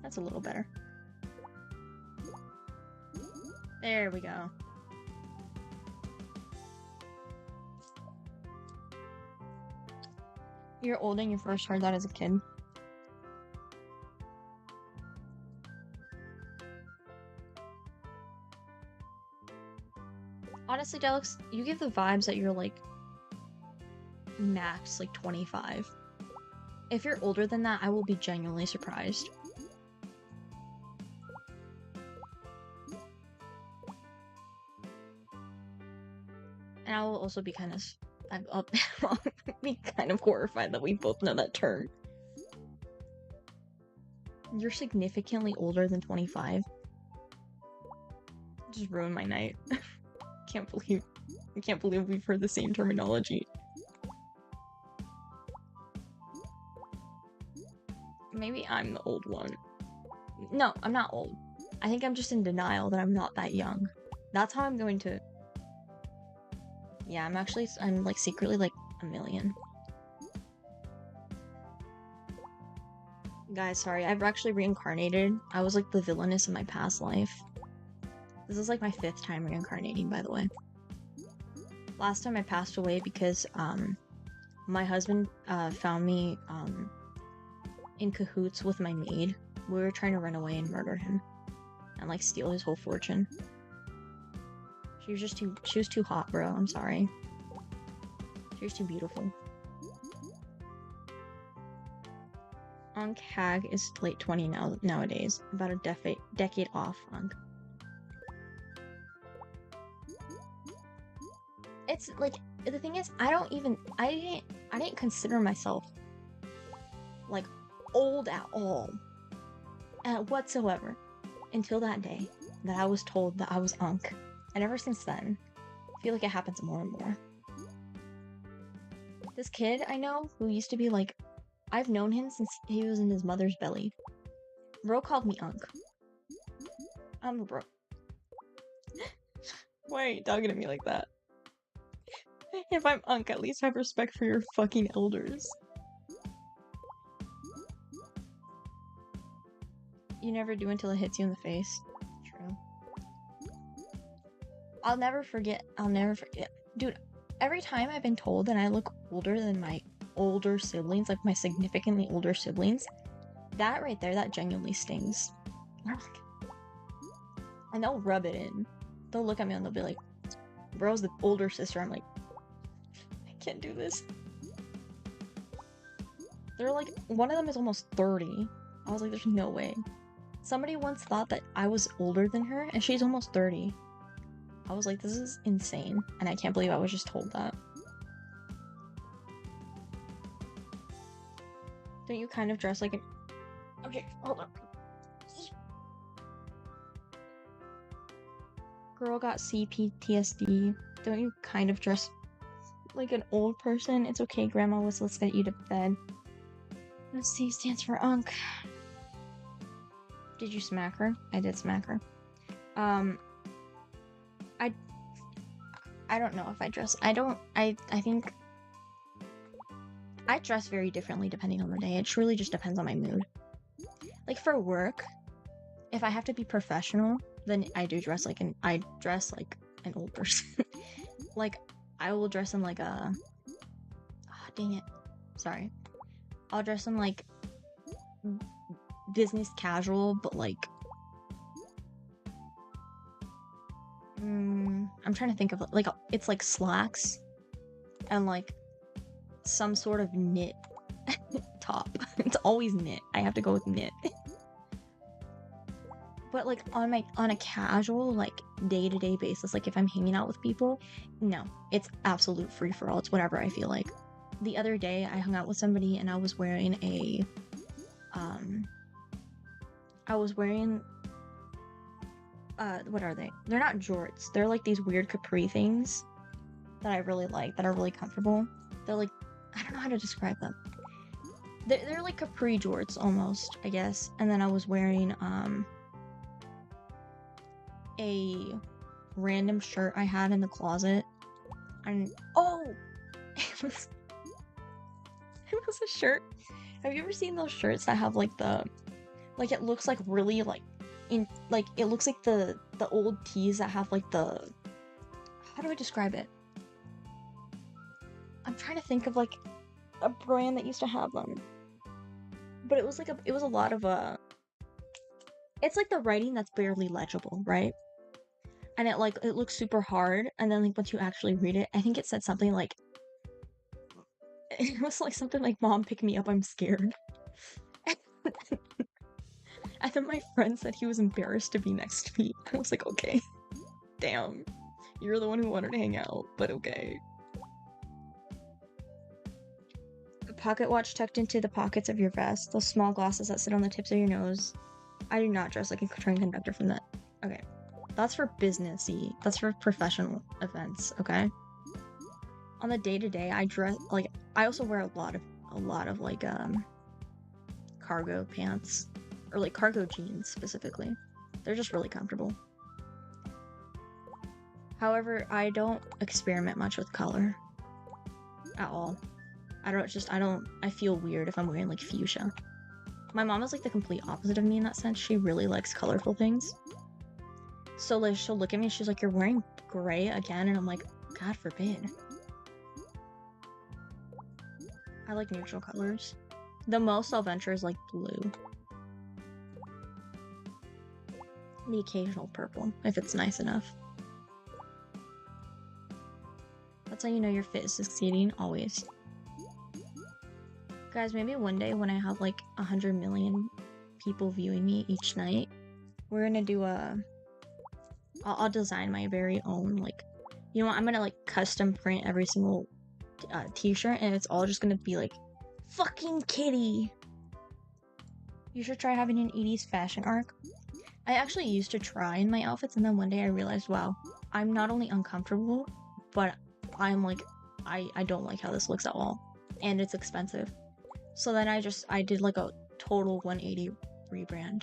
That's a little better. There we go. You're old and you first heard that as a kid. Honestly, Delix, you give the vibes that you're like max like 25. If you're older than that, I will be genuinely surprised. And I will also be kind of... I'll be kind of horrified that we both know that term. You're significantly older than 25. Just ruined my night. I can't believe we've heard the same terminology. Maybe I'm the old one. No, I'm not old. I think I'm just in denial that I'm not that young. That's how I'm going to... Yeah, I'm like secretly like a million. Guys, sorry, I've actually reincarnated. I was like the villainess in my past life. This is like my 5th time reincarnating, by the way. Last time I passed away because my husband found me in cahoots with my maid. We were trying to run away and murder him and like steal his whole fortune. She was too hot, bro. I'm sorry. She was too beautiful. Ankh Hag is late 20 nowadays. About a decade off, Ankh. It's like, the thing is, I didn't consider myself like old at all. Whatsoever. Until that day that I was told that I was Ankh. And ever since then, I feel like it happens more and more. This kid I know, who used to be like, I've known him since he was in his mother's belly. Bro called me Ankh. I'm a bro. Why are you talking to me like that? If I'm Ankh, at least have respect for your fucking elders. You never do until it hits you in the face. True. I'll never forget. Dude, every time I've been told that I look older than my older siblings, like my significantly older siblings, that right there, that genuinely stings. And they'll rub it in. They'll look at me and they'll be like, bro's the older sister. I'm like, I can't do this. They're like, one of them is almost 30. I was like, there's no way. Somebody once thought that I was older than her, and she's almost 30. I was like, this is insane, and I can't believe I was just told that. Don't you kind of dress like an... Okay, hold on. Girl got CPTSD. Don't you kind of dress like an old person? It's okay, Grandma Whistle, let's get you to bed. The C stands for Ankh. Did you smack her? I did smack her. I don't know if I dress. I think I dress very differently depending on the day. It truly just depends on my mood. Like for work, if I have to be professional, then I dress like an old person. Like I will dress in like a... Oh, dang it. Sorry. I'll dress in like business casual, but like I'm trying to think of like it's like slacks and like some sort of knit top. It's always knit. I have to go with knit. But like on a casual like day-to-day basis, like if I'm hanging out with people, no, it's absolute free for all. It's whatever I feel like. The other day I hung out with somebody and I was wearing what are they? They're not jorts. They're like these weird capri things that I really like, that are really comfortable. They're like, I don't know how to describe them. They're like capri jorts almost, I guess. And then I was wearing a random shirt I had in the closet. And it was a shirt. Have you ever seen those shirts that have like it looks like really like it looks like the old tees that have like the... How do I describe it? I'm trying to think of like a brand that used to have them. But it was a lot of it's like the writing that's barely legible, right? And it looks super hard, and then like once you actually read it, I think it said something like... It was like something like, Mom, pick me up, I'm scared. And then my friend said he was embarrassed to be next to me. I was like, okay. Damn. You're the one who wanted to hang out, but okay. A pocket watch tucked into the pockets of your vest. Those small glasses that sit on the tips of your nose. I do not dress like a train conductor from that. Okay. That's for businessy. That's for professional events, okay? On the day-to-day, I dress, like, I also wear a lot of like, cargo pants, or like cargo jeans specifically. They're just really comfortable. However, I don't experiment much with color at all. I feel weird if I'm wearing like fuchsia. My mom is like the complete opposite of me in that sense. She really likes colorful things. So like she'll look at me and she's like, "You're wearing gray again?" And I'm like, "God forbid." I like neutral colors. The most I'll venture is like blue. The occasional purple, if it's nice enough. That's how you know your fit is succeeding, always. Guys, maybe one day when I have like 100 million people viewing me each night, we're gonna do I'll design my very own, like, you know what, I'm gonna like custom print every single t-shirt, and it's all just gonna be like, fucking kitty. You should try having an 80s fashion arc. I actually used to try in my outfits, and then one day I realized, wow, I'm not only uncomfortable, but I'm like, I don't like how this looks at all, and it's expensive. So then I did like a total 180 rebrand.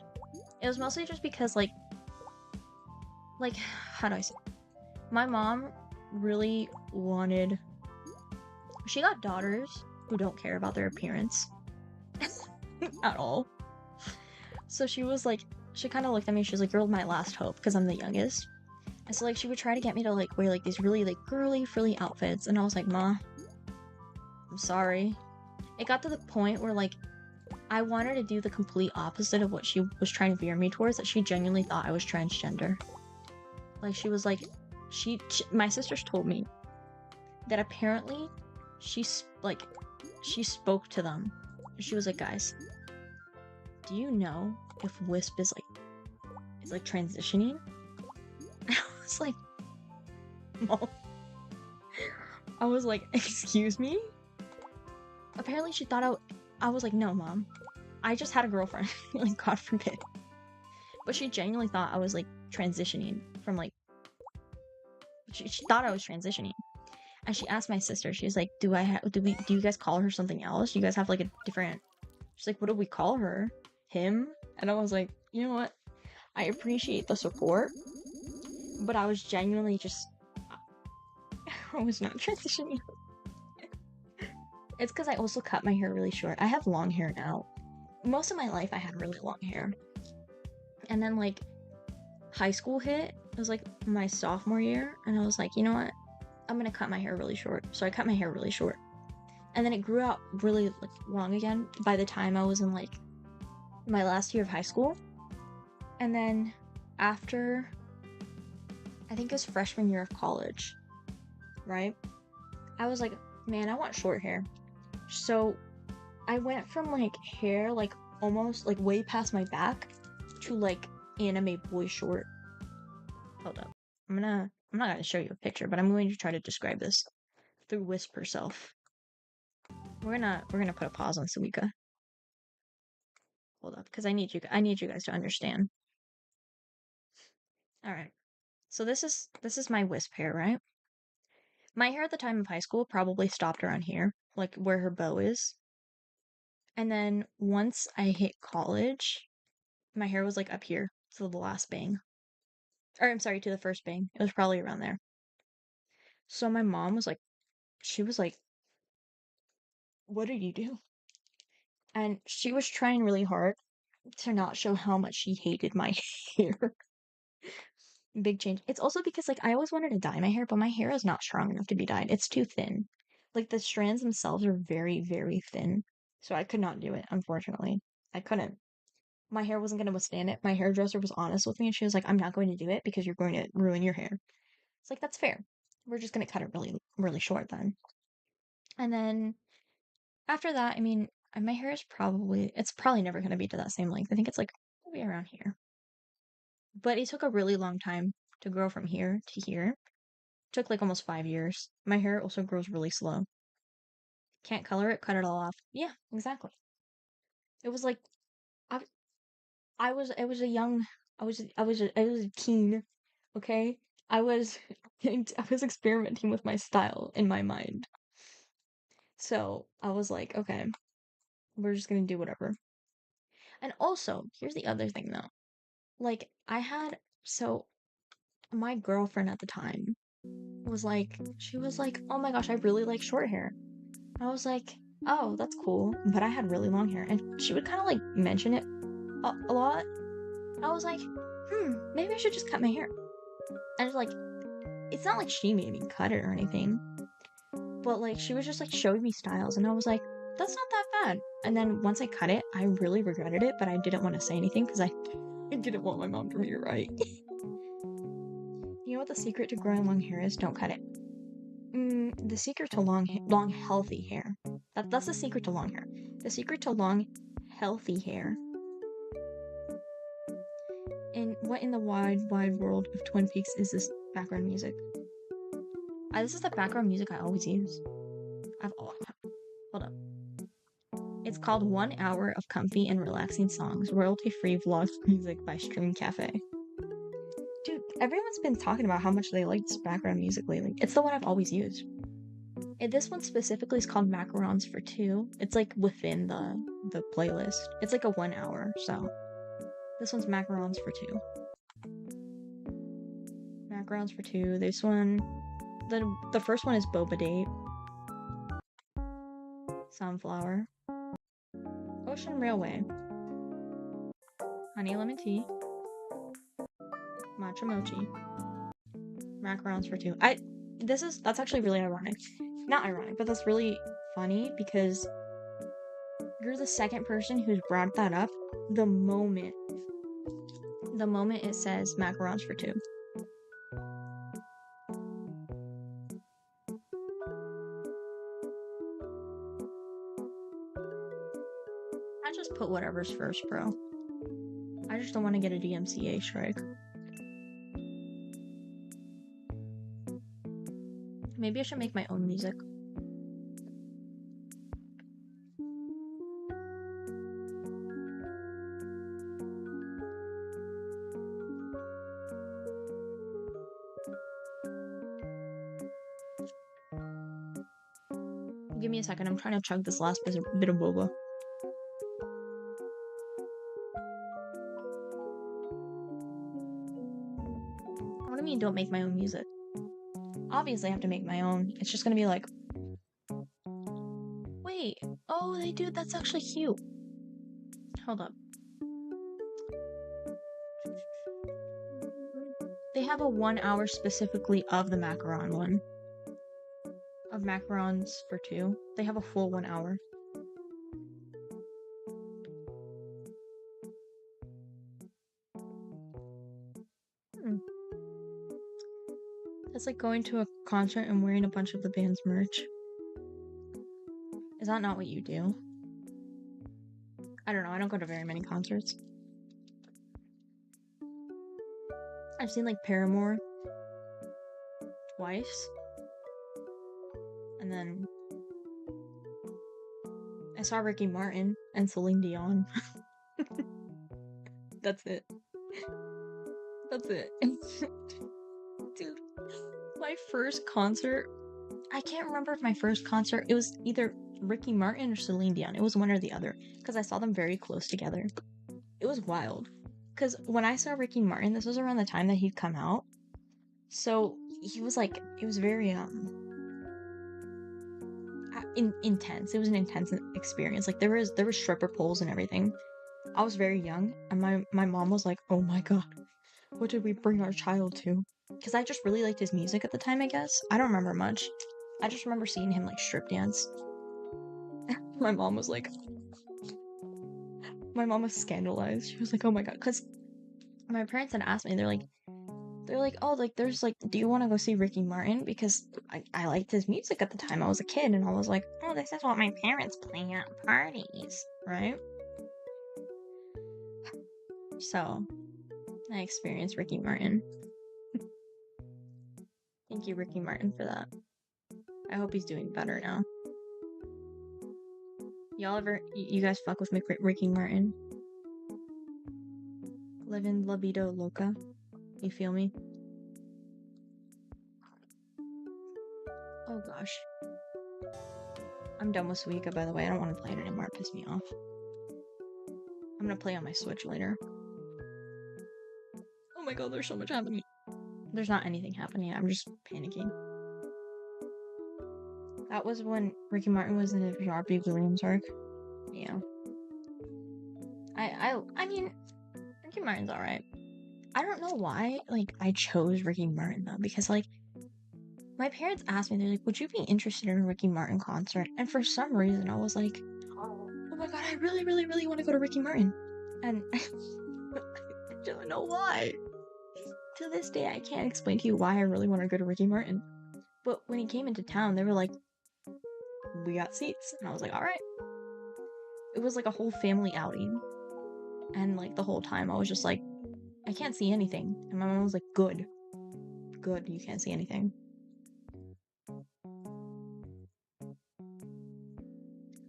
It was mostly just because like, how do I say? My mom really wanted, she got daughters who don't care about their appearance at all. So she was like, she kind of looked at me, she was like, "You're my last hope," because I'm the youngest. And so like she would try to get me to like wear like these really like girly frilly outfits, and I was like, "Ma, I'm sorry." It got to the point where like I wanted to do the complete opposite of what she was trying to veer me towards, that she genuinely thought I was transgender. Like she was like, my sisters told me that apparently she spoke to them. She was like, "Guys, do you know if Wisp is like transitioning?" I was like, "No." I was like, "Excuse me?" Apparently she thought I was like, "No, Mom. I just had a girlfriend." Like, God forbid. But she genuinely thought I was like transitioning from like, she thought I was transitioning. And she asked my sister, she was like, do you guys call her something else? You guys have like a different, she's like, "What do we call her? Him?" And I was like, you know what? I appreciate the support, but I was genuinely just, I was not transitioning. It's because I also cut my hair really short. I have long hair now. Most of my life I had really long hair. And then like high school hit, it was like my sophomore year, and I was like, you know what? I'm gonna cut my hair really short. So I cut my hair really short. And then it grew out really like long again by the time I was in like my last year of high school. And then after, I think it was freshman year of college, right? I was like, man, I want short hair. So I went from like hair like almost like way past my back to like anime boy short. Hold up. I'm not gonna show you a picture, but I'm going to try to describe this through Wisp herself. We're gonna put a pause on Suika. Hold up, because I need you guys to understand. Alright. So this is my Wisp hair, right? My hair at the time of high school probably stopped around here, like where her bow is. And then once I hit college, my hair was like up here to the last bang. Or I'm sorry, to the first bang. It was probably around there. So my mom was like, she was like, "What did you do?" And she was trying really hard to not show how much she hated my hair. Big change. It's also because like I always wanted to dye my hair, but my hair is not strong enough to be dyed. It's too thin. Like the strands themselves are very, very thin. So I could not do it, unfortunately. I couldn't. My hair wasn't going to withstand it. My hairdresser was honest with me, and she was like, "I'm not going to do it because you're going to ruin your hair." It's like, that's fair. We're just going to cut it really, really short then. And then after that, I mean, my hair is it's probably never going to be to that same length. I think it's like maybe around here. But it took a really long time to grow from here to here. It took like almost 5 years. My hair also grows really slow. Can't color it, cut it all off. Yeah, exactly. It was like I was a teen, okay? I was I was experimenting with my style in my mind. So I was like, okay, we're just gonna do whatever. And also, here's the other thing though. Like, so my girlfriend at the time she was like, oh my gosh, I really like short hair. I was like, oh, that's cool. But I had really long hair. And she would kind of like mention it a lot. I was like, maybe I should just cut my hair. And it's like, it's not like she made me cut it or anything. But like, she was just like showing me styles. And I was like, that's not that bad. And then once I cut it, I really regretted it. But I didn't want to say anything because I didn't want my mom to be right. You know what the secret to growing long hair is? Don't cut it. The secret to long, healthy hair. That's the secret to long hair. The secret to long, healthy hair. And what in the wide, wide world of Twin Peaks is this background music? This is the background music I always use. Hold up. It's called 1 Hour of Comfy and Relaxing Songs, royalty-free vlog music by Stream Cafe. Dude, everyone's been talking about how much they like this background music lately. It's the one I've always used. And this one specifically is called Macarons for Two. It's like within the playlist. It's like a 1 hour, so this one's Macarons for Two. Macarons for Two. This one, the first one is Boba Date. Sunflower. Ocean Railway. Honey Lemon Tea. Matcha Mochi. Macarons for Two. That's actually really ironic. Not ironic, but that's really funny because you're the second person who's brought that up the moment it says Macarons for Two. I just put whatever's first, bro. I just don't want to get a DMCA strike. Maybe I should make my own music. Give me a second, I'm trying to chug this last bit of boba. What do you mean don't make my own music? Obviously I have to make my own. It's just gonna be like, wait, oh they do, that's actually cute. Hold up. They have a 1 hour specifically of the macaron one. Of macarons for two. They have a full 1 hour. That's like going to a concert and wearing a bunch of the band's merch. Is that not what you do? I don't know, I don't go to very many concerts. I've seen like Paramore twice. And then I saw Ricky Martin and Celine Dion. That's it. That's it. Dude, my first concert, I can't remember if my first concert, it was either Ricky Martin or Celine Dion. It was one or the other, because I saw them very close together. It was wild. Because when I saw Ricky Martin, this was around the time that he'd come out. So he was like, it was very, intense. It was an intense experience. Like there were stripper poles and everything. I was very young, and my mom was like, "Oh my god, what did we bring our child to?" Because I just really liked his music at the time. I guess I don't remember much. I just remember seeing him like strip dance. My mom was scandalized. She was like, "Oh my god," because my parents had asked me. They're like, oh, like, there's, like, do you want to go see Ricky Martin? Because I liked his music at the time. I was a kid, and I was like, oh, this is what my parents play at parties, right? So, I experienced Ricky Martin. Thank you, Ricky Martin, for that. I hope he's doing better now. You guys fuck with Ricky Martin? Living La Vida Loca. You feel me? Oh gosh. I'm done with Suika, by the way. I don't want to play it anymore. It pissed me off. I'm gonna play on my Switch later. Oh my god, there's so much happening. There's not anything happening, I'm just panicking. That was when Ricky Martin was in a Robbie Williams arc. Yeah. I mean, Ricky Martin's alright. I don't know why, like, I chose Ricky Martin, though, because, like, my parents asked me, they're like, would you be interested in a Ricky Martin concert? And for some reason, I was like, oh my god, I really, really, really want to go to Ricky Martin. And I don't know why. To this day, I can't explain to you why I really want to go to Ricky Martin. But when he came into town, they were like, we got seats. And I was like, alright. It was like a whole family outing. And, like, the whole time, I was just like, I can't see anything. And my mom was like, good. Good, you can't see anything.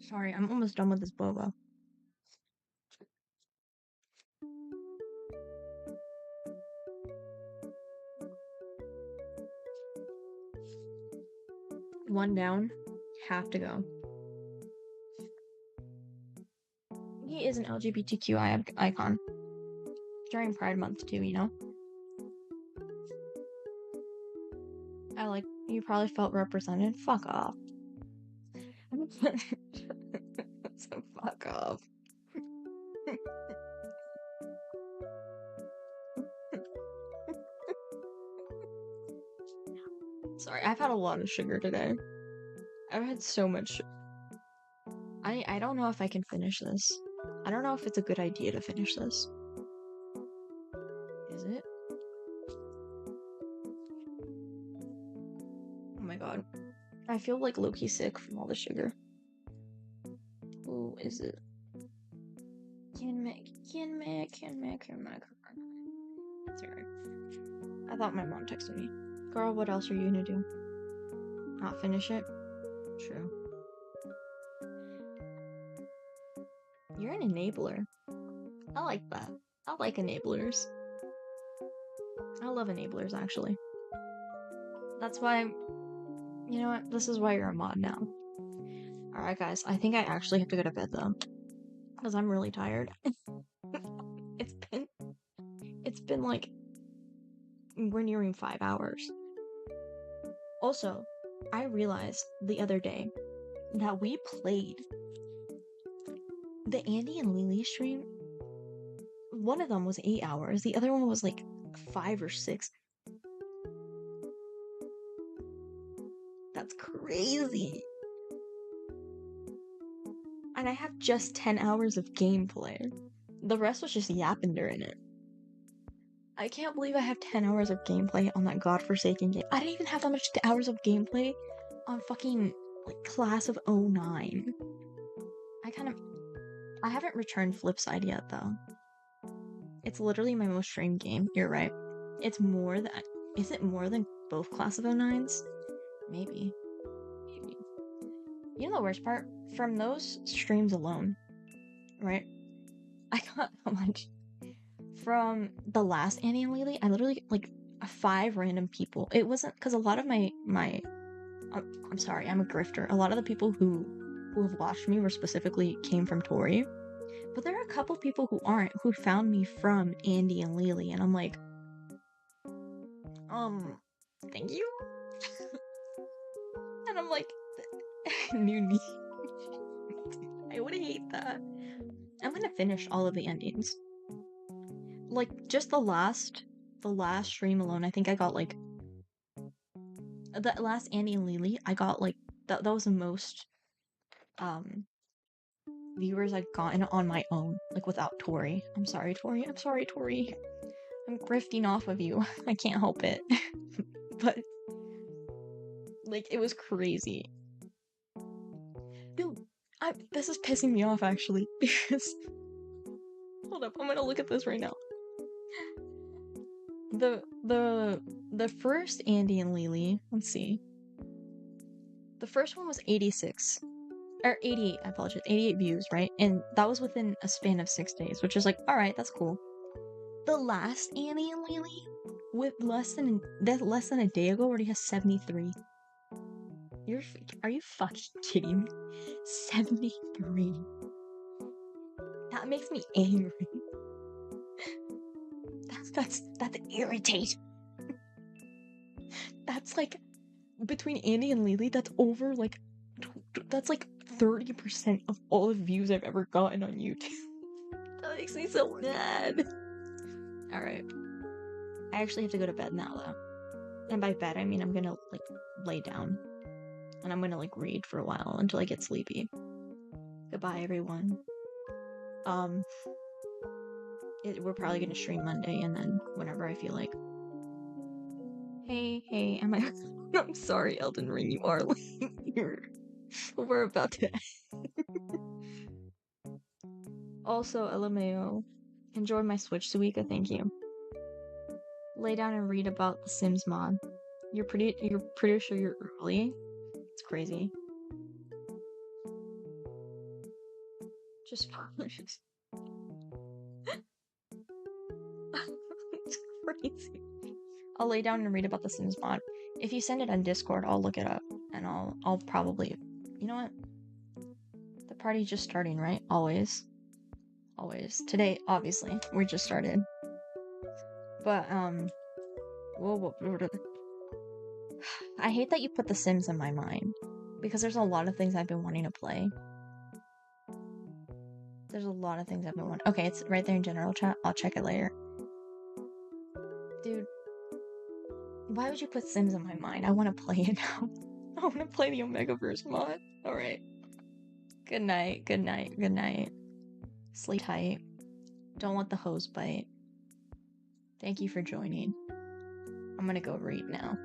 Sorry, I'm almost done with this boba. One down, have to go. He is an LGBTQI icon. During Pride Month too, you know? You probably felt represented? Fuck off. So fuck off. Sorry, I've had a lot of sugar today. I've had so much. I don't know if I can finish this. I don't know if it's a good idea to finish this. Is it? Oh my god. I feel like low-key sick from all the sugar. Who is it? Can make. That's right. I thought my mom texted me. Girl, what else are you gonna do? Not finish it? True. You're an enabler. I like that. I like enablers. I love enablers, actually. That's why... You know what? This is why you're a mod now. Alright, guys. I think I actually have to go to bed, though. Because I'm really tired. It's been like... We're nearing 5 hours. Also, I realized the other day that we played the Andy and Lily stream. One of them was 8 hours. The other one was like 5 or 6. That's crazy. And I have just 10 hours of gameplay. The rest was just yapping during it. I can't believe I have 10 hours of gameplay on that godforsaken game. I didn't even have that much hours of gameplay on fucking, like, Class of 09. I haven't returned Flipside yet, though. It's literally my most streamed game. You're right. It's more than... Is it more than both Class of 09s? Maybe. You know the worst part? From those streams alone, right? I got how much? From the last Annie and Lily, I literally, like, 5 random people. It wasn't... Because a lot of my I'm sorry, I'm a grifter. A lot of the people who have watched me were specifically came from Tori. But there are a couple people who aren't, who found me from Andy and Lily, and I'm like, thank you? And I'm like, Noonie. I would hate that. I'm gonna finish all of the endings. Like, just the last stream alone, I think I got, like, the last Andy and Lily, I got, like, that was the most, viewers I've gotten on my own, like, without Tori. I'm sorry, Tori. I'm grifting off of you. I can't help it. But, like, it was crazy. Dude, this is pissing me off, actually, because... Hold up, I'm gonna look at this right now. The first Andy and Lily, let's see. The first one was 86. Or 88, I apologize. 88 views, right? And that was within a span of 6 days, which is like, alright, that's cool. The last Annie and Lily, with less than a day ago, already has 73. Are you fucking kidding me? 73. That makes me angry. That's irritating. That's like, between Andy and Lily, that's over like, that's like 30% of all the views I've ever gotten on YouTube. That makes me so mad. Alright. I actually have to go to bed now, though. And by bed, I mean I'm gonna, like, lay down. And I'm gonna, like, read for a while until I get sleepy. Goodbye, everyone. We're probably gonna stream Monday, and then whenever I feel like. Hey, am I? I'm sorry, Elden Ring, you are late. We're about to. Also, LMAO. Enjoy my Switch, Suika, thank you. Lay down and read about the Sims mod. You're pretty sure you're early? It's crazy. Just it's crazy. I'll lay down and read about the Sims mod. If you send it on Discord, I'll look it up, and I'll probably, you know what? The party's just starting, right? Always. Today, obviously, we just started. But I hate that you put The Sims in my mind, because there's a lot of things I've been wanting to play. Okay, it's right there in general chat. I'll check it later. Dude, why would you put Sims in my mind? I want to play it now. I want to play the Omegaverse mod. Alright. Good night. Sleep tight. Don't let the hose bite. Thank you for joining. I'm gonna go read now.